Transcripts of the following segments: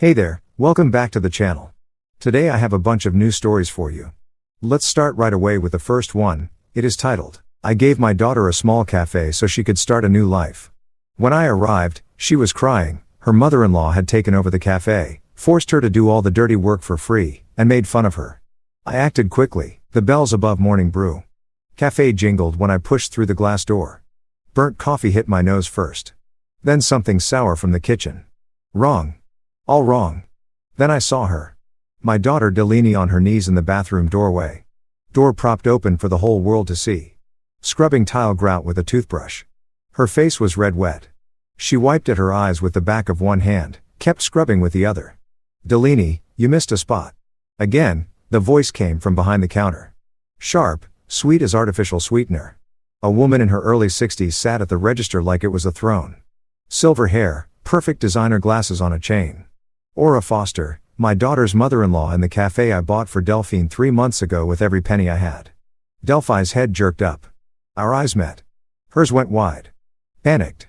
Hey there, welcome back to the channel. Today I have a bunch of new stories for you. Let's start right away with the first one. It is titled, I gave my daughter a small cafe so she could start a new life. When I arrived, she was crying. Her mother-in-law had taken over the cafe, forced her to do all the dirty work for free, and made fun of her. I acted quickly. The bells above morning brew. Cafe jingled when I pushed through the glass door. Burnt coffee hit my nose first. Then something sour from the kitchen. Wrong. All wrong. Then I saw her. My daughter Delaney on her knees in the bathroom doorway. Door propped open for the whole world to see. Scrubbing tile grout with a toothbrush. Her face was red wet. She wiped at her eyes with the back of one hand, kept scrubbing with the other. Delaney, you missed a spot. Again, the voice came from behind the counter. Sharp, sweet as artificial sweetener. A woman in her early 60s sat at the register like it was a throne. Silver hair, perfect designer glasses on a chain. Aura Foster, my daughter's mother-in-law in the cafe I bought for Delphine 3 months ago with every penny I had. Delphi's head jerked up. Our eyes met. Hers went wide. Panicked.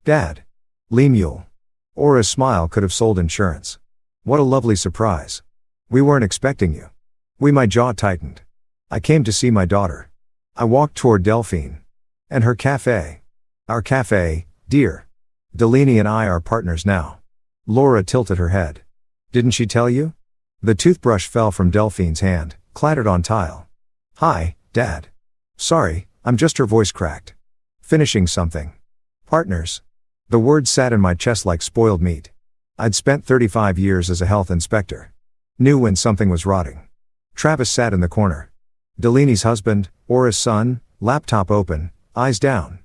Dad. Lemuel. Aura's smile could have sold insurance. What a lovely surprise. We weren't expecting you. My jaw tightened. I came to see my daughter. I walked toward Delphine. And her cafe. Our cafe, dear. Delaney and I are partners now. Laura tilted her head. Didn't she tell you? The toothbrush fell from Delphine's hand, clattered on tile. Hi, Dad. Sorry, I'm just her voice cracked. Finishing something. Partners. The words sat in my chest like spoiled meat. I'd spent 35 years as a health inspector. Knew when something was rotting. Travis sat in the corner. Delaney's husband, Aura's son, laptop open, eyes down.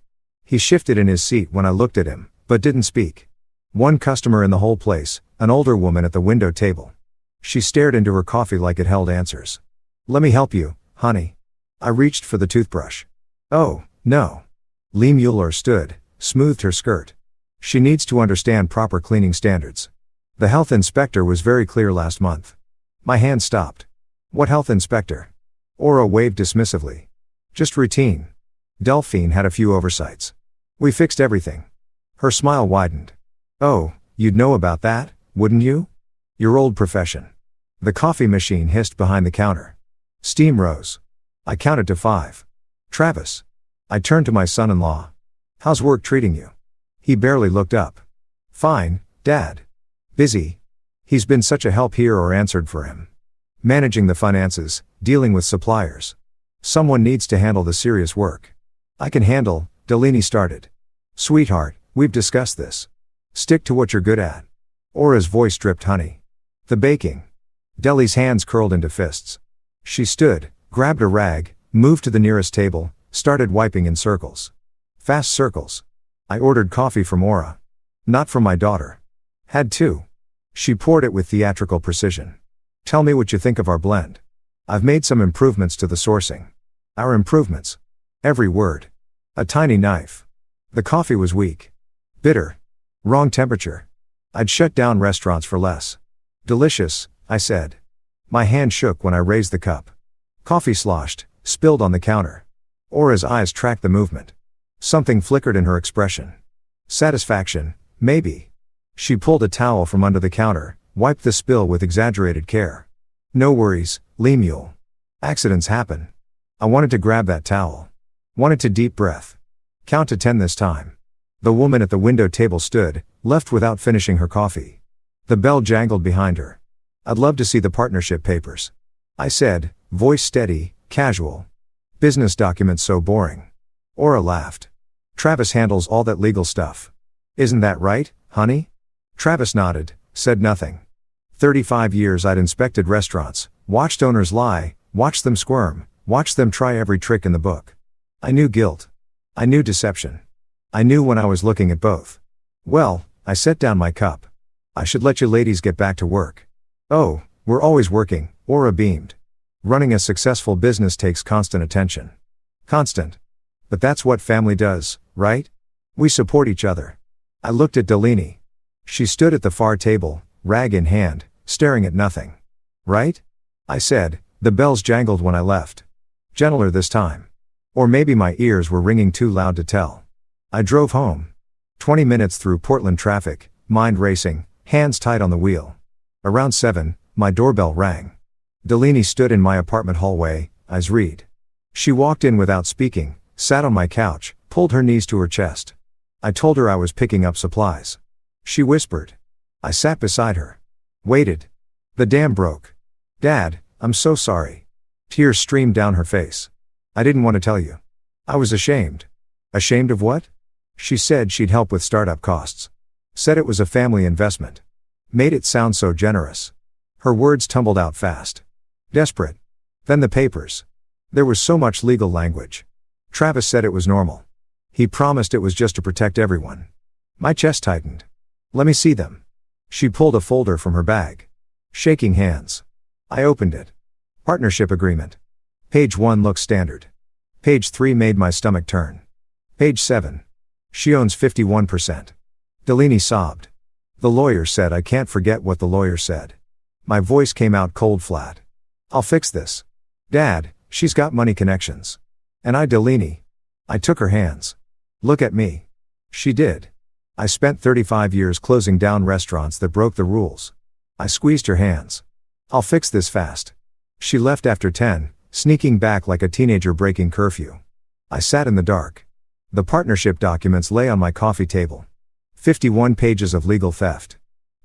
He shifted in his seat when I looked at him, but didn't speak. One customer in the whole place, an older woman at the window table. She stared into her coffee like it held answers. Let me help you, honey. I reached for the toothbrush. Oh, no. Lemuel stood, smoothed her skirt. She needs to understand proper cleaning standards. The health inspector was very clear last month. My hand stopped. What health inspector? Aura waved dismissively. Just routine. Delphine had a few oversights. We fixed everything. Her smile widened. Oh, you'd know about that, wouldn't you? Your old profession. The coffee machine hissed behind the counter. Steam rose. I counted to 5. Travis. I turned to my son-in-law. How's work treating you? He barely looked up. Fine, Dad. Busy. He's been such a help here or answered for him. Managing the finances, dealing with suppliers. Someone needs to handle the serious work. I can handle, Delaney started. Sweetheart, we've discussed this. Stick to what you're good at. Aura's voice dripped honey. The baking. Deli's hands curled into fists. She stood, grabbed a rag, moved to the nearest table, started wiping in circles. Fast circles. I ordered coffee from Aura. Not from my daughter. Had to. She poured it with theatrical precision. Tell me what you think of our blend. I've made some improvements to the sourcing. Our improvements. Every word. A tiny knife. The coffee was weak. Bitter. Wrong temperature. I'd shut down restaurants for less. Delicious, I said. My hand shook when I raised the cup. Coffee sloshed, spilled on the counter. Aura's eyes tracked the movement. Something flickered in her expression. Satisfaction, maybe. She pulled a towel from under the counter, wiped the spill with exaggerated care. No worries, Lemuel. Accidents happen. I wanted to grab that towel. Wanted to deep breath. Count to 10 this time. The woman at the window table stood, left without finishing her coffee. The bell jangled behind her. I'd love to see the partnership papers. I said, voice steady, casual. Business documents so boring. Aura laughed. Travis handles all that legal stuff. Isn't that right, honey? Travis nodded, said nothing. 35 years I'd inspected restaurants, watched owners lie, watched them squirm, watched them try every trick in the book. I knew guilt. I knew deception. I knew when I was looking at both. Well, I set down my cup. I should let you ladies get back to work. Oh, we're always working, Aura beamed. Running a successful business takes constant attention. Constant. But that's what family does, right? We support each other. I looked at Delaney. She stood at the far table, rag in hand, staring at nothing. Right? I said. The bells jangled when I left. Gentler this time. Or maybe my ears were ringing too loud to tell. I drove home. 20 minutes through Portland traffic, mind racing, hands tight on the wheel. Around 7, my doorbell rang. Delaney stood in my apartment hallway, eyes read. She walked in without speaking, sat on my couch, pulled her knees to her chest. I told her I was picking up supplies. She whispered. I sat beside her. Waited. The dam broke. Dad, I'm so sorry. Tears streamed down her face. I didn't want to tell you. I was ashamed. Ashamed of what? She said she'd help with startup costs. Said it was a family investment. Made it sound so generous. Her words tumbled out fast. Desperate. Then the papers. There was so much legal language. Travis said it was normal. He promised it was just to protect everyone. My chest tightened. Let me see them. She pulled a folder from her bag. Shaking hands. I opened it. Partnership agreement. Page 1 looks standard. Page 3 made my stomach turn. Page 7. She owns 51%. Delaney sobbed. The lawyer said I can't forget what the lawyer said. My voice came out cold flat. I'll fix this. Dad, she's got money connections. And Delaney. I took her hands. Look at me. She did. I spent 35 years closing down restaurants that broke the rules. I squeezed her hands. I'll fix this fast. She left after 10, sneaking back like a teenager breaking curfew. I sat in the dark. The partnership documents lay on my coffee table. 51 pages of legal theft.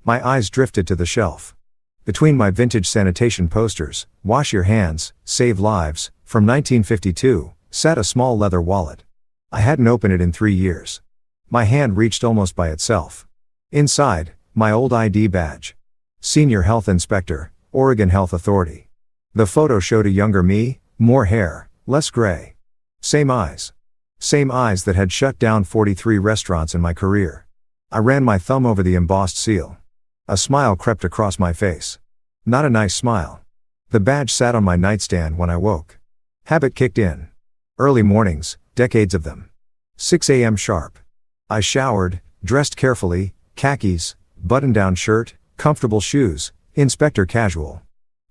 My eyes drifted to the shelf. Between my vintage sanitation posters, Wash Your Hands, Save Lives, from 1952, sat a small leather wallet. I hadn't opened it in 3 years. My hand reached almost by itself. Inside, my old ID badge. Senior Health Inspector, Oregon Health Authority. The photo showed a younger me, more hair, less gray. Same eyes. Same eyes that had shut down 43 restaurants in my career. I ran my thumb over the embossed seal. A smile crept across my face. Not a nice smile. The badge sat on my nightstand when I woke. Habit kicked in. Early mornings, decades of them. 6 a.m. sharp. I showered, dressed carefully, khakis, button-down shirt, comfortable shoes, inspector casual.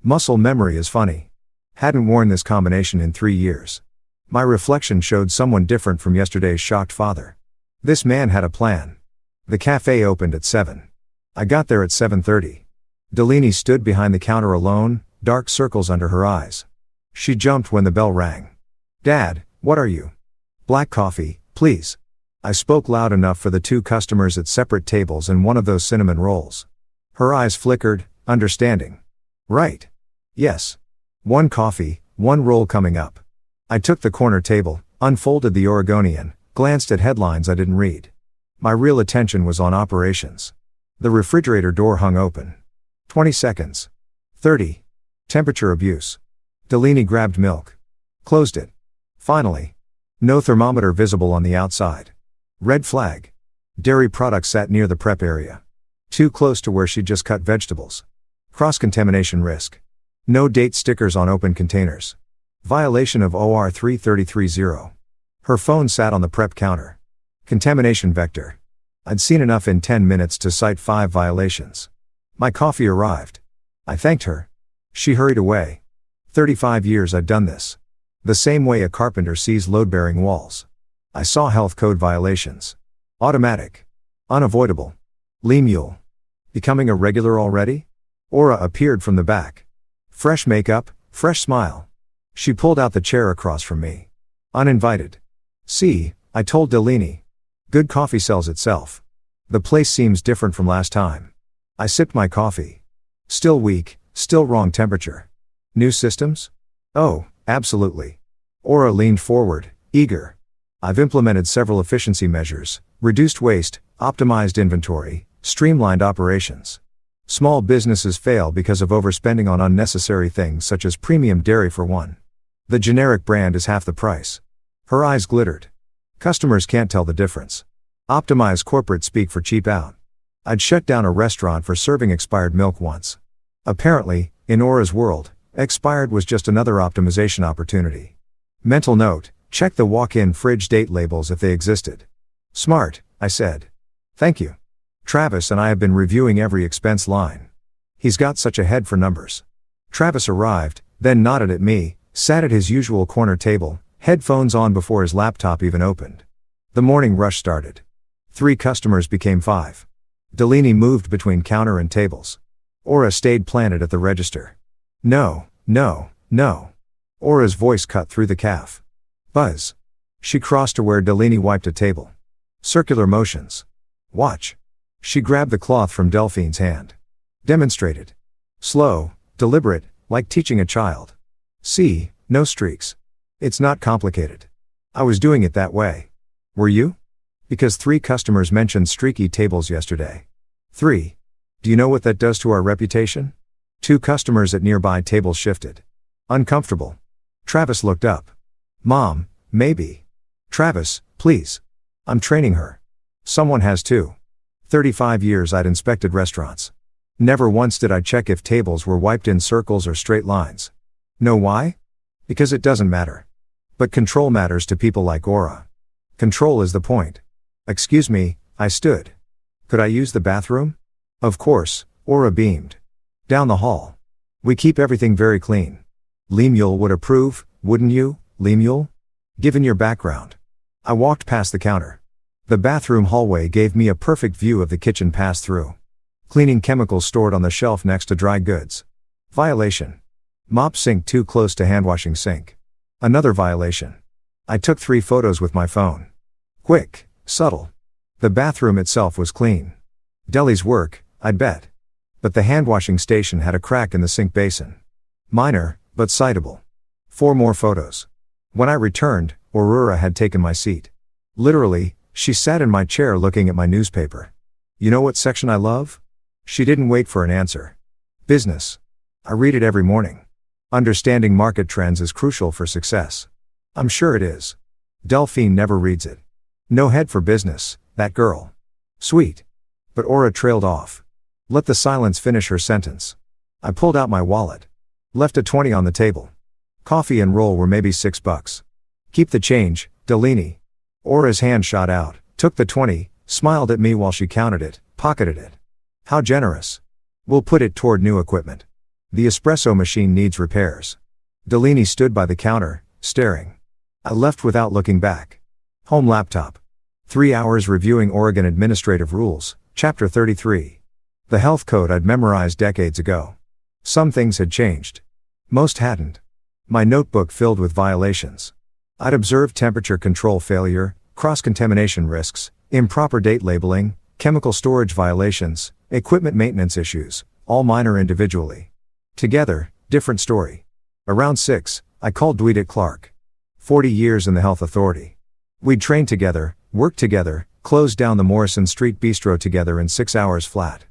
Muscle memory is funny. Hadn't worn this combination in 3 years. My reflection showed someone different from yesterday's shocked father. This man had a plan. The cafe opened at 7. I got there at 7:30. Delaney stood behind the counter alone, dark circles under her eyes. She jumped when the bell rang. Dad, what are you? Black coffee, please. I spoke loud enough for the 2 customers at separate tables and one of those cinnamon rolls. Her eyes flickered, understanding. Right. Yes. 1 coffee, 1 roll coming up. I took the corner table, unfolded the Oregonian, glanced at headlines I didn't read. My real attention was on operations. The refrigerator door hung open. 20 seconds. 30. Temperature abuse. Delaney grabbed milk. Closed it. Finally. No thermometer visible on the outside. Red flag. Dairy products sat near the prep area. Too close to where she'd just cut vegetables. Cross-contamination risk. No date stickers on open containers. Violation of OR 3330. Her phone sat on the prep counter. Contamination vector. I'd seen enough in 10 minutes to cite 5 violations. My coffee arrived. I thanked her. She hurried away. 35 years I'd done this. The same way a carpenter sees load-bearing walls. I saw health code violations. Automatic. Unavoidable. Lee mule. Becoming a regular already? Aura appeared from the back. Fresh makeup, fresh smile. She pulled out the chair across from me. Uninvited. See, I told Delaney. Good coffee sells itself. The place seems different from last time. I sipped my coffee. Still weak, still wrong temperature. New systems? Oh, absolutely. Aura leaned forward, eager. I've implemented several efficiency measures, reduced waste, optimized inventory, streamlined operations. Small businesses fail because of overspending on unnecessary things such as premium dairy for one. The generic brand is half the price. Her eyes glittered. Customers can't tell the difference. Optimize corporate speak for cheap out. I'd shut down a restaurant for serving expired milk once. Apparently, in Aura's world, expired was just another optimization opportunity. Mental note, check the walk-in fridge date labels if they existed. Smart, I said. Thank you. Travis and I have been reviewing every expense line. He's got such a head for numbers. Travis arrived, then nodded at me, sat at his usual corner table, headphones on before his laptop even opened. The morning rush started. 3 customers became 5. Delaney moved between counter and tables. Aura stayed planted at the register. No, no, no. Aura's voice cut through the calf. Buzz. She crossed to where Delaney wiped a table. Circular motions. Watch. She grabbed the cloth from Delphine's hand. Demonstrated. Slow, deliberate, like teaching a child. See, no streaks. It's not complicated. I was doing it that way. Were you? Because 3 customers mentioned streaky tables yesterday. 3. Do you know what that does to our reputation? 2 customers at nearby tables shifted. Uncomfortable. Travis looked up. Mom, maybe. Travis, please. I'm training her. Someone has too. 35 years I'd inspected restaurants. Never once did I check if tables were wiped in circles or straight lines. Know why? Because it doesn't matter. But control matters to people like Aura. Control is the point. Excuse me, I stood. Could I use the bathroom? Of course, Aura beamed. Down the hall. We keep everything very clean. Lemuel would approve, wouldn't you, Lemuel? Given your background. I walked past the counter. The bathroom hallway gave me a perfect view of the kitchen pass-through. Cleaning chemicals stored on the shelf next to dry goods. Violation. Mop sink too close to hand-washing sink. Another violation. I took 3 photos with my phone. Quick, subtle. The bathroom itself was clean. Deli's work, I'd bet. But the hand-washing station had a crack in the sink basin. Minor, but citable. 4 more photos. When I returned, Aurora had taken my seat. Literally, she sat in my chair looking at my newspaper. You know what section I love? She didn't wait for an answer. Business. I read it every morning. Understanding market trends is crucial for success. I'm sure it is. Delphine never reads it. No head for business, that girl. Sweet. But Aura trailed off. Let the silence finish her sentence. I pulled out my wallet. Left a 20 on the table. Coffee and roll were maybe $6. Keep the change, Delaney. Aura's hand shot out, took the 20, smiled at me while she counted it, pocketed it. How generous. We'll put it toward new equipment. The espresso machine needs repairs. Delaney stood by the counter, staring. I left without looking back. Home laptop. 3 hours reviewing Oregon Administrative Rules, Chapter 33. The health code I'd memorized decades ago. Some things had changed. Most hadn't. My notebook filled with violations. I'd observed temperature control failure, cross-contamination risks, improper date labeling, chemical storage violations, equipment maintenance issues, all minor individually. Together, different story. Around 6, I called Dwight Clark. 40 years in the health authority. We'd trained together, worked together, closed down the Morrison Street Bistro together in 6 hours flat.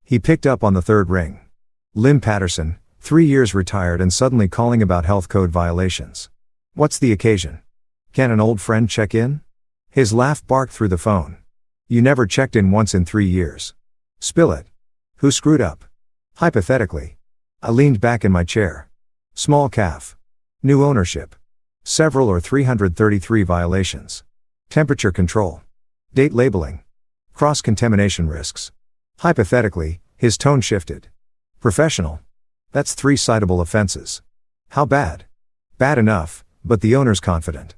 He picked up on the 3rd ring. Lim Patterson, 3 years retired and suddenly calling about health code violations. What's the occasion? Can an old friend check in? His laugh barked through the phone. You never checked in once in 3 years. Spill it. Who screwed up? Hypothetically. I leaned back in my chair. Small calf. New ownership. Several or 333 violations. Temperature control. Date labeling. Cross-contamination risks. Hypothetically, his tone shifted. Professional. That's 3 citable offenses. How bad? Bad enough, but the owner's confident.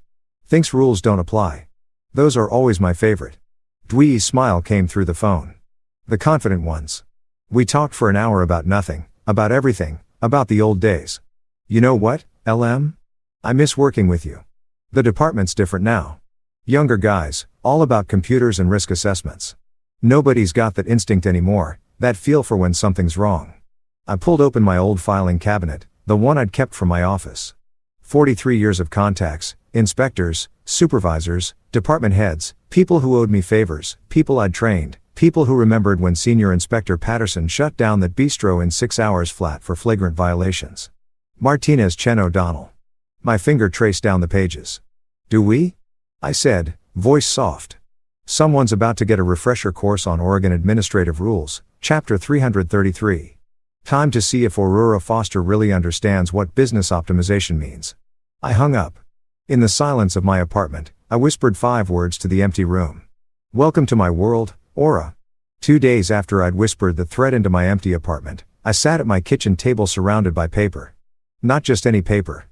Thinks rules don't apply. Those are always my favorite. Dwee's smile came through the phone. The confident ones. We talked for an hour about nothing, about everything, about the old days. You know what, LM? I miss working with you. The department's different now. Younger guys, all about computers and risk assessments. Nobody's got that instinct anymore, that feel for when something's wrong. I pulled open my old filing cabinet, the one I'd kept from my office. 43 years of contacts, inspectors, supervisors, department heads, people who owed me favors, people I'd trained, people who remembered when Senior Inspector Patterson shut down that bistro in 6 hours flat for flagrant violations. Martinez Chen O'Donnell. My finger traced down the pages. Do we? I said, voice soft. Someone's about to get a refresher course on Oregon Administrative Rules, Chapter 333. Time to see if Aurora Foster really understands what business optimization means. I hung up. In the silence of my apartment, I whispered 5 words to the empty room. Welcome to my world, Aura. 2 days after I'd whispered the threat into my empty apartment, I sat at my kitchen table surrounded by paper. Not just any paper.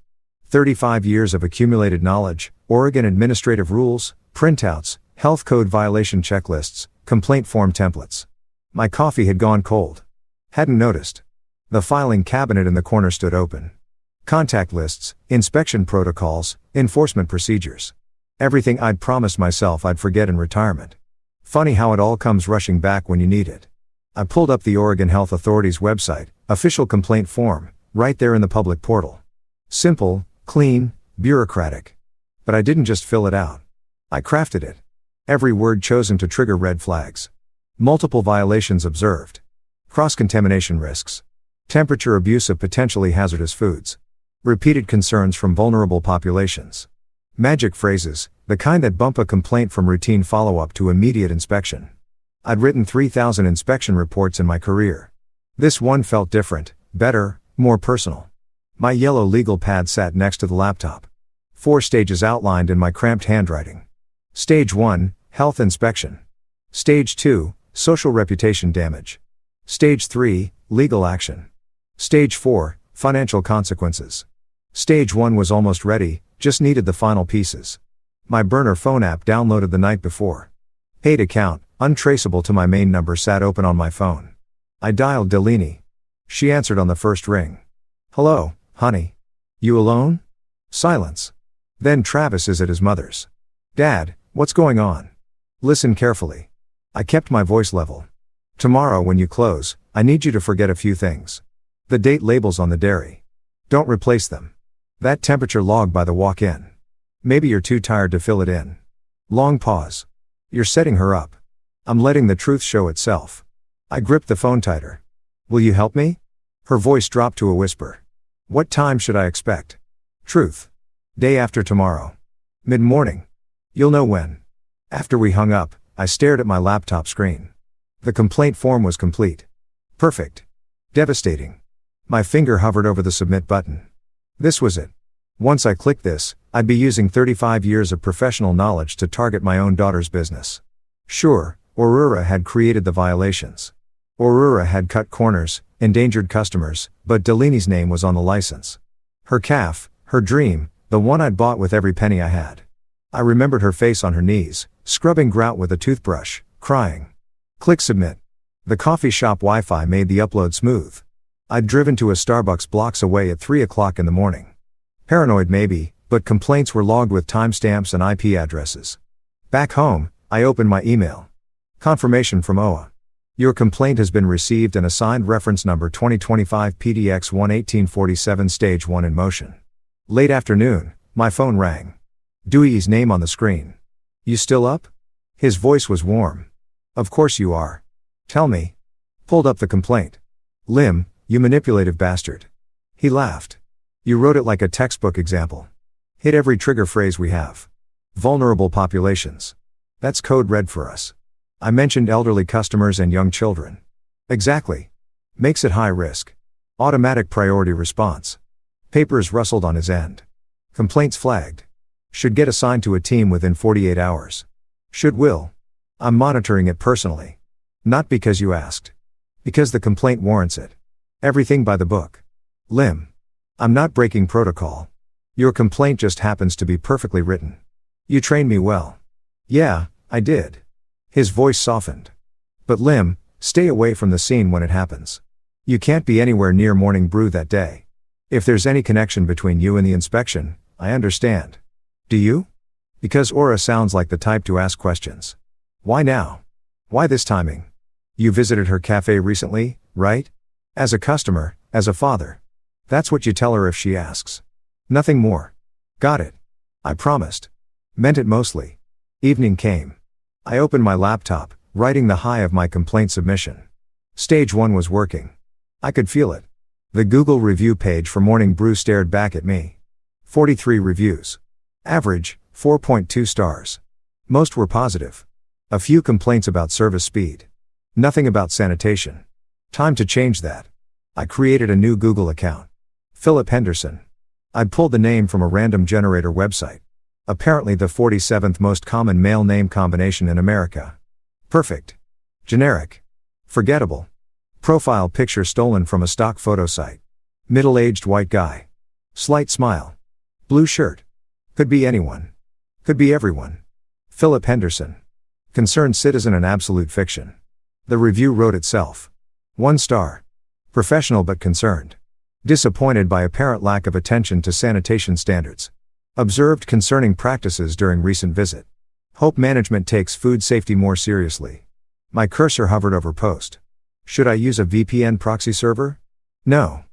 35 years of accumulated knowledge, Oregon Administrative Rules, printouts, health code violation checklists, complaint form templates. My coffee had gone cold. Hadn't noticed. The filing cabinet in the corner stood open. Contact lists, inspection protocols, enforcement procedures. Everything I'd promised myself I'd forget in retirement. Funny how it all comes rushing back when you need it. I pulled up the Oregon Health Authority's website, official complaint form, right there in the public portal. Simple, clean, bureaucratic. But I didn't just fill it out. I crafted it. Every word chosen to trigger red flags. Multiple violations observed. Cross-contamination risks. Temperature abuse of potentially hazardous foods. Repeated concerns from vulnerable populations. Magic phrases, the kind that bump a complaint from routine follow-up to immediate inspection. I'd written 3,000 inspection reports in my career. This one felt different, better, more personal. My yellow legal pad sat next to the laptop. 4 stages outlined in my cramped handwriting. Stage 1, health inspection. Stage 2, social reputation damage. Stage 3, legal action. Stage 4, financial consequences. Stage 1 was almost ready, just needed the final pieces. My burner phone app downloaded the night before. Paid account, untraceable to my main number, sat open on my phone. I dialed Delaney. She answered on the first ring. "Hello, honey. You alone?" Silence. Then Travis is at his mother's. "Dad, what's going on?" "Listen carefully." I kept my voice level. "Tomorrow when you close, I need you to forget a few things. The date labels on the dairy. Don't replace them. That temperature log by the walk-in. Maybe you're too tired to fill it in." Long pause. "You're setting her up." I'm letting the truth show itself. I gripped the phone tighter. "Will you help me?" Her voice dropped to a whisper. "What time should I expect?" "Truth. Day after tomorrow. Mid-morning. You'll know when." After we hung up, I stared at my laptop screen. The complaint form was complete. Perfect. Devastating. My finger hovered over the submit button. This was it. Once I clicked this, I'd be using 35 years of professional knowledge to target my own daughter's business. Sure, Aurora had created the violations. Aurora had cut corners, endangered customers, but Delaney's name was on the license. Her calf, her dream, the one I'd bought with every penny I had. I remembered her face on her knees, scrubbing grout with a toothbrush, crying. Click submit. The coffee shop Wi-Fi made the upload smooth. I'd driven to a Starbucks blocks away at 3 o'clock in the morning. Paranoid maybe, but complaints were logged with timestamps and IP addresses. Back home, I opened my email. Confirmation from OITAH. Your complaint has been received and assigned reference number 2025 PDX 11847 stage 1 in motion. Late afternoon, my phone rang. Dewey's name on the screen. "You still up?" His voice was warm. "Of course you are. Tell me." Pulled up the complaint. "Lim, you manipulative bastard." He laughed. "You wrote it like a textbook example. Hit every trigger phrase we have. Vulnerable populations. That's code red for us. I mentioned elderly customers and young children." "Exactly. Makes it high risk. Automatic priority response." Papers rustled on his end. "Complaints flagged. Should get assigned to a team within 48 hours. Should will. I'm monitoring it personally. Not because you asked. Because the complaint warrants it. Everything by the book. Lim. I'm not breaking protocol. Your complaint just happens to be perfectly written. You trained me well." "Yeah, I did." His voice softened. "But Lim, stay away from the scene when it happens. You can't be anywhere near Morning Brew that day. If there's any connection between you and the inspection, I understand." "Do you?" Because Aura sounds like the type to ask questions. "Why now? Why this timing? You visited her cafe recently, right? As a customer, as a father. That's what you tell her if she asks. Nothing more." "Got it. I promised." Meant it mostly. Evening came. I opened my laptop, writing the high of my complaint submission. Stage 1 was working. I could feel it. The Google review page for Morning Brew stared back at me. 43 reviews. Average, 4.2 stars. Most were positive. A few complaints about service speed. Nothing about sanitation. Time to change that. I created a new Google account. Philip Henderson. I'd pulled the name from a random generator website. Apparently the 47th most common male name combination in America. Perfect. Generic. Forgettable. Profile picture stolen from a stock photo site. Middle-aged white guy. Slight smile. Blue shirt. Could be anyone. Could be everyone. Philip Henderson. Concerned citizen and absolute fiction. The review wrote itself. 1 star. Professional but concerned. Disappointed by apparent lack of attention to sanitation standards. Observed concerning practices during recent visit. Hope management takes food safety more seriously. My cursor hovered over post. Should I use a VPN proxy server? No.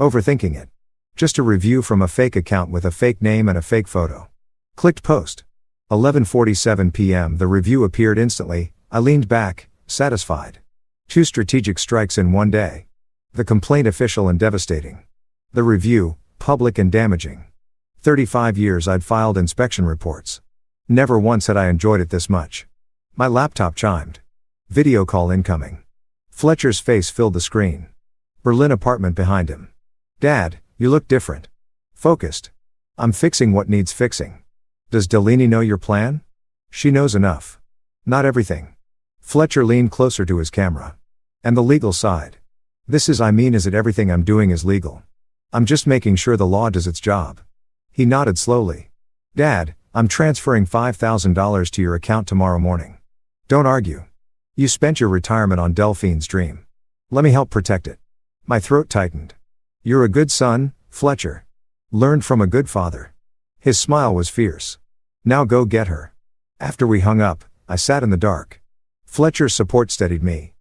Overthinking it. Just a review from a fake account with a fake name and a fake photo. Clicked post. 11:47 p.m. The review appeared instantly. I leaned back, satisfied. 2 strategic strikes in one day. The complaint official and devastating. The review, public and damaging. 35 years I'd filed inspection reports. Never once had I enjoyed it this much. My laptop chimed. Video call incoming. Fletcher's face filled the screen. Berlin apartment behind him. Dad, you look different. Focused. I'm fixing what needs fixing. Does Delaney know your plan? She knows enough. Not everything. Fletcher leaned closer to his camera. And the legal side. Is it everything I'm doing is legal? I'm just making sure the law does its job. He nodded slowly. Dad, I'm transferring $5,000 to your account tomorrow morning. Don't argue. You spent your retirement on Delphine's dream. Let me help protect it. My throat tightened. You're a good son, Fletcher. Learned from a good father. His smile was fierce. Now go get her. After we hung up, I sat in the dark. Fletcher's support steadied me.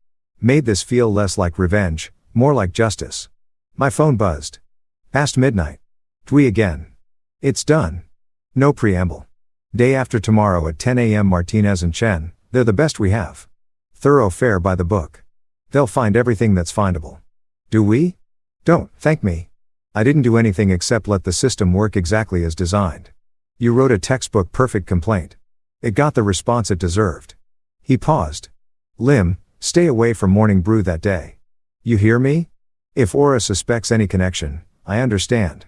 Made this feel less like revenge, more like justice. My phone buzzed. Past midnight. Dwi again. It's done. No preamble. Day after tomorrow at 10 a.m. Martinez and Chen, they're the best we have. Thorough fare by the book. They'll find everything that's findable. Do we? Don't thank me. I didn't do anything except let the system work exactly as designed. You wrote a textbook perfect complaint. It got the response it deserved. He paused. Lim, stay away from morning brew that day. You hear me? If Aura suspects any connection, I understand.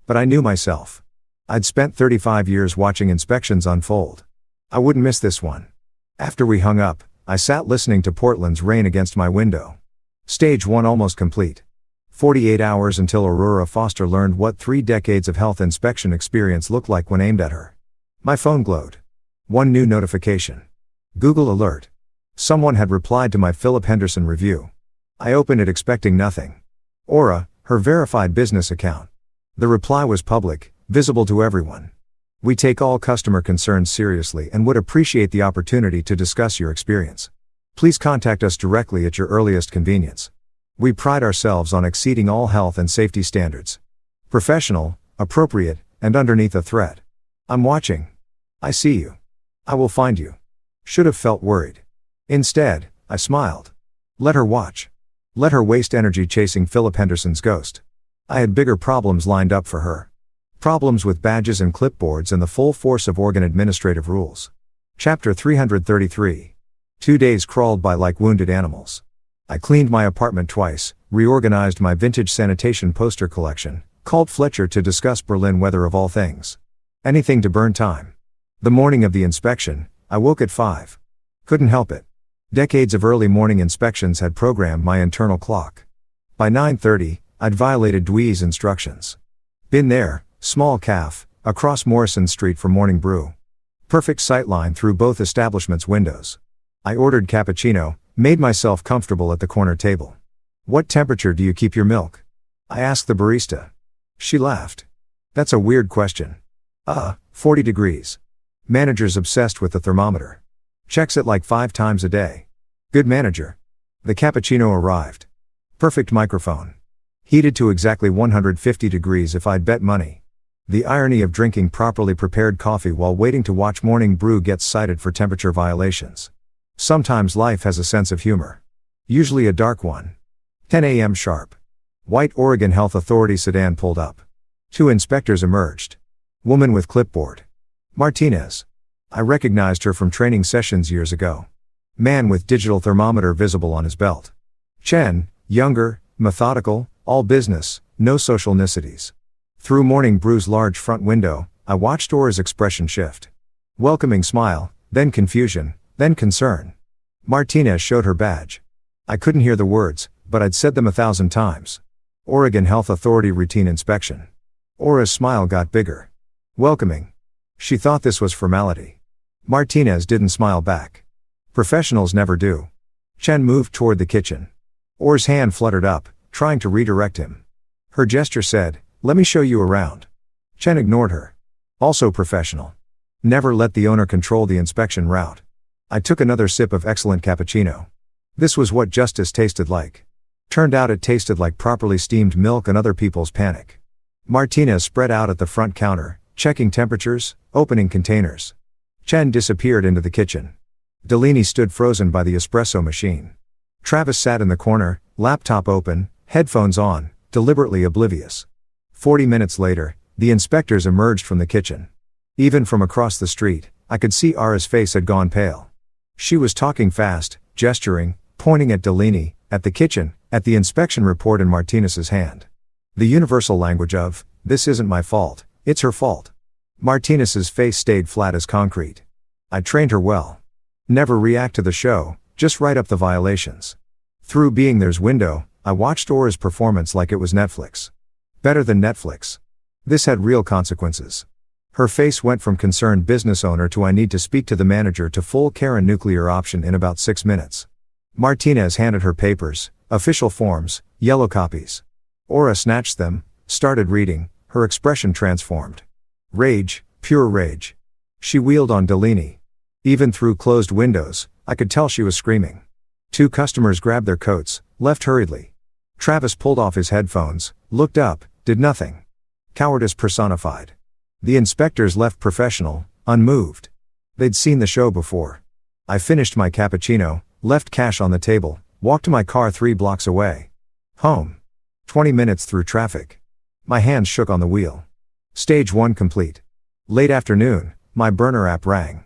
But I knew myself. I'd spent 35 years watching inspections unfold. I wouldn't miss this one. After we hung up, I sat listening to Portland's rain against my window. Stage 1 almost complete. 48 hours until Aurora Foster learned what 3 decades of health inspection experience looked like when aimed at her. My phone glowed. One new notification. Google alert. Someone had replied to my Philip Henderson review. I opened it expecting nothing. Aura, her verified business account. The reply was public, visible to everyone. We take all customer concerns seriously and would appreciate the opportunity to discuss your experience. Please contact us directly at your earliest convenience. We pride ourselves on exceeding all health and safety standards. Professional, appropriate, and underneath a threat. I'm watching. I see you. I will find you. Should have felt worried. Instead, I smiled. Let her watch. Let her waste energy chasing Philip Henderson's ghost. I had bigger problems lined up for her. Problems with badges and clipboards and the full force of Oregon administrative rules. Chapter 333. 2 days crawled by like wounded animals. I cleaned my apartment twice, reorganized my vintage sanitation poster collection, called Fletcher to discuss Berlin weather of all things. Anything to burn time. The morning of the inspection, I woke at 5. Couldn't help it. Decades of early morning inspections had programmed my internal clock. By 9:30, I'd violated Dwi's instructions. Been there, small calf, across Morrison Street for morning brew. Perfect sightline through both establishments' windows. I ordered cappuccino, made myself comfortable at the corner table. What temperature do you keep your milk? I asked the barista. She laughed. That's a weird question. 40 degrees. Manager's obsessed with the thermometer. Checks it like 5 times a day. Good manager. The cappuccino arrived. Perfect microphone. Heated to exactly 150 degrees if I'd bet money. The irony of drinking properly prepared coffee while waiting to watch morning brew gets cited for temperature violations. Sometimes life has a sense of humor. Usually a dark one. 10 a.m. sharp. White Oregon Health Authority sedan pulled up. 2 inspectors emerged. Woman with clipboard. Martinez. I recognized her from training sessions years ago. Man with digital thermometer visible on his belt. Chen, younger, methodical, all business, no social niceties. Through morning brew's large front window, I watched Aura's expression shift. Welcoming smile, then confusion, then concern. Martinez showed her badge. I couldn't hear the words, but I'd said them 1,000 times. Oregon Health Authority routine inspection. Aura's smile got bigger. Welcoming. She thought this was formality. Martinez didn't smile back. Professionals never do. Chen moved toward the kitchen. Aura's hand fluttered up, trying to redirect him. Her gesture said, "Let me show you around." Chen ignored her. Also professional. Never let the owner control the inspection route. I took another sip of excellent cappuccino. This was what justice tasted like. Turned out it tasted like properly steamed milk and other people's panic. Martinez spread out at the front counter, checking temperatures, opening containers. Chen disappeared into the kitchen. Delaney stood frozen by the espresso machine. Travis sat in the corner, laptop open, headphones on, deliberately oblivious. 40 minutes later, the inspectors emerged from the kitchen. Even from across the street, I could see Ara's face had gone pale. She was talking fast, gesturing, pointing at Delaney, at the kitchen, at the inspection report in Martinez's hand. The universal language of, "This isn't my fault, it's her fault." Martinez's face stayed flat as concrete. I trained her well. Never react to the show, just write up the violations. Through being there's window, I watched Aura's performance like it was Netflix. Better than Netflix. This had real consequences. Her face went from concerned business owner to "I need to speak to the manager" to full Karen nuclear option in about 6 minutes. Martinez handed her papers, official forms, yellow copies. Aura snatched them, started reading, her expression transformed. Rage, pure rage. She wheeled on Delaney. Even through closed windows, I could tell she was screaming. 2 customers grabbed their coats, left hurriedly. Travis pulled off his headphones, looked up, did nothing. Cowardice personified. The inspectors left professional, unmoved. They'd seen the show before. I finished my cappuccino, left cash on the table, walked to my car 3 blocks away. Home. 20 minutes through traffic. My hands shook on the wheel. Stage 1 complete. Late afternoon, my burner app rang.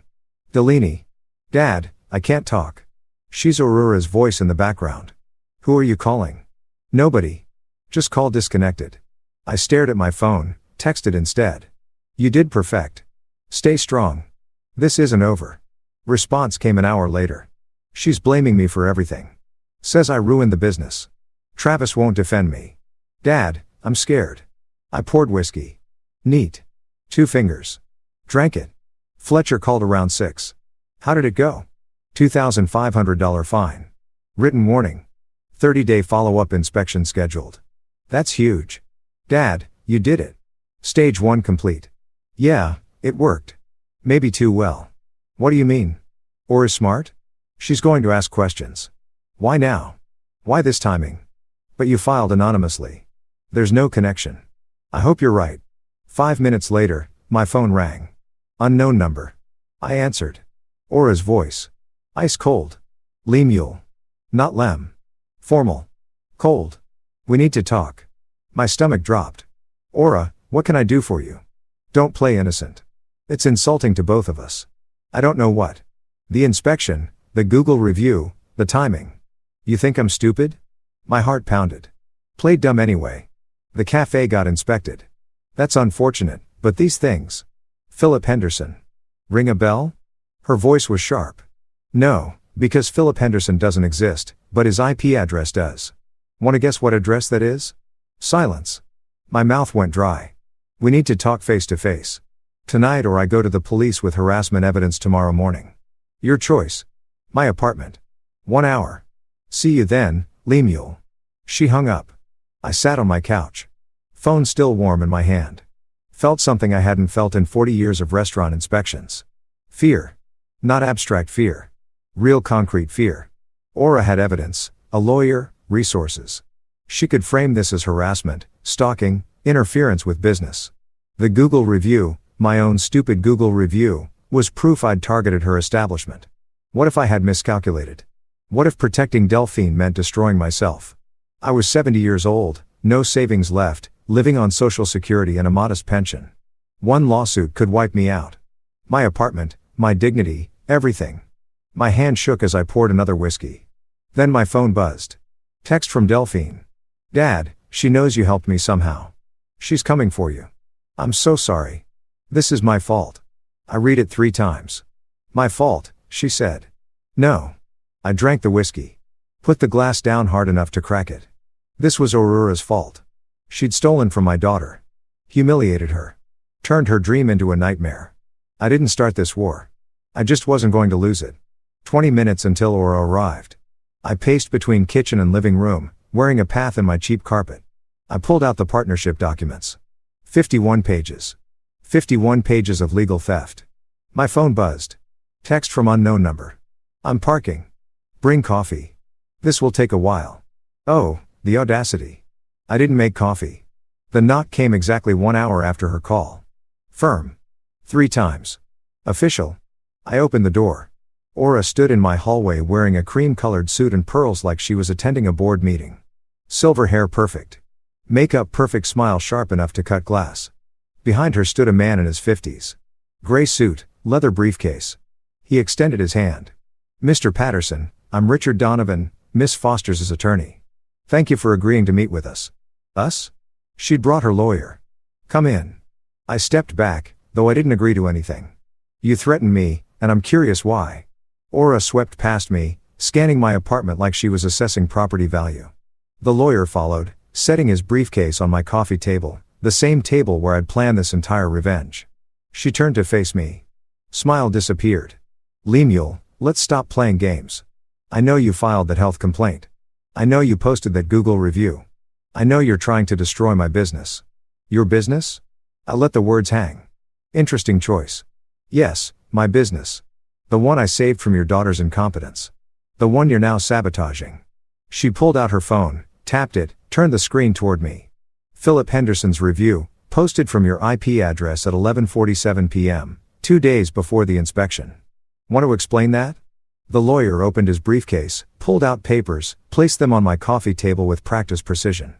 Delaney. "Dad, I can't talk." She's Aurora's voice in the background. "Who are you calling?" "Nobody. Just call disconnected." I stared at my phone, texted instead. "You did perfect. Stay strong. This isn't over." Response came an hour later. "She's blaming me for everything. Says I ruined the business. Travis won't defend me. Dad, I'm scared." I poured whiskey. "Neat. 2 fingers. Drank it. Fletcher called around 6. "How did it go?" $2,500 fine. Written warning. 30-day follow-up inspection scheduled. "That's huge." "Dad, you did it. Stage 1 complete." "Yeah, it worked. Maybe too well." "What do you mean?" "Or is smart? She's going to ask questions." "Why now? Why this timing?" "But you filed anonymously. There's no connection." "I hope you're right." 5 minutes later, my phone rang. Unknown number. I answered. Aura's voice. Ice cold. Lemuel. Not Lem. Formal. Cold. "We need to talk." My stomach dropped. "Aura, what can I do for you?" "Don't play innocent. It's insulting to both of us." "I don't know what." "The inspection, the Google review, the timing." "You think I'm stupid?" My heart pounded. "Play dumb anyway. The cafe got inspected." "That's unfortunate, but these things." "Philip Henderson. Ring a bell?" Her voice was sharp. "No, because Philip Henderson doesn't exist, but his IP address does." "Want to guess what address that is?" Silence. My mouth went dry. "We need to talk face to face. Tonight or I go to the police with harassment evidence tomorrow morning." "Your choice." "My apartment." 1 hour. "See you then, Lemuel." She hung up. I sat on my couch. Phone still warm in my hand. Felt something I hadn't felt in 40 years of restaurant inspections. Fear. Not abstract fear. Real concrete fear. Aura had evidence, a lawyer, resources. She could frame this as harassment, stalking, interference with business. The Google review, my own stupid Google review, was proof I'd targeted her establishment. What if I had miscalculated? What if protecting Delphine meant destroying myself? I was 70 years old, no savings left, living on Social Security and a modest pension. One lawsuit could wipe me out. My apartment, my dignity, everything. My hand shook as I poured another whiskey. Then my phone buzzed. Text from Delphine. "Dad, she knows you helped me somehow. She's coming for you. I'm so sorry. This is my fault." I read it 3 times. "My fault," she said. "No." I drank the whiskey. Put the glass down hard enough to crack it. This was Aurora's fault. She'd stolen from my daughter. Humiliated her. Turned her dream into a nightmare. I didn't start this war. I just wasn't going to lose it. 20 minutes until Aura arrived. I paced between kitchen and living room, wearing a path in my cheap carpet. I pulled out the partnership documents. 51 pages. 51 pages of legal theft. My phone buzzed. Text from unknown number. I'm parking. Bring coffee. This will take a while. Oh, the audacity. I didn't make coffee. The knock came exactly 1 hour after her call. Firm. 3 times. Official. I opened the door. Aura stood in my hallway wearing a cream-colored suit and pearls like she was attending a board meeting. Silver hair perfect. Makeup perfect, smile sharp enough to cut glass. Behind her stood a man in his 50s. Gray suit, leather briefcase. He extended his hand. Mr. Patterson, I'm Richard Donovan, Miss Foster's attorney. Thank you for agreeing to meet with us. Us? She'd brought her lawyer. Come in. I stepped back, though I didn't agree to anything. You threatened me, and I'm curious why. Aura swept past me, scanning my apartment like she was assessing property value. The lawyer followed, setting his briefcase on my coffee table, the same table where I'd planned this entire revenge. She turned to face me. Smile disappeared. Lemuel, let's stop playing games. I know you filed that health complaint. I know you posted that Google review. I know you're trying to destroy my business. Your business? I let the words hang. Interesting choice. Yes, my business. The one I saved from your daughter's incompetence. The one you're now sabotaging. She pulled out her phone, tapped it, turned the screen toward me. Philip Henderson's review, posted from your IP address at 11:47 p.m., 2 days before the inspection. Want to explain that? The lawyer opened his briefcase, pulled out papers, placed them on my coffee table with practiced precision.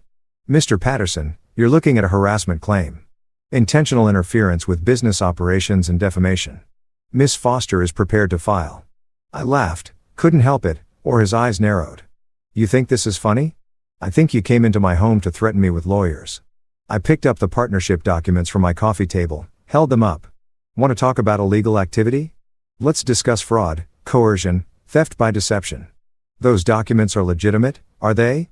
Mr. Patterson, you're looking at a harassment claim. Intentional interference with business operations and defamation. Miss Foster is prepared to file. I laughed, couldn't help it, or his eyes narrowed. You think this is funny? I think you came into my home to threaten me with lawyers. I picked up the partnership documents from my coffee table, held them up. Want to talk about illegal activity? Let's discuss fraud, coercion, theft by deception. Those documents are legitimate, are they?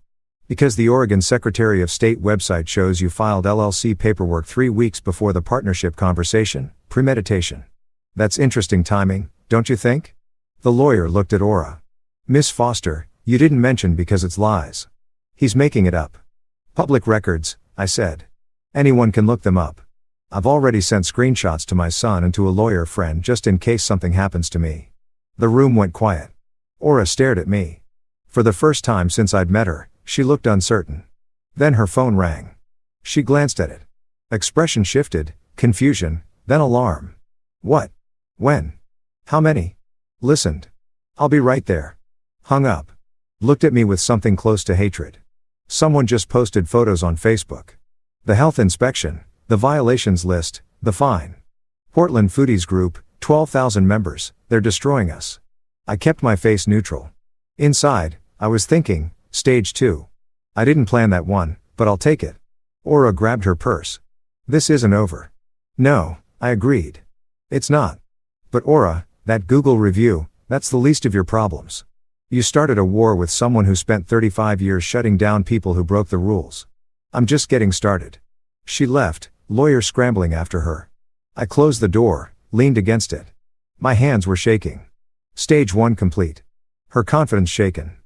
Because the Oregon Secretary of State website shows you filed LLC paperwork 3 weeks before the partnership conversation, premeditation. That's interesting timing, don't you think? The lawyer looked at Aura. Miss Foster, you didn't mention because it's lies. He's making it up. Public records, I said. Anyone can look them up. I've already sent screenshots to my son and to a lawyer friend just in case something happens to me. The room went quiet. Aura stared at me. For the first time since I'd met her, she looked uncertain. Then her phone rang. She glanced at it. Expression shifted, confusion, then alarm. What? When? How many? Listened. I'll be right there. Hung up. Looked at me with something close to hatred. Someone just posted photos on Facebook. The health inspection, the violations list, the fine. Portland Foodies Group, 12,000 members, they're destroying us. I kept my face neutral. Inside, I was thinking, stage 2. I didn't plan that one, but I'll take it. Aura grabbed her purse. This isn't over. No, I agreed. It's not. But Aura, that Google review, that's the least of your problems. You started a war with someone who spent 35 years shutting down people who broke the rules. I'm just getting started. She left, lawyer scrambling after her. I closed the door, leaned against it. My hands were shaking. Stage 1 complete. Her confidence shaken.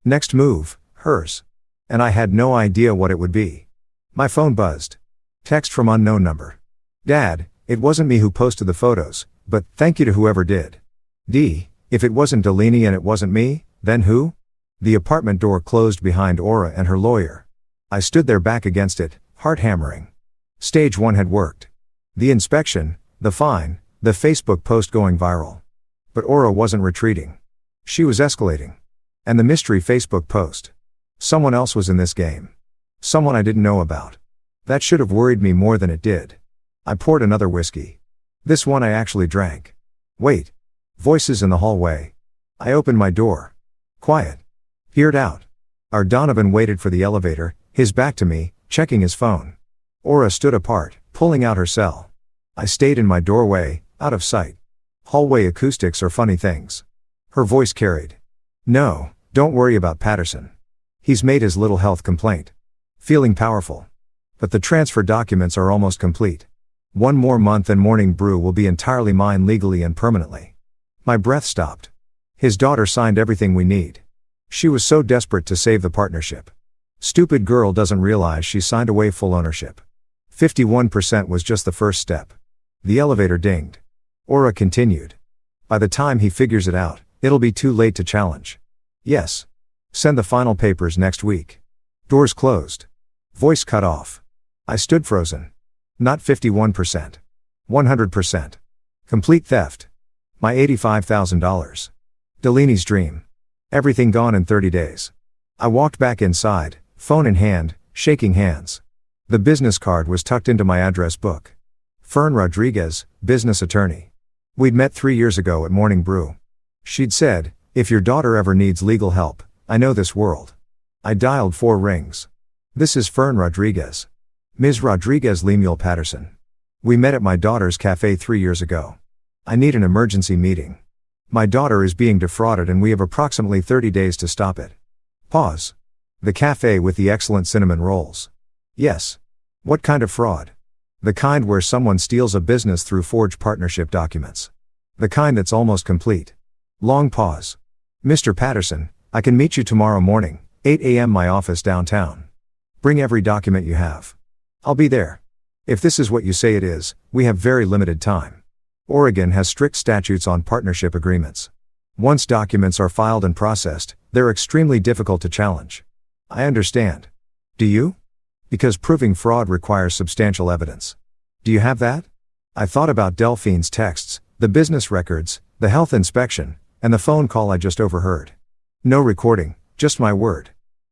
Next move, hers. And I had no idea what it would be. My phone buzzed. Text from unknown number. Dad, it wasn't me who posted the photos, but thank you to whoever did. If it wasn't Delaney and it wasn't me, then who? The apartment door closed behind Aura and her lawyer. I stood there back against it, heart hammering. Stage 1 had worked. The inspection, the fine, the Facebook post going viral. But Aura wasn't retreating. She was escalating. And the mystery Facebook post. Someone else was in this game. Someone I didn't know about. That should have worried me more than it did. I poured another whiskey. This one I actually drank. Wait. Voices in the hallway. I opened my door. Quiet. Peered out. Our Donovan waited for the elevator, his back to me, checking his phone. Aura stood apart, pulling out her cell. I stayed in my doorway, out of sight. Hallway acoustics are funny things. Her voice carried. No, don't worry about Patterson. He's made his little health complaint. Feeling powerful. But the transfer documents are almost complete. 1 more month and Morning Brew will be entirely mine legally and permanently. My breath stopped. His daughter signed everything we need. She was so desperate to save the partnership. Stupid girl doesn't realize she signed away full ownership. 51% was just the first step. The elevator dinged. Aura continued. By the time he figures it out, it'll be too late to challenge. Yes. Send the final papers next week. Doors closed. Voice cut off. I stood frozen. Not 51%. 100%. Complete theft. My $85,000. Delaney's dream. Everything gone in 30 days. I walked back inside, phone in hand, shaking hands. The business card was tucked into my address book. Fern Rodriguez, business attorney. We'd met 3 years ago at Morning Brew. She'd said, "If your daughter ever needs legal help, I know this world." I dialed 4 rings. "This is Fern Rodriguez. Ms. Rodriguez Lemuel Patterson. We met at my daughter's cafe 3 years ago. I need an emergency meeting. My daughter is being defrauded and we have approximately 30 days to stop it." Pause. The cafe with the excellent cinnamon rolls. Yes. What kind of fraud? The kind where someone steals a business through forged partnership documents. The kind that's almost complete. Long pause. "Mr. Patterson, I can meet you tomorrow morning, 8 a.m. my office downtown. Bring every document you have. I'll be there. If this is what you say it is, we have very limited time. Oregon has strict statutes on partnership agreements. Once documents are filed and processed, they're extremely difficult to challenge." I understand. Do you? Because proving fraud requires substantial evidence. Do you have that? I thought about Delphine's texts, the business records, the health inspection, and the phone call I just overheard. No recording, just my word.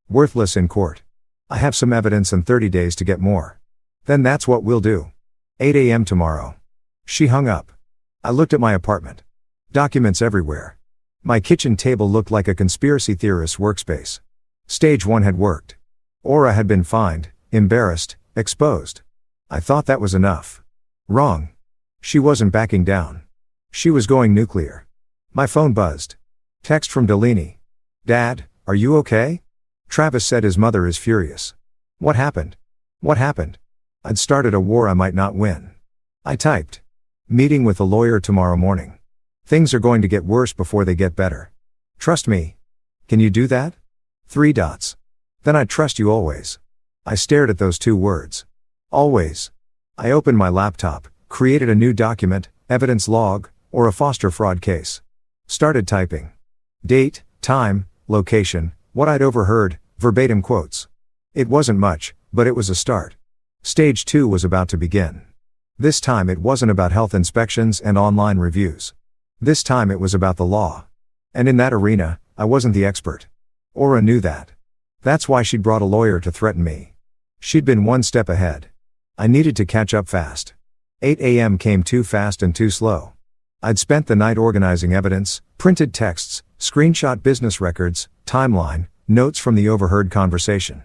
Worthless in court. I have some evidence and 30 days to get more. Then that's what we'll do. 8 a.m. tomorrow. She hung up. I looked at my apartment. Documents everywhere. My kitchen table looked like a conspiracy theorist's workspace. Stage 1 had worked. Aura had been fined, embarrassed, exposed. I thought that was enough. Wrong. She wasn't backing down. She was going nuclear. My phone buzzed. Text from Delaney. "Dad, are you okay? Travis said his mother is furious." What happened? What happened? I'd started a war I might not win. I typed. "Meeting with a lawyer tomorrow morning. Things are going to get worse before they get better. Trust me." Can you do that? 3 dots. Then I trust you always. I stared at those 2 words. Always. I opened my laptop, created a new document, evidence log, or a foster fraud case. Started typing. Date, time, location, what I'd overheard, verbatim quotes. It wasn't much, but it was a start. Stage 2 was about to begin. This time it wasn't about health inspections and online reviews. This time it was about the law. And in that arena, I wasn't the expert. Aura knew that. That's why she'd brought a lawyer to threaten me. She'd been 1 step ahead. I needed to catch up fast. 8 a.m. came too fast and too slow. I'd spent the night organizing evidence, printed texts, screenshot business records, timeline, notes from the overheard conversation.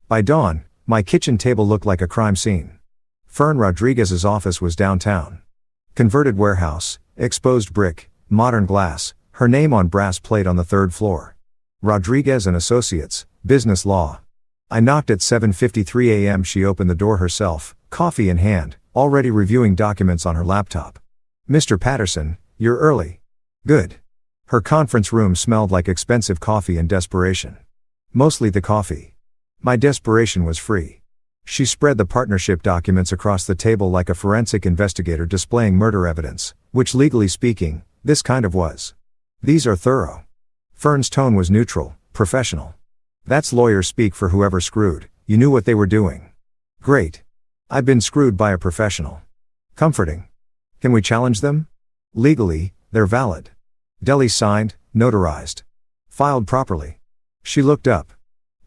By dawn, my kitchen table looked like a crime scene. Fern Rodriguez's office was downtown. Converted warehouse, exposed brick, modern glass, her name on brass plate on the 3rd floor. Rodriguez and Associates, business law. I knocked at 7:53 a.m. She opened the door herself, coffee in hand, already reviewing documents on her laptop. "Mr. Patterson, you're early." "Good." Her conference room smelled like expensive coffee and desperation. Mostly the coffee. My desperation was free. She spread the partnership documents across the table like a forensic investigator displaying murder evidence, which legally speaking, this kind of was. "These are thorough." Fern's tone was neutral, professional. "That's lawyer speak for whoever screwed, you knew what they were doing." "Great. I've been screwed by a professional." "Comforting. Can we challenge them?" "Legally, they're valid. Deli signed, notarized. Filed properly." She looked up.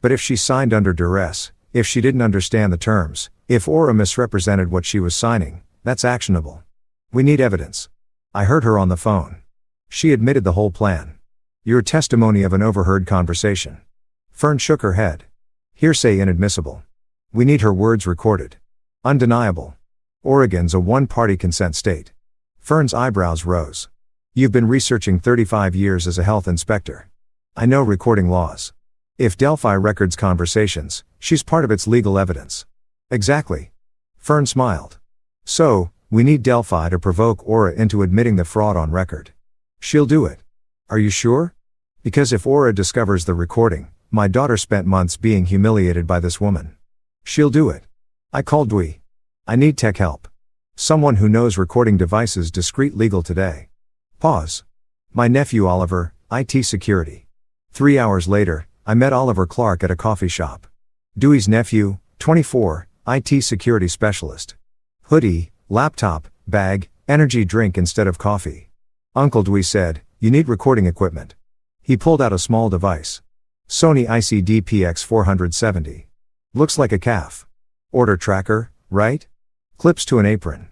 "But if she signed under duress, if she didn't understand the terms, if Aura misrepresented what she was signing, that's actionable. We need evidence." I heard her on the phone. She admitted the whole plan. "Your testimony of an overheard conversation." Fern shook her head. "Hearsay inadmissible. We need her words recorded. Undeniable. Oregon's a one-party consent state." Fern's eyebrows rose. "You've been researching 35 years as a health inspector. I know recording laws. If Delphi records conversations, she's part of its legal evidence." "Exactly." Fern smiled. "So, we need Delphi to provoke Aura into admitting the fraud on record." "She'll do it." "Are you sure?" "Because if Aura discovers the recording, my daughter spent months being humiliated by this woman. She'll do it. I called Dwi. I need tech help. Someone who knows recording devices discreet legal today. Pause. My nephew Oliver, IT security. 3 hours later, I met Oliver Clark at a coffee shop. Dewey's nephew, 24, IT security specialist. Hoodie, laptop, bag, energy drink instead of coffee. Uncle Dewey said, "You need recording equipment." He pulled out a small device. Sony ICD-PX 470. Looks like a calf. Order tracker, right? Clips to an apron.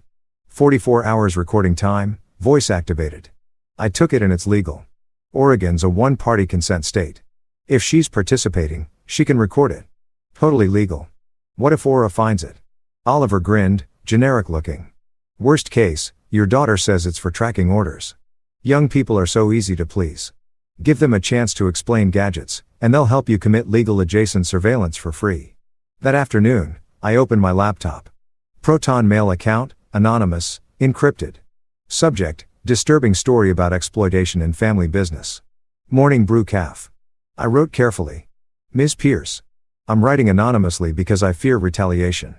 44 hours recording time, voice activated. I took it and it's legal. Oregon's a one-party consent state. If she's participating, she can record it. Totally legal. What if Aura finds it? Oliver grinned, generic looking. Worst case, your daughter says it's for tracking orders. Young people are so easy to please. Give them a chance to explain gadgets, and they'll help you commit legal adjacent surveillance for free. That afternoon, I opened my laptop. Proton Mail account, anonymous, encrypted. Subject, disturbing story about exploitation in family business. Morning brew calf. I wrote carefully. Ms. Pierce. I'm writing anonymously because I fear retaliation.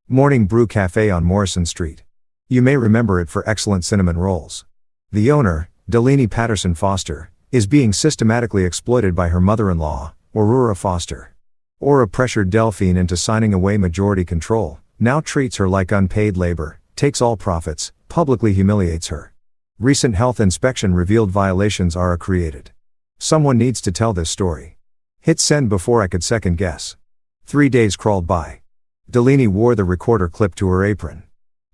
Morning Brew Cafe on Morrison Street. You may remember it for excellent cinnamon rolls. The owner, Delaney Patterson Foster, is being systematically exploited by her mother-in-law, Aurora Foster. Aura pressured Delphine into signing away majority control, now treats her like unpaid labor, takes all profits, publicly humiliates her. Recent health inspection revealed violations are created. Someone needs to tell this story. Hit send before I could second guess. 3 days crawled by. Delaney wore the recorder clipped to her apron.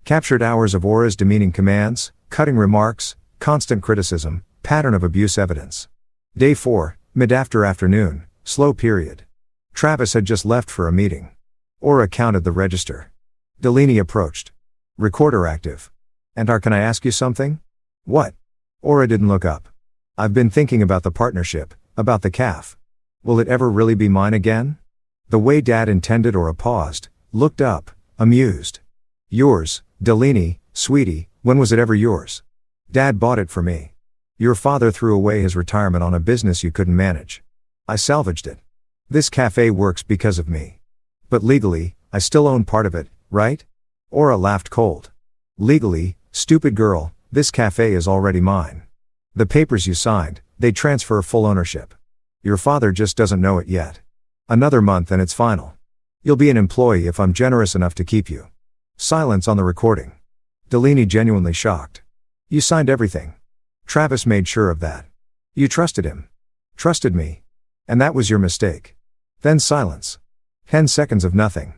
Captured hours of Aura's demeaning commands, cutting remarks, constant criticism, pattern of abuse evidence. Day 4, mid-after afternoon, slow period. Travis had just left for a meeting. Aura counted the register. Delaney approached. Recorder active. And can I ask you something? What? Aura didn't look up. I've been thinking about the partnership, about the calf. Will it ever really be mine again? The way Dad intended. Aura paused, looked up, amused. Yours, Delaney, sweetie, when was it ever yours? Dad bought it for me. Your father threw away his retirement on a business you couldn't manage. I salvaged it. This cafe works because of me. But legally, I still own part of it, right? Aura laughed cold. Legally, stupid girl, this cafe is already mine. The papers you signed, they transfer full ownership. Your father just doesn't know it yet. Another month and it's final. You'll be an employee if I'm generous enough to keep you. Silence on the recording. Delaney genuinely shocked. You signed everything. Travis made sure of that. You trusted him. Trusted me. And that was your mistake. Then silence. 10 seconds of nothing.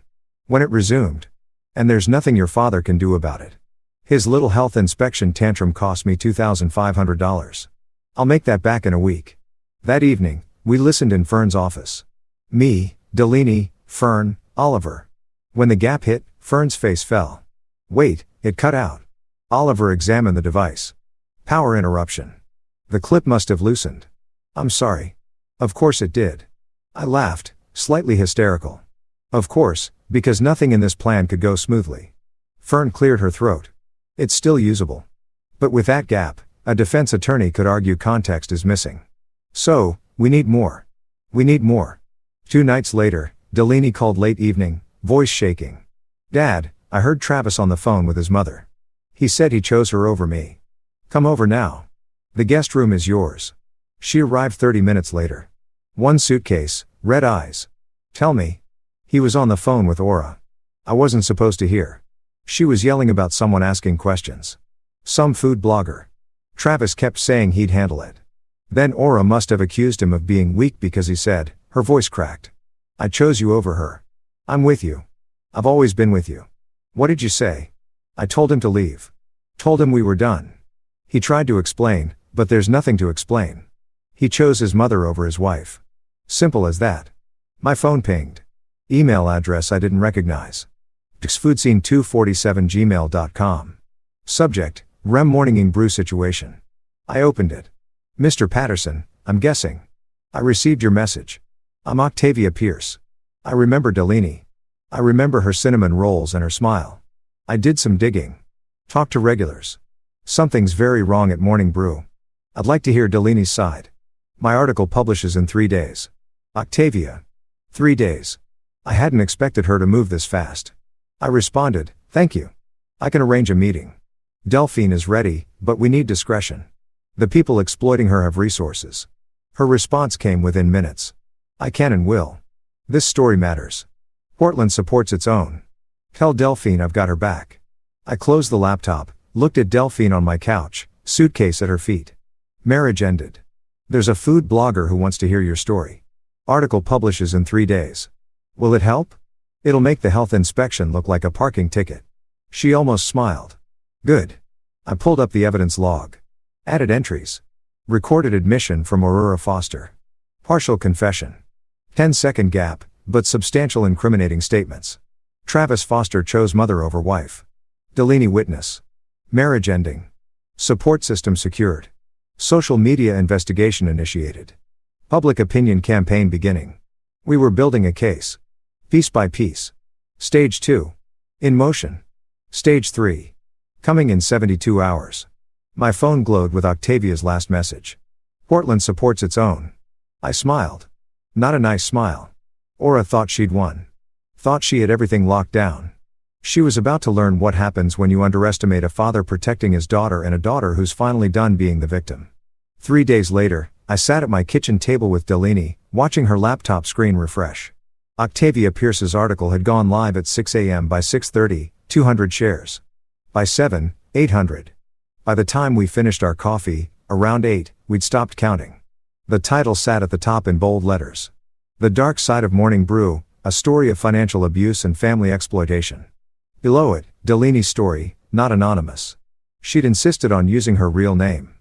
When it resumed. And there's nothing your father can do about it. His little health inspection tantrum cost me $2,500. I'll make that back in a week. That evening, we listened in Fern's office. Me, Delaney, Fern, Oliver. When the gap hit, Fern's face fell. Wait, it cut out. Oliver examined the device. Power interruption. The clip must have loosened. I'm sorry. Of course it did. I laughed, slightly hysterical. Of course, because nothing in this plan could go smoothly. Fern cleared her throat. It's still usable. But with that gap, a defense attorney could argue context is missing. So, we need more. We need more. 2 nights later, Delaney called late evening, voice shaking. Dad, I heard Travis on the phone with his mother. He said he chose her over me. Come over now. The guest room is yours. She arrived 30 minutes later. 1 suitcase, red eyes. Tell me. He was on the phone with Aura. I wasn't supposed to hear. She was yelling about someone asking questions. Some food blogger. Travis kept saying he'd handle it. Then Aura must have accused him of being weak because he said, her voice cracked. I chose you over her. I'm with you. I've always been with you. What did you say? I told him to leave. Told him we were done. He tried to explain, but there's nothing to explain. He chose his mother over his wife. Simple as that. My phone pinged. Email address I didn't recognize. xfoodscene247gmail.com. Subject, REM morning brew situation. I opened it. Mr. Patterson, I'm guessing. I received your message. I'm Octavia Pierce. I remember Delaney. I remember her cinnamon rolls and her smile. I did some digging. Talked to regulars. Something's very wrong at Morning Brew. I'd like to hear Delaney's side. My article publishes in 3 days. Octavia. 3 days. I hadn't expected her to move this fast. I responded, thank you. I can arrange a meeting. Delphine is ready, but we need discretion. The people exploiting her have resources. Her response came within minutes. I can and will. This story matters. Portland supports its own. Tell Delphine I've got her back. I closed the laptop, looked at Delphine on my couch, suitcase at her feet. Marriage ended. There's a food blogger who wants to hear your story. Article publishes in 3 days. Will it help? It'll make the health inspection look like a parking ticket. She almost smiled. Good. I pulled up the evidence log. Added entries. Recorded admission from Aurora Foster. Partial confession. 10-second gap, but substantial incriminating statements. Travis Foster chose mother over wife. Delaney witness. Marriage ending. Support system secured. Social media investigation initiated. Public opinion campaign beginning. We were building a case. Piece by piece. Stage 2. In motion. Stage 3. Coming in 72 hours. My phone glowed with Octavia's last message. Portland supports its own. I smiled. Not a nice smile. Aura thought she'd won. Thought she had everything locked down. She was about to learn what happens when you underestimate a father protecting his daughter and a daughter who's finally done being the victim. 3 days later, I sat at my kitchen table with Delaney, watching her laptop screen refresh. Octavia Pierce's article had gone live at 6 a.m. By 6:30, 200 shares. By 7, 800. By the time we finished our coffee, around 8, we'd stopped counting. The title sat at the top in bold letters. The Dark Side of Morning Brew, a story of financial abuse and family exploitation. Below it, Delaney's story, not anonymous. She'd insisted on using her real name.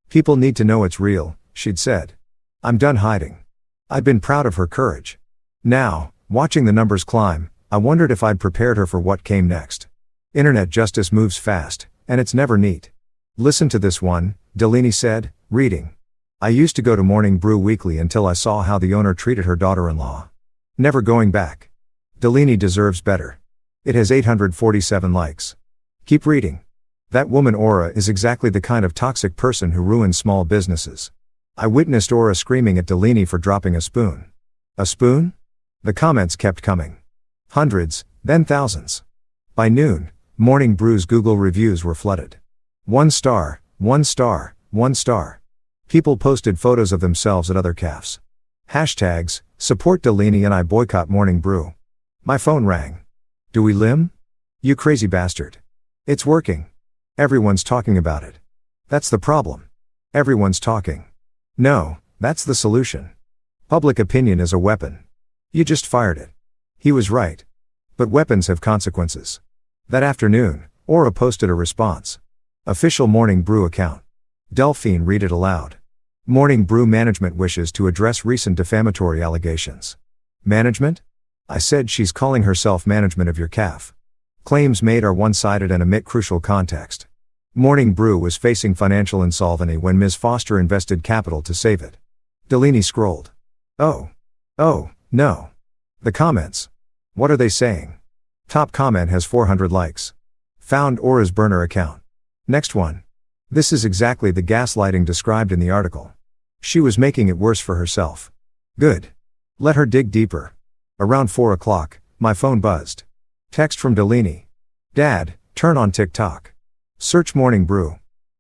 People need to know it's real, she'd said. I'm done hiding. I'd been proud of her courage. Now, watching the numbers climb, I wondered if I'd prepared her for what came next. Internet justice moves fast, and it's never neat. Listen to this one, Delaney said, reading. I used to go to Morning Brew weekly until I saw how the owner treated her daughter-in-law. Never going back. Delaney deserves better. It has 847 likes. Keep reading. That woman Aura is exactly the kind of toxic person who ruins small businesses. I witnessed Aura screaming at Delaney for dropping a spoon. A spoon? The comments kept coming. Hundreds, then thousands. By noon, Morning Brew's Google reviews were flooded. 1 star, 1 star, 1 star. People posted photos of themselves at other cafes. Hashtags, support Delaney and I boycott Morning Brew. My phone rang. Do we limb? You crazy bastard. It's working. Everyone's talking about it. That's the problem. Everyone's talking. No, that's the solution. Public opinion is a weapon. You just fired it. He was right. But weapons have consequences. That afternoon, Aura posted a response. Official Morning Brew account. Delphine read it aloud. Morning Brew management wishes to address recent defamatory allegations. Management? I said she's calling herself management of your caf. Claims made are one-sided and omit crucial context. Morning Brew was facing financial insolvency when Ms. Foster invested capital to save it. Delaney scrolled. Oh, no. The comments. What are they saying? Top comment has 400 likes. Found Aura's burner account. Next one. This is exactly the gaslighting described in the article. She was making it worse for herself. Good. Let her dig deeper. Around 4 o'clock, my phone buzzed. Text from Delaney. Dad, turn on TikTok. Search Morning Brew.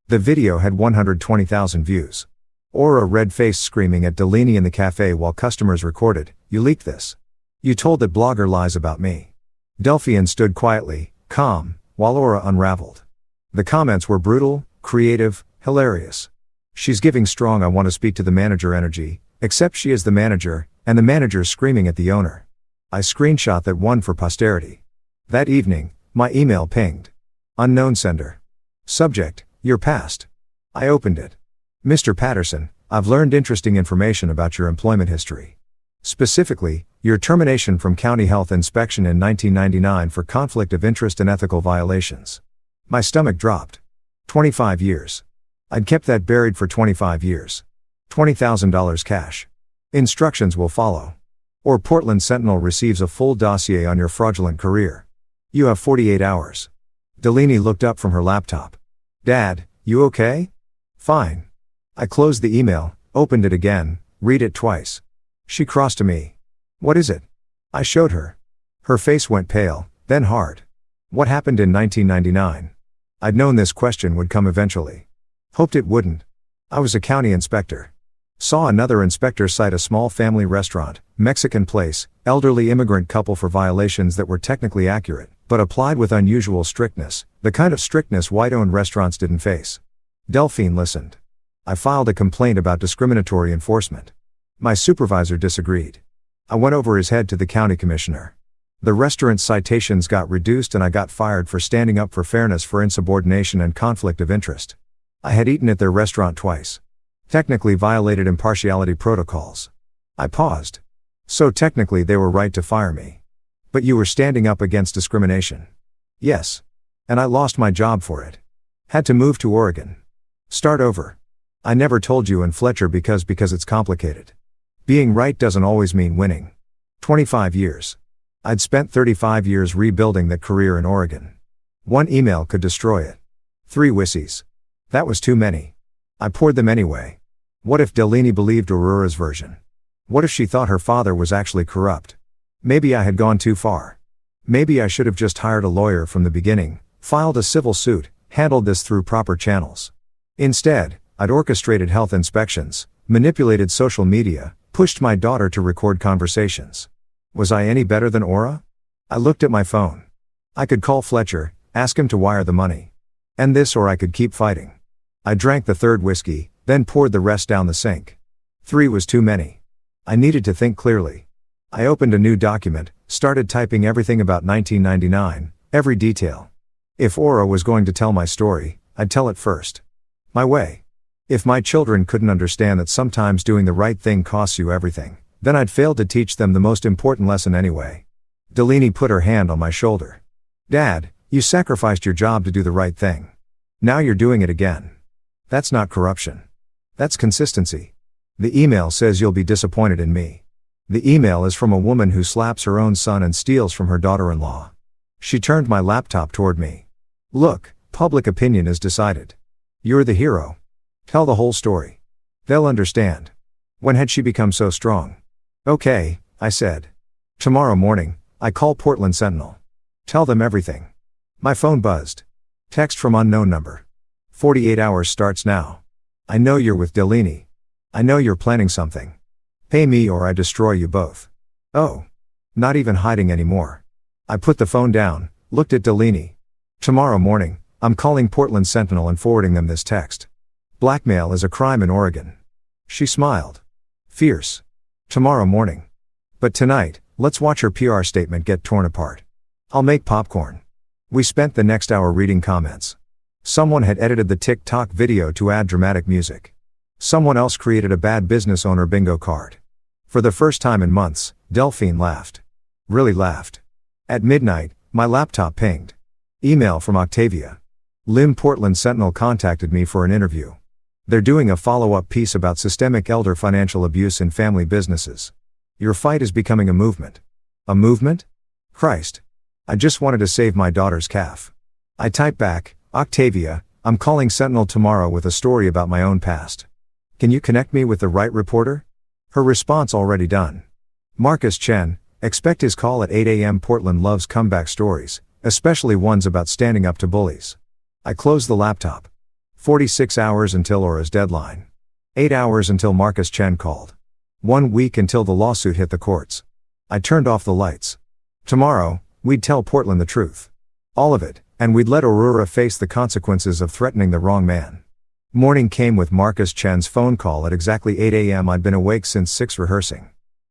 The video had 120,000 views. Aura red-faced screaming at Delaney in the cafe while customers recorded, you leaked this. You told that blogger lies about me. Delphine stood quietly, calm, while Aura unraveled. The comments were brutal, creative, hilarious. She's giving strong I want to speak to the manager energy, except she is the manager, and the manager's screaming at the owner. I screenshot that one for posterity. That evening, my email pinged. Unknown sender. Subject, your past. I opened it. Mr. Patterson, I've learned interesting information about your employment history. Specifically, your termination from County Health Inspection in 1999 for conflict of interest and ethical violations. My stomach dropped. 25 years. I'd kept that buried for 25 years. $20,000 cash. Instructions will follow. Or Portland Sentinel receives a full dossier on your fraudulent career. You have 48 hours. Delaney looked up from her laptop. Dad, you okay? Fine. I closed the email, opened it again, read it twice. She crossed to me. What is it? I showed her. Her face went pale, then hard. What happened in 1999? I'd known this question would come eventually. Hoped it wouldn't. I was a county inspector. Saw another inspector cite a small family restaurant, Mexican place, elderly immigrant couple for violations that were technically accurate, but applied with unusual strictness, the kind of strictness white-owned restaurants didn't face. Delphine listened. I filed a complaint about discriminatory enforcement. My supervisor disagreed. I went over his head to the county commissioner. The restaurant's citations got reduced and I got fired for standing up for fairness for insubordination and conflict of interest. I had eaten at their restaurant twice. Technically violated impartiality protocols. I paused. So technically they were right to fire me. But you were standing up against discrimination. Yes. And I lost my job for it. Had to move to Oregon. Start over. I never told you in Fletcher because it's complicated. Being right doesn't always mean winning. 25 years. I'd spent 35 years rebuilding that career in Oregon. One email could destroy it. 3 whissies. That was too many. I poured them anyway. What if Delaney believed Aurora's version? What if she thought her father was actually corrupt? Maybe I had gone too far. Maybe I should have just hired a lawyer from the beginning, filed a civil suit, handled this through proper channels. Instead, I'd orchestrated health inspections, manipulated social media, pushed my daughter to record conversations. Was I any better than Aura? I looked at my phone. I could call Fletcher, ask him to wire the money. And this, or I could keep fighting. I drank the 3rd whiskey, then poured the rest down the sink. 3 was too many. I needed to think clearly. I opened a new document, started typing everything about 1999, every detail. If Aura was going to tell my story, I'd tell it first. My way. If my children couldn't understand that sometimes doing the right thing costs you everything, then I'd failed to teach them the most important lesson anyway. Delaney put her hand on my shoulder. Dad, you sacrificed your job to do the right thing. Now you're doing it again. That's not corruption. That's consistency. The email says you'll be disappointed in me. The email is from a woman who slaps her own son and steals from her daughter-in-law. She turned my laptop toward me. Look, public opinion is decided. You're the hero. Tell the whole story. They'll understand. When had she become so strong? Okay, I said. Tomorrow morning, I call Portland Sentinel. Tell them everything. My phone buzzed. Text from unknown number. 48 hours starts now. I know you're with Delaney. I know you're planning something. Pay me or I destroy you both. Oh. Not even hiding anymore. I put the phone down, looked at Delaney. Tomorrow morning, I'm calling Portland Sentinel and forwarding them this text. Blackmail is a crime in Oregon. She smiled. Fierce. Tomorrow morning. But tonight, let's watch her PR statement get torn apart. I'll make popcorn. We spent the next hour reading comments. Someone had edited the TikTok video to add dramatic music. Someone else created a bad business owner bingo card. For the first time in months, Delphine laughed. Really laughed. At midnight, my laptop pinged. Email from Octavia. Lim Portland Sentinel contacted me for an interview. They're doing a follow-up piece about systemic elder financial abuse in family businesses. Your fight is becoming a movement. A movement? Christ. I just wanted to save my daughter's calf. I typed back, Octavia, I'm calling Sentinel tomorrow with a story about my own past. Can you connect me with the right reporter? Her response already done. Marcus Chen, expect his call at 8 a.m. Portland loves comeback stories, especially ones about standing up to bullies. I closed the laptop. 46 hours until Aura's deadline. 8 hours until Marcus Chen called. 1 week until the lawsuit hit the courts. I turned off the lights. Tomorrow, we'd tell Portland the truth. All of it, and we'd let Aurora face the consequences of threatening the wrong man. Morning came with Marcus Chen's phone call at exactly 8 a.m. I'd been awake since 6 rehearsing.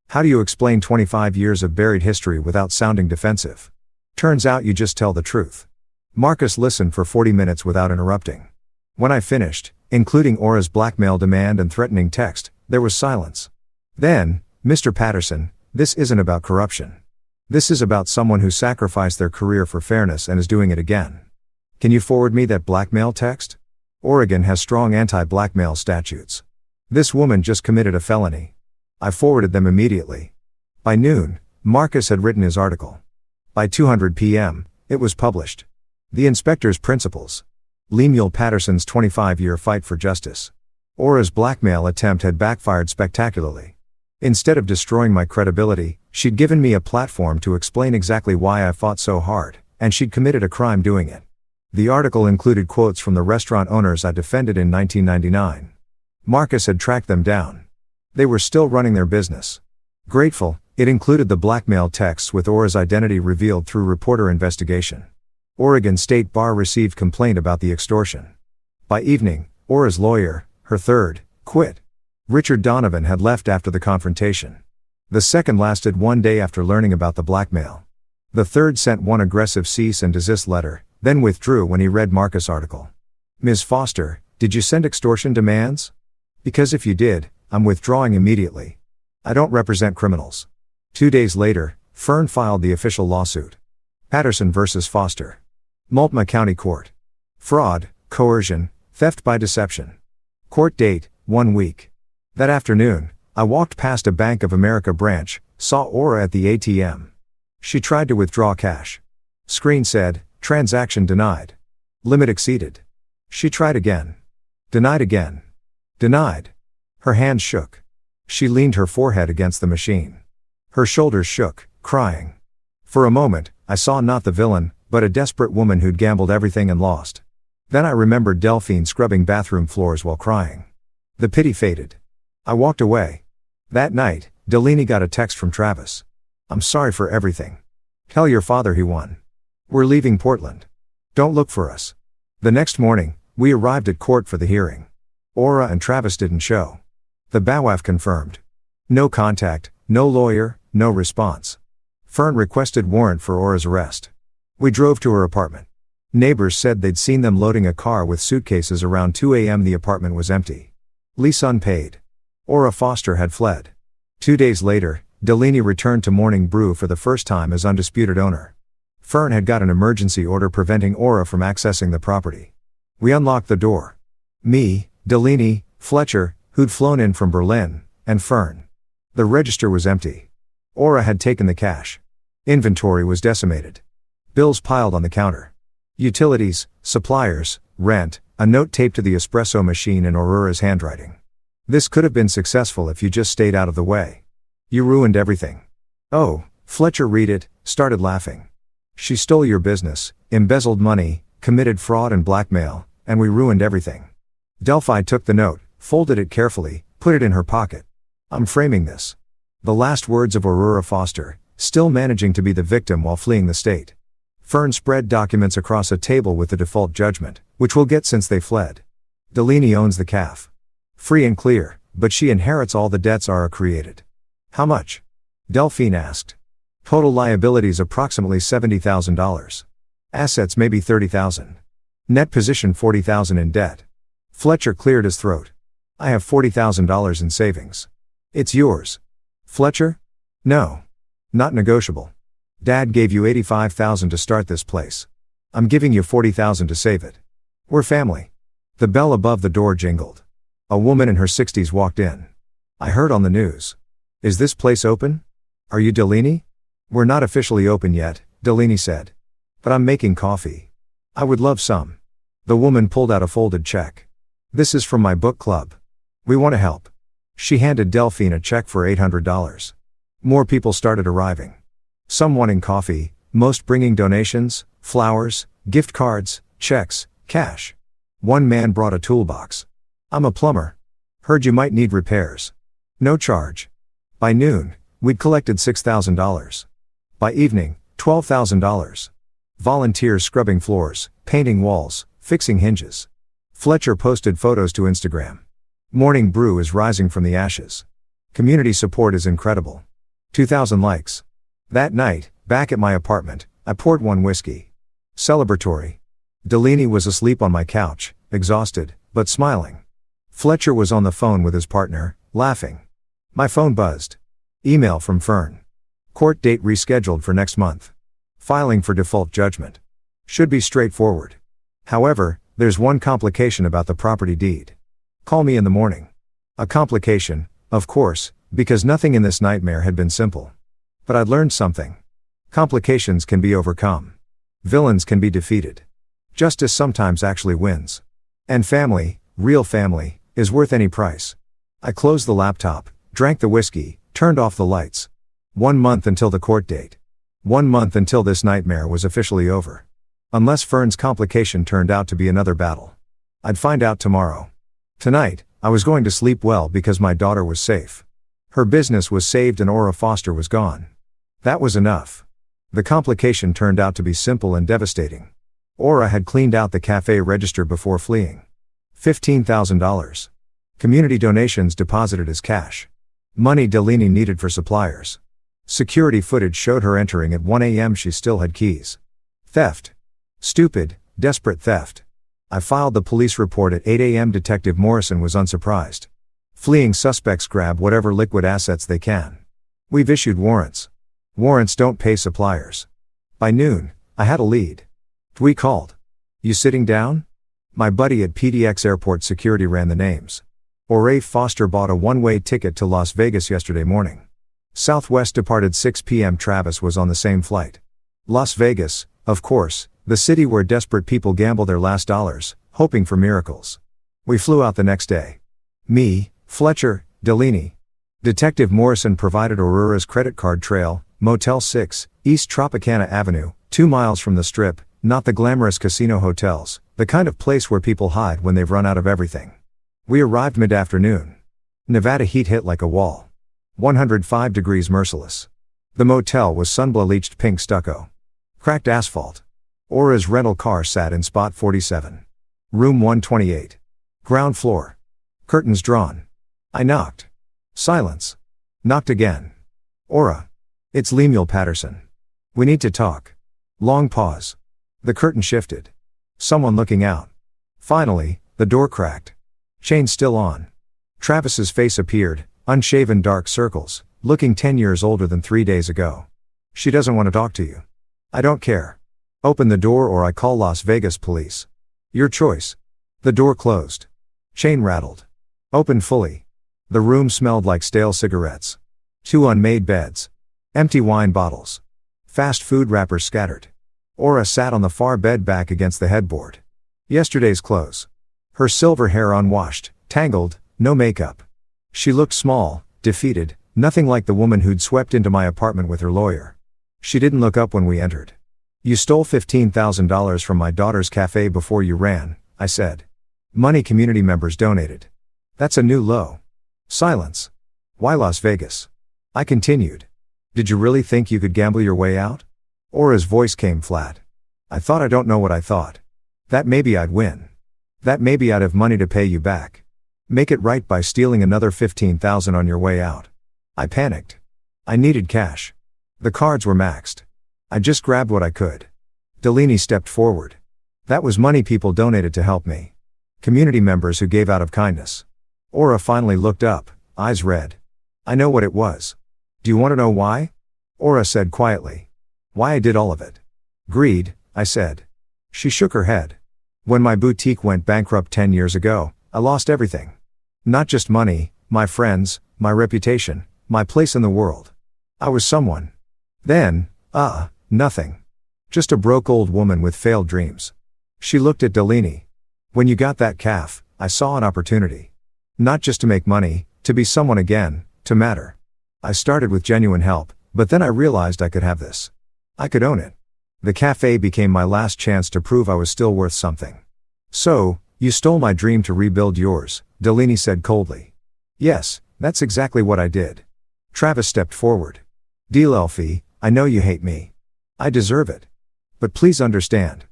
How do you explain 25 years of buried history without sounding defensive? Turns out you just tell the truth. Marcus listened for 40 minutes without interrupting. When I finished, including Aura's blackmail demand and threatening text, there was silence. Then, Mr. Patterson, this isn't about corruption. This is about someone who sacrificed their career for fairness and is doing it again. Can you forward me that blackmail text? Oregon has strong anti-blackmail statutes. This woman just committed a felony. I forwarded them immediately. By noon, Marcus had written his article. By 2:00 p.m., it was published. The Inspector's Principles. Lemuel Patterson's 25-year fight for justice. Aura's blackmail attempt had backfired spectacularly. Instead of destroying my credibility, she'd given me a platform to explain exactly why I fought so hard, and she'd committed a crime doing it. The article included quotes from the restaurant owners I defended in 1999. Marcus had tracked them down. They were still running their business. Grateful, it included the blackmail texts with Aura's identity revealed through reporter investigation. Oregon State Bar received complaint about the extortion. By evening, Aura's lawyer, her third, quit. Richard Donovan had left after the confrontation. The second lasted one day after learning about the blackmail. The third sent one aggressive cease and desist letter, then withdrew when he read Marcus' article. Ms. Foster, did you send extortion demands? Because if you did, I'm withdrawing immediately. I don't represent criminals. 2 days later, Fern filed the official lawsuit. Patterson vs. Foster. Multnomah County Court. Fraud, coercion, theft by deception. Court date, 1 week. That afternoon, I walked past a Bank of America branch, saw Aura at the ATM. She tried to withdraw cash. Screen said, transaction denied. Limit exceeded. She tried again. Denied again. Denied. Her hands shook. She leaned her forehead against the machine. Her shoulders shook, crying. For a moment, I saw not the villain, but a desperate woman who'd gambled everything and lost. Then I remembered Delphine scrubbing bathroom floors while crying. The pity faded. I walked away. That night, Delaney got a text from Travis. I'm sorry for everything. Tell your father he won. We're leaving Portland. Don't look for us. The next morning, we arrived at court for the hearing. Aura and Travis didn't show. The BAWAF confirmed. No contact, no lawyer, no response. Fern requested warrant for Aura's arrest. We drove to her apartment. Neighbors said they'd seen them loading a car with suitcases around 2 a.m. The apartment was empty. Lease unpaid. Aura Foster had fled. 2 days later, Delaney returned to Morning Brew for the first time as undisputed owner. Fern had got an emergency order preventing Aura from accessing the property. We unlocked the door. Me, Delaney, Fletcher, who'd flown in from Berlin, and Fern. The register was empty. Aura had taken the cash. Inventory was decimated. Bills piled on the counter. Utilities, suppliers, rent, a note taped to the espresso machine in Aurora's handwriting. This could have been successful if you just stayed out of the way. You ruined everything. Oh, Fletcher read it, started laughing. She stole your business, embezzled money, committed fraud and blackmail, and we ruined everything. Delphi took the note, folded it carefully, put it in her pocket. I'm framing this. The last words of Aurora Foster, still managing to be the victim while fleeing the state. Fern spread documents across a table with the default judgment, which we'll get since they fled. Delaney owns the calf. Free and clear, but she inherits all the debts Aura created. How much? Delphine asked. Total liabilities approximately $70,000. Assets maybe $30,000. Net position $40,000 in debt. Fletcher cleared his throat. I have $40,000 in savings. It's yours. Fletcher? No. Not negotiable. Dad gave you $85,000 to start this place. I'm giving you $40,000 to save it. We're family. The bell above the door jingled. A woman in her 60s walked in. I heard on the news. Is this place open? Are you Delaney? We're not officially open yet, Delaney said. But I'm making coffee. I would love some. The woman pulled out a folded check. This is from my book club. We want to help. She handed Delphine a check for $800. More people started arriving. Some wanting coffee, most bringing donations, flowers, gift cards, checks, cash. One man brought a toolbox. I'm a plumber. Heard you might need repairs. No charge. By noon, we'd collected $6,000. By evening, $12,000. Volunteers scrubbing floors, painting walls, fixing hinges. Fletcher posted photos to Instagram. Morning Brew is rising from the ashes. Community support is incredible. 2,000 likes. That night, back at my apartment, I poured one whiskey. Celebratory. Delaney was asleep on my couch, exhausted, but smiling. Fletcher was on the phone with his partner, laughing. My phone buzzed. Email from Fern. Court date rescheduled for next month. Filing for default judgment. Should be straightforward. However, there's one complication about the property deed. Call me in the morning. A complication, of course, because nothing in this nightmare had been simple. But I'd learned something. Complications can be overcome. Villains can be defeated. Justice sometimes actually wins. And family, real family, is worth any price. I closed the laptop, drank the whiskey, Turned off the lights. 1 month until the court date. 1 month until this nightmare was officially over. Unless Fern's complication turned out to be another battle. I'd find out tomorrow. Tonight, I was going to sleep well because my daughter was safe. Her business was saved and Aura Foster was gone. That was enough. The complication turned out to be simple and devastating. Aura had cleaned out the cafe register before fleeing. $15,000. Community donations deposited as cash. Money Delaney needed for suppliers. Security footage showed her entering at 1 a.m. She still had keys. Theft. Stupid, desperate theft. I filed the police report at 8 a.m. Detective Morrison was unsurprised. Fleeing suspects grab whatever liquid assets they can. We've issued warrants. Warrants don't pay suppliers. By noon, I had a lead. We called. You sitting down? My buddy at PDX Airport Security ran the names. Aura Foster bought a one-way ticket to Las Vegas yesterday morning. Southwest departed 6 p.m. Travis was on the same flight. Las Vegas, of course, the city where desperate people gamble their last dollars, hoping for miracles. We flew out the next day. Me, Fletcher, Delaney. Detective Morrison provided Aurora's credit card trail, Motel 6, East Tropicana Avenue, 2 miles from the Strip, not the glamorous casino hotels, the kind of place where people hide when they've run out of everything. We arrived mid-afternoon. Nevada heat hit like a wall. 105 degrees merciless. The motel was sun-bleached pink stucco. Cracked asphalt. Aura's rental car sat in spot 47. Room 128. Ground floor. Curtains drawn. I knocked. Silence. Knocked again. Aura. It's Lemuel Patterson. We need to talk. Long pause. The curtain shifted. Someone looking out. Finally, the door cracked. Chain still on. Travis's face appeared, unshaven dark circles, looking 10 years older than 3 days ago. She doesn't want to talk to you. I don't care. Open the door or I call Las Vegas police. Your choice. The door closed. Chain rattled. Opened fully. The room smelled like stale cigarettes. 2 unmade beds. Empty wine bottles. Fast food wrappers scattered. Aura sat on the far bed back against the headboard. Yesterday's clothes. Her silver hair unwashed, tangled, no makeup. She looked small, defeated, nothing like the woman who'd swept into my apartment with her lawyer. She didn't look up when we entered. You stole $15,000 from my daughter's cafe before you ran, I said. Money community members donated. That's a new low. Silence. Why Las Vegas? I continued. Did you really think you could gamble your way out? Aura's voice came flat. I thought I don't know what I thought. That maybe I'd win. That maybe I'd have money to pay you back. Make it right by stealing another $15,000 on your way out. I panicked. I needed cash. The cards were maxed. I just grabbed what I could. Delaney stepped forward. That was money people donated to help me. Community members who gave out of kindness. Aura finally looked up, eyes red. I know what it was. Do you want to know why? Aura said quietly. Why I did all of it. Greed, I said. She shook her head. When my boutique went bankrupt 10 years ago, I lost everything. Not just money, my friends, my reputation, my place in the world. I was someone. Then, nothing. Just a broke old woman with failed dreams. She looked at Delaney. When you got that calf, I saw an opportunity. Not just to make money, to be someone again, to matter. I started with genuine help, but then I realized I could have this. I could own it. The cafe became my last chance to prove I was still worth something. So, you stole my dream to rebuild yours, Delaney said coldly. Yes, that's exactly what I did. Travis stepped forward. Delelfi, I know you hate me. I deserve it. But please understand.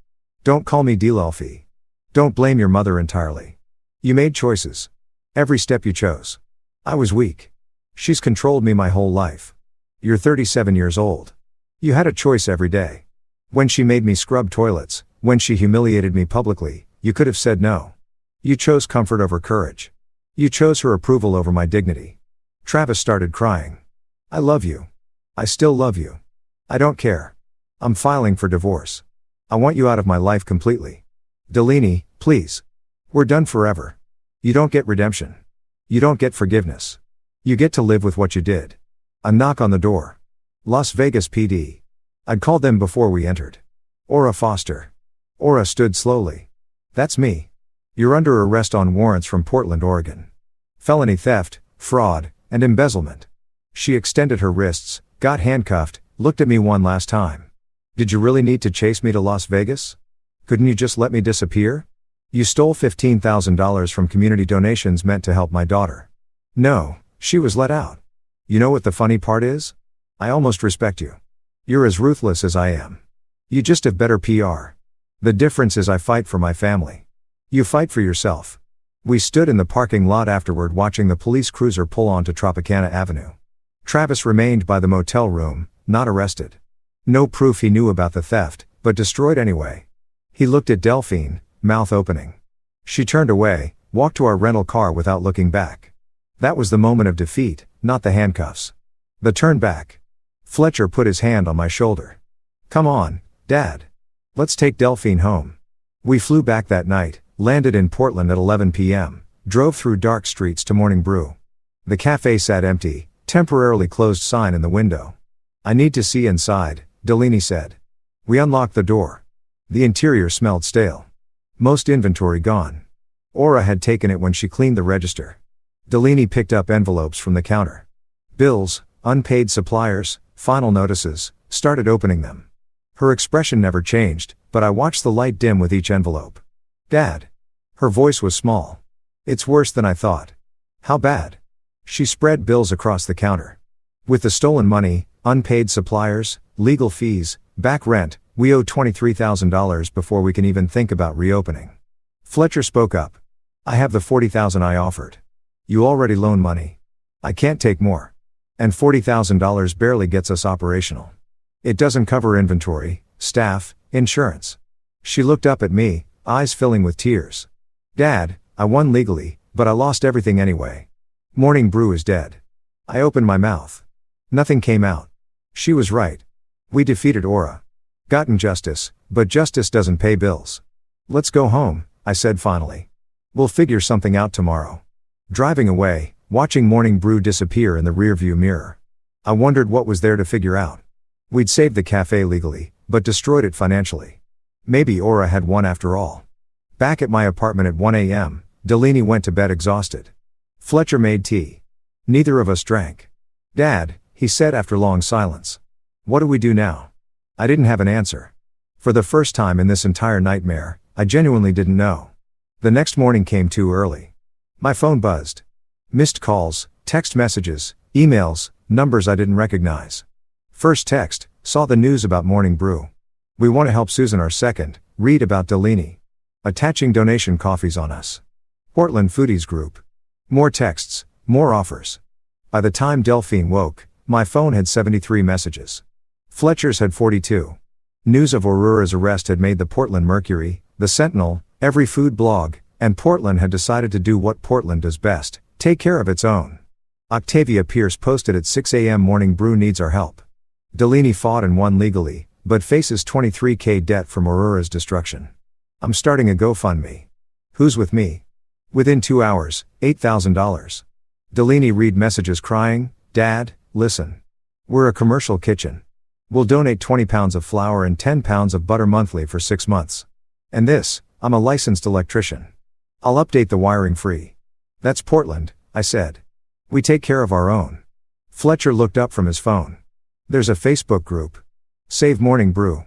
Don't call me Delelfi. Don't blame your mother entirely. You made choices. Every step you chose. I was weak. She's controlled me my whole life. You're 37 years old. You had a choice every day. When she made me scrub toilets, when she humiliated me publicly, you could have said no. You chose comfort over courage. You chose her approval over my dignity. Travis started crying. I love you. I still love you. I don't care. I'm filing for divorce. I want you out of my life completely. Delaney, please. We're done forever. You don't get redemption. You don't get forgiveness. You get to live with what you did. A knock on the door. Las Vegas PD. I'd called them before we entered. Aura Foster. Aura stood slowly. That's me. You're under arrest on warrants from Portland, Oregon. Felony theft, fraud, and embezzlement. She extended her wrists, got handcuffed, looked at me one last time. Did you really need to chase me to Las Vegas? Couldn't you just let me disappear? You stole $15,000 from community donations meant to help my daughter. No, she was let out. You know what the funny part is? I almost respect you. You're as ruthless as I am. You just have better PR. The difference is I fight for my family. You fight for yourself. We stood in the parking lot afterward watching the police cruiser pull onto Tropicana Avenue. Travis remained by the motel room, not arrested. No proof he knew about the theft, but destroyed anyway. He looked at Delphine, mouth opening. She turned away, walked to our rental car without looking back. That was the moment of defeat, not the handcuffs. The turn back. Fletcher put his hand on my shoulder. Come on, Dad. Let's take Delphine home. We flew back that night, landed in Portland at 11 p.m., drove through dark streets to Morning Brew. The cafe sat empty, temporarily closed sign in the window. I need to see inside, Delaney said. We unlocked the door. The interior smelled stale. Most inventory gone. Aura had taken it when she cleaned the register. Delaney picked up envelopes from the counter. Bills, unpaid suppliers, final notices, started opening them. Her expression never changed, but I watched the light dim with each envelope. Dad. Her voice was small. It's worse than I thought. How bad? She spread bills across the counter. With the stolen money, unpaid suppliers, legal fees, back rent, we owe $23,000 before we can even think about reopening. Fletcher spoke up. I have the $40,000 I offered. You already loan money. I can't take more. And $40,000 barely gets us operational. It doesn't cover inventory, staff, insurance. She looked up at me, eyes filling with tears. Dad, I won legally, but I lost everything anyway. Morning Brew is dead. I opened my mouth. Nothing came out. She was right. We defeated Aura. Gotten justice, but justice doesn't pay bills. Let's go home, I said finally. We'll figure something out tomorrow. Driving away, watching Morning Brew disappear in the rearview mirror. I wondered what was there to figure out. We'd saved the cafe legally, but destroyed it financially. Maybe Aura had won after all. Back at my apartment at 1 a.m., Delaney went to bed exhausted. Fletcher made tea. Neither of us drank. Dad, he said after long silence. What do we do now? I didn't have an answer. For the first time in this entire nightmare, I genuinely didn't know. The next morning came too early. My phone buzzed. Missed calls, text messages, emails, numbers I didn't recognize. First text, saw the news about Morning Brew. We want to help Susan. Our second, read about Delaney. Attaching donation coffees on us. Portland Foodies Group. More texts, more offers. By the time Delphine woke, my phone had 73 messages. Fletcher's had 42. News of Aurora's arrest had made the Portland Mercury, the Sentinel, every food blog, and Portland had decided to do what Portland does best, take care of its own. Octavia Pierce posted at 6 a.m. Morning Brew needs our help. Delaney fought and won legally, but faces $23,000 debt from Aurora's destruction. I'm starting a GoFundMe. Who's with me? Within 2 hours, $8,000. Delaney read messages crying, Dad, listen. We're a commercial kitchen. We'll donate 20 pounds of flour and 10 pounds of butter monthly for 6 months. And this, I'm a licensed electrician. I'll update the wiring free. That's Portland, I said. We take care of our own. Fletcher looked up from his phone. There's a Facebook group. Save Morning Brew.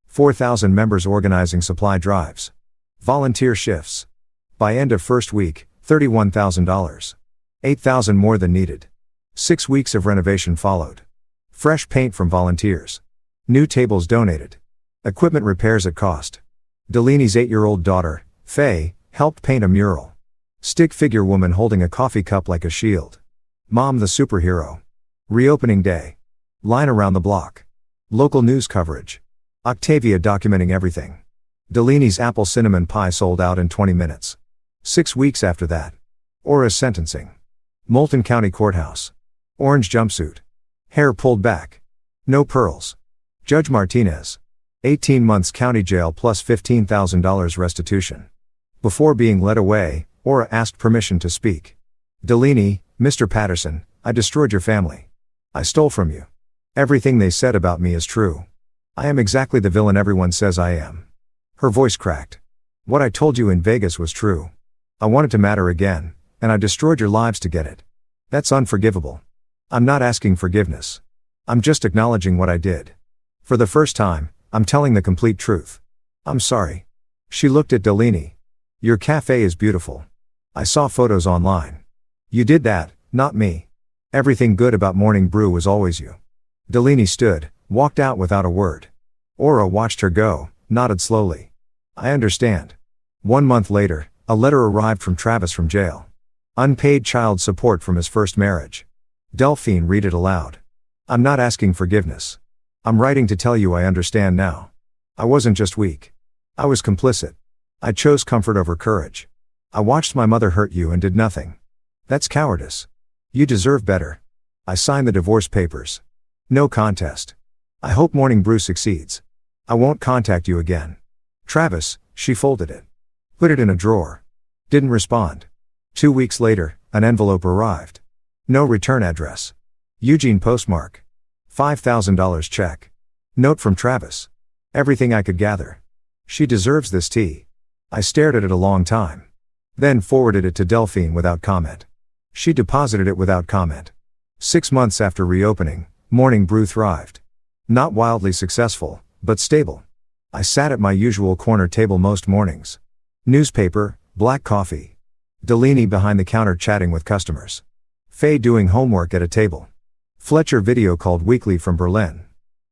4,000 members organizing supply drives. Volunteer shifts. By end of first week, $31,000. 8,000 more than needed. 6 weeks of renovation followed. Fresh paint from volunteers. New tables donated. Equipment repairs at cost. Delaney's 8-year-old daughter, Faye, helped paint a mural. Stick figure woman holding a coffee cup like a shield. Mom the superhero. Reopening day. Line around the block. Local news coverage. Octavia documenting everything. Delaney's apple cinnamon pie sold out in 20 minutes. 6 weeks after that. Aura's sentencing. Moulton County Courthouse. Orange jumpsuit. Hair pulled back. No pearls. Judge Martinez. 18 months county jail plus $15,000 restitution. Before being led away, Aura asked permission to speak. Delaney, Mr. Patterson, I destroyed your family. I stole from you. Everything they said about me is true. I am exactly the villain everyone says I am. Her voice cracked. What I told you in Vegas was true. I wanted to matter again, and I destroyed your lives to get it. That's unforgivable. I'm not asking forgiveness. I'm just acknowledging what I did. For the first time, I'm telling the complete truth. I'm sorry. She looked at Delaney. Your cafe is beautiful. I saw photos online. You did that, not me. Everything good about Morning Brew was always you. Delaney stood, walked out without a word. Aura watched her go, nodded slowly. I understand. 1 month later, a letter arrived from Travis from jail. Unpaid child support from his first marriage. Delphine read it aloud. I'm not asking forgiveness. I'm writing to tell you I understand now. I wasn't just weak. I was complicit. I chose comfort over courage. I watched my mother hurt you and did nothing. That's cowardice. You deserve better. I signed the divorce papers. No contest. I hope Morning Brew succeeds. I won't contact you again. Travis, she folded it. Put it in a drawer. Didn't respond. 2 weeks later, an envelope arrived. No return address. Eugene postmark. $5,000 check. Note from Travis. Everything I could gather. She deserves this tea. I stared at it a long time. Then forwarded it to Delphine without comment. She deposited it without comment. 6 months after reopening, Morning Brew thrived. Not wildly successful, but stable. I sat at my usual corner table most mornings. Newspaper, black coffee. Delaney behind the counter chatting with customers. Faye doing homework at a table. Fletcher video called weekly from Berlin.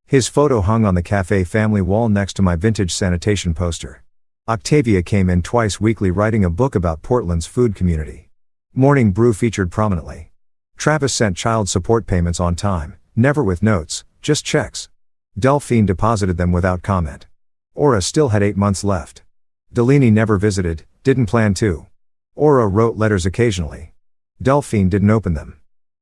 His photo hung on the cafe family wall next to my vintage sanitation poster. Octavia came in twice weekly writing a book about Portland's food community. Morning Brew featured prominently. Travis sent child support payments on time, never with notes, just checks. Delphine deposited them without comment. Aura still had 8 months left. Delaney never visited, didn't plan to. Aura wrote letters occasionally. Delphine didn't open them.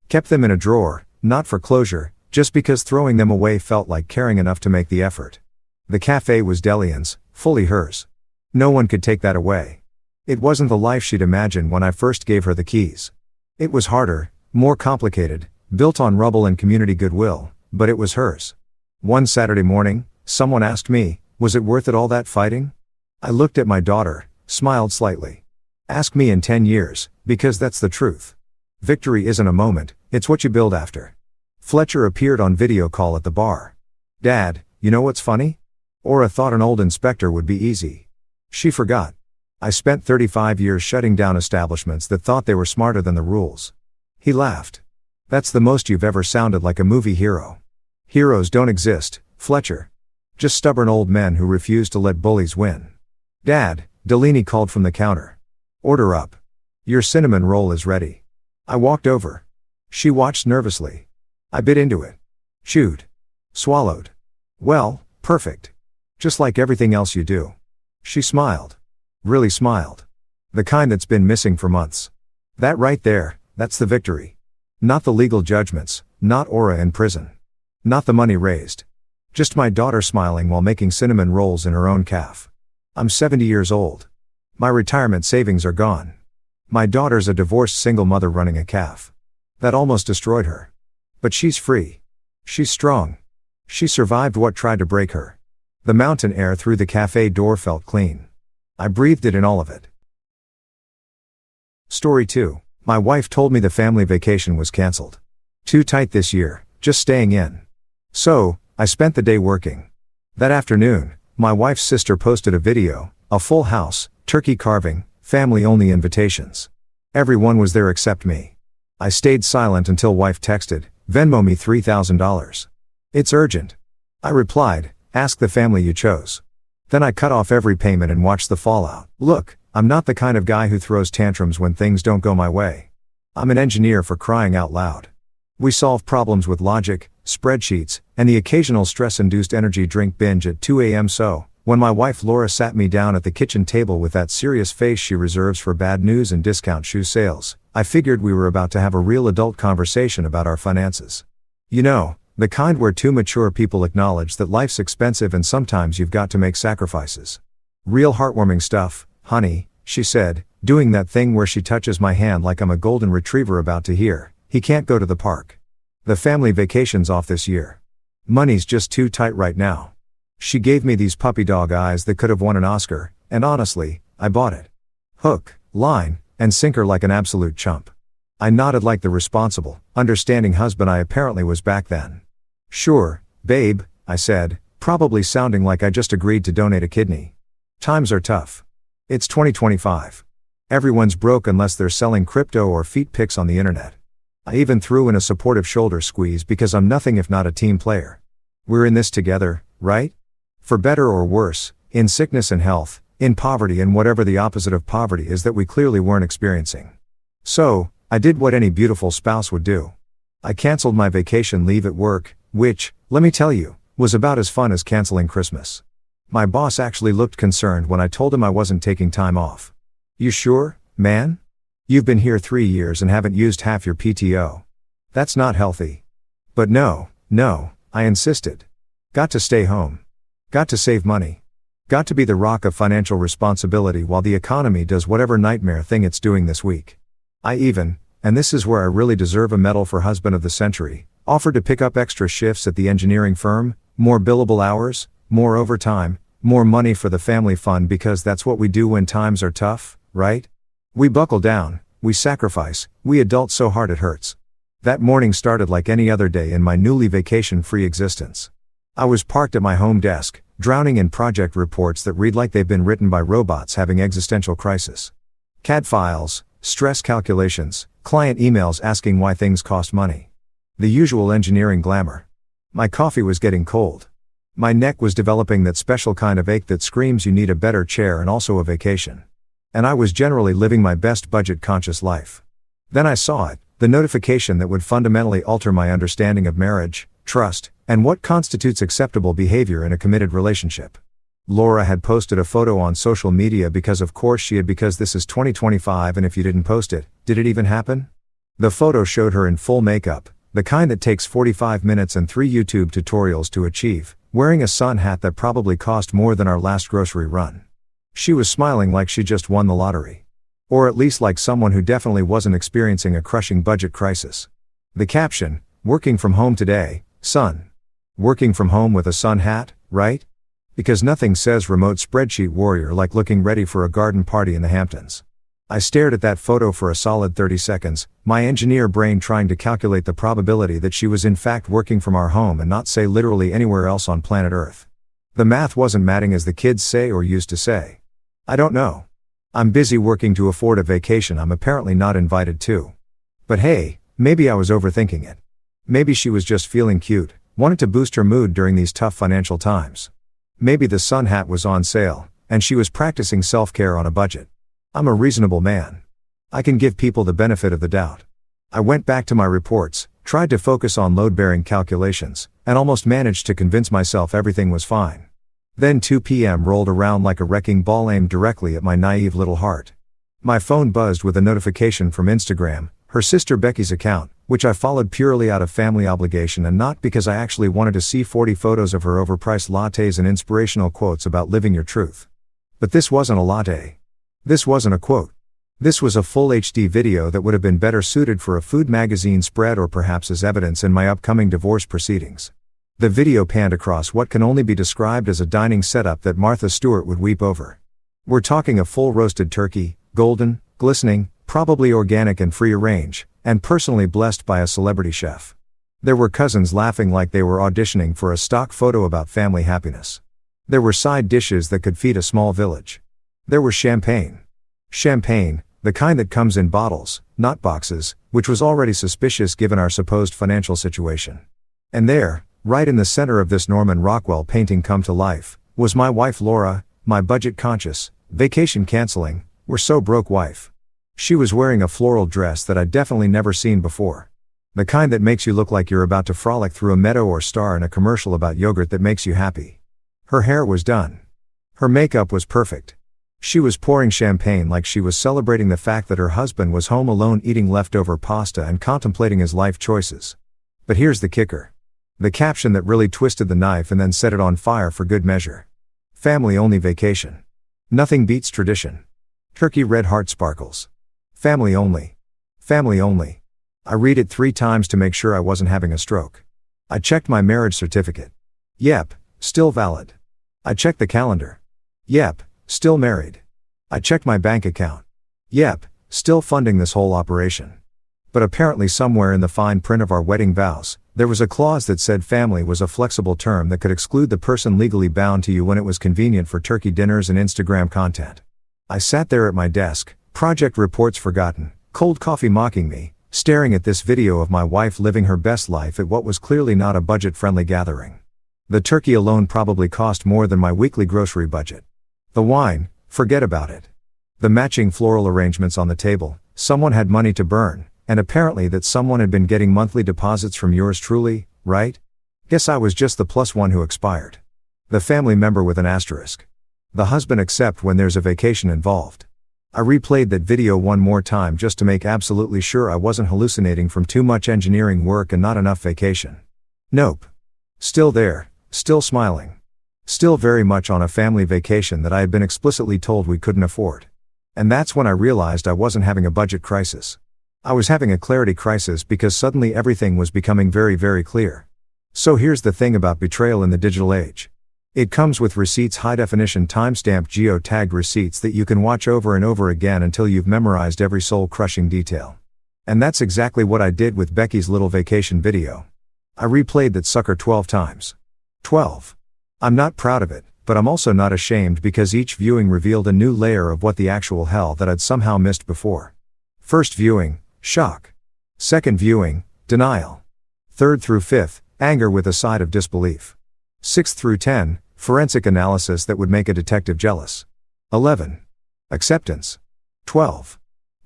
Kept them in a drawer, not for closure, just because throwing them away felt like caring enough to make the effort. The cafe was Delian's, fully hers. No one could take that away. It wasn't the life she'd imagined when I first gave her the keys. It was harder, more complicated, built on rubble and community goodwill, but it was hers. One Saturday morning, someone asked me, was it worth it all that fighting? I looked at my daughter, smiled slightly. Ask me in 10 years, because that's the truth. Victory isn't a moment, it's what you build after. Fletcher appeared on video call at the bar. Dad, you know what's funny? Aura thought an old inspector would be easy. She forgot. I spent 35 years shutting down establishments that thought they were smarter than the rules. He laughed. That's the most you've ever sounded like a movie hero. Heroes don't exist, Fletcher. Just stubborn old men who refuse to let bullies win. Dad, Delaney called from the counter. Order up. Your cinnamon roll is ready. I walked over. She watched nervously. I bit into it. Chewed. Swallowed. Well, perfect. Just like everything else you do. She smiled. Really smiled. The kind that's been missing for months. That right there, that's the victory. Not the legal judgments, not Aura in prison. Not the money raised. Just my daughter smiling while making cinnamon rolls in her own calf. I'm 70 years old. My retirement savings are gone. My daughter's a divorced single mother running a calf. That almost destroyed her. But she's free. She's strong. She survived what tried to break her. The mountain air through the cafe door felt clean. I breathed it in, all of it. Story 2. My wife told me the family vacation was cancelled. Too tight this year, just staying in. So, I spent the day working. That afternoon, my wife's sister posted a video, a full house, turkey carving, family-only invitations. Everyone was there except me. I stayed silent until wife texted, Venmo me $3,000. It's urgent. I replied, ask the family you chose. Then I cut off every payment and watched the fallout. Look, I'm not the kind of guy who throws tantrums when things don't go my way. I'm an engineer, for crying out loud. We solve problems with logic, spreadsheets, and the occasional stress-induced energy drink binge at 2 a.m. So, when my wife Laura sat me down at the kitchen table with that serious face she reserves for bad news and discount shoe sales, I figured we were about to have a real adult conversation about our finances. You know, the kind where two mature people acknowledge that life's expensive and sometimes you've got to make sacrifices. Real heartwarming stuff, honey, she said, doing that thing where she touches my hand like I'm a golden retriever about to hear, he can't go to the park. The family vacation's off this year. Money's just too tight right now. She gave me these puppy dog eyes that could have won an Oscar, and honestly, I bought it. Hook, line, and sinker like an absolute chump. I nodded like the responsible, understanding husband I apparently was back then. Sure, babe, I said, probably sounding like I just agreed to donate a kidney. Times are tough. It's 2025. Everyone's broke unless they're selling crypto or feet pics on the internet. I even threw in a supportive shoulder squeeze because I'm nothing if not a team player. We're in this together, right? For better or worse, in sickness and health, in poverty and whatever the opposite of poverty is that we clearly weren't experiencing. So, I did what any beautiful spouse would do. I canceled my vacation leave at work, which, let me tell you, was about as fun as canceling Christmas. My boss actually looked concerned when I told him I wasn't taking time off. You sure, man? You've been here 3 years and haven't used half your PTO. That's not healthy. But no, I insisted. Got to stay home. Got to save money. Got to be the rock of financial responsibility while the economy does whatever nightmare thing it's doing this week. I even, and this is where I really deserve a medal for husband of the century, offered to pick up extra shifts at the engineering firm, more billable hours, more overtime, more money for the family fund because that's what we do when times are tough, right? We buckle down, we sacrifice, we adult so hard it hurts. That morning started like any other day in my newly vacation-free existence. I was parked at my home desk, drowning in project reports that read like they've been written by robots having existential crisis. CAD files, stress calculations, client emails asking why things cost money. The usual engineering glamour. My coffee was getting cold. My neck was developing that special kind of ache that screams you need a better chair and also a vacation. And I was generally living my best budget-conscious life. Then I saw it, the notification that would fundamentally alter my understanding of marriage, trust, and what constitutes acceptable behavior in a committed relationship. Laura had posted a photo on social media because of course she had because this is 2025 and if you didn't post it, did it even happen? The photo showed her in full makeup, the kind that takes 45 minutes and 3 YouTube tutorials to achieve, wearing a sun hat that probably cost more than our last grocery run. She was smiling like she just won the lottery. Or at least like someone who definitely wasn't experiencing a crushing budget crisis. The caption, working from home today, sun. Working from home with a sun hat, right? Because nothing says remote spreadsheet warrior like looking ready for a garden party in the Hamptons. I stared at that photo for a solid 30 seconds, my engineer brain trying to calculate the probability that she was in fact working from our home and not say literally anywhere else on planet Earth. The math wasn't matting as the kids say or used to say. I don't know. I'm busy working to afford a vacation I'm apparently not invited to. But hey, maybe I was overthinking it. Maybe she was just feeling cute, wanted to boost her mood during these tough financial times. Maybe the sun hat was on sale, and she was practicing self-care on a budget. I'm a reasonable man. I can give people the benefit of the doubt. I went back to my reports, tried to focus on load-bearing calculations, and almost managed to convince myself everything was fine. Then 2 p.m. rolled around like a wrecking ball aimed directly at my naive little heart. My phone buzzed with a notification from Instagram, her sister Becky's account, which I followed purely out of family obligation and not because I actually wanted to see 40 photos of her overpriced lattes and inspirational quotes about living your truth. But this wasn't a latte. This wasn't a quote. This was a full HD video that would have been better suited for a food magazine spread or perhaps as evidence in my upcoming divorce proceedings. The video panned across what can only be described as a dining setup that Martha Stewart would weep over. We're talking a full roasted turkey, golden, glistening, probably organic and free range, and personally blessed by a celebrity chef. There were cousins laughing like they were auditioning for a stock photo about family happiness. There were side dishes that could feed a small village. There was champagne. Champagne, the kind that comes in bottles, not boxes, which was already suspicious given our supposed financial situation. And there, right in the center of this Norman Rockwell painting come to life, was my wife Laura, my budget-conscious, vacation-canceling, we're so broke wife. She was wearing a floral dress that I'd definitely never seen before. The kind that makes you look like you're about to frolic through a meadow or star in a commercial about yogurt that makes you happy. Her hair was done. Her makeup was perfect. She was pouring champagne like she was celebrating the fact that her husband was home alone eating leftover pasta and contemplating his life choices. But here's the kicker. The caption that really twisted the knife and then set it on fire for good measure. Family-only vacation. Nothing beats tradition. Turkey red heart sparkles. Family only. Family only. I read it 3 times to make sure I wasn't having a stroke. I checked my marriage certificate. Yep, still valid. I checked the calendar. Yep, still married. I checked my bank account. Yep, still funding this whole operation. But apparently somewhere in the fine print of our wedding vows, there was a clause that said family was a flexible term that could exclude the person legally bound to you when it was convenient for turkey dinners and Instagram content. I sat there at my desk, project reports forgotten, cold coffee mocking me, staring at this video of my wife living her best life at what was clearly not a budget-friendly gathering. The turkey alone probably cost more than my weekly grocery budget. The wine, forget about it. The matching floral arrangements on the table, someone had money to burn, and apparently that someone had been getting monthly deposits from yours truly, right? Guess I was just the +1 who expired. The family member with an asterisk. The husband except when there's a vacation involved. I replayed that video one more time just to make absolutely sure I wasn't hallucinating from too much engineering work and not enough vacation. Nope. Still there, still smiling. Still very much on a family vacation that I had been explicitly told we couldn't afford. And that's when I realized I wasn't having a budget crisis. I was having a clarity crisis because suddenly everything was becoming very, very clear. So here's the thing about betrayal in the digital age. It comes with receipts, high-definition time-stamped geo-tagged receipts that you can watch over and over again until you've memorized every soul-crushing detail. And that's exactly what I did with Becky's little vacation video. I replayed that sucker 12 times. 12. I'm not proud of it, but I'm also not ashamed because each viewing revealed a new layer of what the actual hell that I'd somehow missed before. First viewing, shock. Second viewing, denial. Third through fifth, anger with a side of disbelief. 6th through 10, forensic analysis that would make a detective jealous. 11. Acceptance. 12.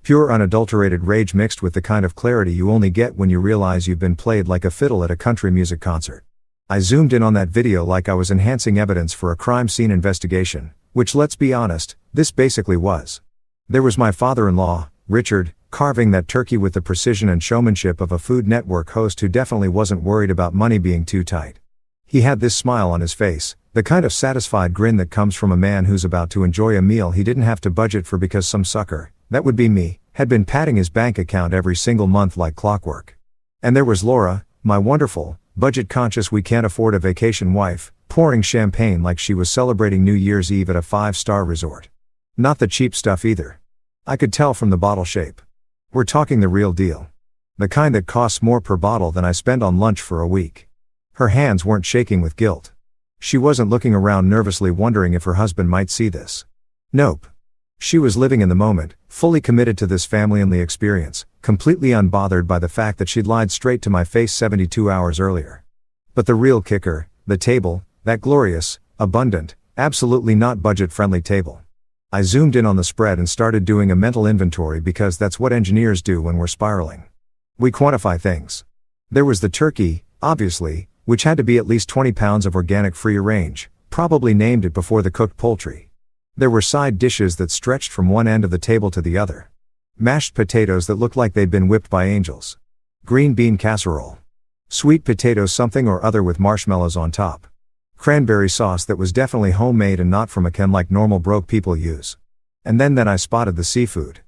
Pure unadulterated rage mixed with the kind of clarity you only get when you realize you've been played like a fiddle at a country music concert. I zoomed in on that video like I was enhancing evidence for a crime scene investigation, which, let's be honest, this basically was. There was my father-in-law, Richard, carving that turkey with the precision and showmanship of a Food Network host who definitely wasn't worried about money being too tight. He had this smile on his face, the kind of satisfied grin that comes from a man who's about to enjoy a meal he didn't have to budget for because some sucker, that would be me, had been padding his bank account every single month like clockwork. And there was Laura, my wonderful, budget-conscious we can't afford a vacation wife, pouring champagne like she was celebrating New Year's Eve at a 5-star resort. Not the cheap stuff either. I could tell from the bottle shape. We're talking the real deal. The kind that costs more per bottle than I spend on lunch for a week. Her hands weren't shaking with guilt. She wasn't looking around nervously wondering if her husband might see this. Nope. She was living in the moment, fully committed to this family-only experience, completely unbothered by the fact that she'd lied straight to my face 72 hours earlier. But the real kicker, the table, that glorious, abundant, absolutely not budget-friendly table. I zoomed in on the spread and started doing a mental inventory because that's what engineers do when we're spiraling. We quantify things. There was the turkey, obviously, which had to be at least 20 pounds of organic free range, probably named it before the cooked poultry. There were side dishes that stretched from one end of the table to the other. Mashed potatoes that looked like they'd been whipped by angels. Green bean casserole. Sweet potato something or other with marshmallows on top. Cranberry sauce that was definitely homemade and not from a can like normal broke people use. And then I spotted the seafood.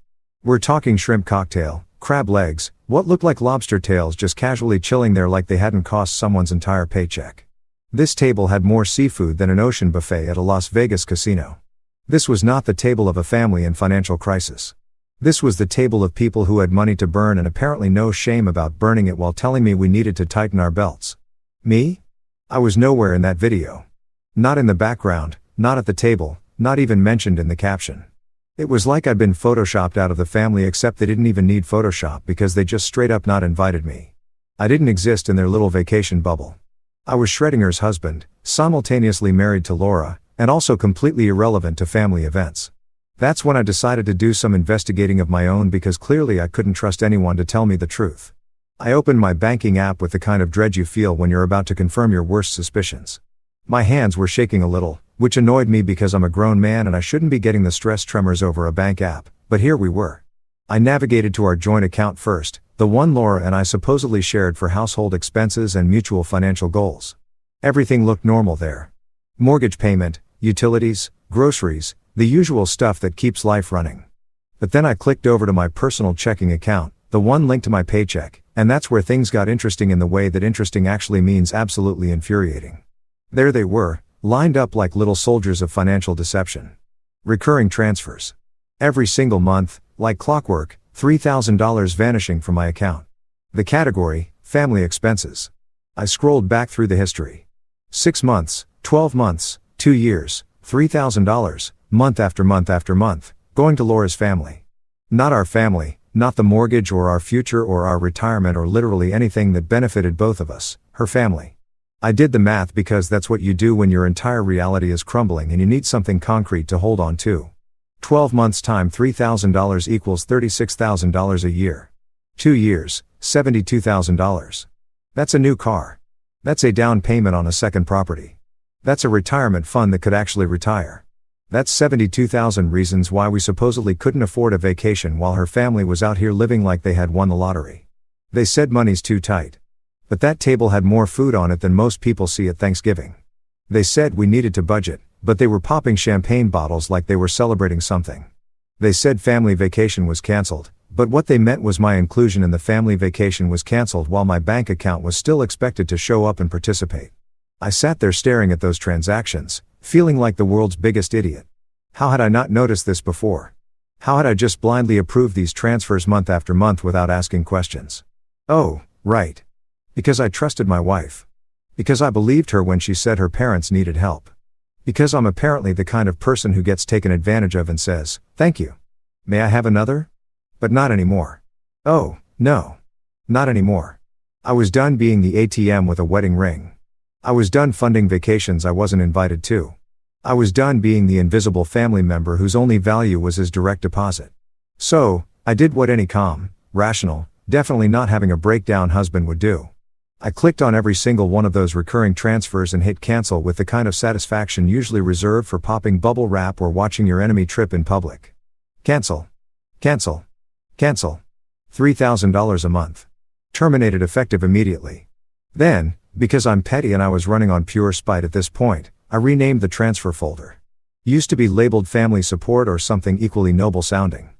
We're talking shrimp cocktail, crab legs, what looked like lobster tails just casually chilling there like they hadn't cost someone's entire paycheck. This table had more seafood than an ocean buffet at a Las Vegas casino. This was not the table of a family in financial crisis. This was the table of people who had money to burn and apparently no shame about burning it while telling me we needed to tighten our belts. Me? I was nowhere in that video. Not in the background, not at the table, not even mentioned in the caption. It was like I'd been photoshopped out of the family, except they didn't even need Photoshop because they just straight up not invited me. I didn't exist in their little vacation bubble. I was Schrodinger's husband, simultaneously married to Laura, and also completely irrelevant to family events. That's when I decided to do some investigating of my own because clearly I couldn't trust anyone to tell me the truth. I opened my banking app with the kind of dread you feel when you're about to confirm your worst suspicions. My hands were shaking a little, which annoyed me because I'm a grown man and I shouldn't be getting the stress tremors over a bank app, but here we were. I navigated to our joint account first, the one Laura and I supposedly shared for household expenses and mutual financial goals. Everything looked normal there. Mortgage payment, utilities, groceries, the usual stuff that keeps life running. But then I clicked over to my personal checking account, the one linked to my paycheck, and that's where things got interesting in the way that interesting actually means absolutely infuriating. There they were, lined up like little soldiers of financial deception. Recurring transfers. Every single month, like clockwork, $3,000 vanishing from my account. The category, family expenses. I scrolled back through the history. 6 months, 12 months, 2 years, $3,000, month after month after month, going to Laura's family. Not our family, not the mortgage or our future or our retirement or literally anything that benefited both of us, her family. I did the math because that's what you do when your entire reality is crumbling and you need something concrete to hold on to. 12 months time $3,000 equals $36,000 a year. 2 years, $72,000. That's a new car. That's a down payment on a second property. That's a retirement fund that could actually retire. That's 72,000 reasons why we supposedly couldn't afford a vacation while her family was out here living like they had won the lottery. They said money's too tight. But that table had more food on it than most people see at Thanksgiving. They said we needed to budget, but they were popping champagne bottles like they were celebrating something. They said family vacation was canceled, but what they meant was my inclusion in the family vacation was canceled while my bank account was still expected to show up and participate. I sat there staring at those transactions, feeling like the world's biggest idiot. How had I not noticed this before? How had I just blindly approved these transfers month after month without asking questions? Oh, right. Because I trusted my wife. Because I believed her when she said her parents needed help. Because I'm apparently the kind of person who gets taken advantage of and says, "Thank you. May I have another?" But not anymore. Oh, no. Not anymore. I was done being the ATM with a wedding ring. I was done funding vacations I wasn't invited to. I was done being the invisible family member whose only value was his direct deposit. So, I did what any calm, rational, definitely not having a breakdown husband would do. I clicked on every single one of those recurring transfers and hit cancel with the kind of satisfaction usually reserved for popping bubble wrap or watching your enemy trip in public. Cancel. Cancel. Cancel. $3,000 a month. Terminated effective immediately. Then, because I'm petty and I was running on pure spite at this point, I renamed the transfer folder. Used to be labeled family support or something equally noble sounding.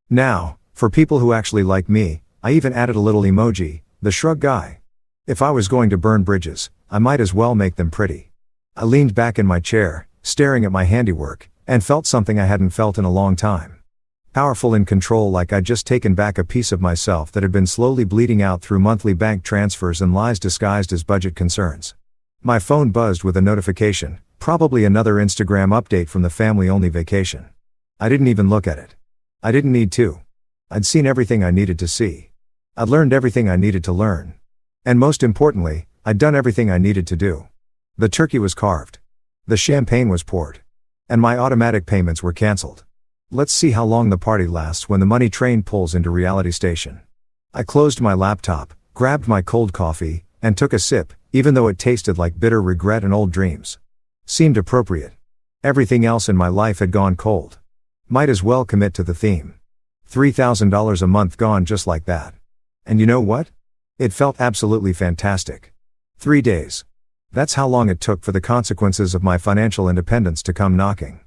Now, for people who actually like me, I even added a little emoji, the shrug guy. If I was going to burn bridges, I might as well make them pretty. I leaned back in my chair, staring at my handiwork, and felt something I hadn't felt in a long time. Powerful in control, like I'd just taken back a piece of myself that had been slowly bleeding out through monthly bank transfers and lies disguised as budget concerns. My phone buzzed with a notification, probably another Instagram update from the family-only vacation. I didn't even look at it. I didn't need to. I'd seen everything I needed to see. I'd learned everything I needed to learn. And most importantly, I'd done everything I needed to do. The turkey was carved. The champagne was poured. And my automatic payments were canceled. Let's see how long the party lasts when the money train pulls into reality station. I closed my laptop, grabbed my cold coffee, and took a sip, even though it tasted like bitter regret and old dreams. Seemed appropriate. Everything else in my life had gone cold. Might as well commit to the theme. $3,000 a month gone just like that. And you know what? It felt absolutely fantastic. 3 days. That's how long it took for the consequences of my financial independence to come knocking.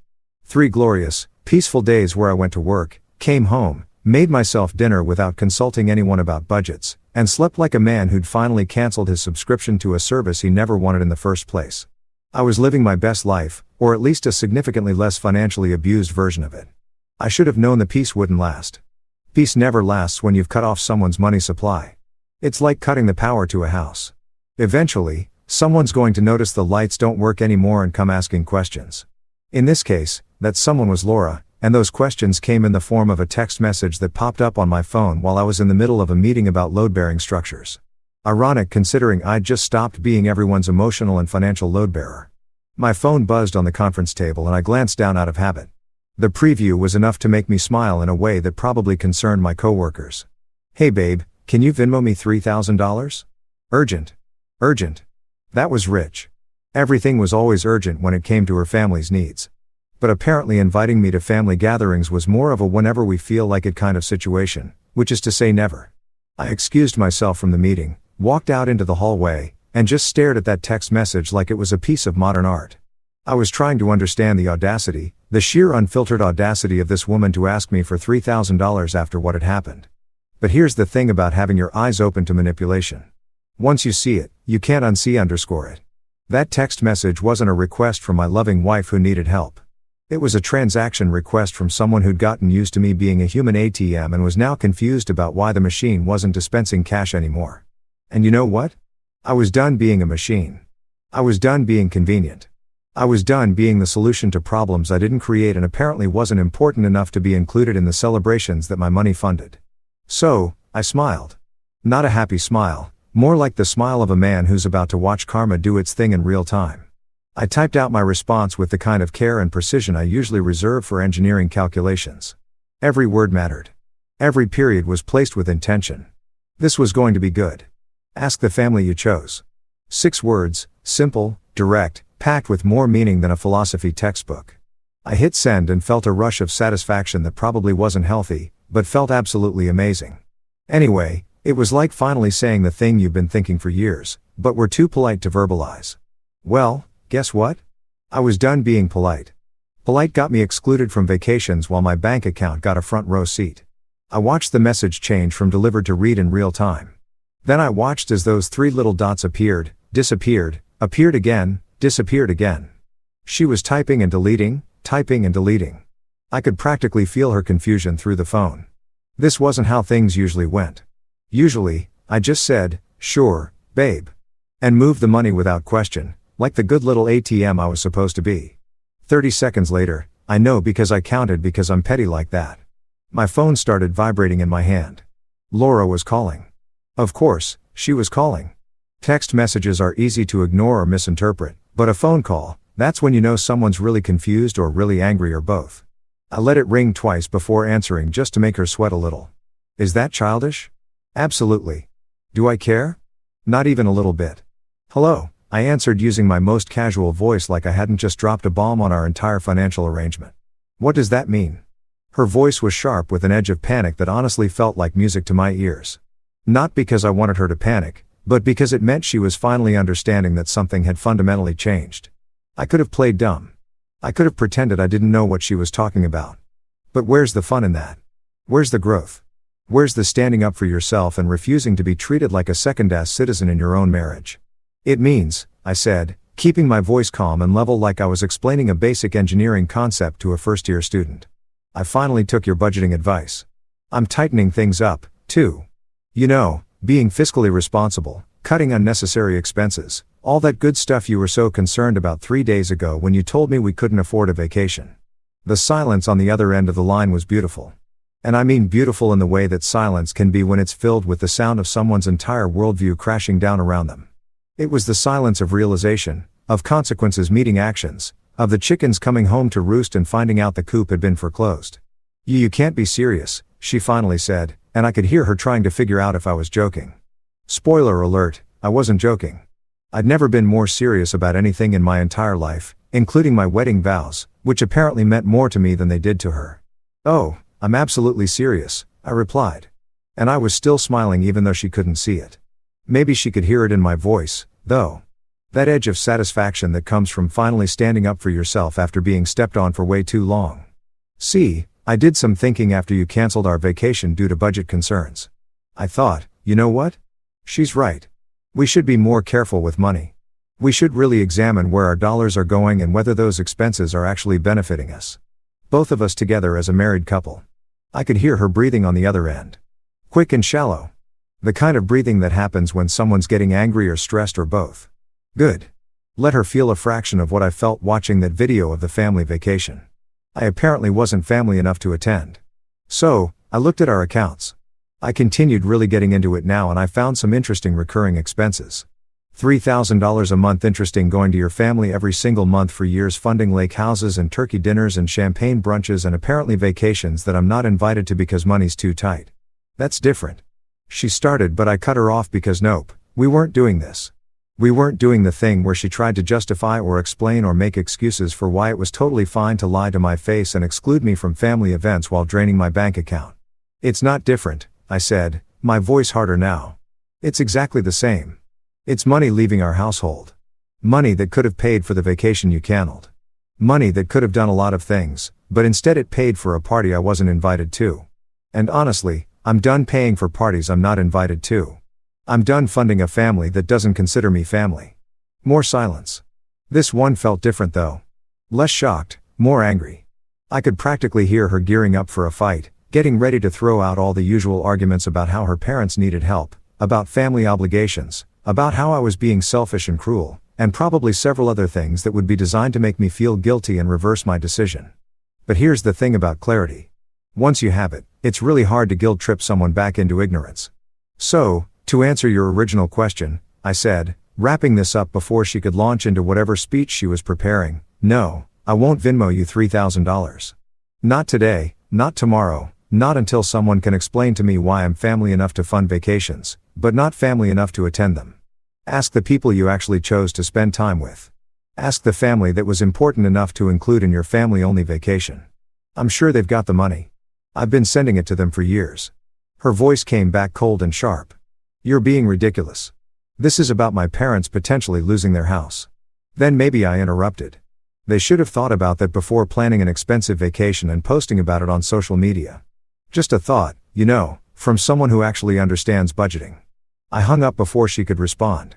3 glorious, peaceful days where I went to work, came home, made myself dinner without consulting anyone about budgets, and slept like a man who'd finally canceled his subscription to a service he never wanted in the first place. I was living my best life, or at least a significantly less financially abused version of it. I should have known the peace wouldn't last. Peace never lasts when you've cut off someone's money supply. It's like cutting the power to a house. Eventually, someone's going to notice the lights don't work anymore and come asking questions. In this case, that someone was Laura, and those questions came in the form of a text message that popped up on my phone while I was in the middle of a meeting about load-bearing structures. Ironic considering I'd just stopped being everyone's emotional and financial load bearer. My phone buzzed on the conference table and I glanced down out of habit. The preview was enough to make me smile in a way that probably concerned my coworkers. "Hey babe, can you Venmo me $3,000? Urgent. Urgent." That was rich. Everything was always urgent when it came to her family's needs. But apparently inviting me to family gatherings was more of a whenever we feel like it kind of situation, which is to say never. I excused myself from the meeting, walked out into the hallway, and just stared at that text message like it was a piece of modern art. I was trying to understand the audacity, the sheer unfiltered audacity of this woman to ask me for $3,000 after what had happened. But here's the thing about having your eyes open to manipulation. Once you see it, you can't unsee_it. That text message wasn't a request from my loving wife who needed help. It was a transaction request from someone who'd gotten used to me being a human ATM and was now confused about why the machine wasn't dispensing cash anymore. And you know what? I was done being a machine. I was done being convenient. I was done being the solution to problems I didn't create and apparently wasn't important enough to be included in the celebrations that my money funded. So, I smiled. Not a happy smile, more like the smile of a man who's about to watch karma do its thing in real time. I typed out my response with the kind of care and precision I usually reserve for engineering calculations. Every word mattered. Every period was placed with intention. This was going to be good. Ask the family you chose. 6 words, simple, direct, packed with more meaning than a philosophy textbook. I hit send and felt a rush of satisfaction that probably wasn't healthy, but felt absolutely amazing. Anyway, it was like finally saying the thing you've been thinking for years, but were too polite to verbalize. Well, guess what? I was done being polite. Polite got me excluded from vacations while my bank account got a front row seat. I watched the message change from delivered to read in real time. Then I watched as those 3 little dots appeared, disappeared, appeared again, disappeared again. She was typing and deleting, typing and deleting. I could practically feel her confusion through the phone. This wasn't how things usually went. Usually, I just said, "Sure, babe," and moved the money without question, like the good little ATM I was supposed to be. 30 seconds later, I know because I counted because I'm petty like that. My phone started vibrating in my hand. Laura was calling. Of course, she was calling. Text messages are easy to ignore or misinterpret, but a phone call, that's when you know someone's really confused or really angry or both. I let it ring twice before answering just to make her sweat a little. Is that childish? Absolutely. Do I care? Not even a little bit. Hello, I answered using my most casual voice like I hadn't just dropped a bomb on our entire financial arrangement. What does that mean? Her voice was sharp with an edge of panic that honestly felt like music to my ears. Not because I wanted her to panic, but because it meant she was finally understanding that something had fundamentally changed. I could have played dumb. I could have pretended I didn't know what she was talking about. But where's the fun in that? Where's the growth? Where's the standing up for yourself and refusing to be treated like a second-class citizen in your own marriage? It means, I said, keeping my voice calm and level like I was explaining a basic engineering concept to a first-year student. I finally took your budgeting advice. I'm tightening things up, too. You know, being fiscally responsible, cutting unnecessary expenses, all that good stuff you were so concerned about 3 days ago when you told me we couldn't afford a vacation. The silence on the other end of the line was beautiful. And I mean beautiful in the way that silence can be when it's filled with the sound of someone's entire worldview crashing down around them. It was the silence of realization, of consequences meeting actions, of the chickens coming home to roost and finding out the coop had been foreclosed. You can't be serious, she finally said, and I could hear her trying to figure out if I was joking. Spoiler alert, I wasn't joking. I'd never been more serious about anything in my entire life, including my wedding vows, which apparently meant more to me than they did to her. Oh, I'm absolutely serious, I replied. And I was still smiling even though she couldn't see it. Maybe she could hear it in my voice, though. That edge of satisfaction that comes from finally standing up for yourself after being stepped on for way too long. See, I did some thinking after you canceled our vacation due to budget concerns. I thought, you know what? She's right. We should be more careful with money. We should really examine where our dollars are going and whether those expenses are actually benefiting us. Both of us together as a married couple. I could hear her breathing on the other end. Quick and shallow. The kind of breathing that happens when someone's getting angry or stressed or both. Good. Let her feel a fraction of what I felt watching that video of the family vacation. I apparently wasn't family enough to attend. So, I looked at our accounts. I continued really getting into it now and I found some interesting recurring expenses. $3,000 a month interesting going to your family every single month for years funding lake houses and turkey dinners and champagne brunches and apparently vacations that I'm not invited to because money's too tight. That's different. She started but I cut her off because nope, we weren't doing this. We weren't doing the thing where she tried to justify or explain or make excuses for why it was totally fine to lie to my face and exclude me from family events while draining my bank account. It's not different, I said, my voice harder now. It's exactly the same. It's money leaving our household. Money that could have paid for the vacation you canceled. Money that could have done a lot of things, but instead it paid for a party I wasn't invited to. And honestly, I'm done paying for parties I'm not invited to. I'm done funding a family that doesn't consider me family. More silence. This one felt different though. Less shocked, more angry. I could practically hear her gearing up for a fight, getting ready to throw out all the usual arguments about how her parents needed help, about family obligations, about how I was being selfish and cruel, and probably several other things that would be designed to make me feel guilty and reverse my decision. But here's the thing about clarity. Once you have it, it's really hard to guilt trip someone back into ignorance. So, to answer your original question, I said, wrapping this up before she could launch into whatever speech she was preparing, no, I won't Venmo you $3,000. Not today, not tomorrow, not until someone can explain to me why I'm family enough to fund vacations, but not family enough to attend them. Ask the people you actually chose to spend time with. Ask the family that was important enough to include in your family-only vacation. I'm sure they've got the money. I've been sending it to them for years. Her voice came back cold and sharp. You're being ridiculous. This is about my parents potentially losing their house. Then maybe I interrupted. They should have thought about that before planning an expensive vacation and posting about it on social media. Just a thought, from someone who actually understands budgeting. I hung up before she could respond.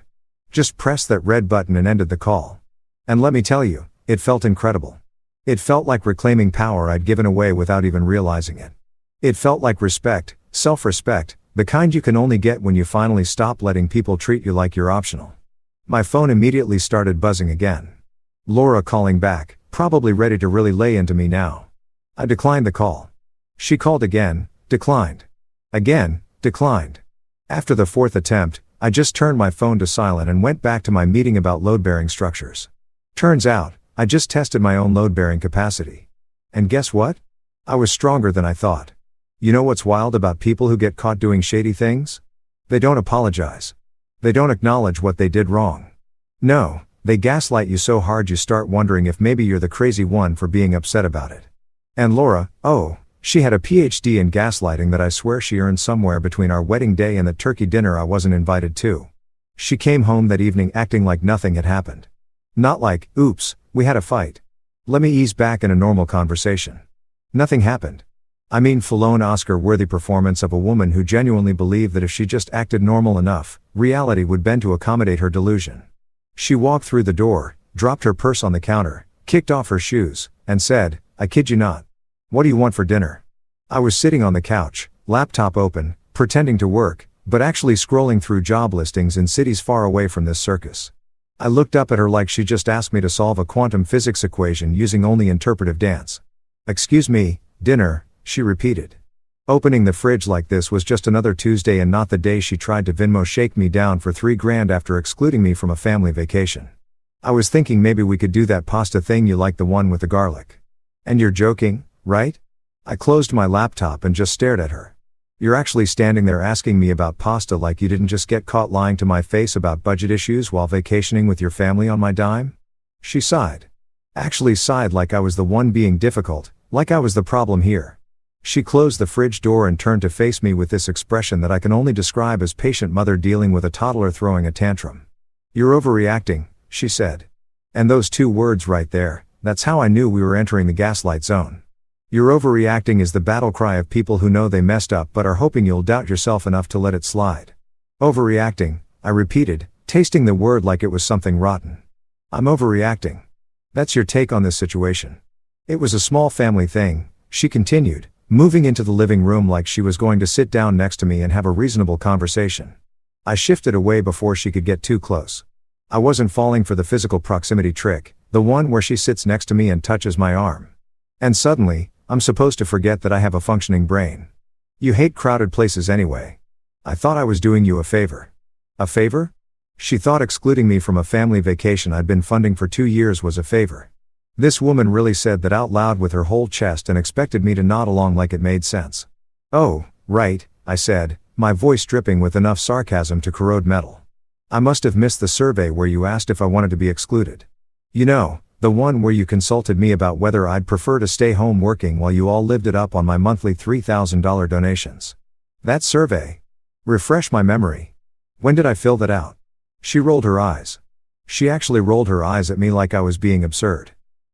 Just pressed that red button and ended the call. And let me tell you, it felt incredible. It felt like reclaiming power I'd given away without even realizing it. It felt like respect, self-respect, the kind you can only get when you finally stop letting people treat you like you're optional. My phone immediately started buzzing again. Laura calling back, probably ready to really lay into me now. I declined the call. She called again, declined. Again, declined. After the fourth attempt, I just turned my phone to silent and went back to my meeting about load-bearing structures. Turns out, I just tested my own load-bearing capacity. And guess what? I was stronger than I thought. You know what's wild about people who get caught doing shady things? They don't apologize. They don't acknowledge what they did wrong. No, they gaslight you so hard you start wondering if maybe you're the crazy one for being upset about it. And Laura, she had a PhD in gaslighting that I swear she earned somewhere between our wedding day and the turkey dinner I wasn't invited to. She came home that evening acting like nothing had happened. Not like, oops, we had a fight. Let me ease back in a normal conversation. Nothing happened. I mean, full-on Oscar-worthy performance of a woman who genuinely believed that if she just acted normal enough, reality would bend to accommodate her delusion. She walked through the door, dropped her purse on the counter, kicked off her shoes, and said, I kid you not. What do you want for dinner? I was sitting on the couch, laptop open, pretending to work, but actually scrolling through job listings in cities far away from this circus. I looked up at her like she just asked me to solve a quantum physics equation using only interpretive dance. Excuse me, dinner, she repeated. Opening the fridge like this was just another Tuesday and not the day she tried to Venmo shake me down for $3,000 after excluding me from a family vacation. I was thinking maybe we could do that pasta thing you like, the one with the garlic. And you're joking, right? I closed my laptop and just stared at her. You're actually standing there asking me about pasta like you didn't just get caught lying to my face about budget issues while vacationing with your family on my dime? She sighed. Actually sighed like I was the one being difficult, like I was the problem here. She closed the fridge door and turned to face me with this expression that I can only describe as patient mother dealing with a toddler throwing a tantrum. You're overreacting, she said. And those two words right there, that's how I knew we were entering the gaslight zone. You're overreacting is the battle cry of people who know they messed up but are hoping you'll doubt yourself enough to let it slide. Overreacting, I repeated, tasting the word like it was something rotten. I'm overreacting. That's your take on this situation. It was a small family thing, she continued, moving into the living room like she was going to sit down next to me and have a reasonable conversation. I shifted away before she could get too close. I wasn't falling for the physical proximity trick, the one where she sits next to me and touches my arm. And suddenly, I'm supposed to forget that I have a functioning brain. You hate crowded places anyway. I thought I was doing you a favor. A favor? She thought excluding me from a family vacation I'd been funding for 2 years was a favor. This woman really said that out loud with her whole chest and expected me to nod along like it made sense. Oh, right, I said, my voice dripping with enough sarcasm to corrode metal. I must have missed the survey where you asked if I wanted to be excluded. You know, the one where you consulted me about whether I'd prefer to stay home working while you all lived it up on my monthly $3,000 donations. That survey. Refresh my memory. When did I fill that out? She rolled her eyes. She actually rolled her eyes at me like I was being absurd.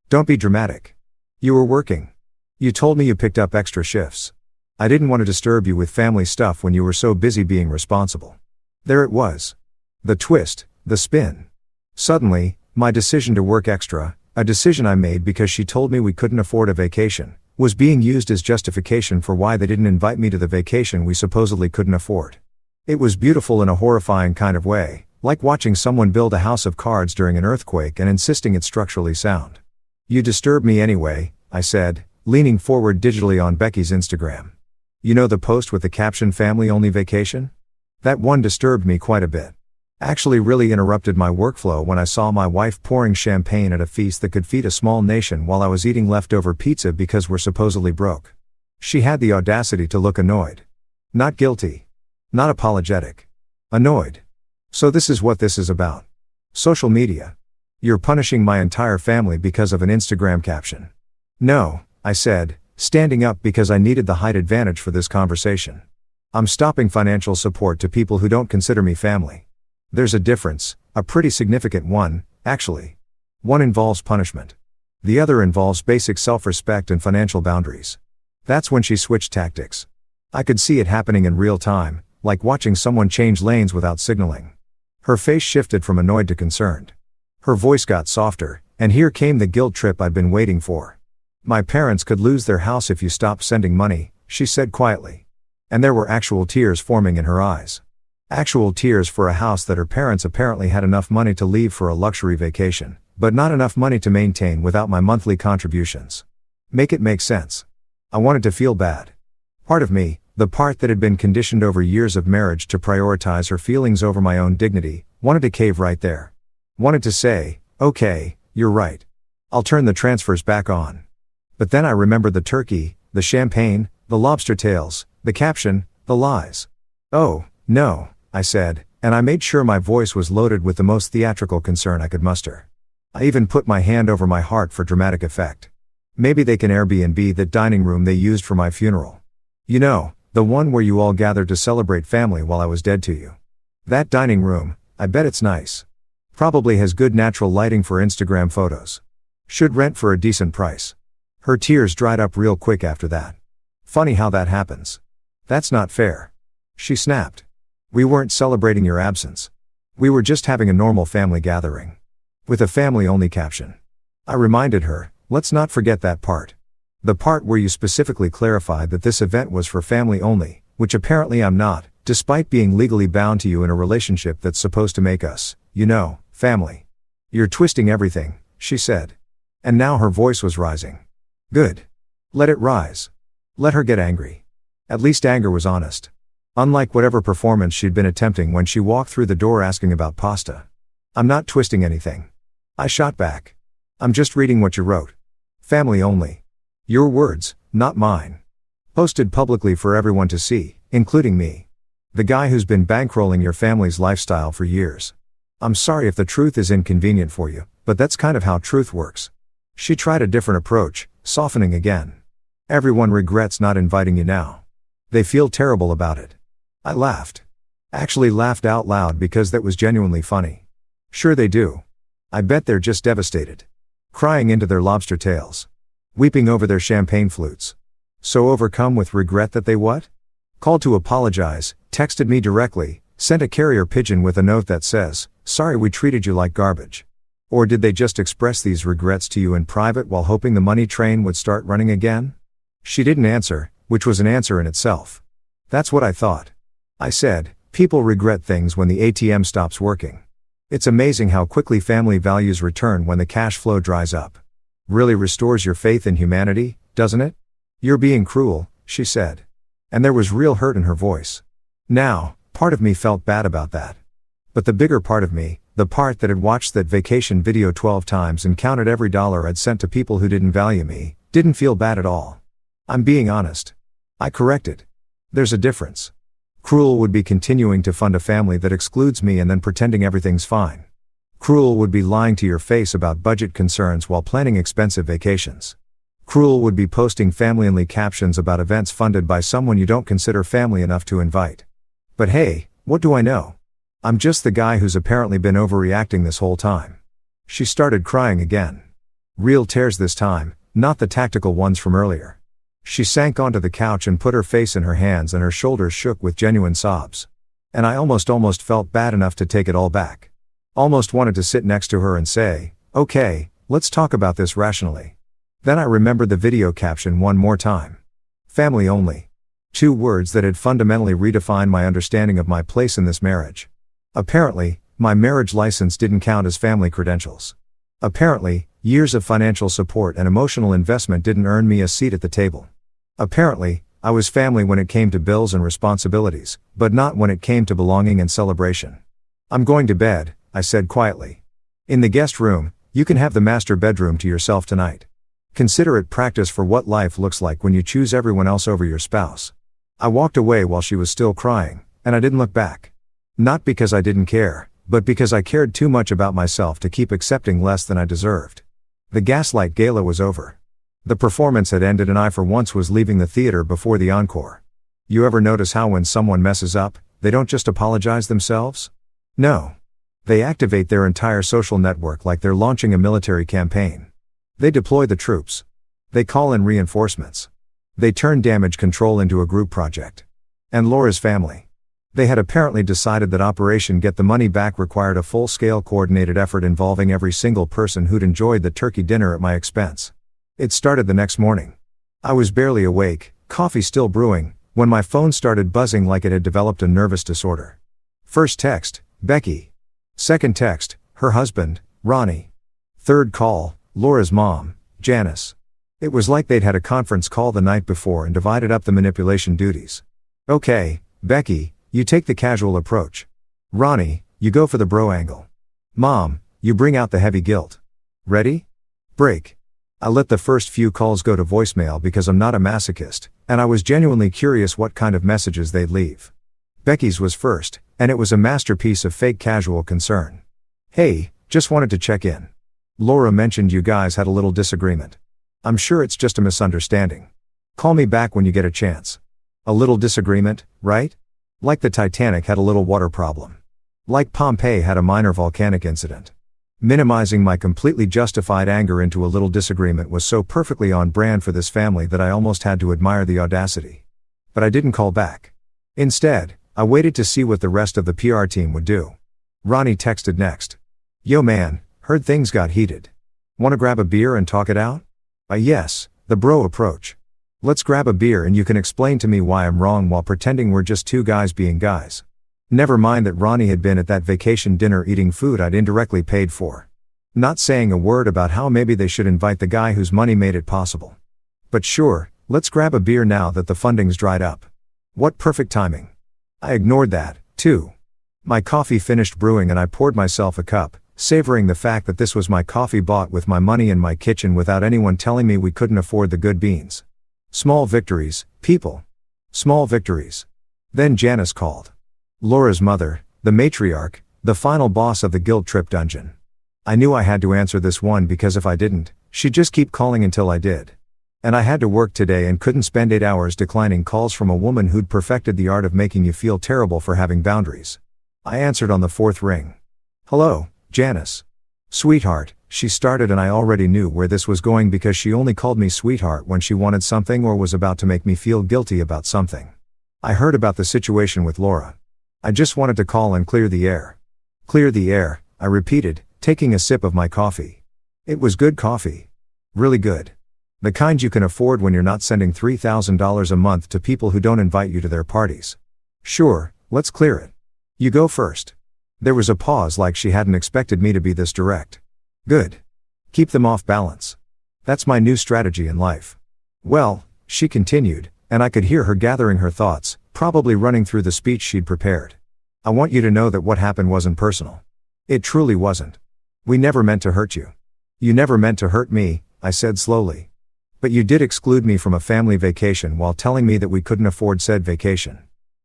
Don't be dramatic. You were working. You told me you picked up extra shifts. I didn't want to disturb you with family stuff when you were so busy being responsible. There it was. The twist, the spin. Suddenly, my decision to work extra, A decision I made because she told me we couldn't afford a vacation, was being used as justification for why they didn't invite me to the vacation we supposedly couldn't afford. It was beautiful in a horrifying kind of way, like watching someone build a house of cards during an earthquake and insisting it's structurally sound. You disturb me anyway, I said, leaning forward digitally on Becky's Instagram. You know the post with the caption family only vacation? That one disturbed me quite a bit. Actually really interrupted my workflow when I saw my wife pouring champagne at a feast that could feed a small nation while I was eating leftover pizza because we're supposedly broke. She had the audacity to look annoyed. Not guilty. Not apologetic. Annoyed. So this is what this is about. Social media. You're punishing my entire family because of an Instagram caption. No, I said, standing up because I needed the height advantage for this conversation. I'm stopping financial support to people who don't consider me family. There's a difference, a pretty significant one, actually. One involves punishment. The other involves basic self-respect and financial boundaries. That's when she switched tactics. I could see it happening in real time, like watching someone change lanes without signaling. Her face shifted from annoyed to concerned. Her voice got softer, and here came the guilt trip I'd been waiting for. My parents could lose their house if you stopped sending money, she said quietly. And there were actual tears forming in her eyes. Actual tears for a house that her parents apparently had enough money to leave for a luxury vacation, but not enough money to maintain without my monthly contributions. Make it make sense. I wanted to feel bad. Part of me, the part that had been conditioned over years of marriage to prioritize her feelings over my own dignity, wanted to cave right there. Wanted to say, okay, you're right. I'll turn the transfers back on. But then I remembered the turkey, the champagne, the lobster tails, the caption, the lies. Oh, no, I said, and I made sure my voice was loaded with the most theatrical concern I could muster. I even put my hand over my heart for dramatic effect. Maybe they can Airbnb that dining room they used for my funeral. You know, the one where you all gathered to celebrate family while I was dead to you. That dining room, I bet it's nice. Probably has good natural lighting for Instagram photos. Should rent for a decent price. Her tears dried up real quick after that. Funny how that happens. That's not fair. She snapped. We weren't celebrating your absence. We were just having a normal family gathering. With a family-only caption. I reminded her, let's not forget that part. The part where you specifically clarified that this event was for family only, which apparently I'm not, despite being legally bound to you in a relationship that's supposed to make us, you know, family. You're twisting everything, she said. And now her voice was rising. Good. Let it rise. Let her get angry. At least anger was honest. Unlike whatever performance she'd been attempting when she walked through the door asking about pasta. I'm not twisting anything. I shot back. I'm just reading what you wrote. Family only. Your words, not mine. Posted publicly for everyone to see, including me. The guy who's been bankrolling your family's lifestyle for years. I'm sorry if the truth is inconvenient for you, but that's kind of how truth works. She tried a different approach, softening again. Everyone regrets not inviting you now. They feel terrible about it. I laughed. Actually laughed out loud because that was genuinely funny. Sure they do. I bet they're just devastated. Crying into their lobster tails. Weeping over their champagne flutes. So overcome with regret that they what? Called to apologize, texted me directly, sent a carrier pigeon with a note that says, sorry we treated you like garbage. Or did they just express these regrets to you in private while hoping the money train would start running again? She didn't answer, which was an answer in itself. That's what I thought. I said, people regret things when the ATM stops working. It's amazing how quickly family values return when the cash flow dries up. Really restores your faith in humanity, doesn't it? You're being cruel, she said. And there was real hurt in her voice. Now, part of me felt bad about that. But the bigger part of me, the part that had watched that vacation video 12 times and counted every dollar I'd sent to people who didn't value me, didn't feel bad at all. I'm being honest. I corrected. There's a difference. Cruel would be continuing to fund a family that excludes me and then pretending everything's fine. Cruel would be lying to your face about budget concerns while planning expensive vacations. Cruel would be posting family-only captions about events funded by someone you don't consider family enough to invite. But hey, what do I know? I'm just the guy who's apparently been overreacting this whole time. She started crying again. Real tears this time, not the tactical ones from earlier. She sank onto the couch and put her face in her hands and her shoulders shook with genuine sobs. And I almost felt bad enough to take it all back. Almost wanted to sit next to her and say, okay, Let's talk about this rationally. Then I remembered the video caption one more time. Family only. 2 words that had fundamentally redefined my understanding of my place in this marriage. Apparently, my marriage license didn't count as family credentials. Apparently, years of financial support and emotional investment didn't earn me a seat at the table. Apparently, I was family when it came to bills and responsibilities, but not when it came to belonging and celebration. I'm going to bed, I said quietly. In the guest room, you can have the master bedroom to yourself tonight. Consider it practice for what life looks like when you choose everyone else over your spouse. I walked away while she was still crying, and I didn't look back. Not because I didn't care, but because I cared too much about myself to keep accepting less than I deserved. The Gaslight Gala was over. The performance had ended and I for once was leaving the theater before the encore. You ever notice how when someone messes up, they don't just apologize themselves? No. They activate their entire social network like they're launching a military campaign. They deploy the troops. They call in reinforcements. They turn damage control into a group project. And Laura's family. They had apparently decided that Operation Get the Money Back required a full-scale coordinated effort involving every single person who'd enjoyed the turkey dinner at my expense. It started the next morning. I was barely awake, coffee still brewing, when my phone started buzzing like it had developed a nervous disorder. First text, Becky. Second text, her husband, Ronnie. Third call, Laura's mom, Janice. It was like they'd had a conference call the night before and divided up the manipulation duties. Okay, Becky, you take the casual approach. Ronnie, you go for the bro angle. Mom, you bring out the heavy guilt. Ready? Break. I let the first few calls go to voicemail because I'm not a masochist, and I was genuinely curious what kind of messages they'd leave. Becky's was first, and it was a masterpiece of fake casual concern. Hey, just wanted to check in. Laura mentioned you guys had a little disagreement. I'm sure it's just a misunderstanding. Call me back when you get a chance. A little disagreement, right? Like the Titanic had a little water problem. Like Pompeii had a minor volcanic incident. Minimizing my completely justified anger into a little disagreement was so perfectly on brand for this family that I almost had to admire the audacity. But I didn't call back. Instead, I waited to see what the rest of the PR team would do. Ronnie texted next. Yo man, heard things got heated. Wanna grab a beer and talk it out? Yes, the bro approach. Let's grab a beer and you can explain to me why I'm wrong while pretending we're just 2 guys being guys. Never mind that Ronnie had been at that vacation dinner eating food I'd indirectly paid for. Not saying a word about how maybe they should invite the guy whose money made it possible. But sure, let's grab a beer now that the funding's dried up. What perfect timing. I ignored that, too. My coffee finished brewing and I poured myself a cup, savoring the fact that this was my coffee bought with my money in my kitchen without anyone telling me we couldn't afford the good beans. Small victories, people. Small victories. Then Janice called. Laura's mother, the matriarch, the final boss of the guilt trip dungeon. I knew I had to answer this one because if I didn't, she'd just keep calling until I did. And I had to work today and couldn't spend 8 hours declining calls from a woman who'd perfected the art of making you feel terrible for having boundaries. I answered on the 4th ring. Hello, Janice. Sweetheart, she started, and I already knew where this was going because she only called me sweetheart when she wanted something or was about to make me feel guilty about something. I heard about the situation with Laura. I just wanted to call and clear the air. Clear the air, I repeated, taking a sip of my coffee. It was good coffee. Really good. The kind you can afford when you're not sending $3,000 a month to people who don't invite you to their parties. Sure, let's clear it. You go first. There was a pause like she hadn't expected me to be this direct. Good. Keep them off balance. That's my new strategy in life. Well, she continued, and I could hear her gathering her thoughts, probably running through the speech she'd prepared. I want you to know that what happened wasn't personal. It truly wasn't. We never meant to hurt you. You never meant to hurt me, I said slowly. But you did exclude me from a family vacation while telling me that we couldn't afford said vacation.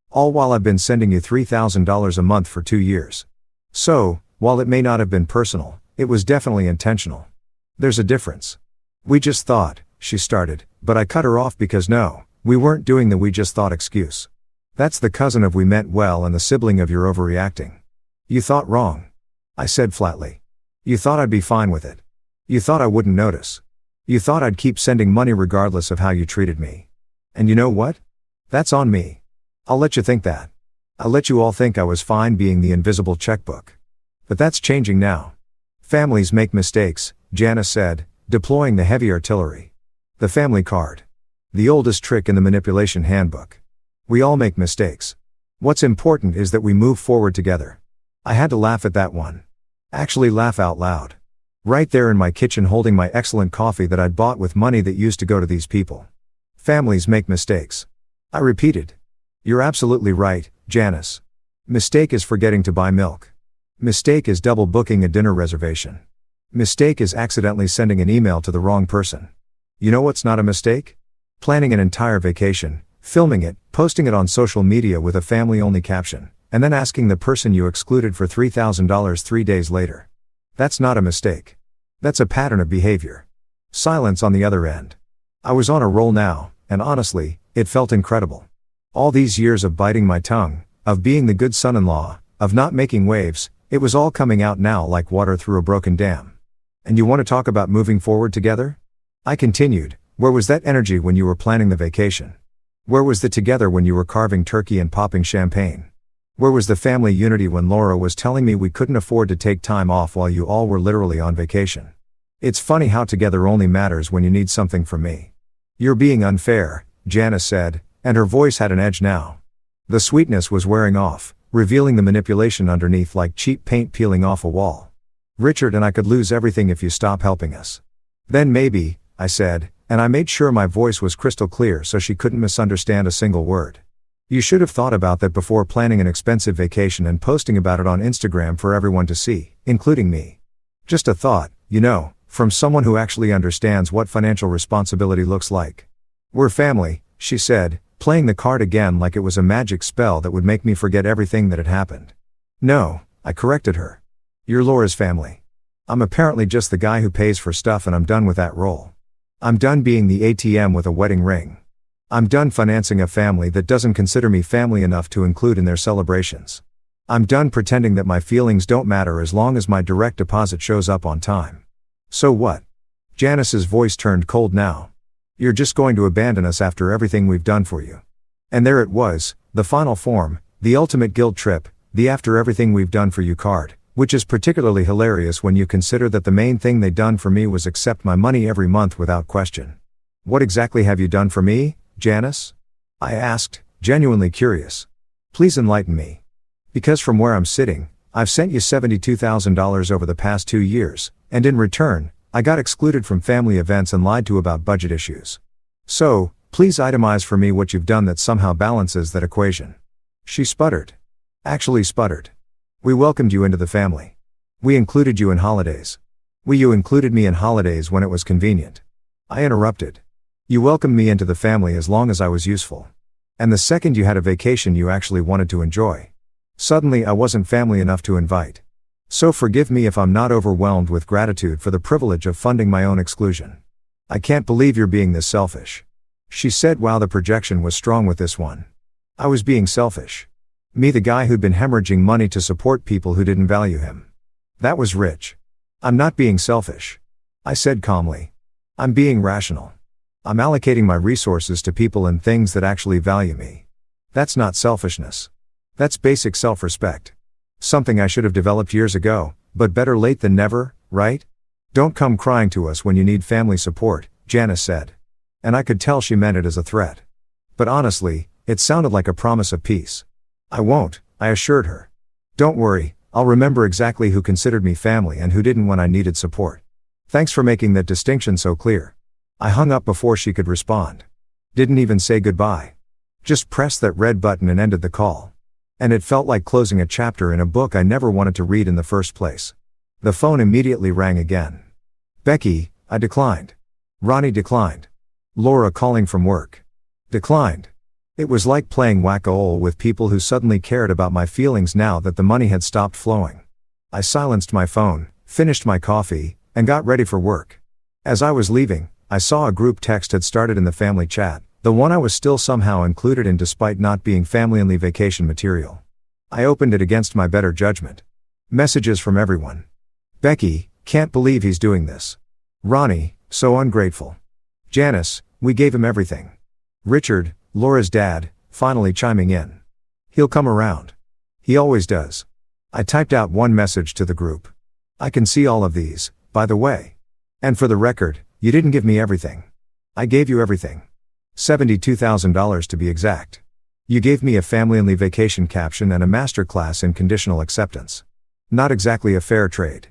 All while I've been sending you $3,000 a month for 2 years. So, while it may not have been personal, it was definitely intentional. There's a difference. We just thought, she started, but I cut her off because no, we weren't doing the we just thought excuse. That's the cousin of we meant well and the sibling of you're overreacting. You thought wrong. I said flatly. You thought I'd be fine with it. You thought I wouldn't notice. You thought I'd keep sending money regardless of how you treated me. And you know what? That's on me. I'll let you think that. I'll let you all think I was fine being the invisible checkbook. But that's changing now. Families make mistakes, Janice said, deploying the heavy artillery. The family card. The oldest trick in the manipulation handbook. We all make mistakes. What's important is that we move forward together. I had to laugh at that one. Actually laugh out loud. Right there in my kitchen holding my excellent coffee that I'd bought with money that used to go to these people. Families make mistakes. I repeated. You're absolutely right, Janice. Mistake is forgetting to buy milk. Mistake is double booking a dinner reservation. Mistake is accidentally sending an email to the wrong person. You know what's not a mistake? Planning an entire vacation, filming it, posting it on social media with a family-only caption, and then asking the person you excluded for $3,000 3 days later. That's not a mistake. That's a pattern of behavior. Silence on the other end. I was on a roll now, and honestly, it felt incredible. All these years of biting my tongue, of being the good son-in-law, of not making waves, it was all coming out now like water through a broken dam. And you want to talk about moving forward together? I continued, where was that energy when you were planning the vacation? Where was the together when you were carving turkey and popping champagne? Where was the family unity when Laura was telling me we couldn't afford to take time off while you all were literally on vacation? It's funny how together only matters when you need something from me. You're being unfair, Janice said, and her voice had an edge now. The sweetness was wearing off, revealing the manipulation underneath like cheap paint peeling off a wall. Richard and I could lose everything if you stop helping us. Then maybe, I said, and I made sure my voice was crystal clear so she couldn't misunderstand a single word. You should have thought about that before planning an expensive vacation and posting about it on Instagram for everyone to see, including me. Just a thought, you know, from someone who actually understands what financial responsibility looks like. We're family, she said, playing the card again like it was a magic spell that would make me forget everything that had happened. No, I corrected her. You're Laura's family. I'm apparently just the guy who pays for stuff and I'm done with that role. I'm done being the ATM with a wedding ring. I'm done financing a family that doesn't consider me family enough to include in their celebrations. I'm done pretending that my feelings don't matter as long as my direct deposit shows up on time. So what? Janice's voice turned cold now. You're just going to abandon us after everything we've done for you. And there it was, the final form, the ultimate guilt trip, the after everything we've done for you card, which is particularly hilarious when you consider that the main thing they'd done for me was accept my money every month without question. What exactly have you done for me, Janice? I asked, genuinely curious. Please enlighten me. Because from where I'm sitting, I've sent you $72,000 over the past 2 years, and in return, I got excluded from family events and lied to about budget issues. So, please itemize for me what you've done that somehow balances that equation. She sputtered. Actually sputtered. We welcomed you into the family. We included you in holidays. You included me in holidays when it was convenient. I interrupted. You welcomed me into the family as long as I was useful. And the second you had a vacation you actually wanted to enjoy. Suddenly I wasn't family enough to invite. So forgive me if I'm not overwhelmed with gratitude for the privilege of funding my own exclusion. I can't believe you're being this selfish. She said while the projection was strong with this one. I was being selfish. Me, the guy who'd been hemorrhaging money to support people who didn't value him. That was rich. I'm not being selfish. I said calmly. I'm being rational. I'm allocating my resources to people and things that actually value me. That's not selfishness. That's basic self-respect. Something I should have developed years ago, but better late than never, right? Don't come crying to us when you need family support, Janice said. And I could tell she meant it as a threat. But honestly, it sounded like a promise of peace. I won't, I assured her. Don't worry, I'll remember exactly who considered me family and who didn't when I needed support. Thanks for making that distinction so clear. I hung up before she could respond. Didn't even say goodbye. Just pressed that red button and ended the call. And it felt like closing a chapter in a book I never wanted to read in the first place. The phone immediately rang again. Becky, I declined. Ronnie declined. Laura calling from work. Declined. It was like playing whack-a-mole with people who suddenly cared about my feelings now that the money had stopped flowing. I silenced my phone, finished my coffee, and got ready for work. As I was leaving, I saw a group text had started in the family chat, the one I was still somehow included in despite not being family-only vacation material. I opened it against my better judgment. Messages from everyone. Becky, can't believe he's doing this. Ronnie, so ungrateful. Janice, we gave him everything. Richard, Laura's dad, finally chiming in. He'll come around. He always does. I typed out one message to the group. I can see all of these, by the way. And for the record, you didn't give me everything. I gave you everything. $72,000 to be exact. You gave me a family-only vacation caption and a masterclass in conditional acceptance. Not exactly a fair trade.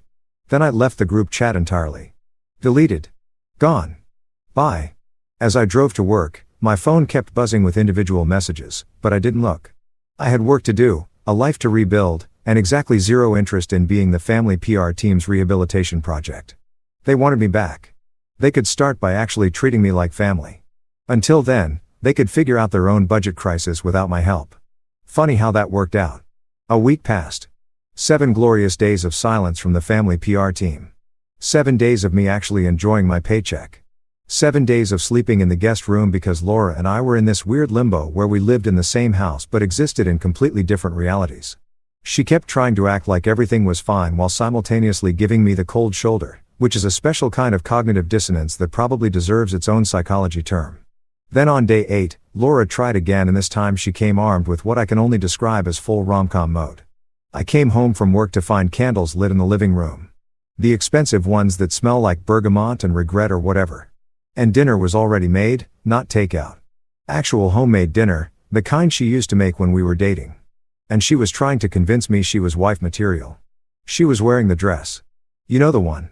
Then I left the group chat entirely. Deleted. Gone. Bye. As I drove to work, my phone kept buzzing with individual messages, but I didn't look. I had work to do, a life to rebuild, and exactly zero interest in being the family PR team's rehabilitation project. They wanted me back. They could start by actually treating me like family. Until then, they could figure out their own budget crisis without my help. Funny how that worked out. A week passed. 7 glorious days of silence from the family PR team. 7 days of me actually enjoying my paycheck. 7 days of sleeping in the guest room because Laura and I were in this weird limbo where we lived in the same house but existed in completely different realities. She kept trying to act like everything was fine while simultaneously giving me the cold shoulder, which is a special kind of cognitive dissonance that probably deserves its own psychology term. Then on day 8, Laura tried again, and this time she came armed with what I can only describe as full rom-com mode. I came home from work to find candles lit in the living room. The expensive ones that smell like bergamot and regret or whatever. And dinner was already made, not takeout. Actual homemade dinner, the kind she used to make when we were dating. And she was trying to convince me she was wife material. She was wearing the dress. You know the one.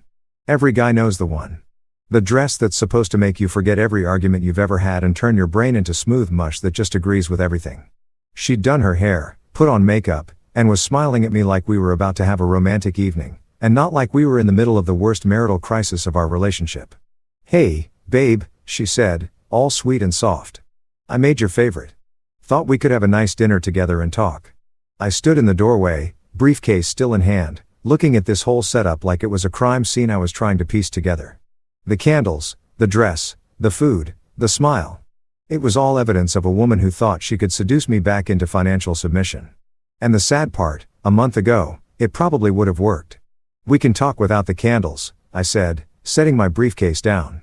Every guy knows the one. The dress that's supposed to make you forget every argument you've ever had and turn your brain into smooth mush that just agrees with everything. She'd done her hair, put on makeup, and was smiling at me like we were about to have a romantic evening, and not like we were in the middle of the worst marital crisis of our relationship. "Hey, babe," she said, all sweet and soft. "I made your favorite. Thought we could have a nice dinner together and talk." I stood in the doorway, briefcase still in hand, looking at this whole setup like it was a crime scene I was trying to piece together. The candles, the dress, the food, the smile. It was all evidence of a woman who thought she could seduce me back into financial submission. And the sad part, a month ago, it probably would have worked. "We can talk without the candles," I said, setting my briefcase down.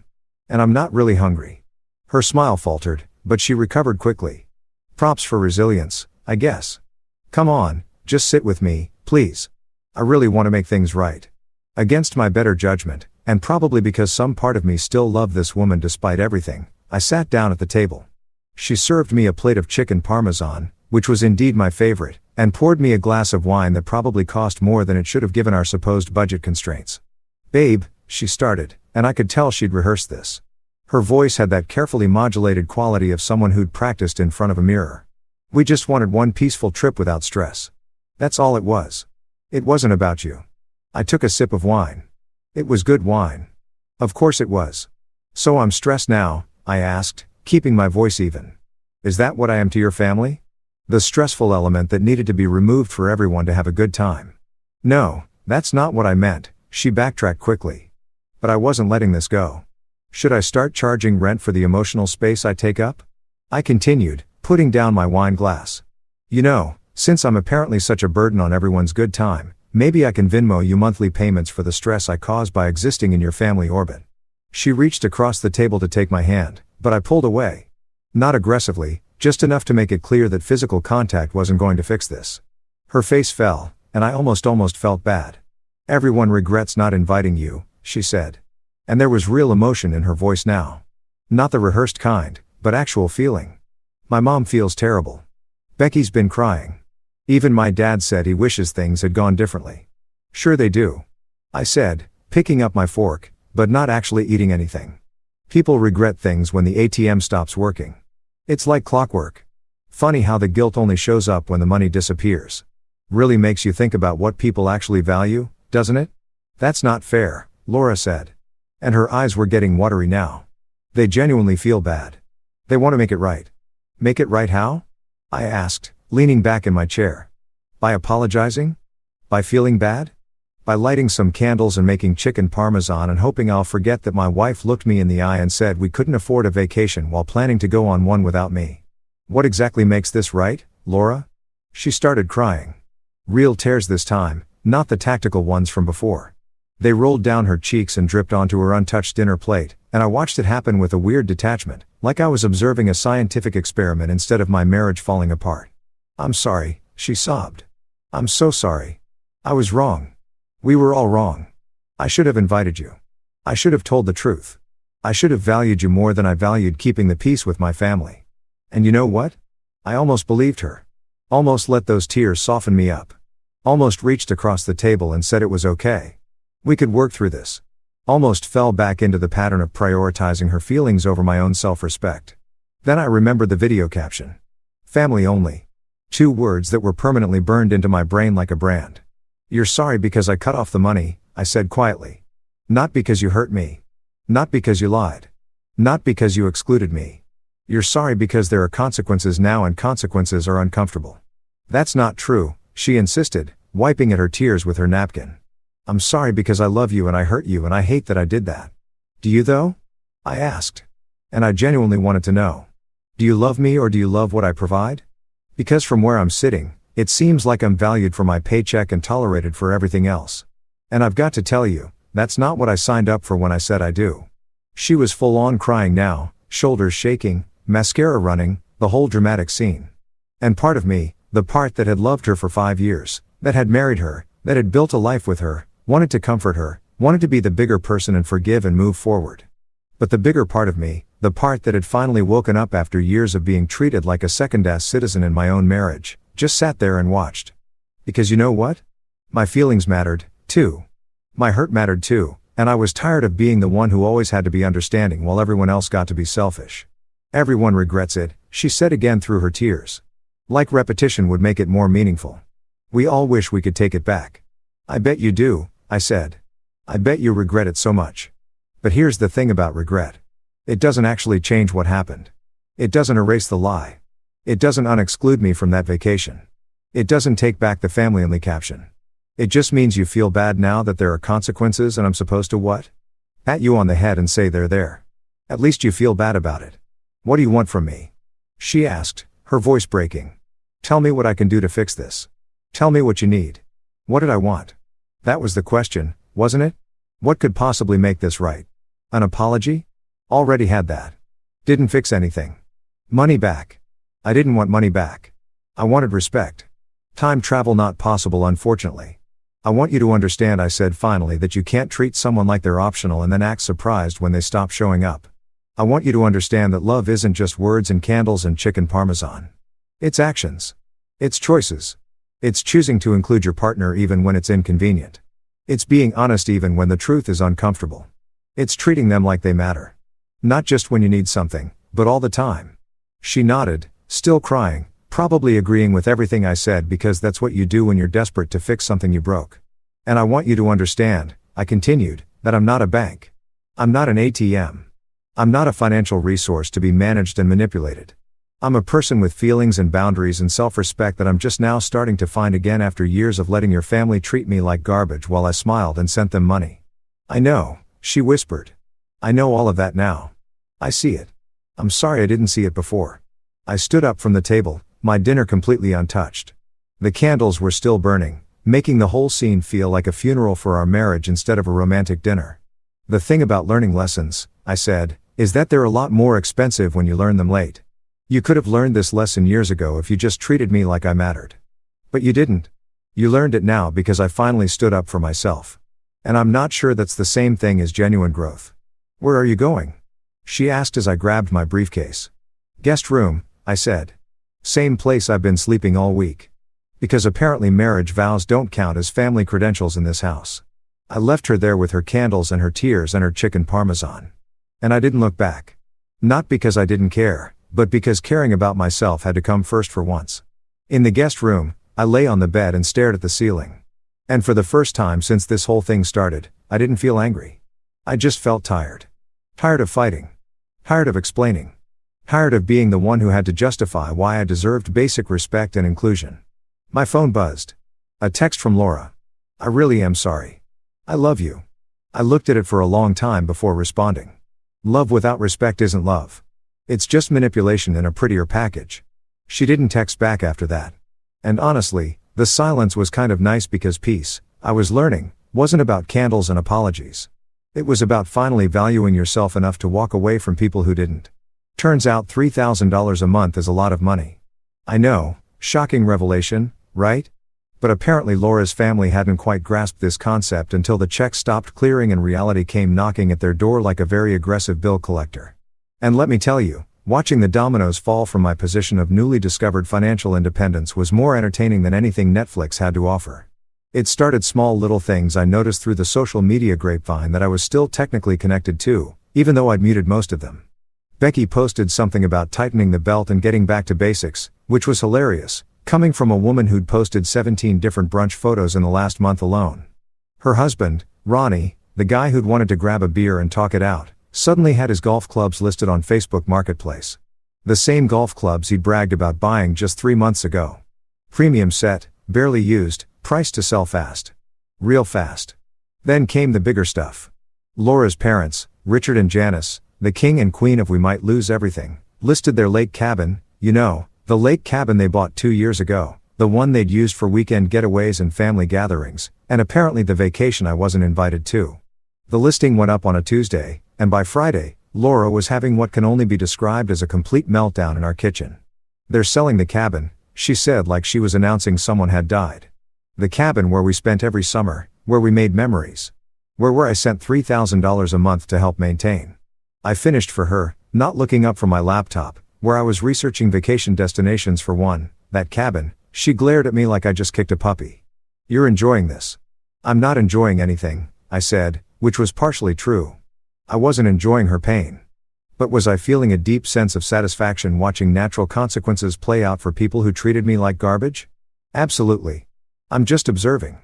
"And I'm not really hungry." Her smile faltered, but she recovered quickly. Props for resilience, I guess. "Come on, just sit with me, please. I really want to make things right." Against my better judgment, and probably because some part of me still loved this woman despite everything, I sat down at the table. She served me a plate of chicken parmesan, which was indeed my favorite, and poured me a glass of wine that probably cost more than it should have given our supposed budget constraints. "Babe," she started, and I could tell she'd rehearsed this. Her voice had that carefully modulated quality of someone who'd practiced in front of a mirror. "We just wanted one peaceful trip without stress. That's all it was. It wasn't about you." I took a sip of wine. It was good wine. Of course it was. "So I'm stressed now?" I asked, keeping my voice even. "Is that what I am to your family? The stressful element that needed to be removed for everyone to have a good time?" "No, that's not what I meant," she backtracked quickly. "But I wasn't letting this go. Should I start charging rent for the emotional space I take up?" I continued, putting down my wine glass. "You know, since I'm apparently such a burden on everyone's good time, maybe I can Venmo you monthly payments for the stress I cause by existing in your family orbit." She reached across the table to take my hand, but I pulled away. Not aggressively, just enough to make it clear that physical contact wasn't going to fix this. Her face fell, and I almost felt bad. "Everyone regrets not inviting you," she said. And there was real emotion in her voice now. Not the rehearsed kind, but actual feeling. "My mom feels terrible. Becky's been crying. Even my dad said he wishes things had gone differently." "Sure they do," I said, picking up my fork, but not actually eating anything. "People regret things when the ATM stops working. It's like clockwork. Funny how the guilt only shows up when the money disappears. Really makes you think about what people actually value, doesn't it?" "That's not fair," Laura said. And her eyes were getting watery now. They genuinely feel bad. They want to make it right. "Make it right how?" I asked, leaning back in my chair. "By apologizing? By feeling bad? By lighting some candles and making chicken parmesan and hoping I'll forget that my wife looked me in the eye and said we couldn't afford a vacation while planning to go on one without me? What exactly makes this right, Laura?" She started crying. Real tears this time, not the tactical ones from before. They rolled down her cheeks and dripped onto her untouched dinner plate, and I watched it happen with a weird detachment, like I was observing a scientific experiment instead of my marriage falling apart. "I'm sorry," she sobbed. "I'm so sorry. I was wrong. We were all wrong. I should have invited you. I should have told the truth. I should have valued you more than I valued keeping the peace with my family. And you know what? I almost believed her. Almost let those tears soften me up. Almost reached across the table and said it was okay. We could work through this. Almost fell back into the pattern of prioritizing her feelings over my own self-respect. Then I remembered the video caption. Family only. 2 words that were permanently burned into my brain like a brand. You're sorry because I cut off the money, I said quietly. Not because you hurt me. Not because you lied. Not because you excluded me. You're sorry because there are consequences now and consequences are uncomfortable. That's not true, she insisted, wiping at her tears with her napkin. I'm sorry because I love you and I hurt you and I hate that I did that. Do you though? I asked. And I genuinely wanted to know. Do you love me or do you love what I provide? Because from where I'm sitting, it seems like I'm valued for my paycheck and tolerated for everything else. And I've got to tell you, that's not what I signed up for when I said I do. She was full on crying now, shoulders shaking, mascara running, the whole dramatic scene. And part of me, the part that had loved her for 5 years, that had married her, that had built a life with her, wanted to comfort her, wanted to be the bigger person and forgive and move forward. But the bigger part of me, the part that had finally woken up after years of being treated like a second-class citizen in my own marriage, just sat there and watched. Because you know what? My feelings mattered, too. My hurt mattered too, and I was tired of being the one who always had to be understanding while everyone else got to be selfish. Everyone regrets it, she said again through her tears. Like repetition would make it more meaningful. We all wish we could take it back. I bet you do, I said. I bet you regret it so much. But here's the thing about regret. It doesn't actually change what happened. It doesn't erase the lie. It doesn't unexclude me from that vacation. It doesn't take back the family-only caption. It just means you feel bad now that there are consequences and I'm supposed to what? Pat you on the head and say they're there. At least you feel bad about it. What do you want from me? She asked, her voice breaking. Tell me what I can do to fix this. Tell me what you need. What did I want? That was the question, wasn't it? What could possibly make this right? An apology? Already had that. Didn't fix anything. Money back. I didn't want money back. I wanted respect. Time travel not possible, unfortunately. I want you to understand, I said finally, that you can't treat someone like they're optional and then act surprised when they stop showing up. I want you to understand that love isn't just words and candles and chicken parmesan. It's actions. It's choices. It's choosing to include your partner even when it's inconvenient. It's being honest even when the truth is uncomfortable. It's treating them like they matter. Not just when you need something, but all the time. She nodded, still crying, probably agreeing with everything I said because that's what you do when you're desperate to fix something you broke. And I want you to understand, I continued, that I'm not a bank. I'm not an ATM. I'm not a financial resource to be managed and manipulated. I'm a person with feelings and boundaries and self-respect that I'm just now starting to find again after years of letting your family treat me like garbage while I smiled and sent them money. I know, she whispered. I know all of that now. I see it. I'm sorry I didn't see it before. I stood up from the table, my dinner completely untouched. The candles were still burning, making the whole scene feel like a funeral for our marriage instead of a romantic dinner. The thing about learning lessons, I said, is that they're a lot more expensive when you learn them late. You could have learned this lesson years ago if you just treated me like I mattered. But you didn't. You learned it now because I finally stood up for myself. And I'm not sure that's the same thing as genuine growth. Where are you going? She asked as I grabbed my briefcase. Guest room, I said. Same place I've been sleeping all week. Because apparently marriage vows don't count as family credentials in this house. I left her there with her candles and her tears and her chicken parmesan. And I didn't look back. Not because I didn't care, but because caring about myself had to come first for once. In the guest room, I lay on the bed and stared at the ceiling. And for the first time since this whole thing started, I didn't feel angry. I just felt tired. Tired of fighting. Tired of explaining. Tired of being the one who had to justify why I deserved basic respect and inclusion. My phone buzzed. A text from Laura. I really am sorry. I love you. I looked at it for a long time before responding. Love without respect isn't love. It's just manipulation in a prettier package. She didn't text back after that. And honestly, the silence was kind of nice because peace, I was learning, wasn't about candles and apologies. It was about finally valuing yourself enough to walk away from people who didn't. Turns out $3,000 a month is a lot of money. I know, shocking revelation, right? But apparently Laura's family hadn't quite grasped this concept until the checks stopped clearing and reality came knocking at their door like a very aggressive bill collector. And let me tell you, watching the dominoes fall from my position of newly discovered financial independence was more entertaining than anything Netflix had to offer. It started small little things I noticed through the social media grapevine that I was still technically connected to, even though I'd muted most of them. Becky posted something about tightening the belt and getting back to basics, which was hilarious, coming from a woman who'd posted 17 different brunch photos in the last month alone. Her husband, Ronnie, the guy who'd wanted to grab a beer and talk it out, suddenly had his golf clubs listed on Facebook Marketplace. The same golf clubs he'd bragged about buying just 3 months ago. Premium set, barely used, priced to sell fast. Real fast. Then came the bigger stuff. Laura's parents, Richard and Janice, the king and queen of We Might Lose Everything, listed their lake cabin, the lake cabin they bought 2 years ago, the one they'd used for weekend getaways and family gatherings, and apparently the vacation I wasn't invited to. The listing went up on a Tuesday, and by Friday, Laura was having what can only be described as a complete meltdown in our kitchen. "They're selling the cabin," she said like she was announcing someone had died. "The cabin where we spent every summer, where we made memories. Where I sent $3,000 a month to help maintain." I finished for her, not looking up from my laptop, where I was researching vacation destinations for one, that cabin. She glared at me like I just kicked a puppy. "You're enjoying this." "I'm not enjoying anything," I said, which was partially true. I wasn't enjoying her pain. But was I feeling a deep sense of satisfaction watching natural consequences play out for people who treated me like garbage? Absolutely. I'm just observing.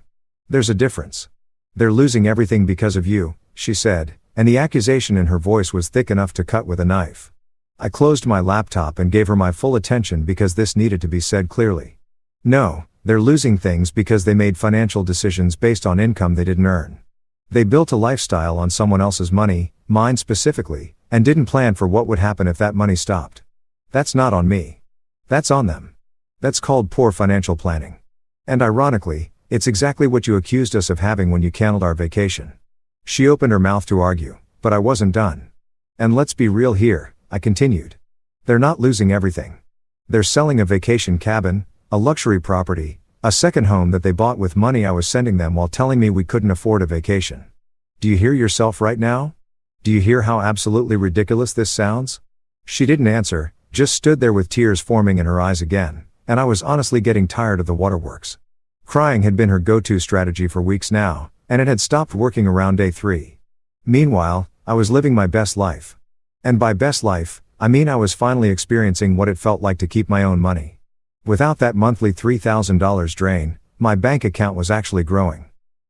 "There's a difference. They're losing everything because of you," she said, and the accusation in her voice was thick enough to cut with a knife. I closed my laptop and gave her my full attention because this needed to be said clearly. No, they're losing things because they made financial decisions based on income they didn't earn. They built a lifestyle on someone else's money, mine specifically, and didn't plan for what would happen if that money stopped. That's not on me. That's on them. That's called poor financial planning. And ironically, it's exactly what you accused us of having when you canceled our vacation. She opened her mouth to argue, but I wasn't done. "And let's be real here," I continued. "They're not losing everything. They're selling a vacation cabin, a luxury property, a second home that they bought with money I was sending them while telling me we couldn't afford a vacation. Do you hear yourself right now? Do you hear how absolutely ridiculous this sounds?" She didn't answer, just stood there with tears forming in her eyes again, and I was honestly getting tired of the waterworks. Crying had been her go-to strategy for weeks now, and it had stopped working around day 3. Meanwhile, I was living my best life. And by best life, I mean I was finally experiencing what it felt like to keep my own money. Without that monthly $3,000 drain, my bank account was actually growing.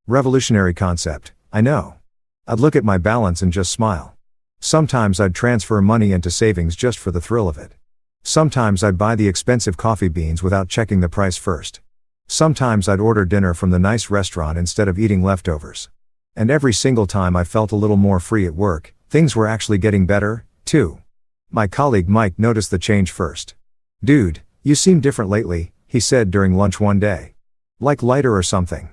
Revolutionary concept, I know. I'd look at my balance and just smile. Sometimes I'd transfer money into savings just for the thrill of it. Sometimes I'd buy the expensive coffee beans without checking the price first. Sometimes I'd order dinner from the nice restaurant instead of eating leftovers. And every single time I felt a little more free at work, things were actually getting better, too. My colleague Mike noticed the change first. "Dude, you seem different lately," he said during lunch one day. "Like lighter or something.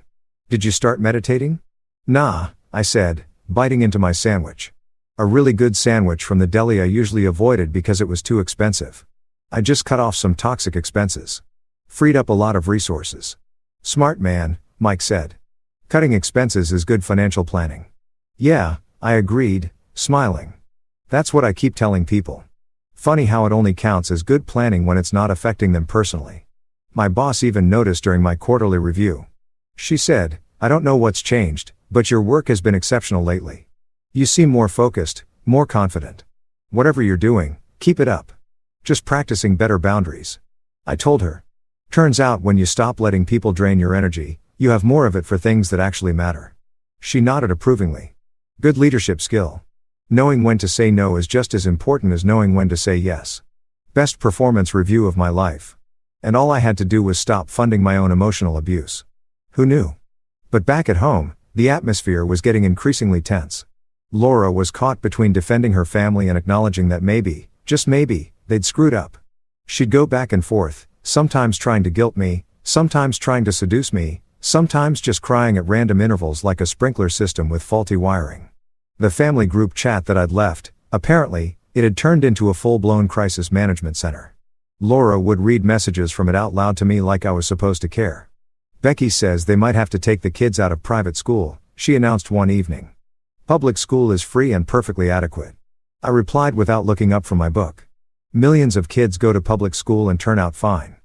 Did you start meditating?" "Nah," I said, biting into my sandwich. A really good sandwich from the deli I usually avoided because it was too expensive. I just cut off some toxic expenses. Freed up a lot of resources. "Smart man," Mike said. "Cutting expenses is good financial planning." "Yeah," I agreed, smiling. "That's what I keep telling people. Funny how it only counts as good planning when it's not affecting them personally." My boss even noticed during my quarterly review. She said, "I don't know what's changed, but your work has been exceptional lately. You seem more focused, more confident. Whatever you're doing, keep it up. Just practicing better boundaries." I told her. "Turns out when you stop letting people drain your energy, you have more of it for things that actually matter." She nodded approvingly. Good leadership skill. Knowing when to say no is just as important as knowing when to say yes. Best performance review of my life. And all I had to do was stop funding my own emotional abuse. Who knew? But back at home, the atmosphere was getting increasingly tense. Laura was caught between defending her family and acknowledging that maybe, just maybe, they'd screwed up. She'd go back and forth, sometimes trying to guilt me, sometimes trying to seduce me, sometimes just crying at random intervals like a sprinkler system with faulty wiring. The family group chat that I'd left, apparently, it had turned into a full-blown crisis management center. Laura would read messages from it out loud to me like I was supposed to care. Becky says they might have to take the kids out of private school, she announced one evening. Public school is free and perfectly adequate. I replied without looking up from my book. Millions of kids go to public school and turn out fine.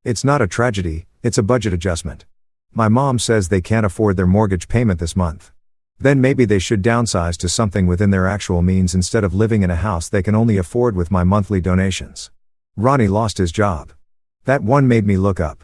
It's not a tragedy, it's a budget adjustment. My mom says they can't afford their mortgage payment this month. Then maybe they should downsize to something within their actual means instead of living in a house they can only afford with my monthly donations. Ronnie lost his job. That one made me look up.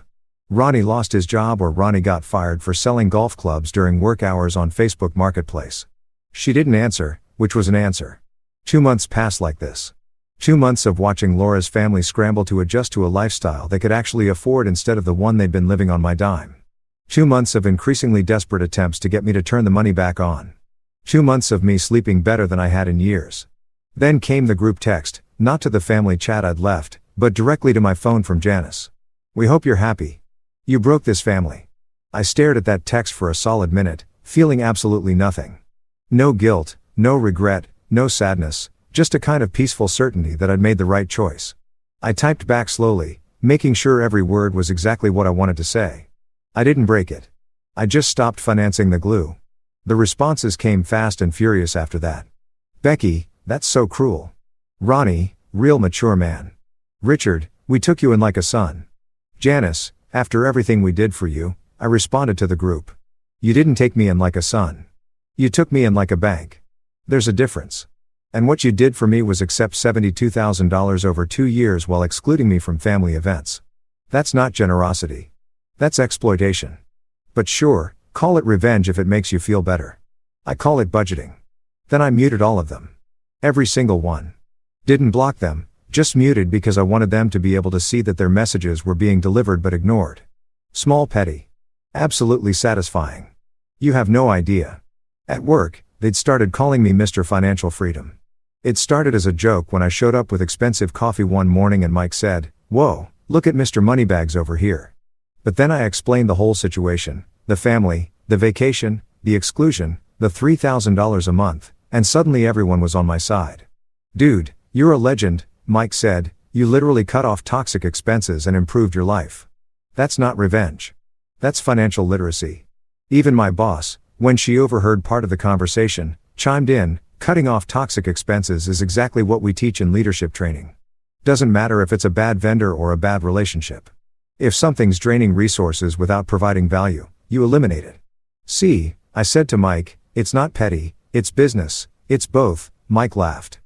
Ronnie lost his job, or Ronnie got fired for selling golf clubs during work hours on Facebook Marketplace. She didn't answer, which was an answer. 2 months passed like this. 2 months of watching Laura's family scramble to adjust to a lifestyle they could actually afford instead of the one they'd been living on my dime. 2 months of increasingly desperate attempts to get me to turn the money back on. 2 months of me sleeping better than I had in years. Then came the group text, not to the family chat I'd left, but directly to my phone from Janice. "We hope you're happy. You broke this family." I stared at that text for a solid minute, feeling absolutely nothing. No guilt, no regret, no sadness, just a kind of peaceful certainty that I'd made the right choice. I typed back slowly, making sure every word was exactly what I wanted to say. I didn't break it. I just stopped financing the glue. The responses came fast and furious after that. "Becky, that's so cruel." "Ronnie, real mature man." "Richard, we took you in like a son." "Janice, after everything we did for you," I responded to the group. "You didn't take me in like a son. You took me in like a bank. There's a difference. And what you did for me was accept $72,000 over 2 years while excluding me from family events. That's not generosity. That's exploitation. But sure, call it revenge if it makes you feel better. I call it budgeting." Then I muted all of them. Every single one. Didn't block them, just muted because I wanted them to be able to see that their messages were being delivered but ignored. Small petty. Absolutely satisfying. You have no idea. At work, they'd started calling me Mr. Financial Freedom. It started as a joke when I showed up with expensive coffee one morning and Mike said, "Whoa, look at Mr. Moneybags over here." But then I explained the whole situation, the family, the vacation, the exclusion, the $3,000 a month, and suddenly everyone was on my side. "Dude, you're a legend," Mike said. "You literally cut off toxic expenses and improved your life. That's not revenge. That's financial literacy." Even my boss, when she overheard part of the conversation, chimed in, "Cutting off toxic expenses is exactly what we teach in leadership training. Doesn't matter if it's a bad vendor or a bad relationship. If something's draining resources without providing value, you eliminate it." "See," I said to Mike, "it's not petty, it's business, it's both." Mike laughed.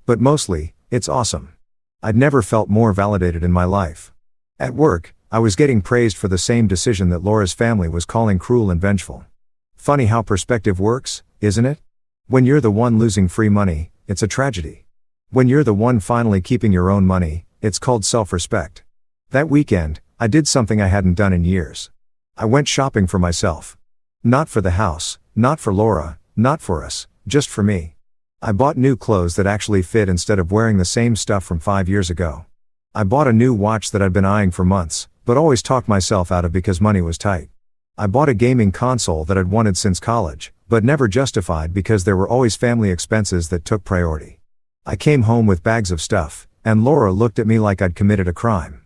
"But mostly, it's awesome." I'd never felt more validated in my life. At work, I was getting praised for the same decision that Laura's family was calling cruel and vengeful. Funny how perspective works, isn't it? When you're the one losing free money, it's a tragedy. When you're the one finally keeping your own money, it's called self-respect. That weekend, I did something I hadn't done in years. I went shopping for myself. Not for the house, not for Laura, not for us, just for me. I bought new clothes that actually fit instead of wearing the same stuff from 5 years ago. I bought a new watch that I'd been eyeing for months, but always talked myself out of because money was tight. I bought a gaming console that I'd wanted since college, but never justified because there were always family expenses that took priority. I came home with bags of stuff, and Laura looked at me like I'd committed a crime.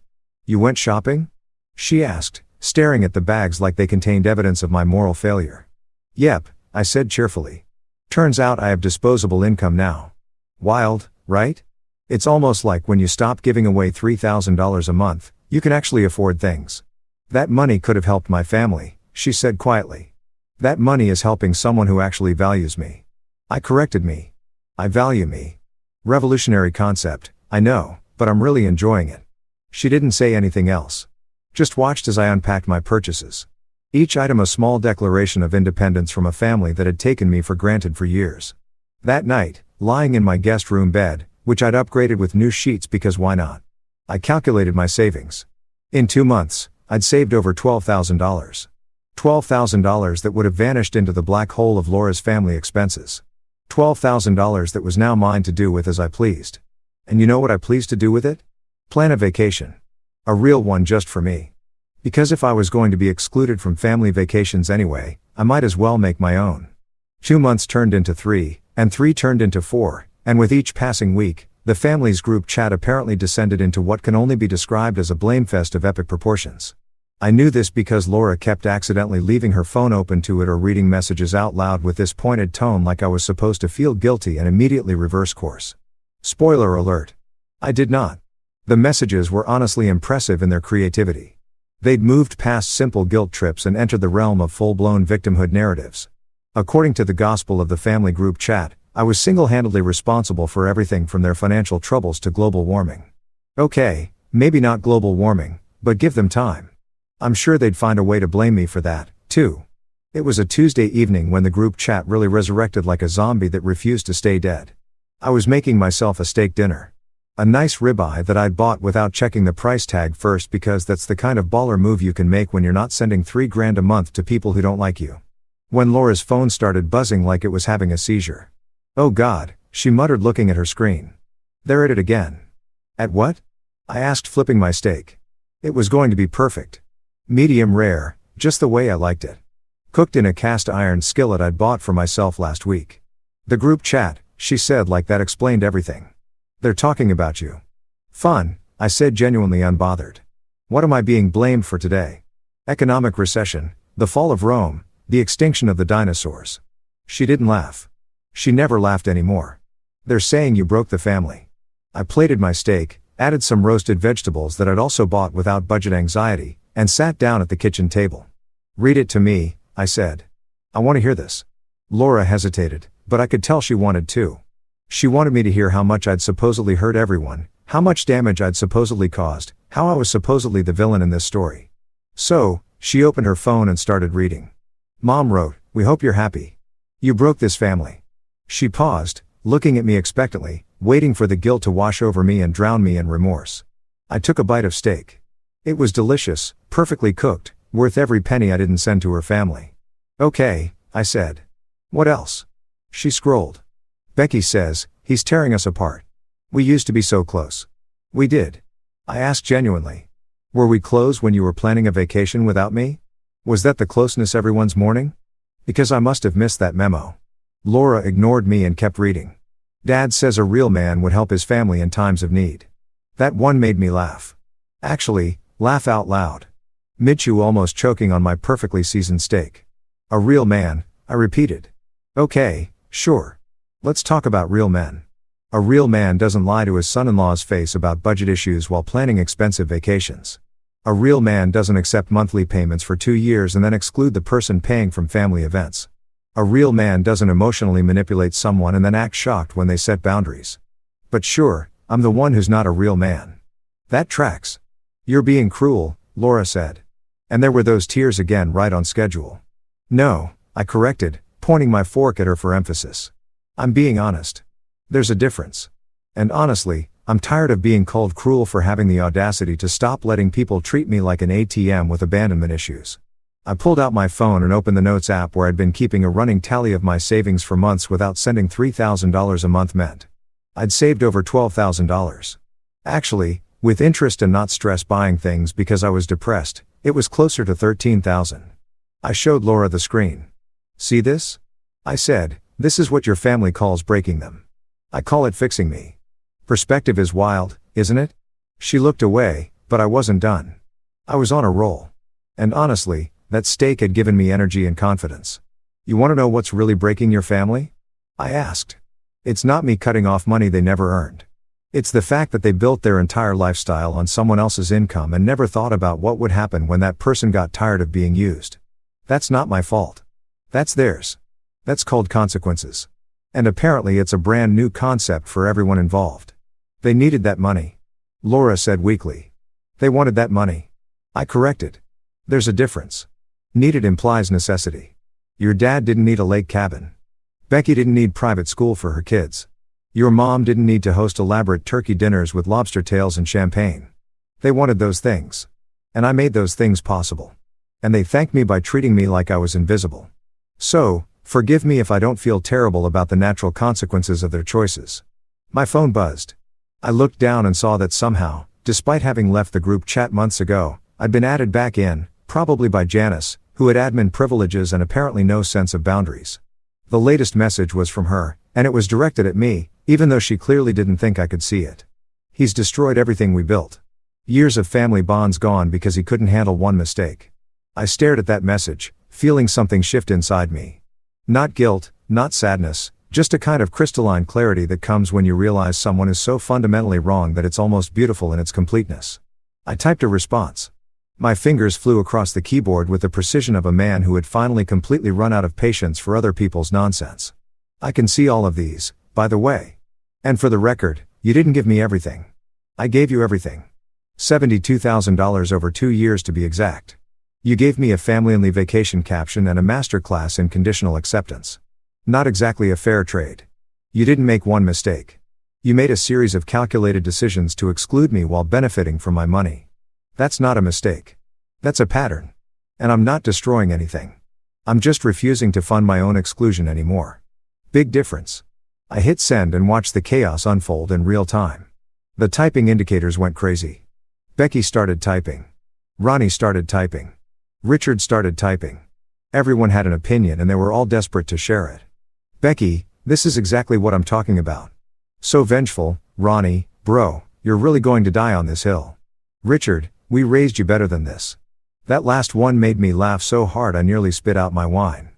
"You went shopping?" she asked, staring at the bags like they contained evidence of my moral failure. "Yep," I said cheerfully. "Turns out I have disposable income now." Wild, right? It's almost like when you stop giving away $3,000 a month, you can actually afford things. "That money could have helped my family," she said quietly. "That money is helping someone who actually values me." I corrected me. I value me. Revolutionary concept, I know, but I'm really enjoying it. She didn't say anything else. Just watched as I unpacked my purchases. Each item a small declaration of independence from a family that had taken me for granted for years. That night, lying in my guest room bed, which I'd upgraded with new sheets because why not? I calculated my savings. In 2 months, I'd saved over $12,000. $12,000 that would have vanished into the black hole of Laura's family expenses. $12,000 that was now mine to do with as I pleased. And you know what I pleased to do with it? Plan a vacation. A real one just for me. Because if I was going to be excluded from family vacations anyway, I might as well make my own. 2 months turned into 3, and 3 turned into 4, and with each passing week, the family's group chat apparently descended into what can only be described as a blamefest of epic proportions. I knew this because Laura kept accidentally leaving her phone open to it or reading messages out loud with this pointed tone like I was supposed to feel guilty and immediately reverse course. Spoiler alert. I did not. The messages were honestly impressive in their creativity. They'd moved past simple guilt trips and entered the realm of full-blown victimhood narratives. According to the gospel of the family group chat, I was single-handedly responsible for everything from their financial troubles to global warming. Okay, maybe not global warming, but give them time. I'm sure they'd find a way to blame me for that, too. It was a Tuesday evening when the group chat really resurrected like a zombie that refused to stay dead. I was making myself a steak dinner. A nice ribeye that I'd bought without checking the price tag first because that's the kind of baller move you can make when you're not sending $3,000 a month to people who don't like you. When Laura's phone started buzzing like it was having a seizure. Oh God, she muttered looking at her screen. They're at it again. At what? I asked flipping my steak. It was going to be perfect. Medium rare, just the way I liked it. Cooked in a cast iron skillet I'd bought for myself last week. The group chat, she said like that explained everything. They're talking about you. Fun, I said genuinely unbothered. What am I being blamed for today? Economic recession, the fall of Rome, the extinction of the dinosaurs. She didn't laugh. She never laughed anymore. They're saying you broke the family. I plated my steak, added some roasted vegetables that I'd also bought without budget anxiety, and sat down at the kitchen table. Read it to me, I said. I want to hear this. Laura hesitated, but I could tell she wanted to. She wanted me to hear how much I'd supposedly hurt everyone, how much damage I'd supposedly caused, how I was supposedly the villain in this story. So, she opened her phone and started reading. Mom wrote, "We hope you're happy. You broke this family." She paused, looking at me expectantly, waiting for the guilt to wash over me and drown me in remorse. I took a bite of steak. It was delicious, perfectly cooked, worth every penny I didn't send to her family. Okay, I said. What else? She scrolled. Becky says, he's tearing us apart. We used to be so close. We did. I asked genuinely. Were we close when you were planning a vacation without me? Was that the closeness everyone's mourning? Because I must have missed that memo. Laura ignored me and kept reading. Dad says a real man would help his family in times of need. That one made me laugh. Actually, laugh out loud. Mid-chew almost choking on my perfectly seasoned steak. A real man, I repeated. Okay, sure. Let's talk about real men. A real man doesn't lie to his son-in-law's face about budget issues while planning expensive vacations. A real man doesn't accept monthly payments for 2 years and then exclude the person paying from family events. A real man doesn't emotionally manipulate someone and then act shocked when they set boundaries. But sure, I'm the one who's not a real man. That tracks. You're being cruel, Laura said. And there were those tears again right on schedule. No, I corrected, pointing my fork at her for emphasis. I'm being honest. There's a difference. And honestly, I'm tired of being called cruel for having the audacity to stop letting people treat me like an ATM with abandonment issues. I pulled out my phone and opened the Notes app where I'd been keeping a running tally of my savings for months without sending $3,000 a month meant. I'd saved over $12,000. Actually, with interest and not stress buying things because I was depressed, it was closer to $13,000. I showed Laura the screen. See this? I said, this is what your family calls breaking them. I call it fixing me. Perspective is wild, isn't it? She looked away, but I wasn't done. I was on a roll. And honestly, that steak had given me energy and confidence. You want to know what's really breaking your family? I asked. It's not me cutting off money they never earned. It's the fact that they built their entire lifestyle on someone else's income and never thought about what would happen when that person got tired of being used. That's not my fault. That's theirs. That's called consequences. And apparently it's a brand new concept for everyone involved. They needed that money. Laura said weakly. They wanted that money. I corrected. There's a difference. Needed implies necessity. Your dad didn't need a lake cabin. Becky didn't need private school for her kids. Your mom didn't need to host elaborate turkey dinners with lobster tails and champagne. They wanted those things. And I made those things possible. And they thanked me by treating me like I was invisible. So, forgive me if I don't feel terrible about the natural consequences of their choices. My phone buzzed. I looked down and saw that somehow, despite having left the group chat months ago, I'd been added back in, probably by Janice, who had admin privileges and apparently no sense of boundaries. The latest message was from her, and it was directed at me, even though she clearly didn't think I could see it. He's destroyed everything we built. Years of family bonds gone because he couldn't handle one mistake. I stared at that message, feeling something shift inside me. Not guilt, not sadness, just a kind of crystalline clarity that comes when you realize someone is so fundamentally wrong that it's almost beautiful in its completeness. I typed a response. My fingers flew across the keyboard with the precision of a man who had finally completely run out of patience for other people's nonsense. I can see all of these, by the way. And for the record, you didn't give me everything. I gave you everything. $72,000 over 2 years to be exact. You gave me a family-only vacation caption and a masterclass in conditional acceptance. Not exactly a fair trade. You didn't make one mistake. You made a series of calculated decisions to exclude me while benefiting from my money. That's not a mistake. That's a pattern. And I'm not destroying anything. I'm just refusing to fund my own exclusion anymore. Big difference. I hit send and watched the chaos unfold in real time. The typing indicators went crazy. Becky started typing. Ronnie started typing. Richard started typing. Everyone had an opinion and they were all desperate to share it. Becky, this is exactly what I'm talking about. So vengeful. Ronnie, bro, you're really going to die on this hill. Richard, we raised you better than this. That last one made me laugh so hard I nearly spit out my wine.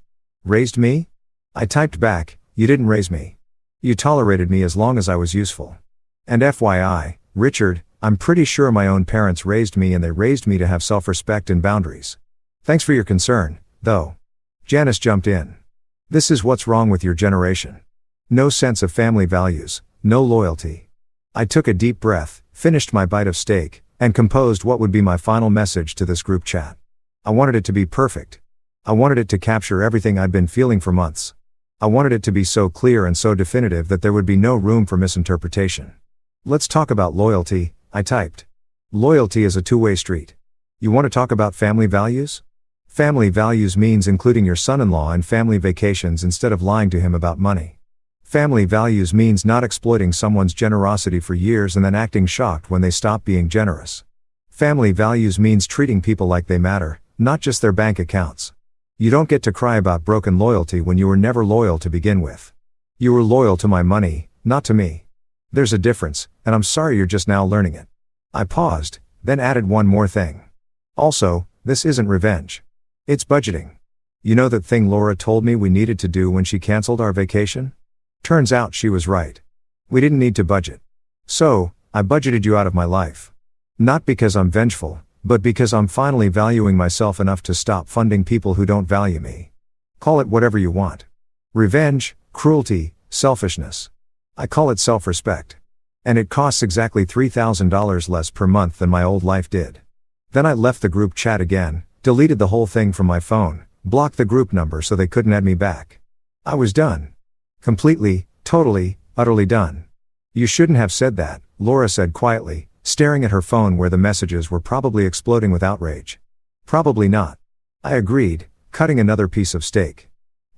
Raised me? I typed back, you didn't raise me. You tolerated me as long as I was useful. And FYI, Richard, I'm pretty sure my own parents raised me and they raised me to have self-respect and boundaries. Thanks for your concern, though. Janice jumped in. This is what's wrong with your generation. No sense of family values, no loyalty. I took a deep breath, finished my bite of steak, and composed what would be my final message to this group chat. I wanted it to be perfect. I wanted it to capture everything I'd been feeling for months. I wanted it to be so clear and so definitive that there would be no room for misinterpretation. Let's talk about loyalty, I typed. Loyalty is a two-way street. You want to talk about family values? Family values means including your son-in-law in family vacations instead of lying to him about money. Family values means not exploiting someone's generosity for years and then acting shocked when they stop being generous. Family values means treating people like they matter, not just their bank accounts. You don't get to cry about broken loyalty when you were never loyal to begin with. You were loyal to my money, not to me. There's a difference, and I'm sorry you're just now learning it. I paused, then added one more thing. Also, this isn't revenge. It's budgeting. You know that thing Laura told me we needed to do when she canceled our vacation? Turns out she was right. We didn't need to budget. So, I budgeted you out of my life. Not because I'm vengeful, but because I'm finally valuing myself enough to stop funding people who don't value me. Call it whatever you want. Revenge, cruelty, selfishness. I call it self-respect. And it costs exactly $3,000 less per month than my old life did. Then I left the group chat again, deleted the whole thing from my phone, blocked the group number so they couldn't add me back. I was done. Completely, totally, utterly done. You shouldn't have said that, Laura said quietly, staring at her phone where the messages were probably exploding with outrage. Probably not. I agreed, cutting another piece of steak.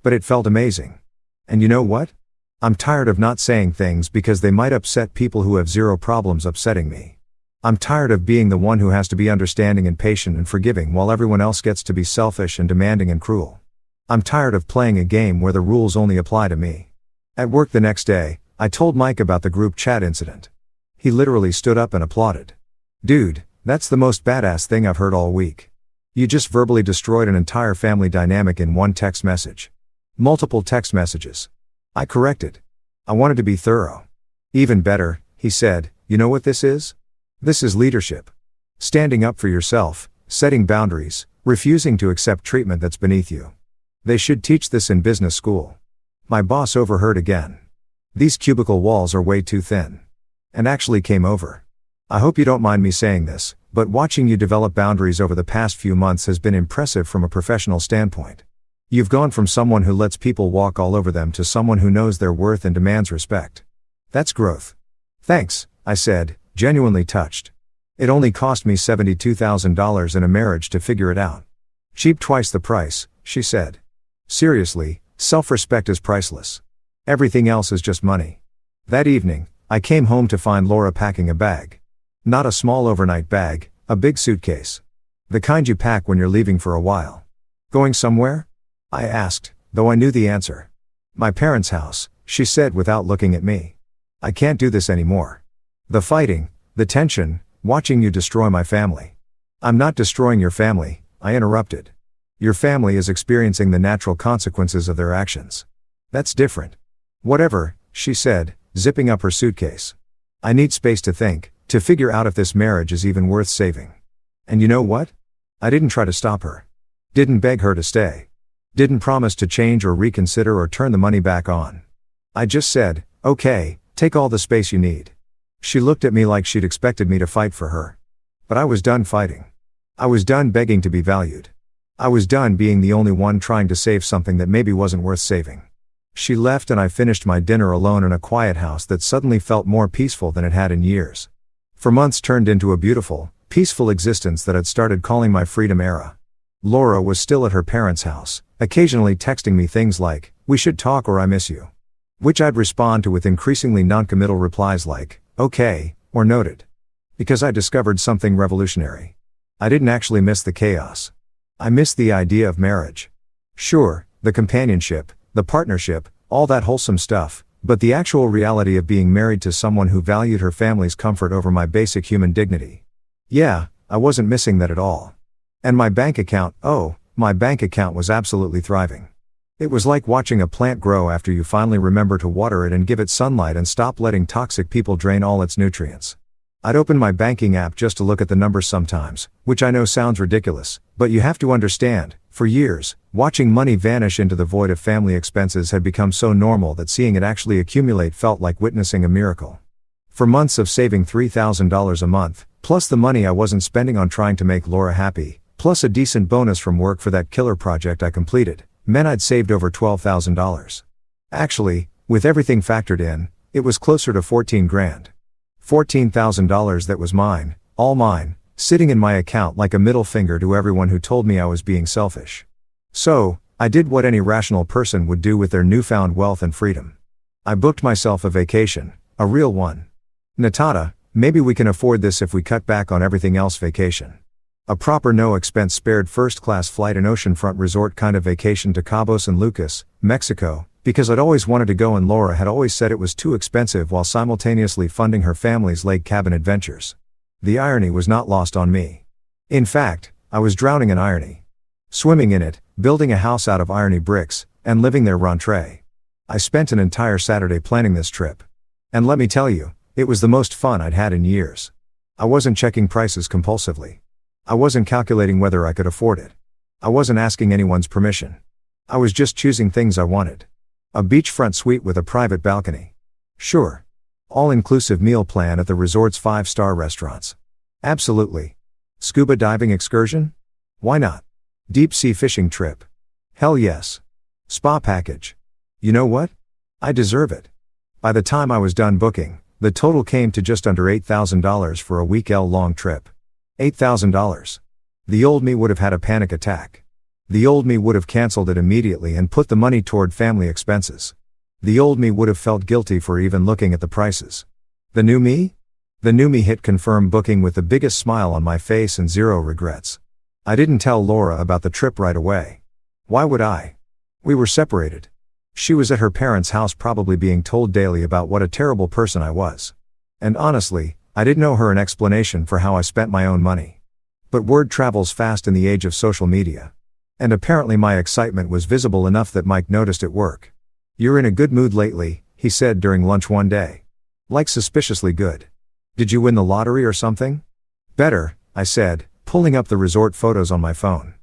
But it felt amazing. And you know what? I'm tired of not saying things because they might upset people who have zero problems upsetting me. I'm tired of being the one who has to be understanding and patient and forgiving while everyone else gets to be selfish and demanding and cruel. I'm tired of playing a game where the rules only apply to me. At work the next day, I told Mike about the group chat incident. He literally stood up and applauded. Dude, that's the most badass thing I've heard all week. You just verbally destroyed an entire family dynamic in one text message. Multiple text messages. I corrected. I wanted to be thorough. Even better, he said, you know what this is? This is leadership. Standing up for yourself, setting boundaries, refusing to accept treatment that's beneath you. They should teach this in business school. My boss overheard again. These cubicle walls are way too thin. And actually came over. I hope you don't mind me saying this, but watching you develop boundaries over the past few months has been impressive from a professional standpoint. You've gone from someone who lets people walk all over them to someone who knows their worth and demands respect. That's growth. Thanks, I said, genuinely touched. It only cost me $72,000 in a marriage to figure it out. Cheap twice the price, she said. Seriously, self-respect is priceless. Everything else is just money. That evening, I came home to find Laura packing a bag. Not a small overnight bag, a big suitcase. The kind you pack when you're leaving for a while. Going somewhere? I asked, though I knew the answer. My parents' house, she said without looking at me. I can't do this anymore. The fighting, the tension, watching you destroy my family. I'm not destroying your family, I interrupted. Your family is experiencing the natural consequences of their actions. That's different. Whatever, she said, zipping up her suitcase. I need space to think, to figure out if this marriage is even worth saving. And you know what? I didn't try to stop her. Didn't beg her to stay. Didn't promise to change or reconsider or turn the money back on. I just said, okay, take all the space you need. She looked at me like she'd expected me to fight for her. But I was done fighting. I was done begging to be valued. I was done being the only one trying to save something that maybe wasn't worth saving. She left and I finished my dinner alone in a quiet house that suddenly felt more peaceful than it had in years. For months turned into a beautiful, peaceful existence that I'd started calling my freedom era. Laura was still at her parents' house, occasionally texting me things like, "We should talk" or "I miss you." Which I'd respond to with increasingly non-committal replies like, "Okay," or "Noted." Because I discovered something revolutionary. I didn't actually miss the chaos. I missed the idea of marriage. Sure, the companionship, the partnership, all that wholesome stuff, but the actual reality of being married to someone who valued her family's comfort over my basic human dignity. Yeah, I wasn't missing that at all. And my bank account, my bank account was absolutely thriving. It was like watching a plant grow after you finally remember to water it and give it sunlight and stop letting toxic people drain all its nutrients. I'd open my banking app just to look at the numbers sometimes, which I know sounds ridiculous, but you have to understand, for years, watching money vanish into the void of family expenses had become so normal that seeing it actually accumulate felt like witnessing a miracle. For months of saving $3,000 a month, plus the money I wasn't spending on trying to make Laura happy, plus a decent bonus from work for that killer project I completed, meant I'd saved over $12,000. Actually, with everything factored in, it was closer to 14 grand. $14,000 that was mine, all mine, sitting in my account like a middle finger to everyone who told me I was being selfish. So, I did what any rational person would do with their newfound wealth and freedom. I booked myself a vacation, a real one. Natata, maybe we can afford this if we cut back on everything else vacation. A proper no-expense spared first-class flight and oceanfront resort kind of vacation to Cabo San Lucas, Mexico, because I'd always wanted to go and Laura had always said it was too expensive while simultaneously funding her family's lake cabin adventures. The irony was not lost on me. In fact, I was drowning in irony. Swimming in it, building a house out of irony bricks, and living there rentrée. I spent an entire Saturday planning this trip. And let me tell you, it was the most fun I'd had in years. I wasn't checking prices compulsively. I wasn't calculating whether I could afford it. I wasn't asking anyone's permission. I was just choosing things I wanted. A beachfront suite with a private balcony. Sure. All-inclusive meal plan at the resort's 5-star restaurants. Absolutely. Scuba diving excursion? Why not? Deep sea fishing trip? Hell yes. Spa package. You know what? I deserve it. By the time I was done booking, the total came to just under $8,000 for a week-long trip. $8,000. The old me would have had a panic attack. The old me would have canceled it immediately and put the money toward family expenses. The old me would have felt guilty for even looking at the prices. The new me? The new me hit confirm booking with the biggest smile on my face and zero regrets. I didn't tell Laura about the trip right away. Why would I? We were separated. She was at her parents' house probably being told daily about what a terrible person I was. And honestly, I didn't owe her an explanation for how I spent my own money. But word travels fast in the age of social media. And apparently my excitement was visible enough that Mike noticed at work. "You're in a good mood lately," he said during lunch one day. "Like suspiciously good. Did you win the lottery or something?" "Better," I said, pulling up the resort photos on my phone.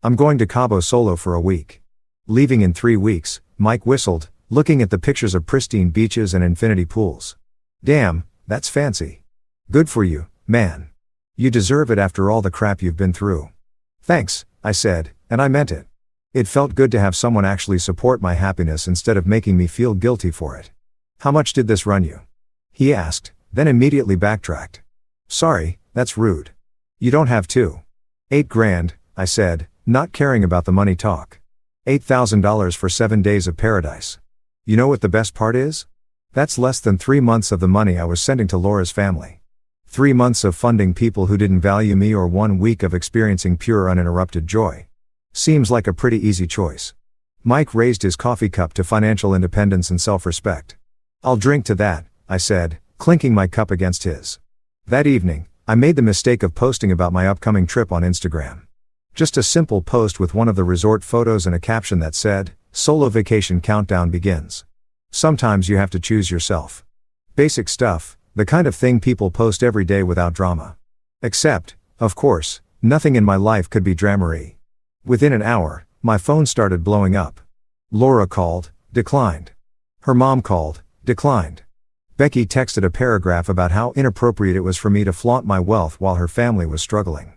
"I'm going to Cabo solo for a week." "Leaving in 3 weeks," Mike whistled, looking at the pictures of pristine beaches and infinity pools. "Damn, that's fancy. Good for you, man. You deserve it after all the crap you've been through." "Thanks," I said, and I meant it. It felt good to have someone actually support my happiness instead of making me feel guilty for it. "How much did this run you?" he asked, then immediately backtracked. "Sorry, that's rude. You don't have to." "8 grand, I said, not caring about the money talk. $8,000 for 7 days of paradise. You know what the best part is? That's less than 3 months of the money I was sending to Laura's family. 3 months of funding people who didn't value me or 1 week of experiencing pure uninterrupted joy. Seems like a pretty easy choice." Mike raised his coffee cup to financial independence and self-respect. "I'll drink to that," I said, clinking my cup against his. That evening, I made the mistake of posting about my upcoming trip on Instagram. Just a simple post with one of the resort photos and a caption that said, "Solo vacation countdown begins." Sometimes you have to choose yourself. Basic stuff, the kind of thing people post every day without drama. Except, of course, nothing in my life could be dramery. Within an hour, my phone started blowing up. Laura called, declined. Her mom called, declined. Becky texted a paragraph about how inappropriate it was for me to flaunt my wealth while her family was struggling.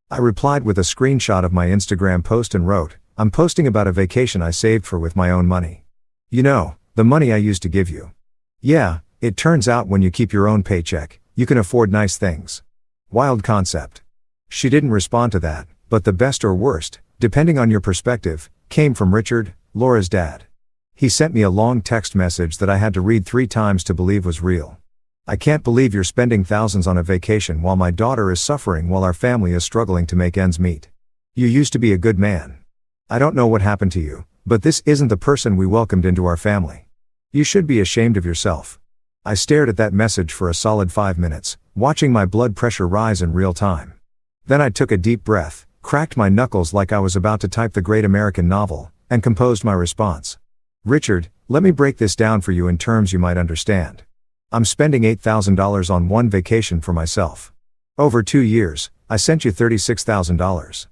I replied with a screenshot of my Instagram post and wrote, "I'm posting about a vacation I saved for with my own money. You know, the money I used to give you. Yeah, it turns out when you keep your own paycheck, you can afford nice things. Wild concept." She didn't respond to that, but the best or worst, depending on your perspective, came from Richard, Laura's dad. He sent me a long text message that I had to read 3 times to believe was real. "I can't believe you're spending thousands on a vacation while my daughter is suffering while our family is struggling to make ends meet. You used to be a good man. I don't know what happened to you, but this isn't the person we welcomed into our family. You should be ashamed of yourself." I stared at that message for a solid 5 minutes, watching my blood pressure rise in real time. Then I took a deep breath, cracked my knuckles like I was about to type the great American novel, and composed my response. "Richard, let me break this down for you in terms you might understand. I'm spending $8,000 on one vacation for myself. Over 2 years, I sent you $36,000.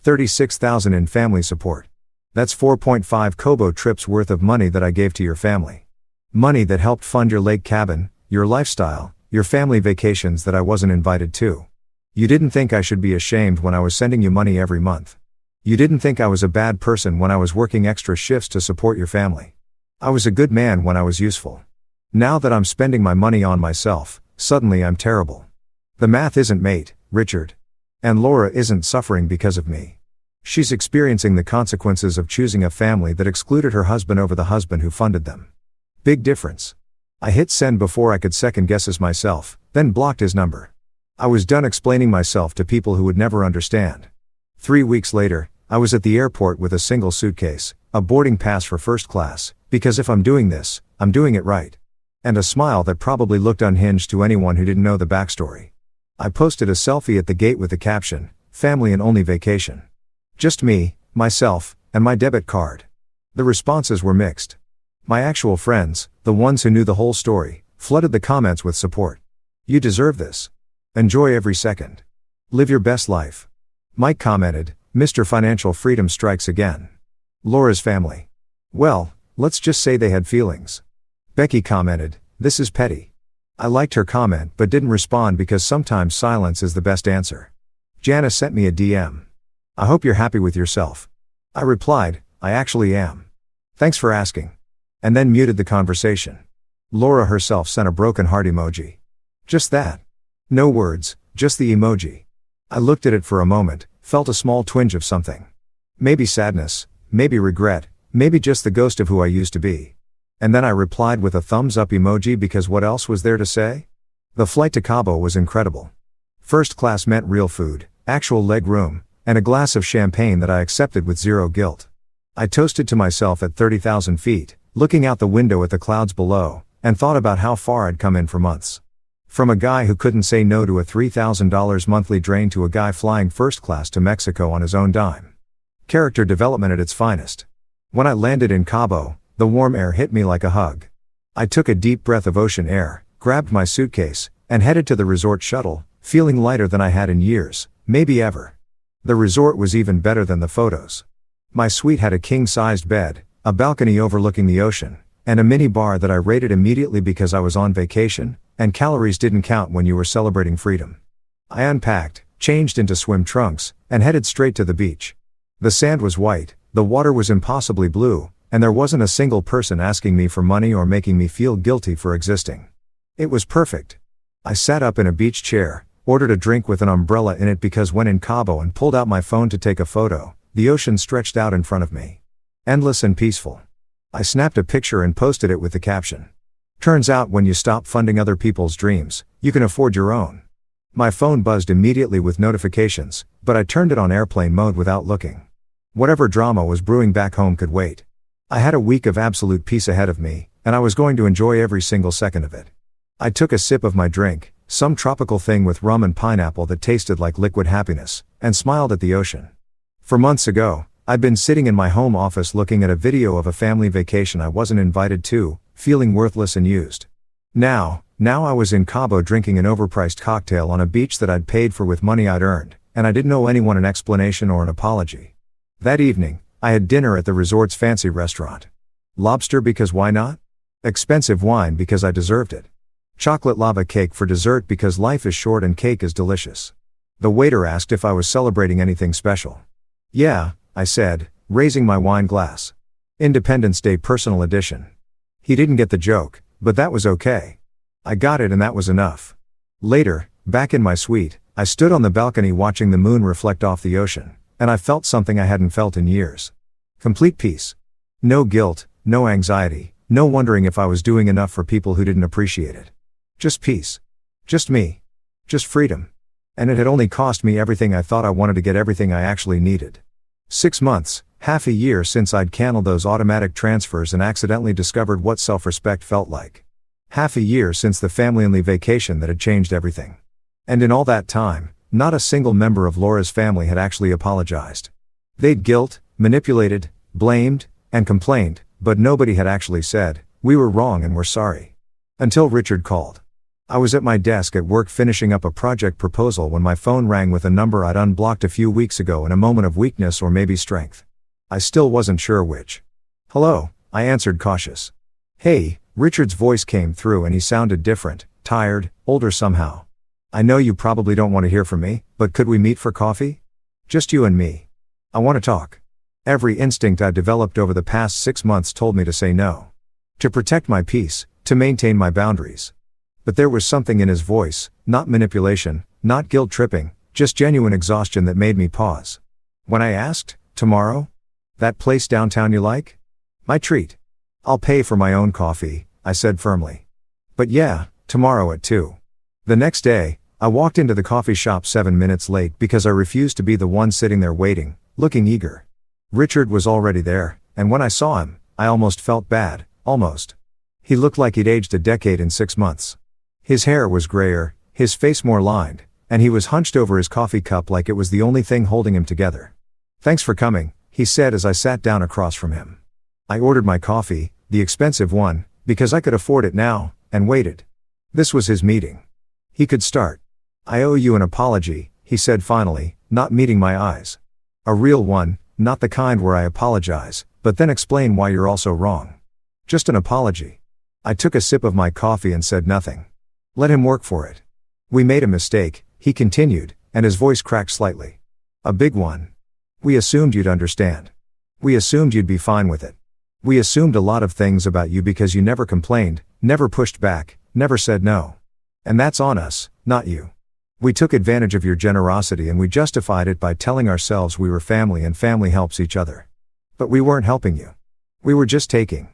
$36,000 in family support. That's 4.5 Kobo trips worth of money that I gave to your family. Money that helped fund your lake cabin, your lifestyle, your family vacations that I wasn't invited to. You didn't think I should be ashamed when I was sending you money every month. You didn't think I was a bad person when I was working extra shifts to support your family. I was a good man when I was useful. Now that I'm spending my money on myself, suddenly I'm terrible. The math isn't made, Richard. And Laura isn't suffering because of me. She's experiencing the consequences of choosing a family that excluded her husband over the husband who funded them. Big difference." I hit send before I could second guess his myself, then blocked his number. I was done explaining myself to people who would never understand. 3 weeks later, I was at the airport with a single suitcase, a boarding pass for first class, because if I'm doing this, I'm doing it right. And a smile that probably looked unhinged to anyone who didn't know the backstory. I posted a selfie at the gate with the caption, "Family and only vacation. Just me, myself, and my debit card." The responses were mixed. My actual friends, the ones who knew the whole story, flooded the comments with support. "You deserve this. Enjoy every second. Live your best life." Mike commented, "Mr. Financial Freedom strikes again." Laura's family. "Well, let's just say they had feelings." Becky commented, "This is petty." I liked her comment but didn't respond because sometimes silence is the best answer. Janice sent me a DM. "I hope you're happy with yourself." I replied, "I actually am. Thanks for asking." And then muted the conversation. Laura herself sent a broken heart emoji. Just that. No words, just the emoji. I looked at it for a moment, felt a small twinge of something. Maybe sadness, maybe regret, maybe just the ghost of who I used to be. And then I replied with a thumbs up emoji because what else was there to say? The flight to Cabo was incredible. First class meant real food, actual leg room, and a glass of champagne that I accepted with zero guilt. I toasted to myself at 30,000 feet, looking out the window at the clouds below, and thought about how far I'd come in for months. From a guy who couldn't say no to a $3,000 monthly drain to a guy flying first class to Mexico on his own dime. Character development at its finest. When I landed in Cabo, the warm air hit me like a hug. I took a deep breath of ocean air, grabbed my suitcase, and headed to the resort shuttle, feeling lighter than I had in years, maybe ever. The resort was even better than the photos. My suite had a king-sized bed, a balcony overlooking the ocean, and a mini bar that I rated immediately because I was on vacation, and calories didn't count when you were celebrating freedom. I unpacked, changed into swim trunks, and headed straight to the beach. The sand was white, the water was impossibly blue, and there wasn't a single person asking me for money or making me feel guilty for existing. It was perfect. I sat up in a beach chair, ordered a drink with an umbrella in it because when in Cabo and pulled out my phone to take a photo, the ocean stretched out in front of me. Endless and peaceful. I snapped a picture and posted it with the caption. Turns out when you stop funding other people's dreams, you can afford your own. My phone buzzed immediately with notifications, but I turned it on airplane mode without looking. Whatever drama was brewing back home could wait. I had a week of absolute peace ahead of me, and I was going to enjoy every single second of it. I took a sip of my drink, some tropical thing with rum and pineapple that tasted like liquid happiness, and smiled at the ocean. For months ago, I'd been sitting in my home office looking at a video of a family vacation I wasn't invited to, feeling worthless and used. Now I was in Cabo drinking an overpriced cocktail on a beach that I'd paid for with money I'd earned, and I didn't owe anyone an explanation or an apology. That evening, I had dinner at the resort's fancy restaurant. Lobster because why not? Expensive wine because I deserved it. Chocolate lava cake for dessert because life is short and cake is delicious. The waiter asked if I was celebrating anything special. Yeah, I said, raising my wine glass. Independence Day Personal Edition. He didn't get the joke, but that was okay. I got it and that was enough. Later, back in my suite, I stood on the balcony watching the moon reflect off the ocean, and I felt something I hadn't felt in years. Complete peace. No guilt, no anxiety, no wondering if I was doing enough for people who didn't appreciate it. Just peace. Just me. Just freedom. And it had only cost me everything I thought I wanted to get everything I actually needed. 6 months, half a year since I'd canceled those automatic transfers and accidentally discovered what self-respect felt like. Half a year since the family-only vacation that had changed everything. And in all that time, not a single member of Laura's family had actually apologized. They'd guilt, manipulated, blamed, and complained, but nobody had actually said, "We were wrong and we're sorry." Until Richard called. I was at my desk at work finishing up a project proposal when my phone rang with a number I'd unblocked a few weeks ago in a moment of weakness or maybe strength. I still wasn't sure which. "Hello," I answered, cautious. "Hey," Richard's voice came through and he sounded different, tired, older somehow. "I know you probably don't want to hear from me, but could we meet for coffee? Just you and me. I want to talk." Every instinct I've developed over the past 6 months told me to say no. To protect my peace, to maintain my boundaries. But there was something in his voice, not manipulation, not guilt-tripping, just genuine exhaustion that made me pause. When I asked, "Tomorrow? That place downtown you like?" "My treat. I'll pay for my own coffee," I said firmly. "But yeah, tomorrow at 2. The next day, I walked into the coffee shop 7 minutes late because I refused to be the one sitting there waiting, looking eager. Richard was already there, and when I saw him, I almost felt bad, almost. He looked like he'd aged a decade in 6 months. His hair was grayer, his face more lined, and he was hunched over his coffee cup like it was the only thing holding him together. "Thanks for coming," he said as I sat down across from him. I ordered my coffee, the expensive one, because I could afford it now, and waited. This was his meeting. He could start. "I owe you an apology," he said finally, not meeting my eyes. "A real one, not the kind where I apologize, but then explain why you're also wrong. Just an apology." I took a sip of my coffee and said nothing. Let him work for it. "We made a mistake," he continued, and his voice cracked slightly. "A big one. We assumed you'd understand. We assumed you'd be fine with it. We assumed a lot of things about you because you never complained, never pushed back, never said no. And that's on us, not you. We took advantage of your generosity and we justified it by telling ourselves we were family and family helps each other. But we weren't helping you. We were just taking."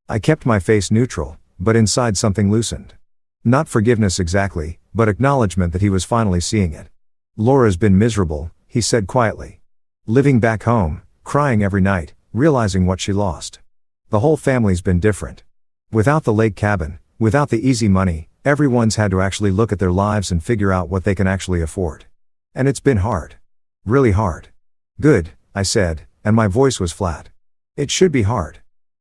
I kept my face neutral, but inside something loosened. Not forgiveness exactly, but acknowledgement that he was finally seeing it. "Laura's been miserable," he said quietly. "Living back home, crying every night, realizing what she lost. The whole family's been different. Without the lake cabin, without the easy money, everyone's had to actually look at their lives and figure out what they can actually afford. And it's been hard. Really hard." "Good," I said, and my voice was flat. "It should be hard.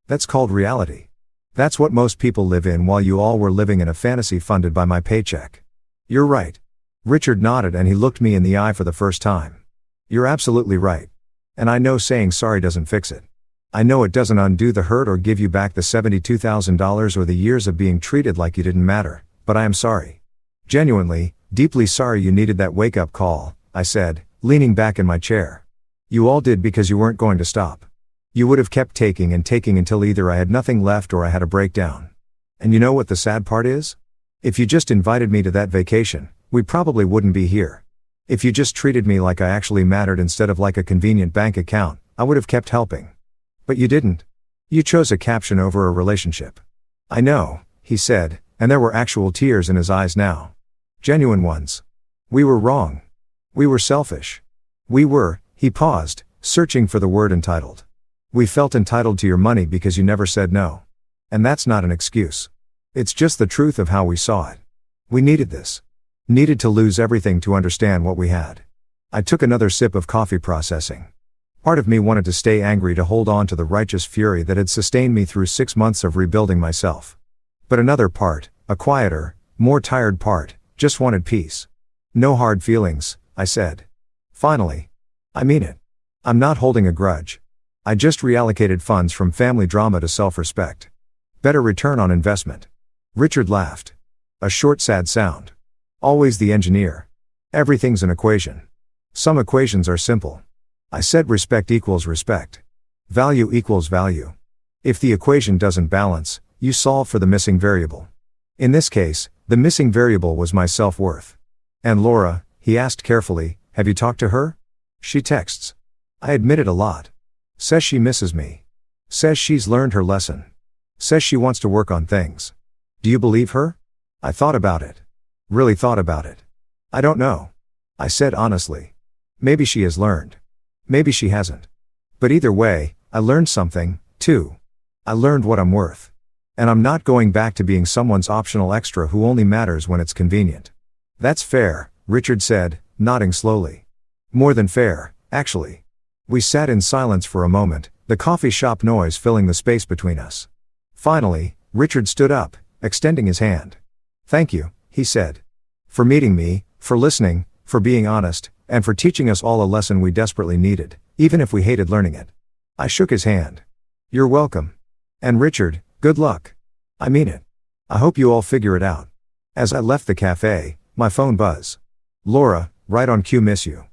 That's called reality. That's what most people live in while you all were living in a fantasy funded by my paycheck." "You're right." Richard nodded and he looked me in the eye for the first time. "You're absolutely right. And I know saying sorry doesn't fix it. I know it doesn't undo the hurt or give you back the $72,000 or the years of being treated like you didn't matter, but I am sorry. Genuinely, deeply sorry you needed that wake-up call," I said, leaning back in my chair. "You all did because you weren't going to stop. You would have kept taking and taking until either I had nothing left or I had a breakdown. And you know what the sad part is? If you just invited me to that vacation, we probably wouldn't be here. If you just treated me like I actually mattered instead of like a convenient bank account, I would have kept helping. But you didn't. You chose a caption over a relationship." "I know," he said, and there were actual tears in his eyes now. Genuine ones. "We were wrong. We were selfish. We were," he paused, searching for the word entitled. "We felt entitled to your money because you never said no. And that's not an excuse. It's just the truth of how we saw it. We needed this. Needed to lose everything to understand what we had. I took another sip of coffee, processing. Part of me wanted to stay angry to hold on to the righteous fury that had sustained me through 6 months of rebuilding myself. But another part, a quieter, more tired part, just wanted peace. No hard feelings, I said. Finally. I mean it. I'm not holding a grudge. I just reallocated funds from family drama to self-respect. Better return on investment. Richard laughed. A short, sad sound. Always the engineer. Everything's an equation. Some equations are simple. I said respect equals respect. Value equals value. If the equation doesn't balance, you solve for the missing variable. In this case, the missing variable was my self-worth. And Laura, he asked carefully, have you talked to her? She texts. I admit it a lot. Says she misses me. Says she's learned her lesson. Says she wants to work on things. Do you believe her? I thought about it. Really thought about it. I don't know. I said honestly. Maybe she has learned. Maybe she hasn't. But either way, I learned something, too. I learned what I'm worth. And I'm not going back to being someone's optional extra who only matters when it's convenient. That's fair, Richard said, nodding slowly. More than fair, actually. We sat in silence for a moment, the coffee shop noise filling the space between us. Finally, Richard stood up, extending his hand. Thank you, he said. For meeting me, for listening, for being honest, and for teaching us all a lesson we desperately needed, even if we hated learning it. I shook his hand. You're welcome. And Richard, good luck. I mean it. I hope you all figure it out. As I left the cafe, my phone buzzed. Laura, right on cue, miss you.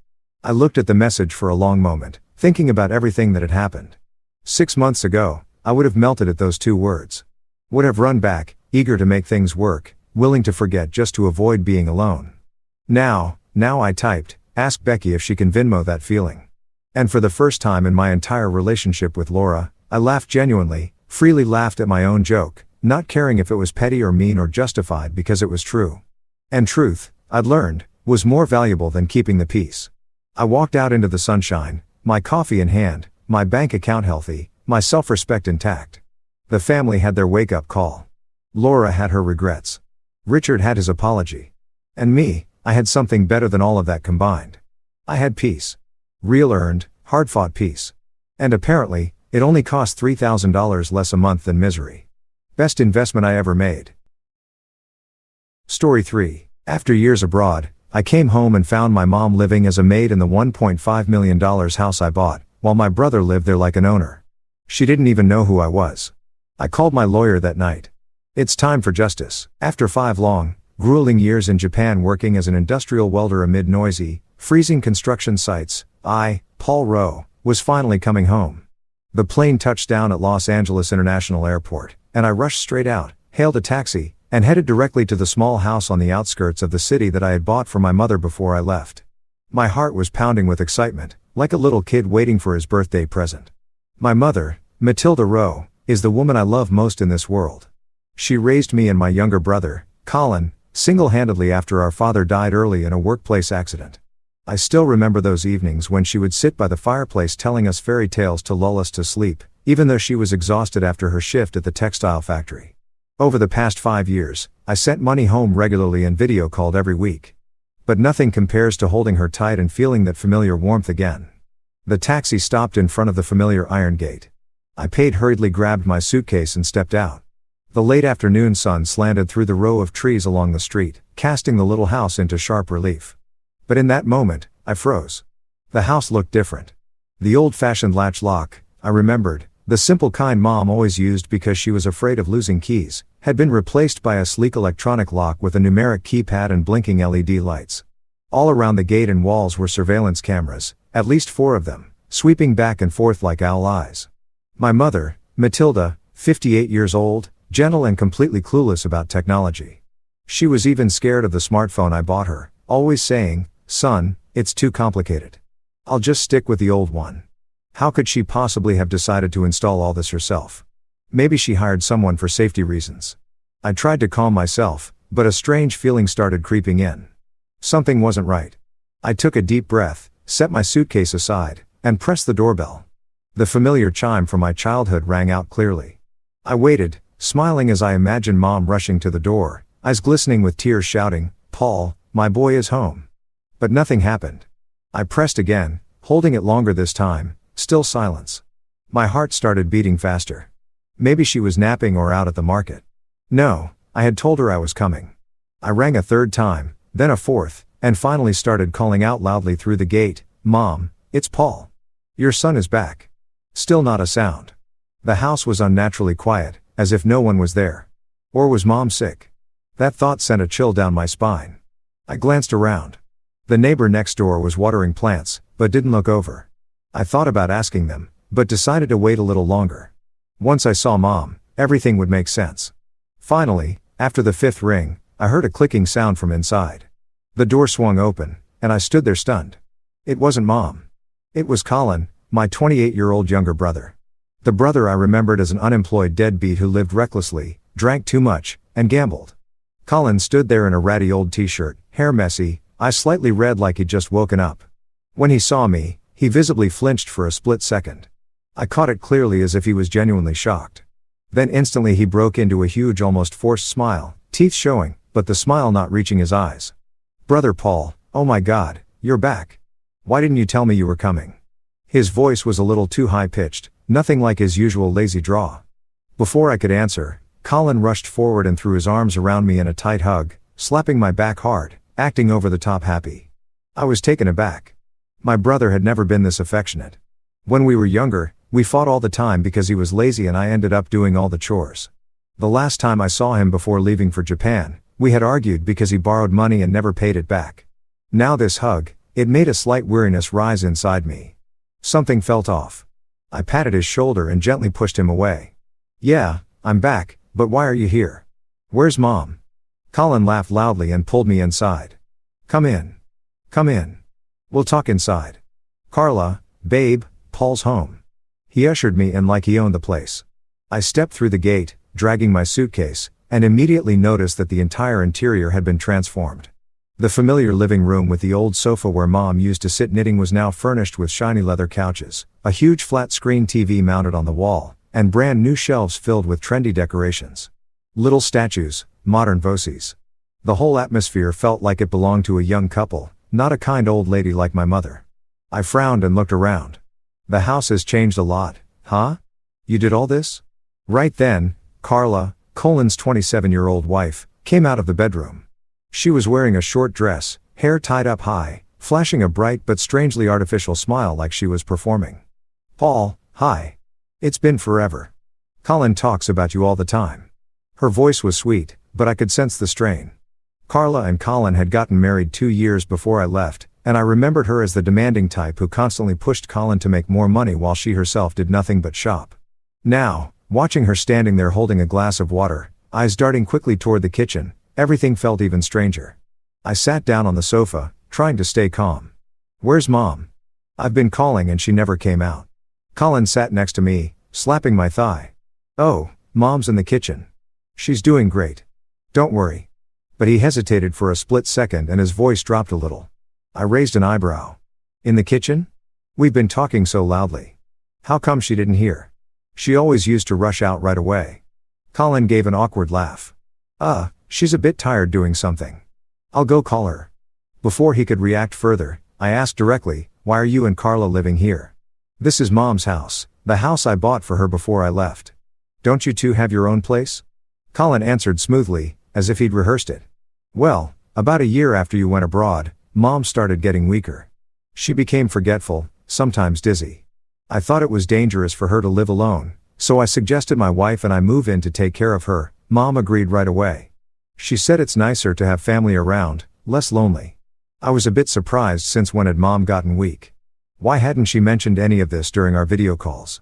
I looked at the message for a long moment, thinking about everything that had happened. 6 months ago, I would have melted at those 2 words. Would have run back, eager to make things work, willing to forget just to avoid being alone. Now I typed, ask Becky if she can Venmo that feeling. And for the first time in my entire relationship with Laura, I laughed genuinely, freely laughed at my own joke, not caring if it was petty or mean or justified because it was true. And truth, I'd learned, was more valuable than keeping the peace. I walked out into the sunshine, my coffee in hand, my bank account healthy, my self-respect intact. The family had their wake-up call. Laura had her regrets. Richard had his apology. And me, I had something better than all of that combined. I had peace. Real earned, hard-fought peace. And apparently, it only cost $3,000 less a month than misery. Best investment I ever made. Story 3. After years abroad, I came home and found my mom living as a maid in the $1.5 million house I bought, while my brother lived there like an owner. She didn't even know who I was. I called my lawyer that night. It's time for justice. After 5 long, grueling years in Japan working as an industrial welder amid noisy, freezing construction sites, I, Paul Rowe, was finally coming home. The plane touched down at Los Angeles International Airport, and I rushed straight out, hailed a taxi, and headed directly to the small house on the outskirts of the city that I had bought for my mother before I left. My heart was pounding with excitement, like a little kid waiting for his birthday present. My mother, Matilda Rowe, is the woman I love most in this world. She raised me and my younger brother, Colin, single-handedly after our father died early in a workplace accident. I still remember those evenings when she would sit by the fireplace telling us fairy tales to lull us to sleep, even though she was exhausted after her shift at the textile factory. Over the past 5 years, I sent money home regularly and video called every week. But nothing compares to holding her tight and feeling that familiar warmth again. The taxi stopped in front of the familiar iron gate. I paid, hurriedly grabbed my suitcase and stepped out. The late afternoon sun slanted through the row of trees along the street, casting the little house into sharp relief. But in that moment, I froze. The house looked different. The old-fashioned latch lock, I remembered, the simple kind Mom always used because she was afraid of losing keys, had been replaced by a sleek electronic lock with a numeric keypad and blinking LED lights. All around the gate and walls were surveillance cameras, at least 4 of them, sweeping back and forth like owl eyes. My mother, Matilda, 58 years old, gentle and completely clueless about technology. She was even scared of the smartphone I bought her, always saying, "Son, it's too complicated. I'll just stick with the old one." How could she possibly have decided to install all this herself? Maybe she hired someone for safety reasons. I tried to calm myself, but a strange feeling started creeping in. Something wasn't right. I took a deep breath, set my suitcase aside, and pressed the doorbell. The familiar chime from my childhood rang out clearly. I waited, smiling as I imagined Mom rushing to the door, eyes glistening with tears, shouting, "Paul, My boy is home. But nothing happened. I pressed again, holding it longer this time, still silence. My heart started beating faster. Maybe she was napping or out at the market. No, I had told her I was coming. I rang a third time, then a fourth, and finally started calling out loudly through the gate, "Mom, it's Paul. Your son is back." Still not a sound. The house was unnaturally quiet, as if no one was there. Or was Mom sick? That thought sent a chill down my spine. I glanced around. The neighbor next door was watering plants, but didn't look over. I thought about asking them, but decided to wait a little longer. Once I saw Mom, everything would make sense. Finally, after the fifth ring, I heard a clicking sound from inside. The door swung open, and I stood there stunned. It wasn't Mom. It was Colin, my 28-year-old younger brother. The brother I remembered as an unemployed deadbeat who lived recklessly, drank too much, and gambled. Colin stood there in a ratty old t-shirt, hair messy, eyes slightly red like he'd just woken up. When he saw me, he visibly flinched for a split second. I caught it clearly as if he was genuinely shocked. Then instantly he broke into a huge, almost forced smile, teeth showing, but the smile not reaching his eyes. "Brother Paul, oh my God, you're back. Why didn't you tell me you were coming?" His voice was a little too high-pitched, nothing like his usual lazy drawl. Before I could answer, Colin rushed forward and threw his arms around me in a tight hug, slapping my back hard, acting over the top happy. I was taken aback. My brother had never been this affectionate. When we were younger, we fought all the time because he was lazy and I ended up doing all the chores. The last time I saw him before leaving for Japan, we had argued because he borrowed money and never paid it back. Now this hug, it made a slight weariness rise inside me. Something felt off. I patted his shoulder and gently pushed him away. "Yeah, I'm back, but why are you here? Where's Mom?" Colin laughed loudly and pulled me inside. "Come in. Come in. We'll talk inside. Carla, babe, Paul's home." He ushered me in like he owned the place. I stepped through the gate, dragging my suitcase, and immediately noticed that the entire interior had been transformed. The familiar living room with the old sofa where Mom used to sit knitting was now furnished with shiny leather couches, a huge flat-screen TV mounted on the wall, and brand new shelves filled with trendy decorations. Little statues, modern voses. The whole atmosphere felt like it belonged to a young couple, not a kind old lady like my mother. I frowned and looked around. "The house has changed a lot, huh? You did all this?" Right then, Carla, Colin's 27-year-old wife, came out of the bedroom. She was wearing a short dress, hair tied up high, flashing a bright but strangely artificial smile like she was performing. "Paul, hi. It's been forever. Colin talks about you all the time." Her voice was sweet, but I could sense the strain. Carla and Colin had gotten married 2 years before I left, and I remembered her as the demanding type who constantly pushed Colin to make more money while she herself did nothing but shop. Now, watching her standing there holding a glass of water, eyes darting quickly toward the kitchen, everything felt even stranger. I sat down on the sofa, trying to stay calm. "Where's Mom? I've been calling and she never came out." Colin sat next to me, slapping my thigh. "Oh, Mom's in the kitchen. She's doing great. Don't worry." But he hesitated for a split second and his voice dropped a little. I raised an eyebrow. "In the kitchen? We've been talking so loudly. How come she didn't hear? She always used to rush out right away." Colin gave an awkward laugh. She's a bit tired doing something. I'll go call her." Before he could react further, I asked directly, "Why are you and Carla living here? This is Mom's house, the house I bought for her before I left. Don't you two have your own place?" Colin answered smoothly, as if he'd rehearsed it. "Well, about a year after you went abroad, Mom started getting weaker. She became forgetful, sometimes dizzy. I thought it was dangerous for her to live alone, so I suggested my wife and I move in to take care of her." Mom agreed right away. She said it's nicer to have family around, less lonely. I was a bit surprised since when had Mom gotten weak? Why hadn't she mentioned any of this during our video calls?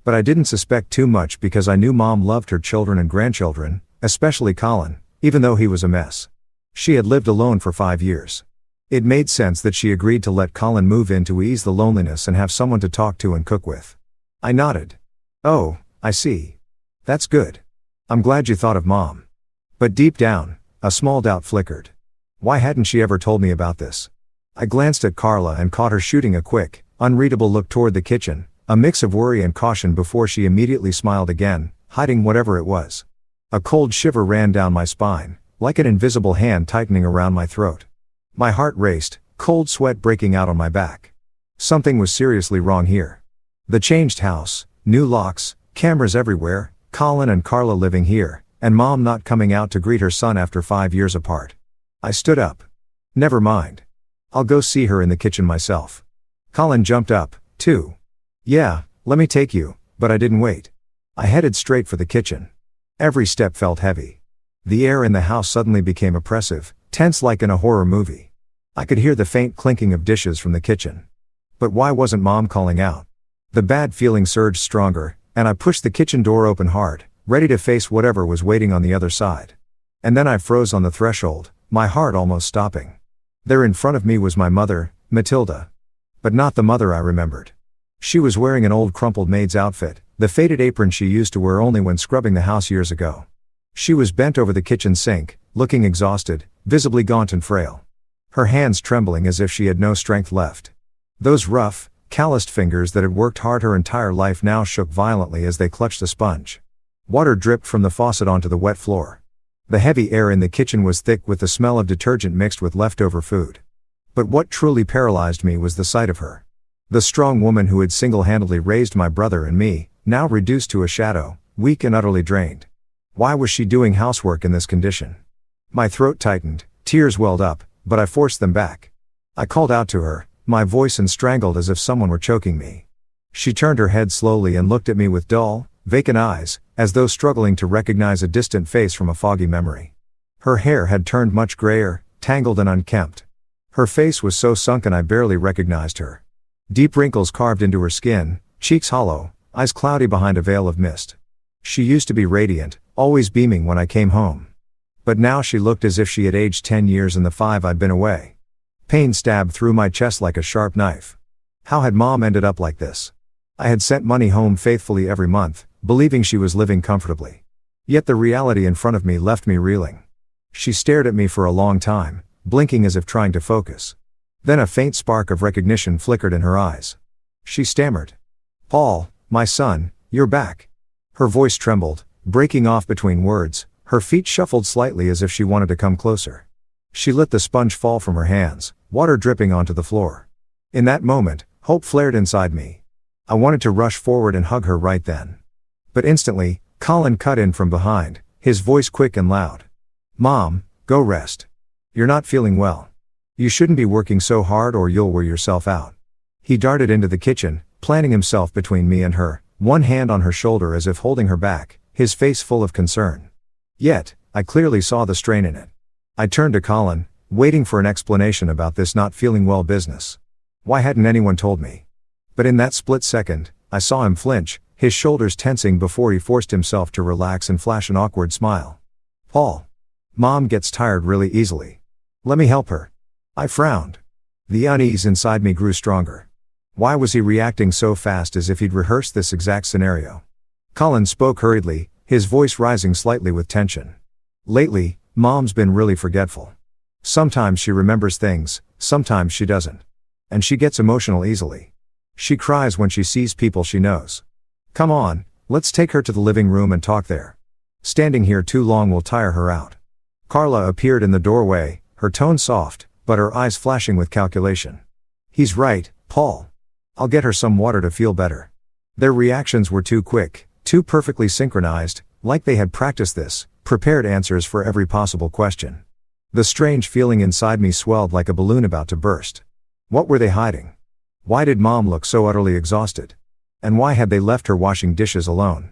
But I didn't suspect too much because I knew Mom loved her children and grandchildren, especially Colin, even though he was a mess. She had lived alone for 5 years. It made sense that she agreed to let Colin move in to ease the loneliness and have someone to talk to and cook with. I nodded. "Oh, I see. That's good. I'm glad you thought of Mom." But deep down, a small doubt flickered. Why hadn't she ever told me about this? I glanced at Carla and caught her shooting a quick, unreadable look toward the kitchen, a mix of worry and caution before she immediately smiled again, hiding whatever it was. A cold shiver ran down my spine, like an invisible hand tightening around my throat. My heart raced, cold sweat breaking out on my back. Something was seriously wrong here. The changed house, new locks, cameras everywhere, Colin and Carla living here, and Mom not coming out to greet her son after 5 years apart. I stood up. Never mind. I'll go see her in the kitchen myself. Colin jumped up, too. Yeah, let me take you, but I didn't wait. I headed straight for the kitchen. Every step felt heavy. The air in the house suddenly became oppressive, tense like in a horror movie. I could hear the faint clinking of dishes from the kitchen. But why wasn't Mom calling out? The bad feeling surged stronger, and I pushed the kitchen door open hard, ready to face whatever was waiting on the other side. And then I froze on the threshold, my heart almost stopping. There in front of me was my mother, Matilda. But not the mother I remembered. She was wearing an old crumpled maid's outfit, the faded apron she used to wear only when scrubbing the house years ago. She was bent over the kitchen sink, looking exhausted, visibly gaunt and frail. Her hands trembling as if she had no strength left. Those rough, calloused fingers that had worked hard her entire life now shook violently as they clutched a sponge. Water dripped from the faucet onto the wet floor. The heavy air in the kitchen was thick with the smell of detergent mixed with leftover food. But what truly paralyzed me was the sight of her. The strong woman who had single-handedly raised my brother and me, now reduced to a shadow, weak and utterly drained. Why was she doing housework in this condition? My throat tightened, tears welled up, but I forced them back. I called out to her, my voice strangled as if someone were choking me. She turned her head slowly and looked at me with dull, vacant eyes, as though struggling to recognize a distant face from a foggy memory. Her hair had turned much grayer, tangled and unkempt. Her face was so sunken I barely recognized her. Deep wrinkles carved into her skin, cheeks hollow, eyes cloudy behind a veil of mist. She used to be radiant, always beaming when I came home. But now she looked as if she had aged 10 years in the 5 I'd been away. Pain stabbed through my chest like a sharp knife. How had Mom ended up like this? I had sent money home faithfully every month, believing she was living comfortably. Yet the reality in front of me left me reeling. She stared at me for a long time, blinking as if trying to focus. Then a faint spark of recognition flickered in her eyes. She stammered. "Paul, my son, you're back." Her voice trembled, breaking off between words, her feet shuffled slightly as if she wanted to come closer. She let the sponge fall from her hands, water dripping onto the floor. In that moment, hope flared inside me. I wanted to rush forward and hug her right then. But instantly, Colin cut in from behind, his voice quick and loud. "Mom, go rest. You're not feeling well. You shouldn't be working so hard or you'll wear yourself out." He darted into the kitchen, planting himself between me and her, one hand on her shoulder as if holding her back, his face full of concern. Yet, I clearly saw the strain in it. I turned to Colin, waiting for an explanation about this not feeling well business. Why hadn't anyone told me? But in that split second, I saw him flinch, his shoulders tensing before he forced himself to relax and flash an awkward smile. "Paul. Mom gets tired really easily. Let me help her." I frowned. The unease inside me grew stronger. Why was he reacting so fast as if he'd rehearsed this exact scenario? Colin spoke hurriedly, his voice rising slightly with tension. "Lately, Mom's been really forgetful. Sometimes she remembers things, sometimes she doesn't. And she gets emotional easily. She cries when she sees people she knows. Come on, let's take her to the living room and talk there. Standing here too long will tire her out." Carla appeared in the doorway, her tone soft, but her eyes flashing with calculation. "He's right, Paul. I'll get her some water to feel better." Their reactions were too quick, too perfectly synchronized, like they had practiced this, prepared answers for every possible question. The strange feeling inside me swelled like a balloon about to burst. What were they hiding? Why did Mom look so utterly exhausted? And why had they left her washing dishes alone?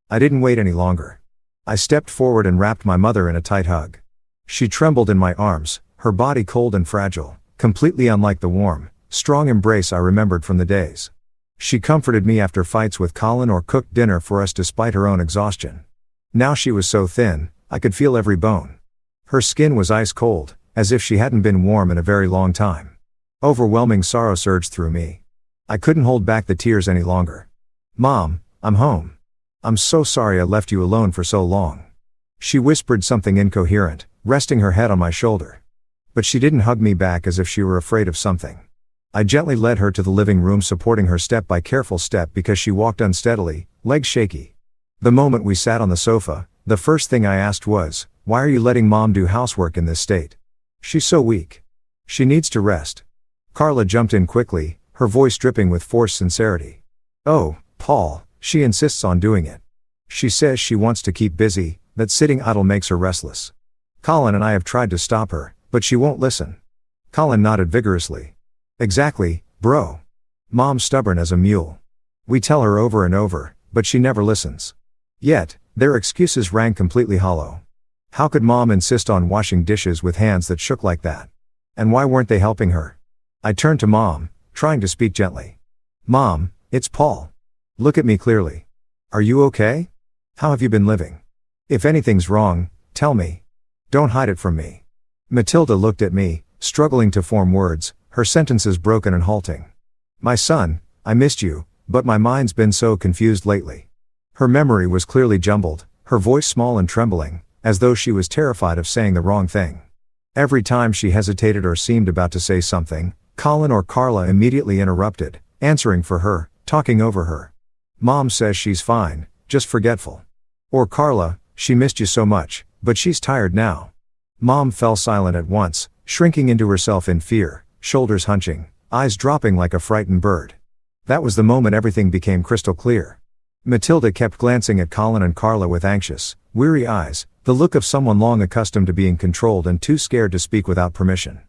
I didn't wait any longer. I stepped forward and wrapped my mother in a tight hug. She trembled in my arms, her body cold and fragile, completely unlike the warm, strong embrace I remembered from the days. She comforted me after fights with Colin or cooked dinner for us despite her own exhaustion. Now she was so thin, I could feel every bone. Her skin was ice cold, as if she hadn't been warm in a very long time. Overwhelming sorrow surged through me. I couldn't hold back the tears any longer. "Mom, I'm home. I'm so sorry I left you alone for so long." She whispered something incoherent, resting her head on my shoulder. But she didn't hug me back as if she were afraid of something. I gently led her to the living room, supporting her step by careful step because she walked unsteadily, legs shaky. The moment we sat on the sofa, the first thing I asked was, "Why are you letting Mom do housework in this state? She's so weak." She needs to rest. Carla jumped in quickly, her voice dripping with forced sincerity. Oh, Paul, she insists on doing it. She says she wants to keep busy, that sitting idle makes her restless. Colin and I have tried to stop her, but she won't listen. Colin nodded vigorously. Exactly, bro. Mom's stubborn as a mule. We tell her over and over, but she never listens. Yet, their excuses rang completely hollow. How could Mom insist on washing dishes with hands that shook like that? And why weren't they helping her? I turned to Mom, trying to speak gently. Mom, it's Paul. Look at me clearly. Are you okay? How have you been living? If anything's wrong, tell me. Don't hide it from me. Matilda looked at me, struggling to form words, her sentences broken and halting. My son, I missed you, but my mind's been so confused lately. Her memory was clearly jumbled, her voice small and trembling, as though she was terrified of saying the wrong thing. Every time she hesitated or seemed about to say something, Colin or Carla immediately interrupted, answering for her, talking over her. Mom says she's fine, just forgetful. Or Carla, she missed you so much, but she's tired now. Mom fell silent at once, shrinking into herself in fear, shoulders hunching, eyes dropping like a frightened bird. That was the moment everything became crystal clear. Matilda kept glancing at Colin and Carla with anxious, weary eyes, the look of someone long accustomed to being controlled and too scared to speak without permission.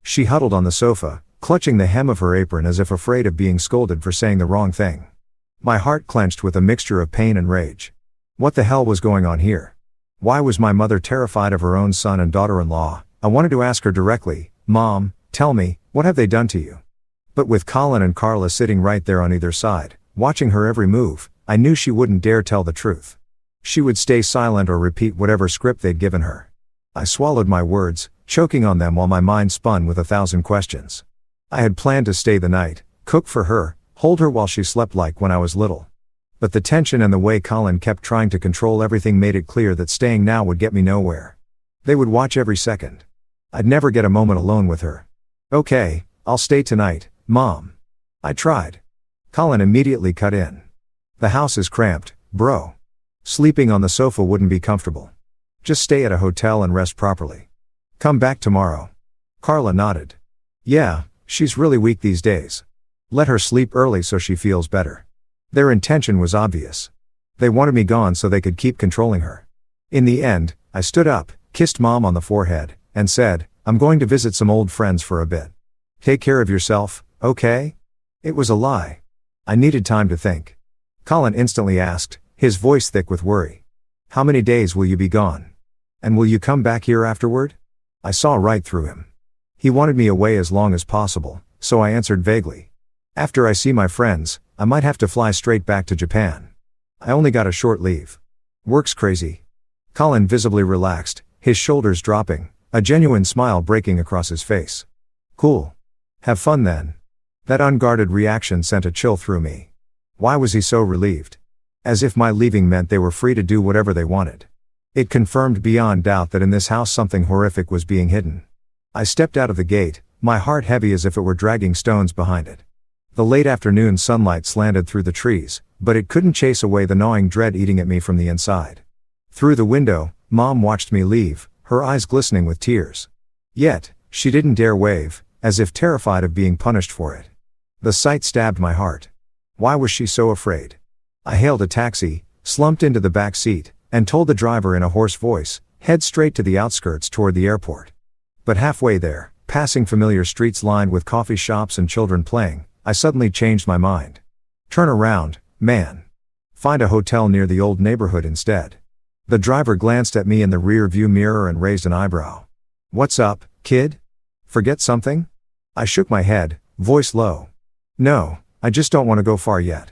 She huddled on the sofa, clutching the hem of her apron as if afraid of being scolded for saying the wrong thing. My heart clenched with a mixture of pain and rage. What the hell was going on here? Why was my mother terrified of her own son and daughter-in-law? I wanted to ask her directly, Mom, tell me, what have they done to you? But with Colin and Carla sitting right there on either side, watching her every move, I knew she wouldn't dare tell the truth. She would stay silent or repeat whatever script they'd given her. I swallowed my words, choking on them while my mind spun with 1,000 questions. I had planned to stay the night, cook for her, hold her while she slept like when I was little. But the tension and the way Colin kept trying to control everything made it clear that staying now would get me nowhere. They would watch every second. I'd never get a moment alone with her. Okay, I'll stay tonight, Mom. I tried. Colin immediately cut in. The house is cramped, bro. Sleeping on the sofa wouldn't be comfortable. Just stay at a hotel and rest properly. Come back tomorrow. Carla nodded. Yeah, she's really weak these days. Let her sleep early so she feels better. Their intention was obvious. They wanted me gone so they could keep controlling her. In the end, I stood up, kissed Mom on the forehead, and said, I'm going to visit some old friends for a bit. Take care of yourself, okay? It was a lie. I needed time to think. Colin instantly asked, his voice thick with worry. How many days will you be gone? And will you come back here afterward? I saw right through him. He wanted me away as long as possible, so I answered vaguely. After I see my friends, I might have to fly straight back to Japan. I only got a short leave. Work's crazy. Colin visibly relaxed, his shoulders dropping, a genuine smile breaking across his face. Cool. Have fun then. That unguarded reaction sent a chill through me. Why was he so relieved? As if my leaving meant they were free to do whatever they wanted. It confirmed beyond doubt that in this house something horrific was being hidden. I stepped out of the gate, my heart heavy as if it were dragging stones behind it. The late afternoon sunlight slanted through the trees, but it couldn't chase away the gnawing dread eating at me from the inside. Through the window, Mom watched me leave, her eyes glistening with tears. Yet, she didn't dare wave, as if terrified of being punished for it. The sight stabbed my heart. Why was she so afraid? I hailed a taxi, slumped into the back seat, and told the driver in a hoarse voice, head straight to the outskirts toward the airport. But halfway there, passing familiar streets lined with coffee shops and children playing, I suddenly changed my mind. Turn around, man. Find a hotel near the old neighborhood instead. The driver glanced at me in the rear view mirror and raised an eyebrow. What's up, kid? Forget something? I shook my head, voice low. No, I just don't want to go far yet.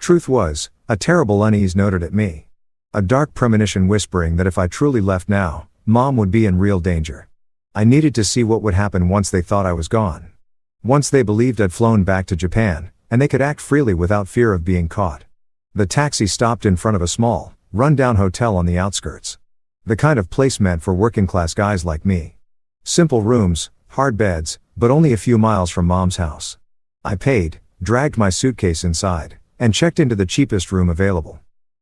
Truth was, a terrible unease noted at me. A dark premonition whispering that if I truly left now, Mom would be in real danger. I needed to see what would happen once they thought I was gone. Once they believed I'd flown back to Japan, and they could act freely without fear of being caught. The taxi stopped in front of a small, run-down hotel on the outskirts. The kind of place meant for working-class guys like me. Simple rooms, hard beds, but only a few miles from Mom's house. I paid, dragged my suitcase inside, and checked into the cheapest room available.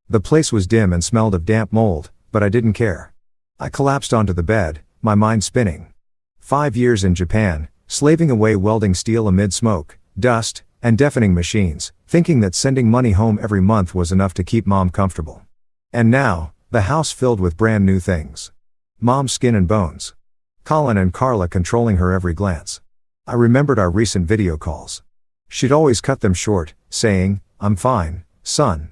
The place was dim and smelled of damp mold, but I didn't care. I collapsed onto the bed, my mind spinning. 5 years in Japan, slaving away welding steel amid smoke, dust, and deafening machines, thinking that sending money home every month was enough to keep Mom comfortable. And now, the house filled with brand new things. Mom's skin and bones. Colin and Carla controlling her every glance. I remembered our recent video calls. She'd always cut them short, saying, "I'm fine, son."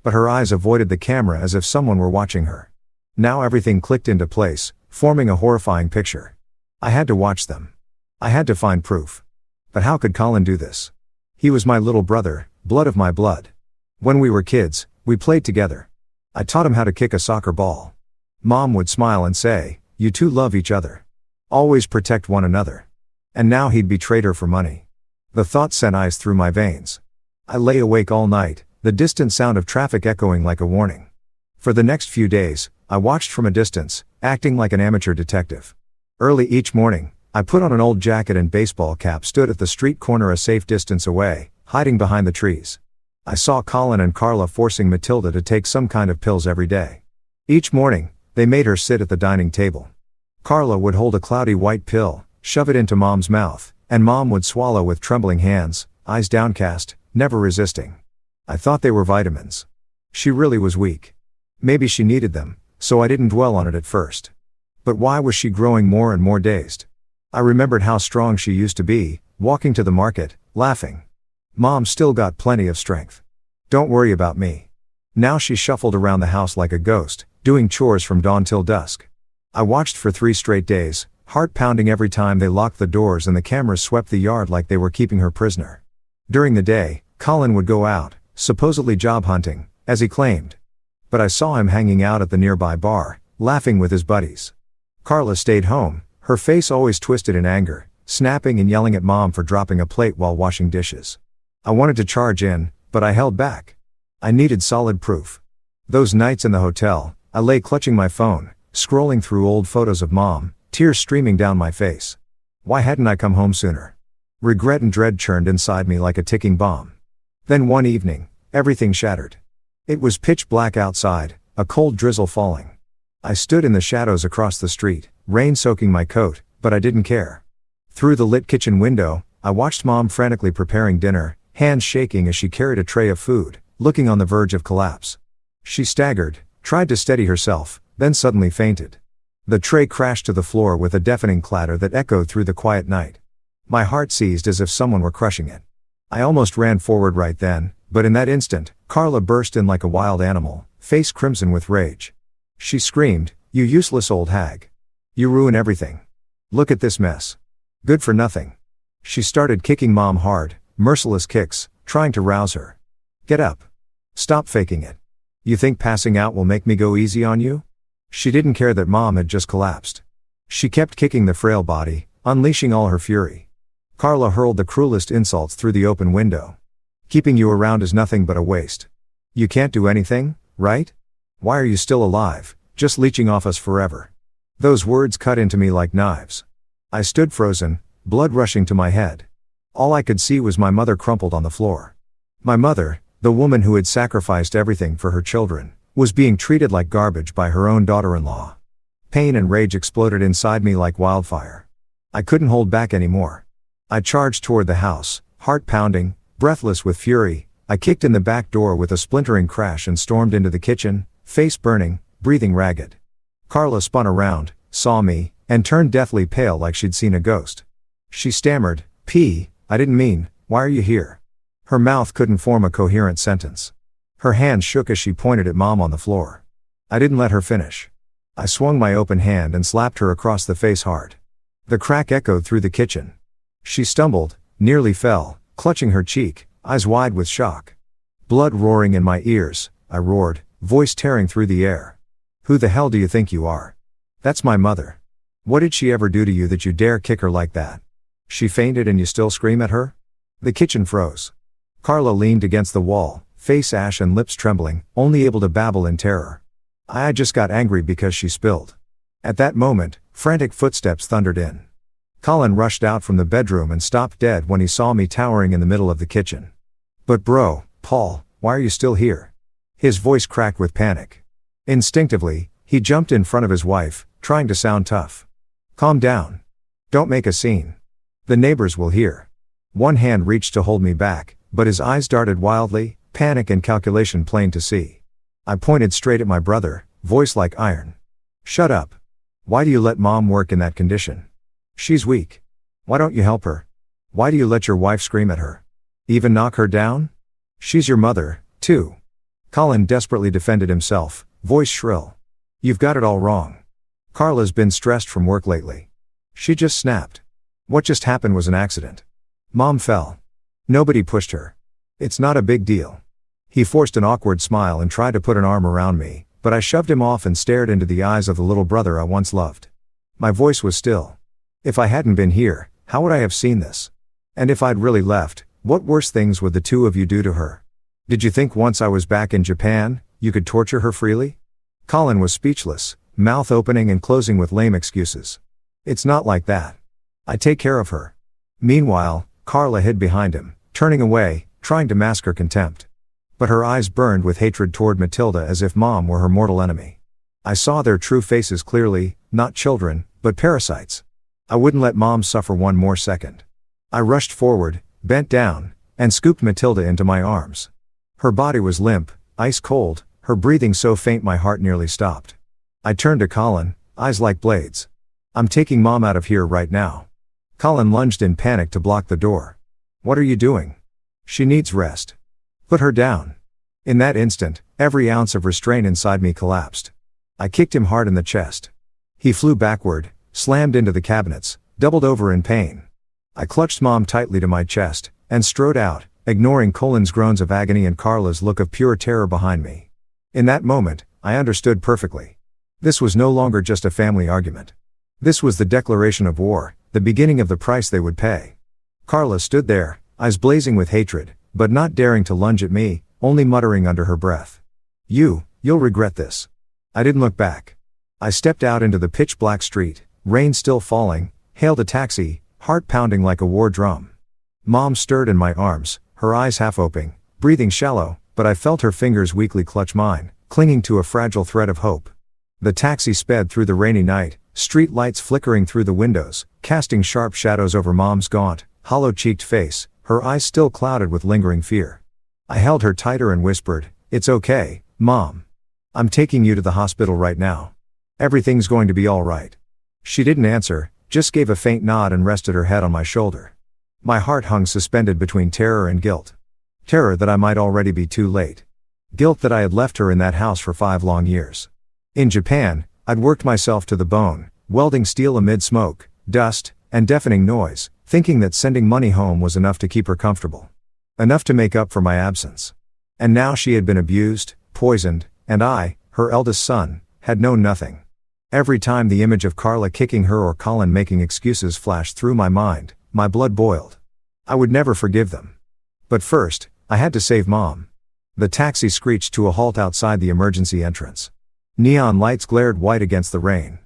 But her eyes avoided the camera as if someone were watching her. Now everything clicked into place, forming a horrifying picture. I had to watch them. I had to find proof. But how could Colin do this? He was my little brother, blood of my blood. When we were kids, we played together. I taught him how to kick a soccer ball. Mom would smile and say, "You two love each other. Always protect one another." And now he'd betrayed her for money. The thought sent ice through my veins. I lay awake all night, the distant sound of traffic echoing like a warning. For the next few days, I watched from a distance, acting like an amateur detective. Early each morning, I put on an old jacket and baseball cap, stood at the street corner a safe distance away, hiding behind the trees. I saw Colin and Carla forcing Matilda to take some kind of pills every day. Each morning, they made her sit at the dining table. Carla would hold a cloudy white pill, shove it into Mom's mouth, and Mom would swallow with trembling hands, eyes downcast, never resisting. I thought they were vitamins. She really was weak. Maybe she needed them, so I didn't dwell on it at first. But why was she growing more and more dazed? I remembered how strong she used to be, walking to the market, laughing. Mom still got plenty of strength. Don't worry about me. Now she shuffled around the house like a ghost, doing chores from dawn till dusk. I watched for 3 straight days, heart pounding every time they locked the doors and the cameras swept the yard like they were keeping her prisoner. During the day, Colin would go out, supposedly job hunting, as he claimed. But I saw him hanging out at the nearby bar, laughing with his buddies. Carla stayed home, her face always twisted in anger, snapping and yelling at Mom for dropping a plate while washing dishes. I wanted to charge in, but I held back. I needed solid proof. Those nights in the hotel, I lay clutching my phone, scrolling through old photos of Mom, tears streaming down my face. Why hadn't I come home sooner? Regret and dread churned inside me like a ticking bomb. Then one evening, everything shattered. It was pitch black outside, a cold drizzle falling. I stood in the shadows across the street, rain soaking my coat, but I didn't care. Through the lit kitchen window, I watched Mom frantically preparing dinner, hands shaking as she carried a tray of food, looking on the verge of collapse. She staggered, tried to steady herself, then suddenly fainted. The tray crashed to the floor with a deafening clatter that echoed through the quiet night. My heart seized as if someone were crushing it. I almost ran forward right then, but in that instant, Carla burst in like a wild animal, face crimson with rage. She screamed, "You useless old hag. You ruin everything. Look at this mess. Good for nothing." She started kicking Mom hard, merciless kicks, trying to rouse her. "Get up. Stop faking it. You think passing out will make me go easy on you?" She didn't care that Mom had just collapsed. She kept kicking the frail body, unleashing all her fury. Carla hurled the cruelest insults through the open window. "Keeping you around is nothing but a waste. You can't do anything, right? Why are you still alive, just leeching off us forever?" Those words cut into me like knives. I stood frozen, blood rushing to my head. All I could see was my mother crumpled on the floor. My mother, the woman who had sacrificed everything for her children, was being treated like garbage by her own daughter-in-law. Pain and rage exploded inside me like wildfire. I couldn't hold back anymore. I charged toward the house, heart pounding, breathless with fury. I kicked in the back door with a splintering crash and stormed into the kitchen, face burning, breathing ragged. Carla spun around, saw me, and turned deathly pale like she'd seen a ghost. She stammered, I didn't mean, why are you here?" Her mouth couldn't form a coherent sentence. Her hands shook as she pointed at Mom on the floor. I didn't let her finish. I swung my open hand and slapped her across the face hard. The crack echoed through the kitchen. She stumbled, nearly fell, clutching her cheek, eyes wide with shock. Blood roaring in my ears, I roared, voice tearing through the air. "Who the hell do you think you are? That's my mother. What did she ever do to you that you dare kick her like that? She fainted and you still scream at her?" The kitchen froze. Carla leaned against the wall, face ash and lips trembling, only able to babble in terror. I just got angry because she spilled. At that moment, frantic footsteps thundered in. Colin rushed out from the bedroom and stopped dead when he saw me towering in the middle of the kitchen. "But bro, Paul, why are you still here?" His voice cracked with panic. Instinctively, he jumped in front of his wife, trying to sound tough. "Calm down. Don't make a scene. The neighbors will hear. One hand reached to hold me back, but his eyes darted wildly, panic and calculation plain to see. I pointed straight at my brother, voice like iron. Shut up. Why do you let mom work in that condition? She's weak. Why don't you help her? Why do you let your wife scream at her? Even knock her down? She's your mother, too. Colin desperately defended himself, voice shrill. You've got it all wrong. Carla's been stressed from work lately. She just snapped. What just happened was an accident. Mom fell. Nobody pushed her. It's not a big deal. He forced an awkward smile and tried to put an arm around me, but I shoved him off and stared into the eyes of the little brother I once loved. My voice was still. If I hadn't been here, how would I have seen this? And if I'd really left, what worse things would the two of you do to her? Did you think once I was back in Japan, you could torture her freely? Colin was speechless, mouth opening and closing with lame excuses. It's not like that. I take care of her. Meanwhile, Carla hid behind him, turning away, trying to mask her contempt. But her eyes burned with hatred toward Matilda as if mom were her mortal enemy. I saw their true faces clearly, not children, but parasites. I wouldn't let mom suffer one more second. I rushed forward, bent down, and scooped Matilda into my arms. Her body was limp, ice cold, her breathing so faint my heart nearly stopped. I turned to Colin, eyes like blades. I'm taking mom out of here right now. Colin lunged in panic to block the door. What are you doing? She needs rest. Put her down. In that instant, every ounce of restraint inside me collapsed. I kicked him hard in the chest. He flew backward, slammed into the cabinets, doubled over in pain. I clutched mom tightly to my chest, and strode out, ignoring Colin's groans of agony and Carla's look of pure terror behind me. In that moment, I understood perfectly. This was no longer just a family argument. This was the declaration of war, the beginning of the price they would pay. Carla stood there, eyes blazing with hatred, but not daring to lunge at me, only muttering under her breath. You'll regret this. I didn't look back. I stepped out into the pitch-black street, rain still falling, hailed a taxi, heart pounding like a war drum. Mom stirred in my arms, her eyes half open, breathing shallow, but I felt her fingers weakly clutch mine, clinging to a fragile thread of hope. The taxi sped through the rainy night, street lights flickering through the windows, casting sharp shadows over mom's gaunt, hollow-cheeked face, her eyes still clouded with lingering fear. I held her tighter and whispered, "It's okay, Mom. I'm taking you to the hospital right now. Everything's going to be all right." She didn't answer, just gave a faint nod and rested her head on my shoulder. My heart hung suspended between terror and guilt. Terror that I might already be too late. Guilt that I had left her in that house for 5 long years. In Japan, I'd worked myself to the bone, welding steel amid smoke, dust, and deafening noise, thinking that sending money home was enough to keep her comfortable. Enough to make up for my absence. And now she had been abused, poisoned, and I, her eldest son, had known nothing. Every time the image of Carla kicking her or Colin making excuses flashed through my mind, my blood boiled. I would never forgive them. But first, I had to save Mom. The taxi screeched to a halt outside the emergency entrance. Neon lights glared white against the rain.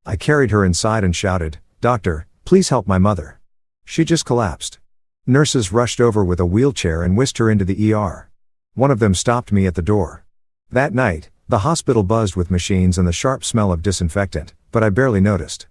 I carried her inside and shouted, "Doctor, please help my mother. She just collapsed." Nurses rushed over with a wheelchair and whisked her into the ER. One of them stopped me at the door. That night, the hospital buzzed with machines and the sharp smell of disinfectant, but I barely noticed.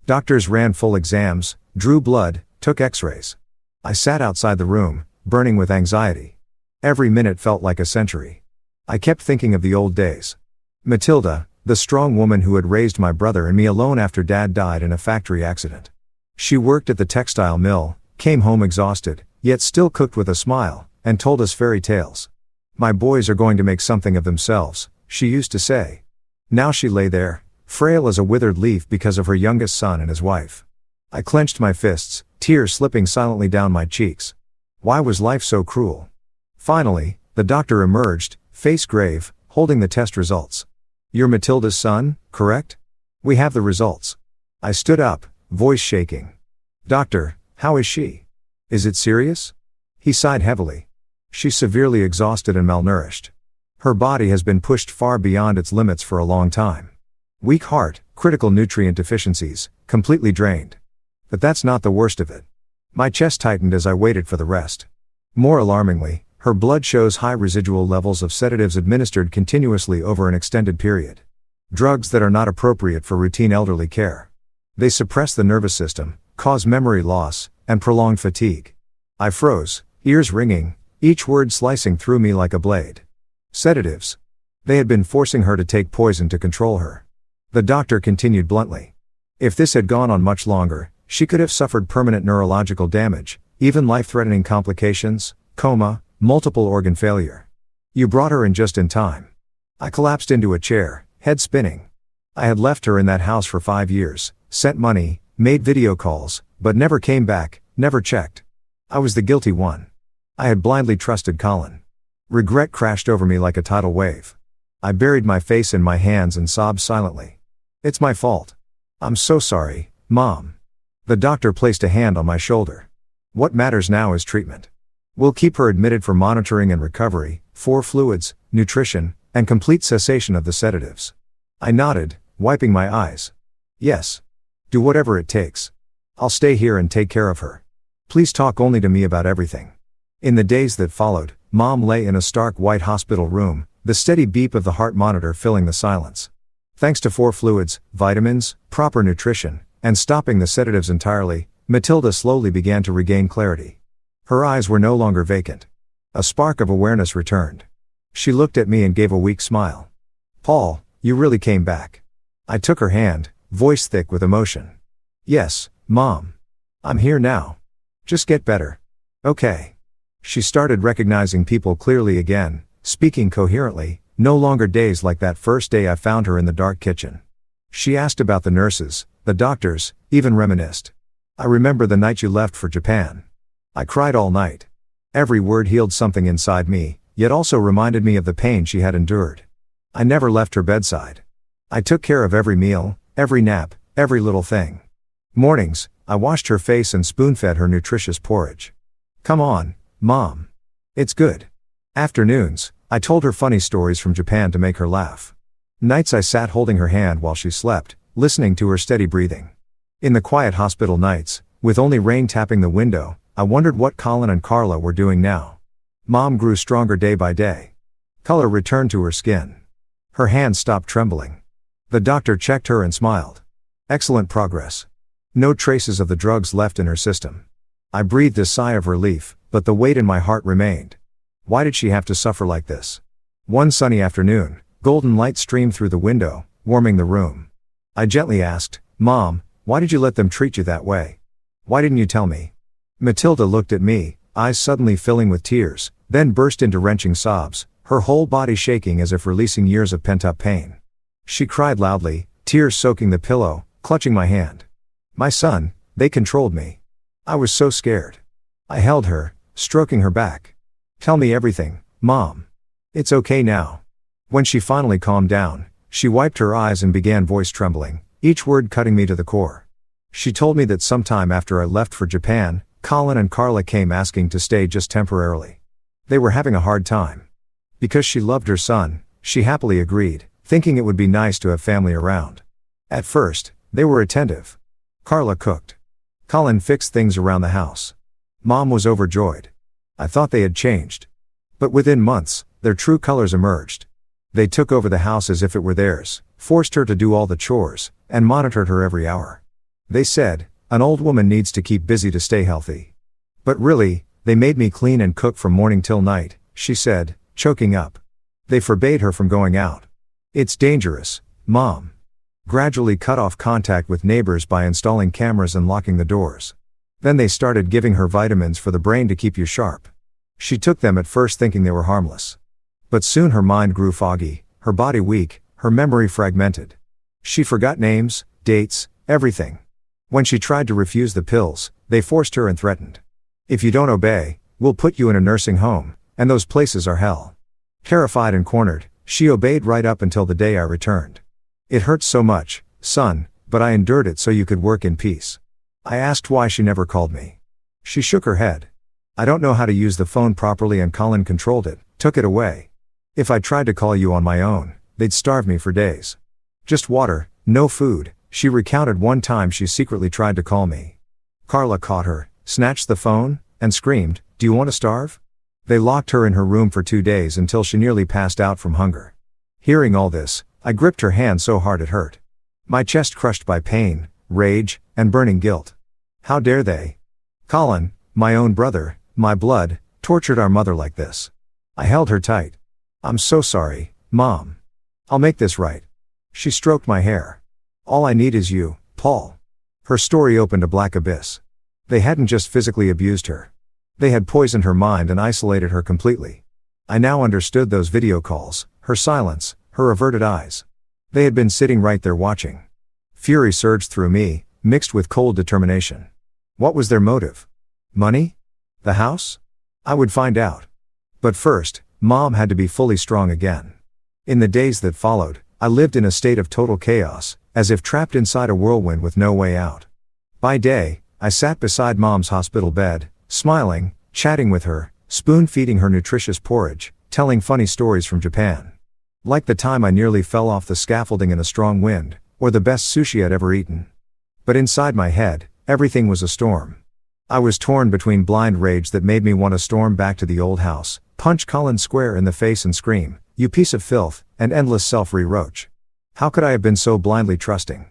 Doctors ran full exams, drew blood, took x-rays. I sat outside the room, burning with anxiety. Every minute felt like a century. I kept thinking of the old days. Matilda, the strong woman who had raised my brother and me alone after Dad died in a factory accident. She worked at the textile mill, came home exhausted, yet still cooked with a smile, and told us fairy tales. "My boys are going to make something of themselves," she used to say. Now she lay there, frail as a withered leaf because of her youngest son and his wife. I clenched my fists, tears slipping silently down my cheeks. Why was life so cruel? Finally, the doctor emerged, face grave, holding the test results. "You're Matilda's son, correct? We have the results." I stood up, voice shaking. "Doctor, how is she? Is it serious?" He sighed heavily. "She's severely exhausted and malnourished. Her body has been pushed far beyond its limits for a long time. Weak heart, critical nutrient deficiencies, completely drained. But that's not the worst of it." My chest tightened as I waited for the rest. More alarmingly, her blood shows high residual levels of sedatives administered continuously over an extended period. Drugs that are not appropriate for routine elderly care. They suppress the nervous system, cause memory loss, and prolonged fatigue. I froze, ears ringing, each word slicing through me like a blade. Sedatives. They had been forcing her to take poison to control her. The doctor continued bluntly. If this had gone on much longer, she could have suffered permanent neurological damage, even life-threatening complications, coma, multiple organ failure. You brought her in just in time. I collapsed into a chair, head spinning. I had left her in that house for 5 years, sent money, made video calls, but never came back, never checked. I was the guilty one. I had blindly trusted Colin. Regret crashed over me like a tidal wave. I buried my face in my hands and sobbed silently. It's my fault. I'm so sorry, Mom. The doctor placed a hand on my shoulder. What matters now is treatment. We'll keep her admitted for monitoring and recovery, for fluids, nutrition, and complete cessation of the sedatives. I nodded, wiping my eyes. Yes. Do whatever it takes. I'll stay here and take care of her. Please talk only to me about everything. In the days that followed, Mom lay in a stark white hospital room, the steady beep of the heart monitor filling the silence. Thanks to 4 fluids, vitamins, proper nutrition, and stopping the sedatives entirely, Matilda slowly began to regain clarity. Her eyes were no longer vacant. A spark of awareness returned. She looked at me and gave a weak smile. Paul, you really came back. I took her hand, voice thick with emotion. Yes, Mom. I'm here now. Just get better. Okay. She started recognizing people clearly again, speaking coherently, no longer days like that first day I found her in the dark kitchen. She asked about the nurses, the doctors, even reminisced. I remember the night you left for Japan. I cried all night. Every word healed something inside me, yet also reminded me of the pain she had endured. I never left her bedside. I took care of every meal, every nap, every little thing. Mornings, I washed her face and spoon-fed her nutritious porridge. Come on, Mom. It's good. Afternoons, I told her funny stories from Japan to make her laugh. Nights I sat holding her hand while she slept, listening to her steady breathing. In the quiet hospital nights, with only rain tapping the window, I wondered what Colin and Carla were doing now. Mom grew stronger day by day. Color returned to her skin. Her hands stopped trembling. The doctor checked her and smiled. Excellent progress. No traces of the drugs left in her system. I breathed a sigh of relief, but the weight in my heart remained. Why did she have to suffer like this? One sunny afternoon, golden light streamed through the window, warming the room. I gently asked, Mom, why did you let them treat you that way? Why didn't you tell me? Matilda looked at me, eyes suddenly filling with tears, then burst into wrenching sobs, her whole body shaking as if releasing years of pent-up pain. She cried loudly, tears soaking the pillow, clutching my hand. My son, they controlled me. I was so scared. I held her, stroking her back. Tell me everything, Mom. It's okay now. When she finally calmed down, she wiped her eyes and began voice trembling, each word cutting me to the core. She told me that sometime after I left for Japan, Colin and Carla came asking to stay just temporarily. They were having a hard time. Because she loved her son, she happily agreed, thinking it would be nice to have family around. At first, they were attentive. Carla cooked. Colin fixed things around the house. Mom was overjoyed. I thought they had changed. But within months, their true colors emerged. They took over the house as if it were theirs, forced her to do all the chores, and monitored her every hour. They said, an old woman needs to keep busy to stay healthy. But really, they made me clean and cook from morning till night, she said, choking up. They forbade her from going out. It's dangerous, Mom. Gradually cut off contact with neighbors by installing cameras and locking the doors. Then they started giving her vitamins for the brain to keep you sharp. She took them at first thinking they were harmless. But soon her mind grew foggy, her body weak, her memory fragmented. She forgot names, dates, everything. When she tried to refuse the pills, they forced her and threatened. If you don't obey, we'll put you in a nursing home, and those places are hell. Terrified and cornered, she obeyed right up until the day I returned. It hurt so much, son, but I endured it so you could work in peace. I asked why she never called me. She shook her head. I don't know how to use the phone properly and Colin controlled it, took it away. If I tried to call you on my own, they'd starve me for days. Just water, no food, she recounted one time she secretly tried to call me. Carla caught her, snatched the phone, and screamed, "Do you want to starve?" They locked her in her room for 2 days until she nearly passed out from hunger. Hearing all this, I gripped her hand so hard it hurt. My chest crushed by pain, rage, and burning guilt. How dare they? Colin, my own brother, my blood, tortured our mother like this. I held her tight. I'm so sorry, Mom. I'll make this right. She stroked my hair. All I need is you, Paul. Her story opened a black abyss. They hadn't just physically abused her. They had poisoned her mind and isolated her completely. I now understood those video calls, her silence, her averted eyes. They had been sitting right there watching. Fury surged through me, mixed with cold determination. What was their motive? Money? The house? I would find out. But first, Mom had to be fully strong again. In the days that followed, I lived in a state of total chaos, as if trapped inside a whirlwind with no way out. By day, I sat beside Mom's hospital bed, smiling, chatting with her, spoon-feeding her nutritious porridge, telling funny stories from Japan. Like the time I nearly fell off the scaffolding in a strong wind, or the best sushi I'd ever eaten. But inside my head, everything was a storm. I was torn between blind rage that made me want to storm back to the old house, punch Colin square in the face and scream, "You piece of filth," and endless self-reproach. How could I have been so blindly trusting?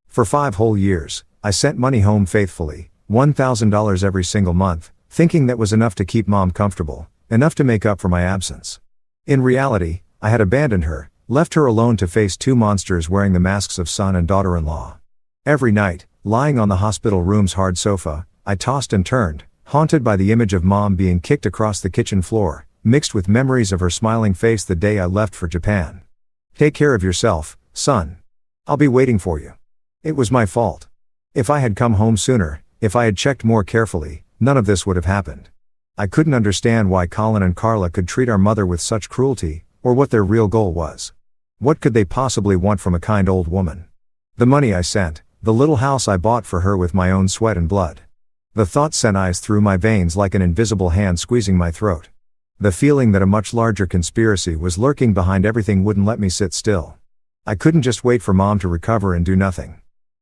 For 5 whole years, I sent money home faithfully, $1,000 every single month, thinking that was enough to keep Mom comfortable, enough to make up for my absence. In reality, I had abandoned her, left her alone to face 2 monsters wearing the masks of son and daughter-in-law. Every night, lying on the hospital room's hard sofa, I tossed and turned, haunted by the image of Mom being kicked across the kitchen floor, mixed with memories of her smiling face the day I left for Japan. Take care of yourself, son. I'll be waiting for you. It was my fault. If I had come home sooner, if I had checked more carefully, none of this would have happened. I couldn't understand why Colin and Carla could treat our mother with such cruelty, or what their real goal was. What could they possibly want from a kind old woman? The money I sent, the little house I bought for her with my own sweat and blood. The thought sent ice through my veins like an invisible hand squeezing my throat. The feeling that a much larger conspiracy was lurking behind everything wouldn't let me sit still. I couldn't just wait for Mom to recover and do nothing.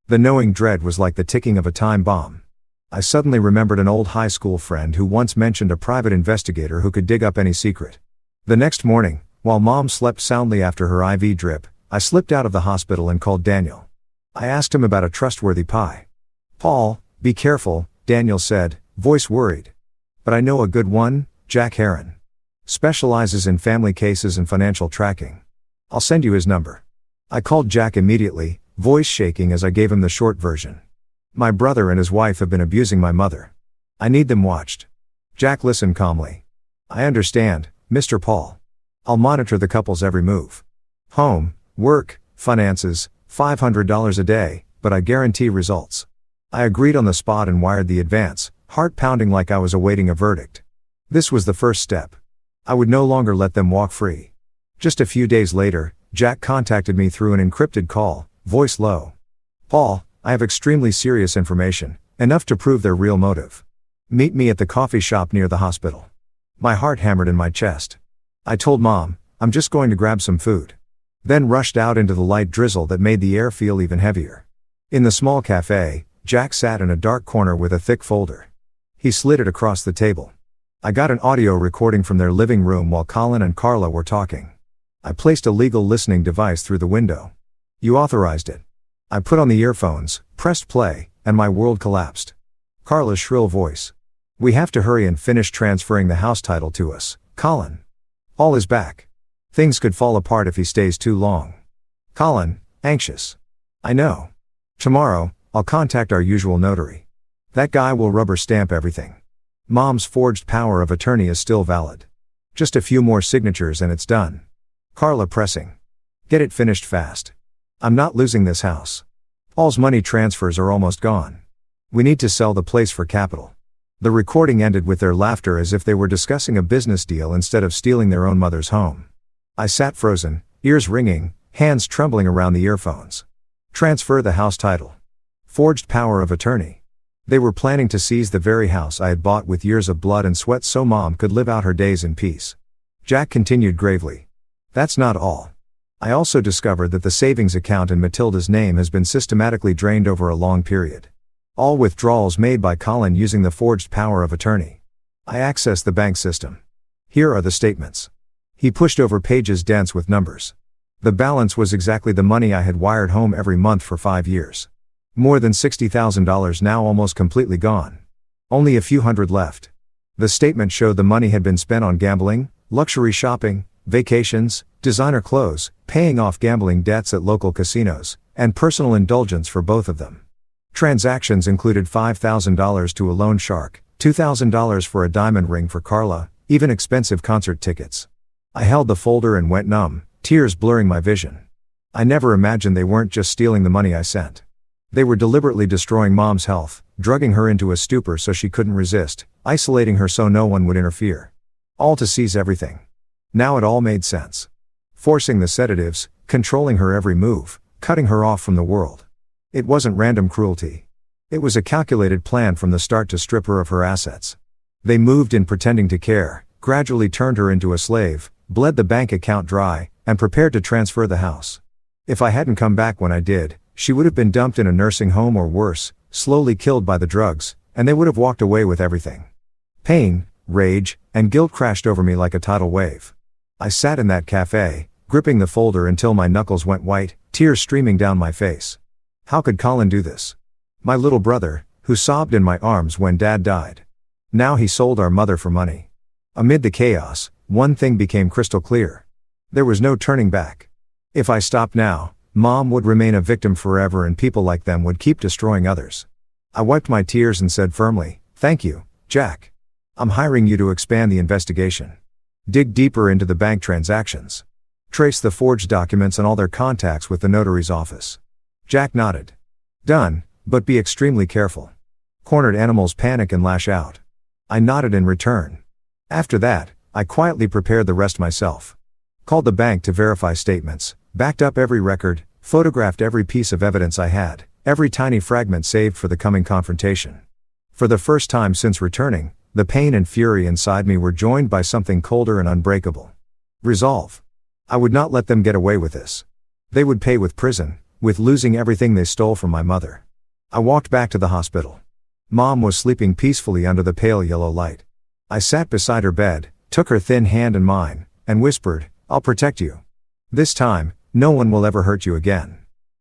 The knowing dread was like the ticking of a time bomb. I suddenly remembered an old high school friend who once mentioned a private investigator who could dig up any secret. The next morning, while Mom slept soundly after her IV drip, I slipped out of the hospital and called Daniel. I asked him about a trustworthy pie. "Paul, be careful," Daniel said, voice worried. "But I know a good one, Jack Heron. Specializes in family cases and financial tracking. I'll send you his number." I called Jack immediately, voice shaking as I gave him the short version. "My brother and his wife have been abusing my mother. I need them watched." Jack listened calmly. "I understand, Mr. Paul. I'll monitor the couple's every move. Home, work, finances, $500 a day, but I guarantee results." I agreed on the spot and wired the advance, heart pounding like I was awaiting a verdict. This was the first step. I would no longer let them walk free. Just a few days later, Jack contacted me through an encrypted call, voice low. "Paul, I have extremely serious information, enough to prove their real motive. Meet me at the coffee shop near the hospital." My heart hammered in my chest. I told Mom, "I'm just going to grab some food." Then rushed out into the light drizzle that made the air feel even heavier. In the small cafe, Jack sat in a dark corner with a thick folder. He slid it across the table. I got an audio recording from their living room while Colin and Carla were talking. I placed a legal listening device through the window. "You authorized it." I put on the earphones, pressed play, and my world collapsed. Carla's shrill voice. "We have to hurry and finish transferring the house title to us, Colin. All is back. Things could fall apart if he stays too long." Colin, anxious. "I know. Tomorrow, I'll contact our usual notary. That guy will rubber stamp everything. Mom's forged power of attorney is still valid. Just a few more signatures and it's done." Carla pressing. "Get it finished fast. I'm not losing this house. Paul's money transfers are almost gone. We need to sell the place for capital." The recording ended with their laughter as if they were discussing a business deal instead of stealing their own mother's home. I sat frozen, ears ringing, hands trembling around the earphones. Transfer the house title. Forged power of attorney. They were planning to seize the very house I had bought with years of blood and sweat so Mom could live out her days in peace. Jack continued gravely. "That's not all. I also discovered that the savings account in Matilda's name has been systematically drained over a long period. All withdrawals made by Colin using the forged power of attorney. I accessed the bank system. Here are the statements." He pushed over pages dense with numbers. The balance was exactly the money I had wired home every month for 5 years. More than $60,000 now almost completely gone. Only a few hundred left. The statement showed the money had been spent on gambling, luxury shopping, vacations, designer clothes, paying off gambling debts at local casinos, and personal indulgence for both of them. Transactions included $5,000 to a loan shark, $2,000 for a diamond ring for Carla, even expensive concert tickets. I held the folder and went numb, tears blurring my vision. I never imagined they weren't just stealing the money I sent. They were deliberately destroying Mom's health, drugging her into a stupor so she couldn't resist, isolating her so no one would interfere. All to seize everything. Now it all made sense. Forcing the sedatives, controlling her every move, cutting her off from the world. It wasn't random cruelty. It was a calculated plan from the start to strip her of her assets. They moved in pretending to care, gradually turned her into a slave, bled the bank account dry, and prepared to transfer the house. If I hadn't come back when I did, she would have been dumped in a nursing home or worse, slowly killed by the drugs, and they would have walked away with everything. Pain, rage, and guilt crashed over me like a tidal wave. I sat in that cafe, gripping the folder until my knuckles went white, tears streaming down my face. How could Colin do this? My little brother, who sobbed in my arms when Dad died. Now he sold our mother for money. Amid the chaos, one thing became crystal clear. There was no turning back. If I stopped now, Mom would remain a victim forever and people like them would keep destroying others. I wiped my tears and said firmly, "Thank you, Jack. I'm hiring you to expand the investigation. Dig deeper into the bank transactions. Trace the forged documents and all their contacts with the notary's office." Jack nodded. "Done, but be extremely careful. Cornered animals panic and lash out." I nodded in return. After that, I quietly prepared the rest myself. Called the bank to verify statements, backed up every record, photographed every piece of evidence I had, every tiny fragment saved for the coming confrontation. For the first time since returning, the pain and fury inside me were joined by something colder and unbreakable. Resolve. I would not let them get away with this. They would pay with prison, with losing everything they stole from my mother. I walked back to the hospital. Mom was sleeping peacefully under the pale yellow light. I sat beside her bed, took her thin hand in mine, and whispered, "I'll protect you. This time, no one will ever hurt you again."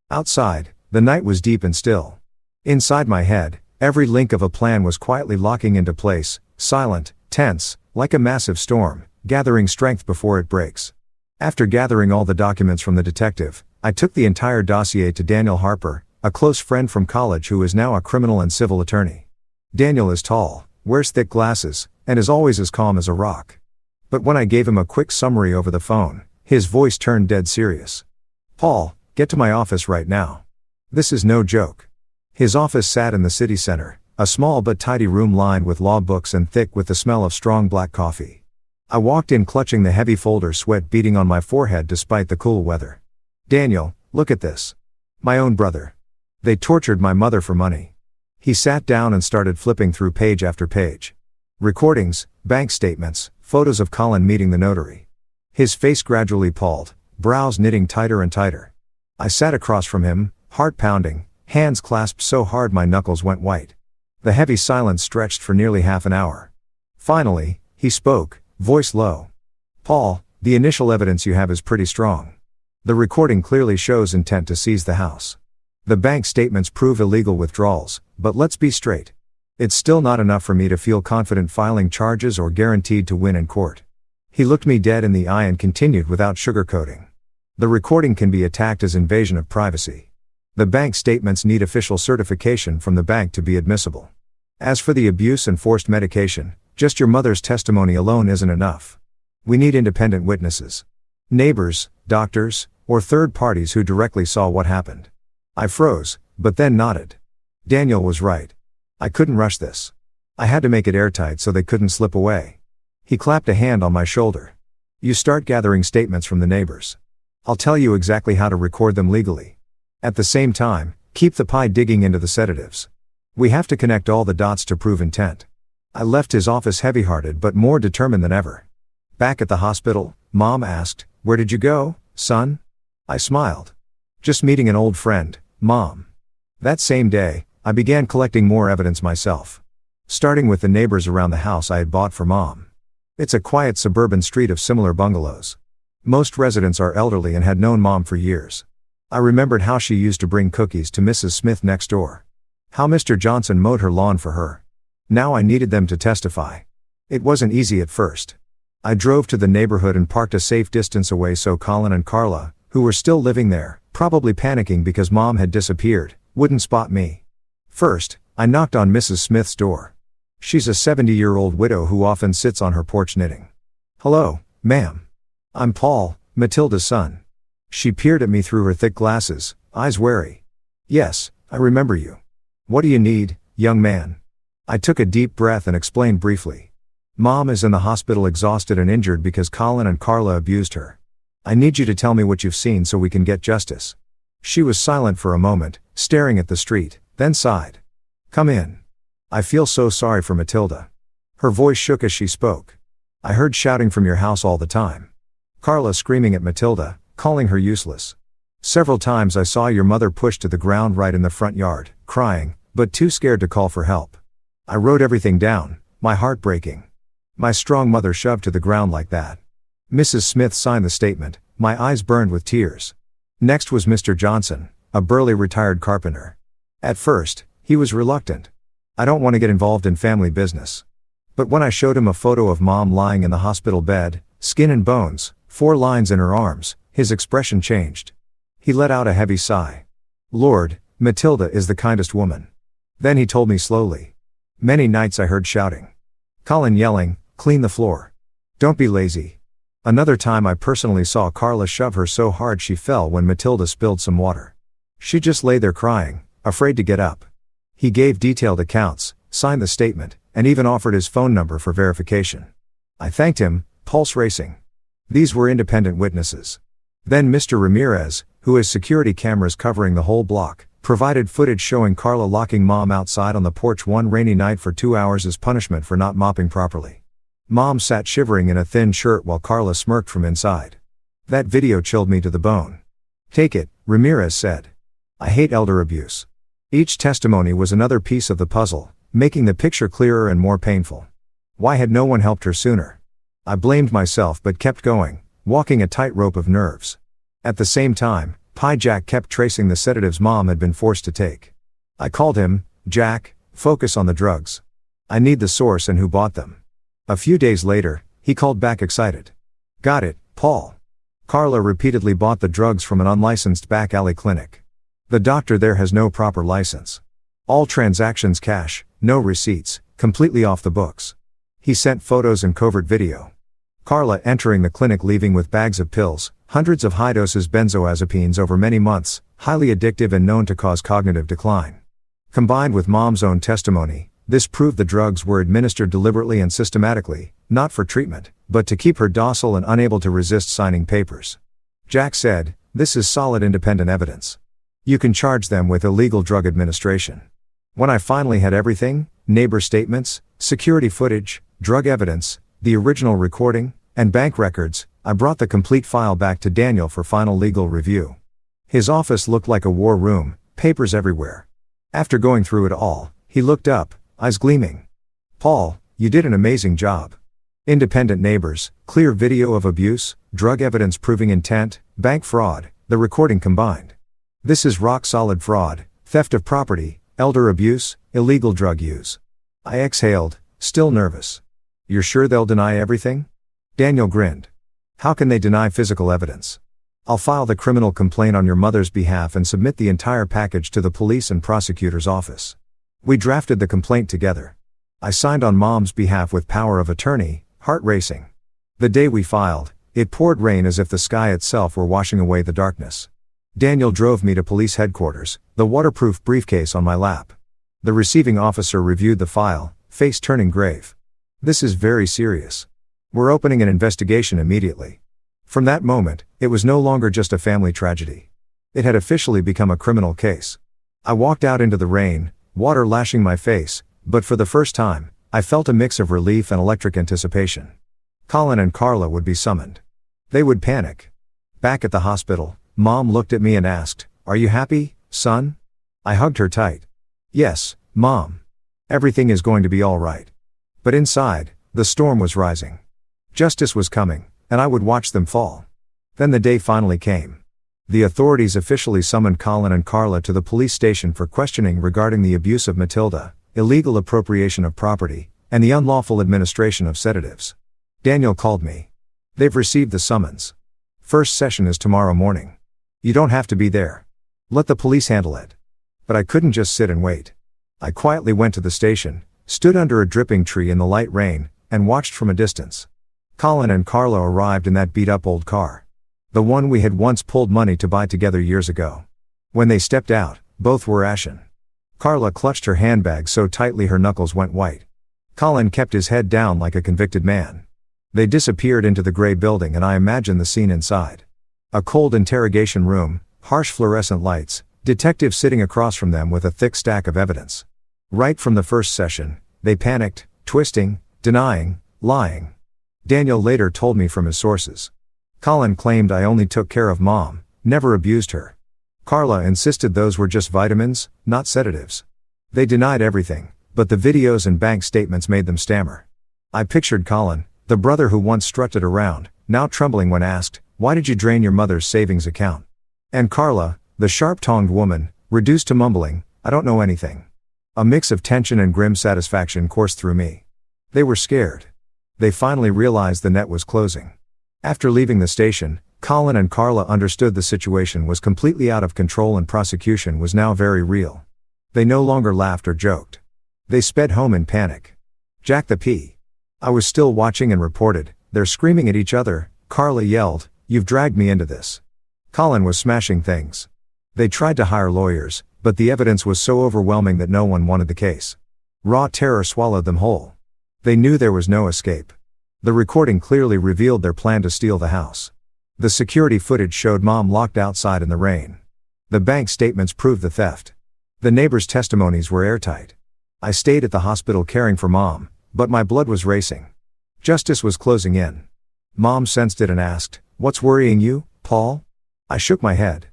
Outside, the night was deep and still. Inside my head, every link of a plan was quietly locking into place, silent, tense, like a massive storm, gathering strength before it breaks. After gathering all the documents from the detective, I took the entire dossier to Daniel Harper, a close friend from college who is now a criminal and civil attorney. Daniel is tall, wears thick glasses, and is always as calm as a rock. But when I gave him a quick summary over the phone, his voice turned dead serious. "Paul, get to my office right now. This is no joke." His office sat in the city center, a small but tidy room lined with law books and thick with the smell of strong black coffee. I walked in clutching the heavy folder, sweat beading on my forehead despite the cool weather. "Daniel, look at this. My own brother. They tortured my mother for money." He sat down and started flipping through page after page. Recordings, bank statements, photos of Colin meeting the notary. His face gradually palled, brows knitting tighter and tighter. I sat across from him, heart pounding, hands clasped so hard my knuckles went white. The heavy silence stretched for nearly half an hour. Finally, he spoke, voice low. "Paul, the initial evidence you have is pretty strong. The recording clearly shows intent to seize the house. The bank statements prove illegal withdrawals, but let's be straight. It's still not enough for me to feel confident filing charges or guaranteed to win in court." He looked me dead in the eye and continued without sugarcoating. "The recording can be attacked as invasion of privacy. The bank statements need official certification from the bank to be admissible. As for the abuse and forced medication, just your mother's testimony alone isn't enough. We need independent witnesses. Neighbors, doctors, or third parties who directly saw what happened." I froze, but then nodded. Daniel was right. I couldn't rush this. I had to make it airtight so they couldn't slip away. He clapped a hand on my shoulder. "You start gathering statements from the neighbors. I'll tell you exactly how to record them legally. At the same time, keep the pie digging into the sedatives. We have to connect all the dots to prove intent." I left his office heavy-hearted but more determined than ever. Back at the hospital, Mom asked, "Where did you go, son?" I smiled. "Just meeting an old friend, Mom." That same day, I began collecting more evidence myself. Starting with the neighbors around the house I had bought for Mom. It's a quiet suburban street of similar bungalows. Most residents are elderly and had known Mom for years. I remembered how she used to bring cookies to Mrs. Smith next door. How Mr. Johnson mowed her lawn for her. Now I needed them to testify. It wasn't easy at first. I drove to the neighborhood and parked a safe distance away so Colin and Carla, who were still living there, probably panicking because Mom had disappeared, wouldn't spot me. First, I knocked on Mrs. Smith's door. She's a 70-year-old widow who often sits on her porch knitting. "Hello, ma'am. I'm Paul, Matilda's son." She peered at me through her thick glasses, eyes wary. "Yes, I remember you. What do you need, young man?" I took a deep breath and explained briefly. "Mom is in the hospital exhausted and injured because Colin and Carla abused her. I need you to tell me what you've seen so we can get justice." She was silent for a moment, staring at the street, then sighed. "Come in. I feel so sorry for Matilda." Her voice shook as she spoke. "I heard shouting from your house all the time. Carla screaming at Matilda, calling her useless. Several times I saw your mother pushed to the ground right in the front yard, crying, but too scared to call for help. I wrote everything down, my heart breaking. My strong mother shoved to the ground like that." Mrs. Smith signed the statement, my eyes burned with tears. Next was Mr. Johnson, a burly retired carpenter. At first, he was reluctant. "I don't want to get involved in family business." But when I showed him a photo of Mom lying in the hospital bed, skin and bones, 4 lines in her arms, his expression changed. He let out a heavy sigh. "Lord, Matilda is the kindest woman." Then he told me slowly. "Many nights I heard shouting. Colin yelling, 'Clean the floor. Don't be lazy.' Another time I personally saw Carla shove her so hard she fell when Matilda spilled some water. She just lay there crying, afraid to get up." He gave detailed accounts, signed the statement, and even offered his phone number for verification. I thanked him, pulse racing. These were independent witnesses. Then Mr. Ramirez, who has security cameras covering the whole block, provided footage showing Carla locking Mom outside on the porch one rainy night for 2 hours as punishment for not mopping properly. Mom sat shivering in a thin shirt while Carla smirked from inside. That video chilled me to the bone. "Take it," Ramirez said. "I hate elder abuse." Each testimony was another piece of the puzzle, making the picture clearer and more painful. Why had no one helped her sooner? I blamed myself but kept going, walking a tightrope of nerves. At the same time, Jack kept tracing the sedatives Mom had been forced to take. I called him. "Jack, focus on the drugs. I need the source and who bought them." A few days later, he called back excited. "Got it, Paul. Carla repeatedly bought the drugs from an unlicensed back alley clinic. The doctor there has no proper license. All transactions cash, no receipts, completely off the books." He sent photos and covert video. Carla entering the clinic leaving with bags of pills, hundreds of high doses benzodiazepines over many months, highly addictive and known to cause cognitive decline. Combined with Mom's own testimony, this proved the drugs were administered deliberately and systematically, not for treatment, but to keep her docile and unable to resist signing papers. Jack said, "This is solid independent evidence. You can charge them with illegal drug administration." When I finally had everything, neighbor statements, security footage, drug evidence, the original recording, and bank records, I brought the complete file back to Daniel for final legal review. His office looked like a war room, papers everywhere. After going through it all, he looked up, eyes gleaming. "Paul, you did an amazing job. Independent neighbors, clear video of abuse, drug evidence proving intent, bank fraud, the recording combined. This is rock-solid fraud, theft of property, elder abuse, illegal drug use." I exhaled, still nervous. "You're sure they'll deny everything?" Daniel grinned. "How can they deny physical evidence? I'll file the criminal complaint on your mother's behalf and submit the entire package to the police and prosecutor's office." We drafted the complaint together. I signed on Mom's behalf with power of attorney, heart racing. The day we filed, it poured rain as if the sky itself were washing away the darkness. Daniel drove me to police headquarters, the waterproof briefcase on my lap. The receiving officer reviewed the file, face turning grave. "This is very serious. We're opening an investigation immediately." From that moment, it was no longer just a family tragedy. It had officially become a criminal case. I walked out into the rain, water lashing my face, but for the first time, I felt a mix of relief and electric anticipation. Colin and Carla would be summoned. They would panic. Back at the hospital, Mom looked at me and asked, "Are you happy, son?" I hugged her tight. "Yes, Mom. Everything is going to be all right." But inside, the storm was rising. Justice was coming, and I would watch them fall. Then the day finally came. The authorities officially summoned Colin and Carla to the police station for questioning regarding the abuse of Matilda, illegal appropriation of property, and the unlawful administration of sedatives. Daniel called me. They've received the summons. First session is tomorrow morning. You don't have to be there. Let the police handle it. But I couldn't just sit and wait. I quietly went to the station, stood under a dripping tree in the light rain, and watched from a distance. Colin and Carla arrived in that beat-up old car. The one we had once pulled money to buy together years ago. When they stepped out, both were ashen. Carla clutched her handbag so tightly her knuckles went white. Colin kept his head down like a convicted man. They disappeared into the gray building and I imagined the scene inside. A cold interrogation room, harsh fluorescent lights, detectives sitting across from them with a thick stack of evidence. Right from the first session, they panicked, twisting, denying, lying. Daniel later told me from his sources. Colin claimed I only took care of Mom, never abused her. Carla insisted those were just vitamins, not sedatives. They denied everything, but the videos and bank statements made them stammer. I pictured Colin, the brother who once strutted around, now trembling when asked, "Why did you drain your mother's savings account?" And Carla, the sharp-tongued woman, reduced to mumbling, "I don't know anything." A mix of tension and grim satisfaction coursed through me. They were scared. They finally realized the net was closing. After leaving the station, Colin and Carla understood the situation was completely out of control and prosecution was now very real. They no longer laughed or joked. They sped home in panic. Jack the P. I was still watching and reported, "They're screaming at each other." Carla yelled, "You've dragged me into this." Colin was smashing things. They tried to hire lawyers, but the evidence was so overwhelming that no one wanted the case. Raw terror swallowed them whole. They knew there was no escape. The recording clearly revealed their plan to steal the house. The security footage showed Mom locked outside in the rain. The bank statements proved the theft. The neighbors' testimonies were airtight. I stayed at the hospital caring for Mom, but my blood was racing. Justice was closing in. Mom sensed it and asked, "What's worrying you, Paul?" I shook my head.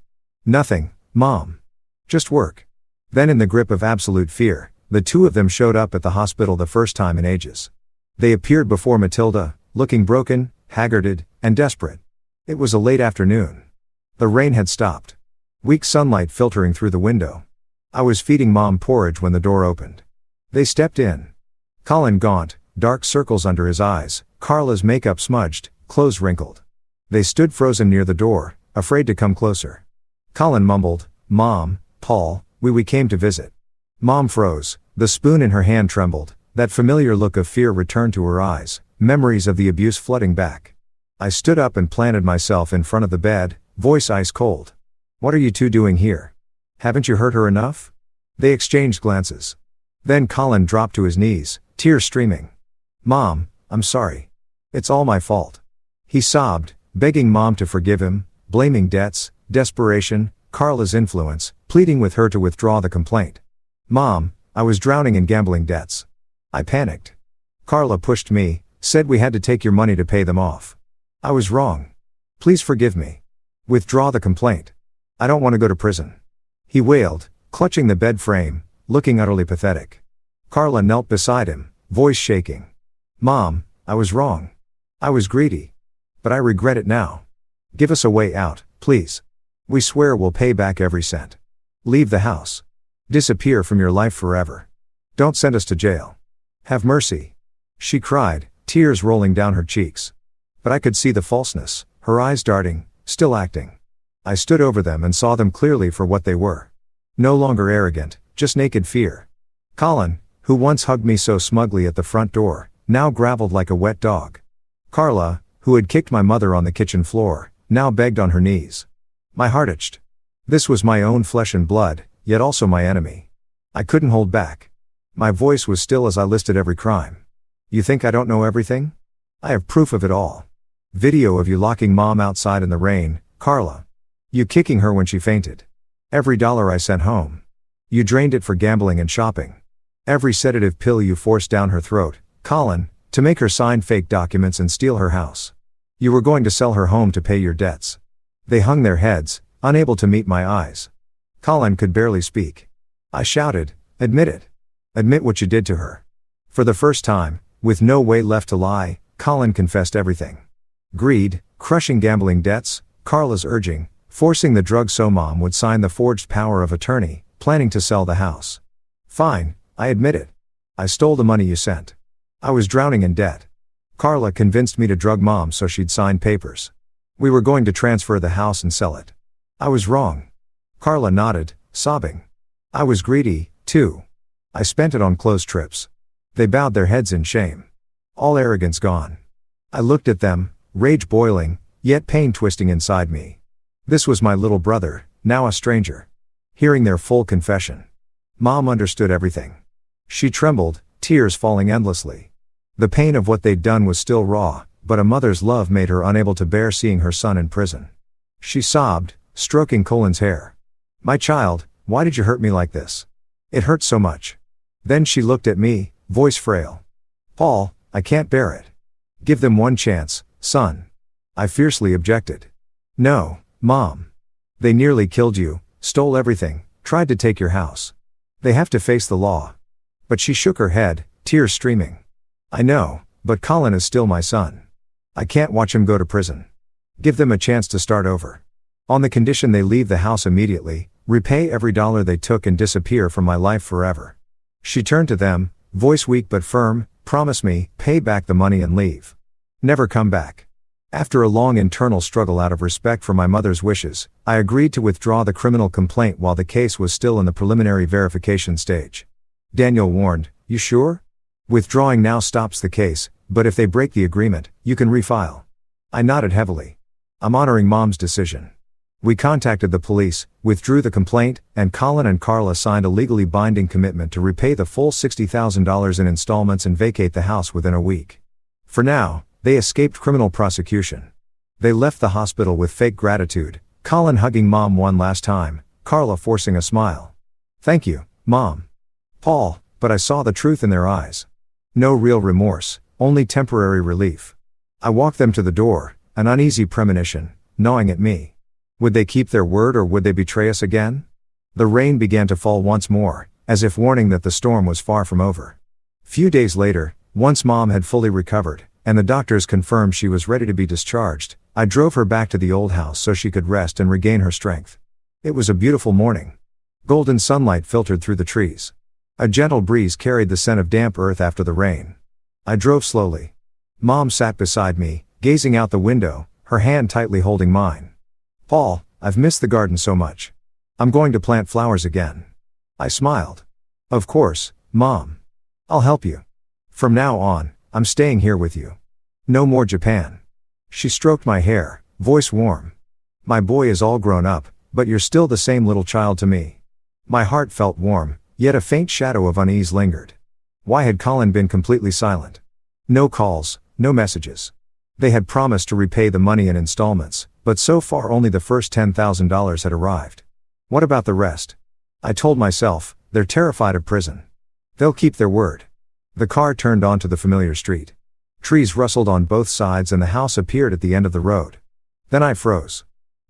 "Nothing, Mom. Just work." Then in the grip of absolute fear, the two of them showed up at the hospital the first time in ages. They appeared before Matilda, looking broken, haggarded, and desperate. It was a late afternoon. The rain had stopped. Weak sunlight filtering through the window. I was feeding Mom porridge when the door opened. They stepped in. Colin gaunt, dark circles under his eyes, Carla's makeup smudged, clothes wrinkled. They stood frozen near the door, afraid to come closer. Colin mumbled, "Mom, Paul, we came to visit." Mom froze, the spoon in her hand trembled, that familiar look of fear returned to her eyes, memories of the abuse flooding back. I stood up and planted myself in front of the bed, voice ice cold. "What are you two doing here? Haven't you hurt her enough?" They exchanged glances. Then Colin dropped to his knees, tears streaming. "Mom, I'm sorry. It's all my fault." He sobbed, begging Mom to forgive him, blaming debts, desperation, Carla's influence, pleading with her to withdraw the complaint. "Mom, I was drowning in gambling debts." I panicked. Carla pushed me, said we had to take your money to pay them off. I was wrong. Please forgive me. Withdraw the complaint. I don't want to go to prison. He wailed, clutching the bed frame, looking utterly pathetic. Carla knelt beside him, voice shaking. "Mom, I was wrong. I was greedy. But I regret it now. Give us a way out, please. We swear we'll pay back every cent. Leave the house. Disappear from your life forever. Don't send us to jail. Have mercy." She cried, tears rolling down her cheeks. But I could see the falseness, her eyes darting, still acting. I stood over them and saw them clearly for what they were. No longer arrogant, just naked fear. Colin, who once hugged me so smugly at the front door, now gravelled like a wet dog. Carla, who had kicked my mother on the kitchen floor, now begged on her knees. My heart itched. This was my own flesh and blood, yet also my enemy. I couldn't hold back. My voice was still as I listed every crime. "You think I don't know everything? I have proof of it all. Video of you locking Mom outside in the rain, Carla. You kicking her when she fainted. Every dollar I sent home. You drained it for gambling and shopping. Every sedative pill you forced down her throat, Colin, to make her sign fake documents and steal her house. You were going to sell her home to pay your debts." They hung their heads, unable to meet my eyes. Colin could barely speak. I shouted, "Admit it. Admit what you did to her." For the first time, with no way left to lie, Colin confessed everything. Greed, crushing gambling debts, Carla's urging, forcing the drug so Mom would sign the forged power of attorney, planning to sell the house. "Fine, I admit it. I stole the money you sent. I was drowning in debt. Carla convinced me to drug Mom so she'd sign papers. We were going to transfer the house and sell it. I was wrong. Carla nodded, sobbing. I was greedy, too. I spent it on clothes trips. They bowed their heads in shame. All arrogance gone. I looked at them, rage boiling, yet pain twisting inside me. This was my little brother, now a stranger. Hearing their full confession. Mom understood everything. She trembled, tears falling endlessly. The pain of what they'd done was still raw, but a mother's love made her unable to bear seeing her son in prison. She sobbed, stroking Colin's hair. My child, why did you hurt me like this? It hurts so much. Then she looked at me, voice frail. Paul, I can't bear it. Give them one chance, son. I fiercely objected. No, Mom. They nearly killed you, stole everything, tried to take your house. They have to face the law. But she shook her head, tears streaming. I know, but Colin is still my son. I can't watch him go to prison. Give them a chance to start over. On the condition they leave the house immediately, repay every dollar they took and disappear from my life forever. She turned to them, voice weak but firm, promise me, pay back the money and leave. Never come back. After a long internal struggle out of respect for my mother's wishes, I agreed to withdraw the criminal complaint while the case was still in the preliminary verification stage. Daniel warned, you sure? Withdrawing now stops the case, but if they break the agreement, you can refile. I nodded heavily. I'm honoring Mom's decision. We contacted the police, withdrew the complaint, and Colin and Carla signed a legally binding commitment to repay the full $60,000 in installments and vacate the house within a week. For now, they escaped criminal prosecution. They left the hospital with fake gratitude, Colin hugging Mom one last time, Carla forcing a smile. Thank you, Mom. Paul, but I saw the truth in their eyes. No real remorse, only temporary relief. I walked them to the door, an uneasy premonition, gnawing at me. Would they keep their word or would they betray us again? The rain began to fall once more, as if warning that the storm was far from over. Few days later, once Mom had fully recovered, and the doctors confirmed she was ready to be discharged, I drove her back to the old house so she could rest and regain her strength. It was a beautiful morning. Golden sunlight filtered through the trees. A gentle breeze carried the scent of damp earth after the rain. I drove slowly. Mom sat beside me, gazing out the window, her hand tightly holding mine. Paul, I've missed the garden so much. I'm going to plant flowers again. I smiled. Of course, Mom. I'll help you. From now on, I'm staying here with you. No more Japan. She stroked my hair, voice warm. My boy is all grown up, but you're still the same little child to me. My heart felt warm, yet a faint shadow of unease lingered. Why had Colin been completely silent? No calls, no messages. They had promised to repay the money in installments, but so far only the first $10,000 had arrived. What about the rest? I told myself, they're terrified of prison. They'll keep their word. The car turned onto the familiar street. Trees rustled on both sides and the house appeared at the end of the road. Then I froze.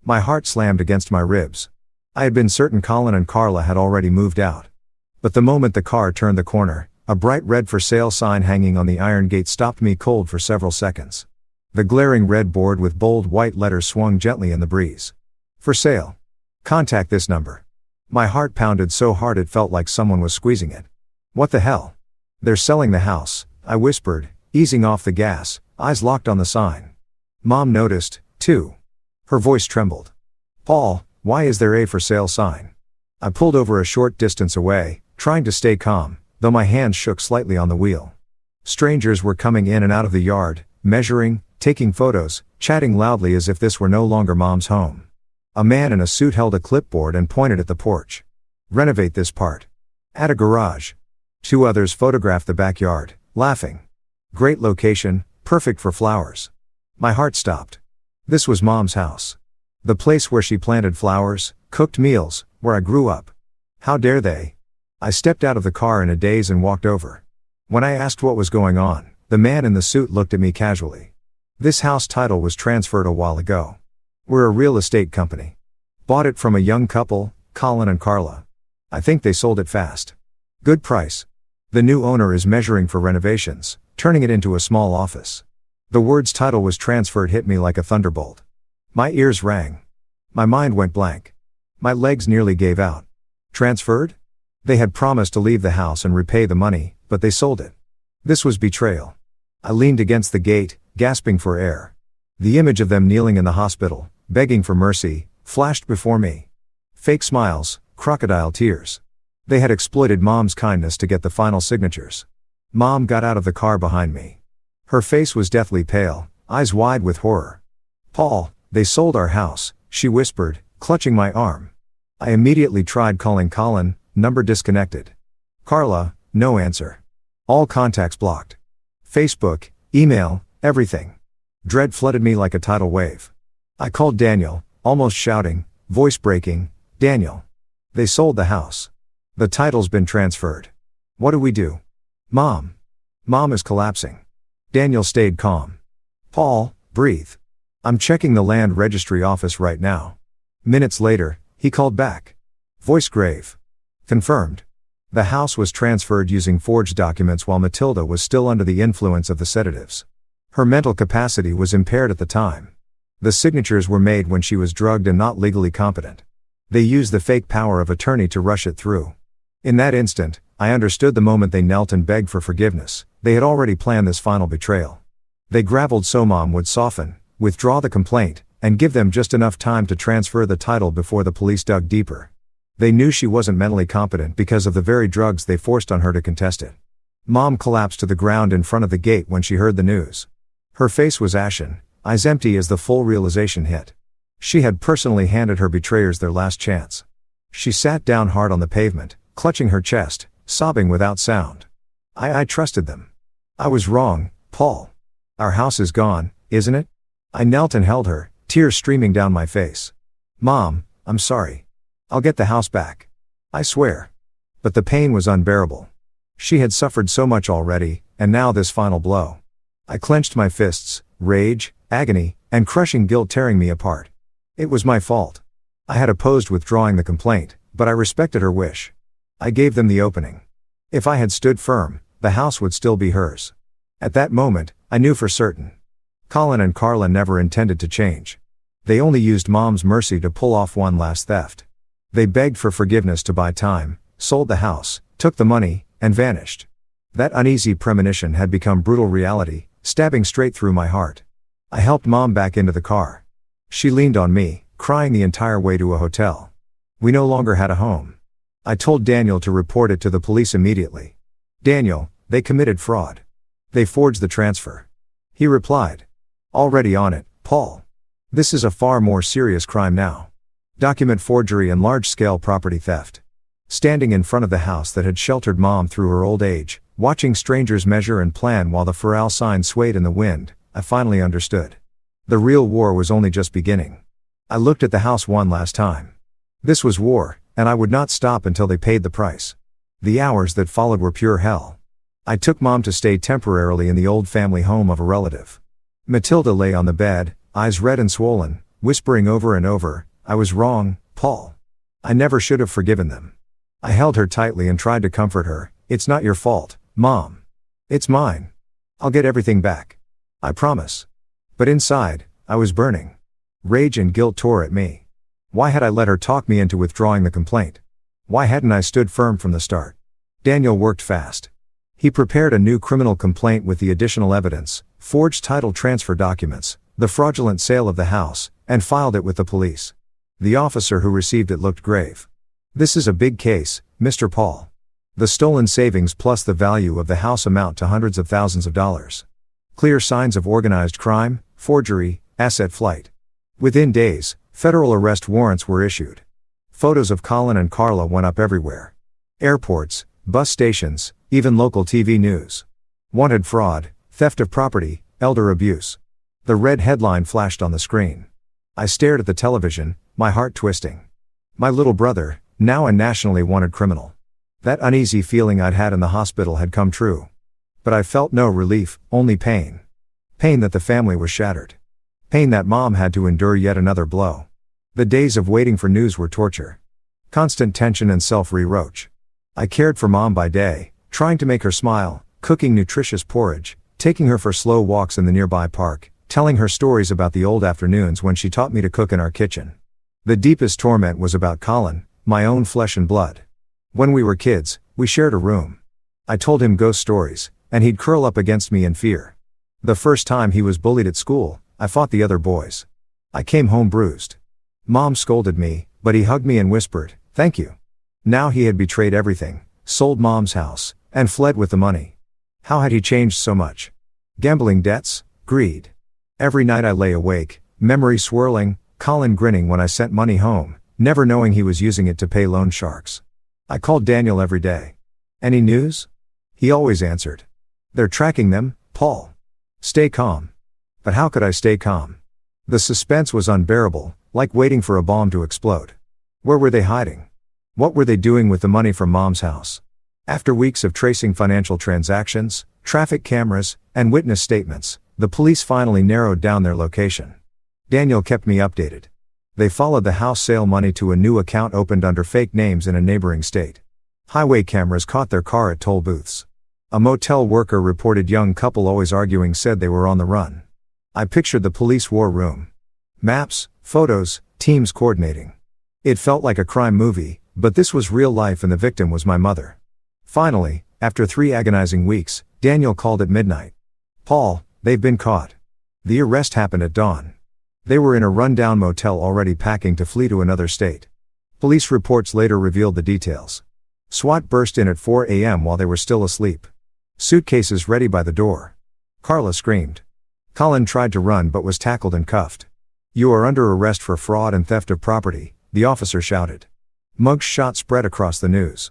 My heart slammed against my ribs. I had been certain Colin and Carla had already moved out. But the moment the car turned the corner, a bright red for sale sign hanging on the iron gate stopped me cold for several seconds. The glaring red board with bold white letters swung gently in the breeze. For sale. Contact this number. My heart pounded so hard it felt like someone was squeezing it. What the hell? They're selling the house, I whispered, easing off the gas, eyes locked on the sign. Mom noticed, too. Her voice trembled. Paul, why is there a for sale sign? I pulled over a short distance away, trying to stay calm, though my hands shook slightly on the wheel. Strangers were coming in and out of the yard, measuring, taking photos, chatting loudly as if this were no longer Mom's home. A man in a suit held a clipboard and pointed at the porch. Renovate this part. Add a garage. Two others photographed the backyard, laughing. Great location, perfect for flowers. My heart stopped. This was Mom's house. The place where she planted flowers, cooked meals, where I grew up. How dare they? I stepped out of the car in a daze and walked over. When I asked what was going on, the man in the suit looked at me casually. This house title was transferred a while ago. We're a real estate company. Bought it from a young couple, Colin and Carla. I think they sold it fast. Good price. The new owner is measuring for renovations, turning it into a small office. The words title was transferred hit me like a thunderbolt. My ears rang. My mind went blank. My legs nearly gave out. Transferred? They had promised to leave the house and repay the money, but they sold it. This was betrayal. I leaned against the gate, gasping for air. The image of them kneeling in the hospital, begging for mercy, flashed before me. Fake smiles, crocodile tears. They had exploited Mom's kindness to get the final signatures. Mom got out of the car behind me. Her face was deathly pale, eyes wide with horror. "Paul, they sold our house," she whispered, clutching my arm. I immediately tried calling Colin, number disconnected. Carla, no answer. All contacts blocked. Facebook, email, everything. Dread flooded me like a tidal wave. I called Daniel, almost shouting, voice breaking, "Daniel. They sold the house. The title's been transferred. What do we do? Mom. Mom is collapsing." Daniel stayed calm. "Paul, breathe. I'm checking the land registry office right now." Minutes later, he called back. Voice grave. Confirmed. The house was transferred using forged documents while Matilda was still under the influence of the sedatives. Her mental capacity was impaired at the time. The signatures were made when she was drugged and not legally competent. They used the fake power of attorney to rush it through. In that instant, I understood the moment they knelt and begged for forgiveness. They had already planned this final betrayal. They gravelled so Mom would soften, withdraw the complaint, and give them just enough time to transfer the title before the police dug deeper. They knew she wasn't mentally competent because of the very drugs they forced on her to contest it. Mom collapsed to the ground in front of the gate when she heard the news. Her face was ashen, eyes empty as the full realization hit. She had personally handed her betrayers their last chance. She sat down hard on the pavement, clutching her chest, sobbing without sound. I trusted them. I was wrong, Paul. Our house is gone, isn't it? I knelt and held her, tears streaming down my face. "Mom, I'm sorry. I'll get the house back. I swear." But the pain was unbearable. She had suffered so much already, and now this final blow. I clenched my fists, rage, agony, and crushing guilt tearing me apart. It was my fault. I had opposed withdrawing the complaint, but I respected her wish. I gave them the opening. If I had stood firm, the house would still be hers. At that moment, I knew for certain. Colin and Carla never intended to change. They only used Mom's mercy to pull off one last theft. They begged for forgiveness to buy time, sold the house, took the money, and vanished. That uneasy premonition had become brutal reality, stabbing straight through my heart. I helped Mom back into the car. She leaned on me, crying the entire way to a hotel. We no longer had a home. I told Daniel to report it to the police immediately. "Daniel, they committed fraud. They forged the transfer." He replied, "Already on it, Paul. This is a far more serious crime now. Document forgery and large-scale property theft." Standing in front of the house that had sheltered Mom through her old age, watching strangers measure and plan while the Feral sign swayed in the wind, I finally understood. The real war was only just beginning. I looked at the house one last time. This was war, and I would not stop until they paid the price. The hours that followed were pure hell. I took Mom to stay temporarily in the old family home of a relative. Matilda lay on the bed, eyes red and swollen, whispering over and over, "I was wrong, Paul. I never should have forgiven them." I held her tightly and tried to comfort her. "It's not your fault, Mom. It's mine. I'll get everything back. I promise." But inside, I was burning. Rage and guilt tore at me. Why had I let her talk me into withdrawing the complaint? Why hadn't I stood firm from the start? Daniel worked fast. He prepared a new criminal complaint with the additional evidence, forged title transfer documents, the fraudulent sale of the house, and filed it with the police. The officer who received it looked grave. "This is a big case, Mr. Paul. The stolen savings plus the value of the house amount to hundreds of thousands of dollars. Clear signs of organized crime, forgery, asset flight." Within days, federal arrest warrants were issued. Photos of Colin and Carla went up everywhere. Airports, bus stations, even local TV news. Wanted fraud, theft of property, elder abuse. The red headline flashed on the screen. I stared at the television, my heart twisting. My little brother, now a nationally wanted criminal. That uneasy feeling I'd had in the hospital had come true. But I felt no relief, only pain. Pain that the family was shattered. Pain that Mom had to endure yet another blow. The days of waiting for news were torture. Constant tension and self-reproach. I cared for Mom by day, trying to make her smile, cooking nutritious porridge, taking her for slow walks in the nearby park, telling her stories about the old afternoons when she taught me to cook in our kitchen. The deepest torment was about Colin, my own flesh and blood. When we were kids, we shared a room. I told him ghost stories, and he'd curl up against me in fear. The first time he was bullied at school, I fought the other boys. I came home bruised. Mom scolded me, but he hugged me and whispered, "Thank you." Now he had betrayed everything, sold Mom's house, and fled with the money. How had he changed so much? Gambling debts, greed. Every night I lay awake, memory swirling, Colin grinning when I sent money home, never knowing he was using it to pay loan sharks. I called Daniel every day. "Any news?" He always answered, "They're tracking them, Paul. Stay calm." But how could I stay calm? The suspense was unbearable, like waiting for a bomb to explode. Where were they hiding? What were they doing with the money from Mom's house? After weeks of tracing financial transactions, traffic cameras, and witness statements, the police finally narrowed down their location. Daniel kept me updated. They followed the house sale money to a new account opened under fake names in a neighboring state. Highway cameras caught their car at toll booths. A motel worker reported young couple always arguing said they were on the run. I pictured the police war room. Maps, photos, teams coordinating. It felt like a crime movie, but this was real life and the victim was my mother. Finally, after 3 agonizing weeks, Daniel called at midnight. "Paul, they've been caught." The arrest happened at dawn. They were in a rundown motel already packing to flee to another state. Police reports later revealed the details. SWAT burst in at 4 a.m. while they were still asleep. Suitcases ready by the door. Carla screamed. Colin tried to run but was tackled and cuffed. "You are under arrest for fraud and theft of property," the officer shouted. Mug shot spread across the news.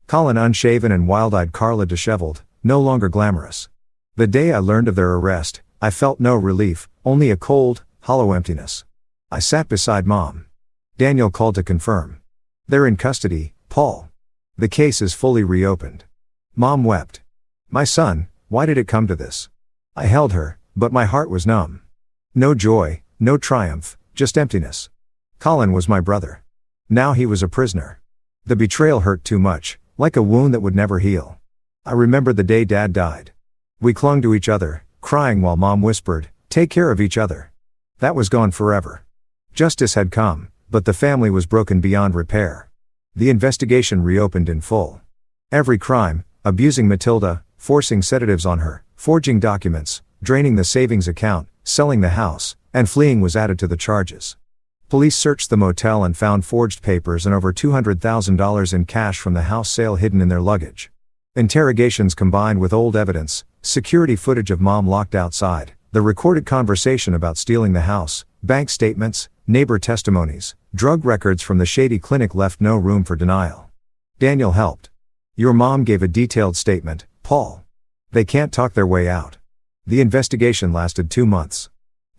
Colin unshaven and wild-eyed, Carla disheveled, no longer glamorous. The day I learned of their arrest, I felt no relief, only a cold, hollow emptiness. I sat beside Mom. Daniel called to confirm. "They're in custody, Paul. The case is fully reopened." Mom wept. "My son, why did it come to this?" I held her, but my heart was numb. No joy, no triumph, just emptiness. Colin was my brother. Now he was a prisoner. The betrayal hurt too much, like a wound that would never heal. I remembered the day Dad died. We clung to each other, crying while Mom whispered, "Take care of each other." That was gone forever. Justice had come, but the family was broken beyond repair. The investigation reopened in full. Every crime, abusing Matilda, forcing sedatives on her, forging documents, draining the savings account, selling the house, and fleeing was added to the charges. Police searched the motel and found forged papers and over $200,000 in cash from the house sale hidden in their luggage. Interrogations combined with old evidence, security footage of Mom locked outside, the recorded conversation about stealing the house, bank statements, neighbor testimonies, drug records from the shady clinic left no room for denial. Daniel helped. "Your mom gave a detailed statement, Paul. They can't talk their way out." The investigation lasted 2 months.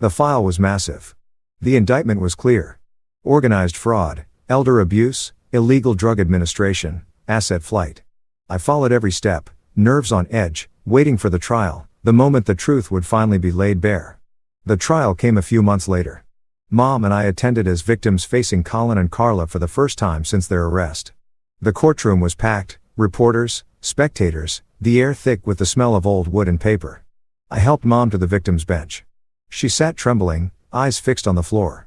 The file was massive. The indictment was clear. Organized fraud, elder abuse, illegal drug administration, asset flight. I followed every step, nerves on edge, waiting for the trial, the moment the truth would finally be laid bare. The trial came a few months later. Mom and I attended as victims facing Colin and Carla for the first time since their arrest. The courtroom was packed, reporters, spectators, the air thick with the smell of old wood and paper. I helped Mom to the victim's bench. She sat trembling, eyes fixed on the floor.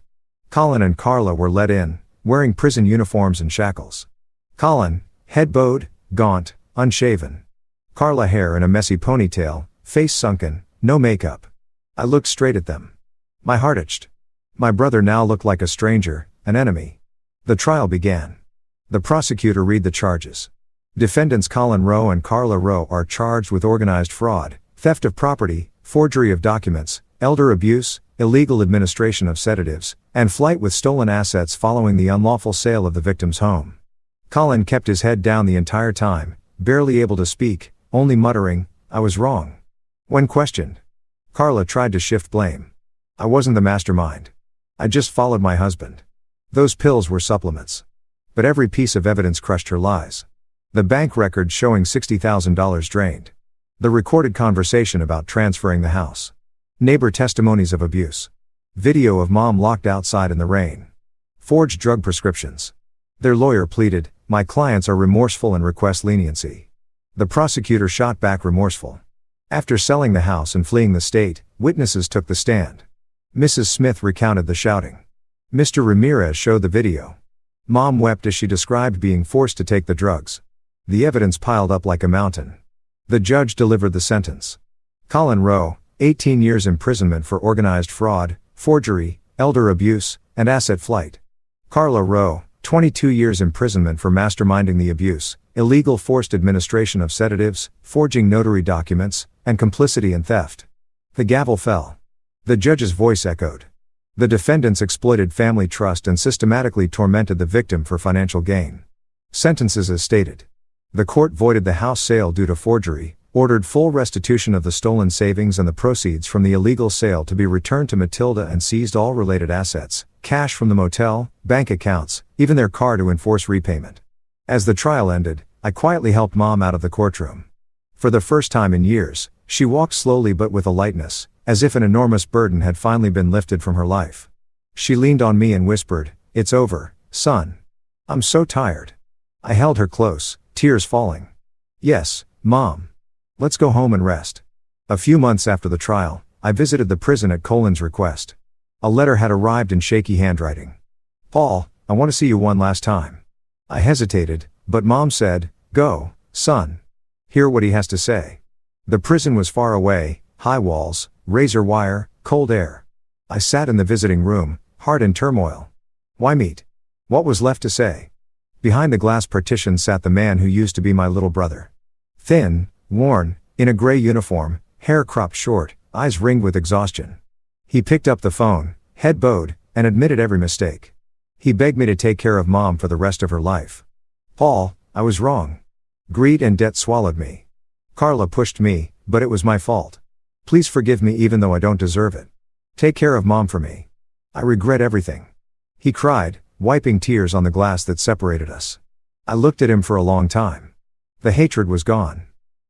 Colin and Carla were let in, wearing prison uniforms and shackles. Colin, head bowed, gaunt, unshaven. Carla hair in a messy ponytail, face sunken, no makeup. I looked straight at them. My heart itched. My brother now looked like a stranger, an enemy. The trial began. The prosecutor read the charges. Defendants Colin Rowe and Carla Rowe are charged with organized fraud, theft of property, forgery of documents, elder abuse, illegal administration of sedatives, and flight with stolen assets following the unlawful sale of the victim's home. Colin kept his head down the entire time, barely able to speak, only muttering, "I was wrong." When questioned, Carla tried to shift blame. "I wasn't the mastermind. I just followed my husband. Those pills were supplements." But every piece of evidence crushed her lies. The bank records showing $60,000 drained. The recorded conversation about transferring the house. Neighbor testimonies of abuse. Video of Mom locked outside in the rain. Forged drug prescriptions. Their lawyer pleaded, "My clients are remorseful and request leniency." The prosecutor shot back, remorseful. After selling the house and fleeing the state, witnesses took the stand. Mrs. Smith recounted the shouting. Mr. Ramirez showed the video. Mom wept as she described being forced to take the drugs. The evidence piled up like a mountain. The judge delivered the sentence. Colin Rowe, 18 years imprisonment for organized fraud, forgery, elder abuse, and asset flight. Carla Rowe, 22 years imprisonment for masterminding the abuse, illegal forced administration of sedatives, forging notary documents, and complicity in theft. The gavel fell. The judge's voice echoed. The defendants exploited family trust and systematically tormented the victim for financial gain. Sentences as stated. The court voided the house sale due to forgery, ordered full restitution of the stolen savings and the proceeds from the illegal sale to be returned to Matilda, and seized all related assets, cash from the motel, bank accounts, even their car, to enforce repayment. As the trial ended, I quietly helped Mom out of the courtroom. For the first time in years, she walked slowly but with a lightness, as if an enormous burden had finally been lifted from her life. She leaned on me and whispered, "It's over, son. I'm so tired." I held her close, tears falling. "Yes, Mom. Let's go home and rest." A few months after the trial, I visited the prison at Colin's request. A letter had arrived in shaky handwriting. "Paul, I want to see you one last time." I hesitated, but Mom said, "Go, son. Hear what he has to say." The prison was far away, high walls, razor wire, cold air. I sat in the visiting room, heart in turmoil. Why meet? What was left to say? Behind the glass partition sat the man who used to be my little brother. Thin, worn, in a gray uniform, hair cropped short, eyes ringed with exhaustion. He picked up the phone, head bowed, and admitted every mistake. He begged me to take care of Mom for the rest of her life. "Paul, I was wrong. Greed and debt swallowed me. Carla pushed me, but it was my fault. Please forgive me even though I don't deserve it. Take care of Mom for me. I regret everything." He cried, wiping tears on the glass that separated us. I looked at him for a long time. The hatred was gone.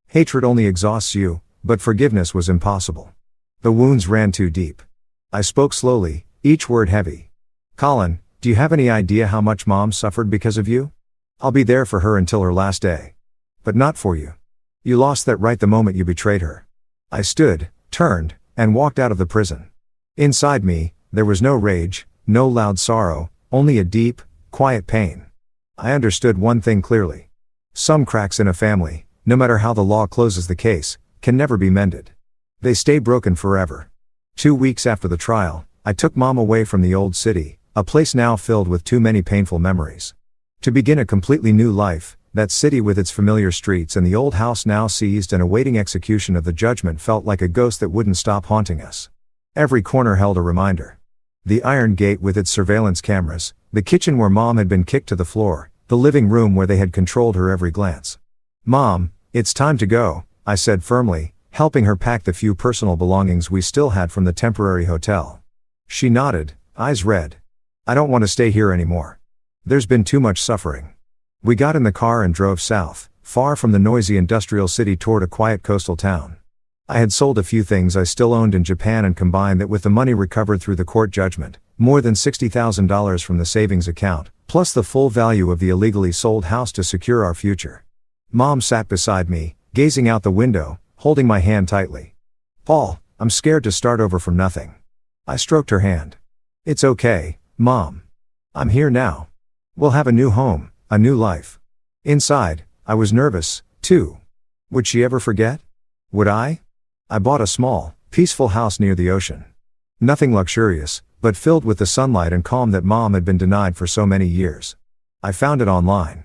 Hatred only exhausts you, but forgiveness was impossible. The wounds ran too deep. I spoke slowly, each word heavy. "Colin, do you have any idea how much Mom suffered because of you? I'll be there for her until her last day. But not for you. You lost that right the moment you betrayed her." I stood, turned, and walked out of the prison. Inside me, there was no rage, no loud sorrow, only a deep, quiet pain. I understood one thing clearly. Some cracks in a family, no matter how the law closes the case, can never be mended. They stay broken forever. 2 weeks after the trial, I took Mom away from the old city, a place now filled with too many painful memories. To begin a completely new life, that city with its familiar streets and the old house now seized and awaiting execution of the judgment felt like a ghost that wouldn't stop haunting us. Every corner held a reminder. The iron gate with its surveillance cameras, the kitchen where Mom had been kicked to the floor, the living room where they had controlled her every glance. "Mom, it's time to go," I said firmly, helping her pack the few personal belongings we still had from the temporary hotel. She nodded, eyes red. "I don't want to stay here anymore. There's been too much suffering." We got in the car and drove south, far from the noisy industrial city toward a quiet coastal town. I had sold a few things I still owned in Japan and combined that with the money recovered through the court judgment, more than $60,000 from the savings account, plus the full value of the illegally sold house to secure our future. Mom sat beside me, gazing out the window, holding my hand tightly. "Paul, I'm scared to start over from nothing." I stroked her hand. "It's okay, Mom. I'm here now. We'll have a new home, a new life." Inside, I was nervous, too. Would she ever forget? Would I? I bought a small, peaceful house near the ocean. Nothing luxurious, but filled with the sunlight and calm that Mom had been denied for so many years. I found it online.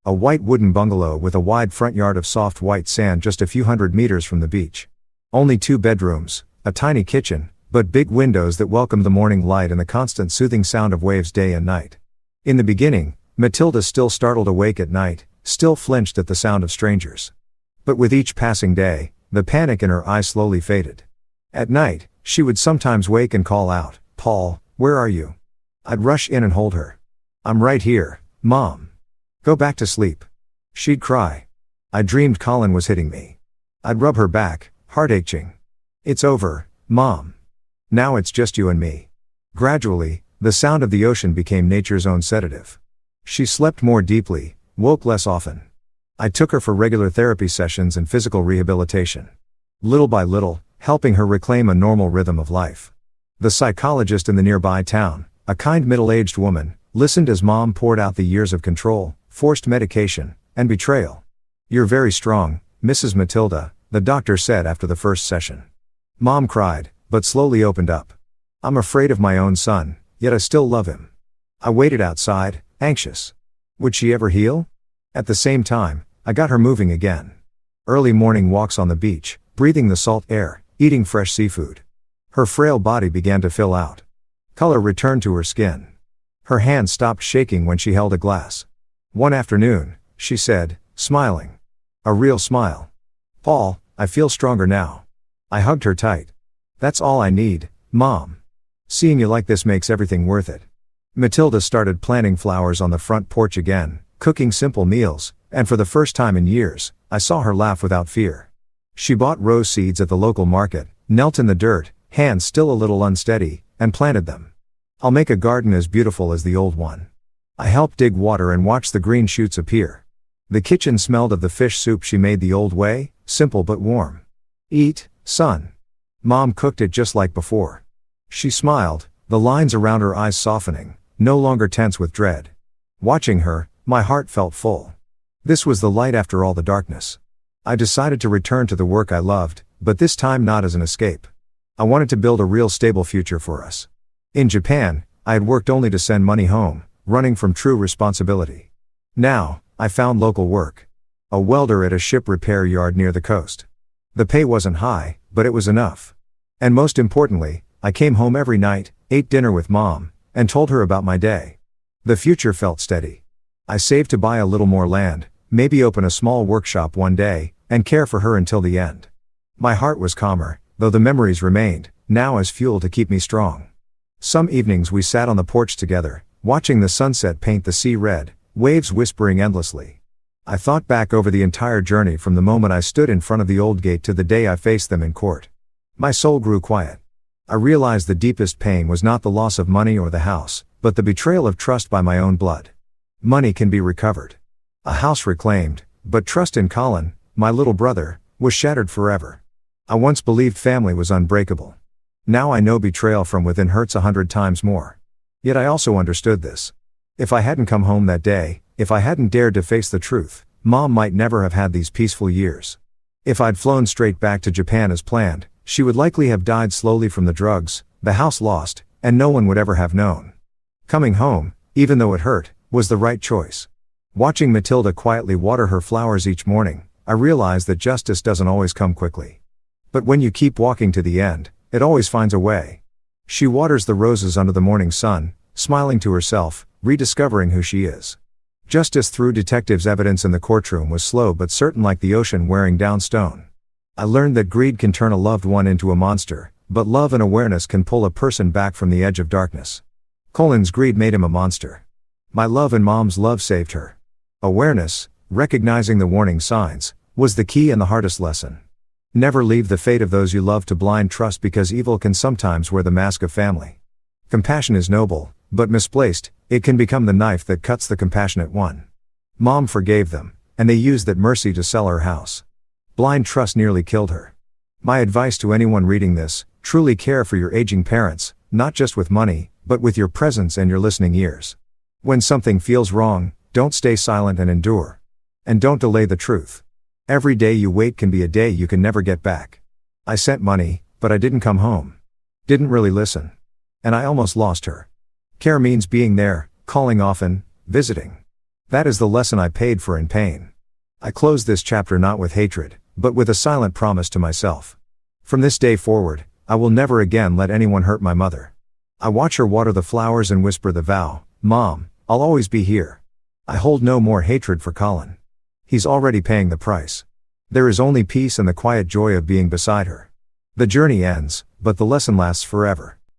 A white wooden bungalow with a wide front yard of soft white sand just a few hundred meters from the beach. Only 2 bedrooms, a tiny kitchen, but big windows that welcomed the morning light and the constant soothing sound of waves day and night. In the beginning, Matilda still startled awake at night, still flinched at the sound of strangers. But with each passing day, the panic in her eyes slowly faded. At night, she would sometimes wake and call out, "Paul, where are you?" I'd rush in and hold her. "I'm right here, Mom. Go back to sleep." She'd cry. I dreamed Colin was hitting me. I'd rub her back, heart aching. "It's over, Mom. Now it's just you and me." Gradually, the sound of the ocean became nature's own sedative. She slept more deeply, woke less often. I took her for regular therapy sessions and physical rehabilitation. Little by little, helping her reclaim a normal rhythm of life. The psychologist in the nearby town, a kind middle-aged woman, listened as Mom poured out the years of control, forced medication, and betrayal. "You're very strong, Mrs. Matilda," the doctor said after the first session. Mom cried, but slowly opened up. "I'm afraid of my own son, yet I still love him." I waited outside, anxious. Would she ever heal? At the same time, I got her moving again. Early morning walks on the beach, breathing the salt air, eating fresh seafood. Her frail body began to fill out. Color returned to her skin. Her hand stopped shaking when she held a glass. One afternoon, she said, smiling. A real smile. "Paul, I feel stronger now." I hugged her tight. "That's all I need, Mom. Seeing you like this makes everything worth it." Matilda started planting flowers on the front porch again, cooking simple meals, and for the first time in years, I saw her laugh without fear. She bought rose seeds at the local market, knelt in the dirt, hands still a little unsteady, and planted them. "I'll make a garden as beautiful as the old one." I helped dig water and watched the green shoots appear. The kitchen smelled of the fish soup she made the old way, simple but warm. "Eat, son." Mom cooked it just like before. She smiled, the lines around her eyes softening, no longer tense with dread. Watching her, my heart felt full. This was the light after all the darkness. I decided to return to the work I loved, but this time not as an escape. I wanted to build a real stable future for us. In Japan, I had worked only to send money home, running from true responsibility. Now, I found local work. A welder at a ship repair yard near the coast. The pay wasn't high, but it was enough. And most importantly, I came home every night, ate dinner with Mom, and told her about my day. The future felt steady. I saved to buy a little more land, maybe open a small workshop one day, and care for her until the end. My heart was calmer, though the memories remained, now as fuel to keep me strong. Some evenings we sat on the porch together, watching the sunset paint the sea red, waves whispering endlessly. I thought back over the entire journey from the moment I stood in front of the old gate to the day I faced them in court. My soul grew quiet. I realized the deepest pain was not the loss of money or the house, but the betrayal of trust by my own blood. Money can be recovered. A house reclaimed, but trust in Colin, my little brother, was shattered forever. I once believed family was unbreakable. Now I know betrayal from within hurts 100 times more. Yet I also understood this. If I hadn't come home that day, if I hadn't dared to face the truth, Mom might never have had these peaceful years. If I'd flown straight back to Japan as planned, she would likely have died slowly from the drugs, the house lost, and no one would ever have known. Coming home, even though it hurt, was the right choice. Watching Matilda quietly water her flowers each morning, I realized that justice doesn't always come quickly. But when you keep walking to the end, it always finds a way. She waters the roses under the morning sun, smiling to herself, rediscovering who she is. Justice through detectives' evidence in the courtroom was slow but certain, like the ocean wearing down stone. I learned that greed can turn a loved one into a monster, but love and awareness can pull a person back from the edge of darkness. Colin's greed made him a monster. My love and Mom's love saved her. Awareness, recognizing the warning signs, was the key and the hardest lesson. Never leave the fate of those you love to blind trust, because evil can sometimes wear the mask of family. Compassion is noble, but misplaced, it can become the knife that cuts the compassionate one. Mom forgave them, and they used that mercy to sell her house. Blind trust nearly killed her. My advice to anyone reading this: truly care for your aging parents, not just with money, but with your presence and your listening ears. When something feels wrong, don't stay silent and endure. And don't delay the truth. Every day you wait can be a day you can never get back. I sent money, but I didn't come home. Didn't really listen. And I almost lost her. Care means being there, calling often, visiting. That is the lesson I paid for in pain. I close this chapter not with hatred, but with a silent promise to myself. From this day forward, I will never again let anyone hurt my mother. I watch her water the flowers and whisper the vow: "Mom, I'll always be here." I hold no more hatred for Colin. He's already paying the price. There is only peace and the quiet joy of being beside her. The journey ends, but the lesson lasts forever.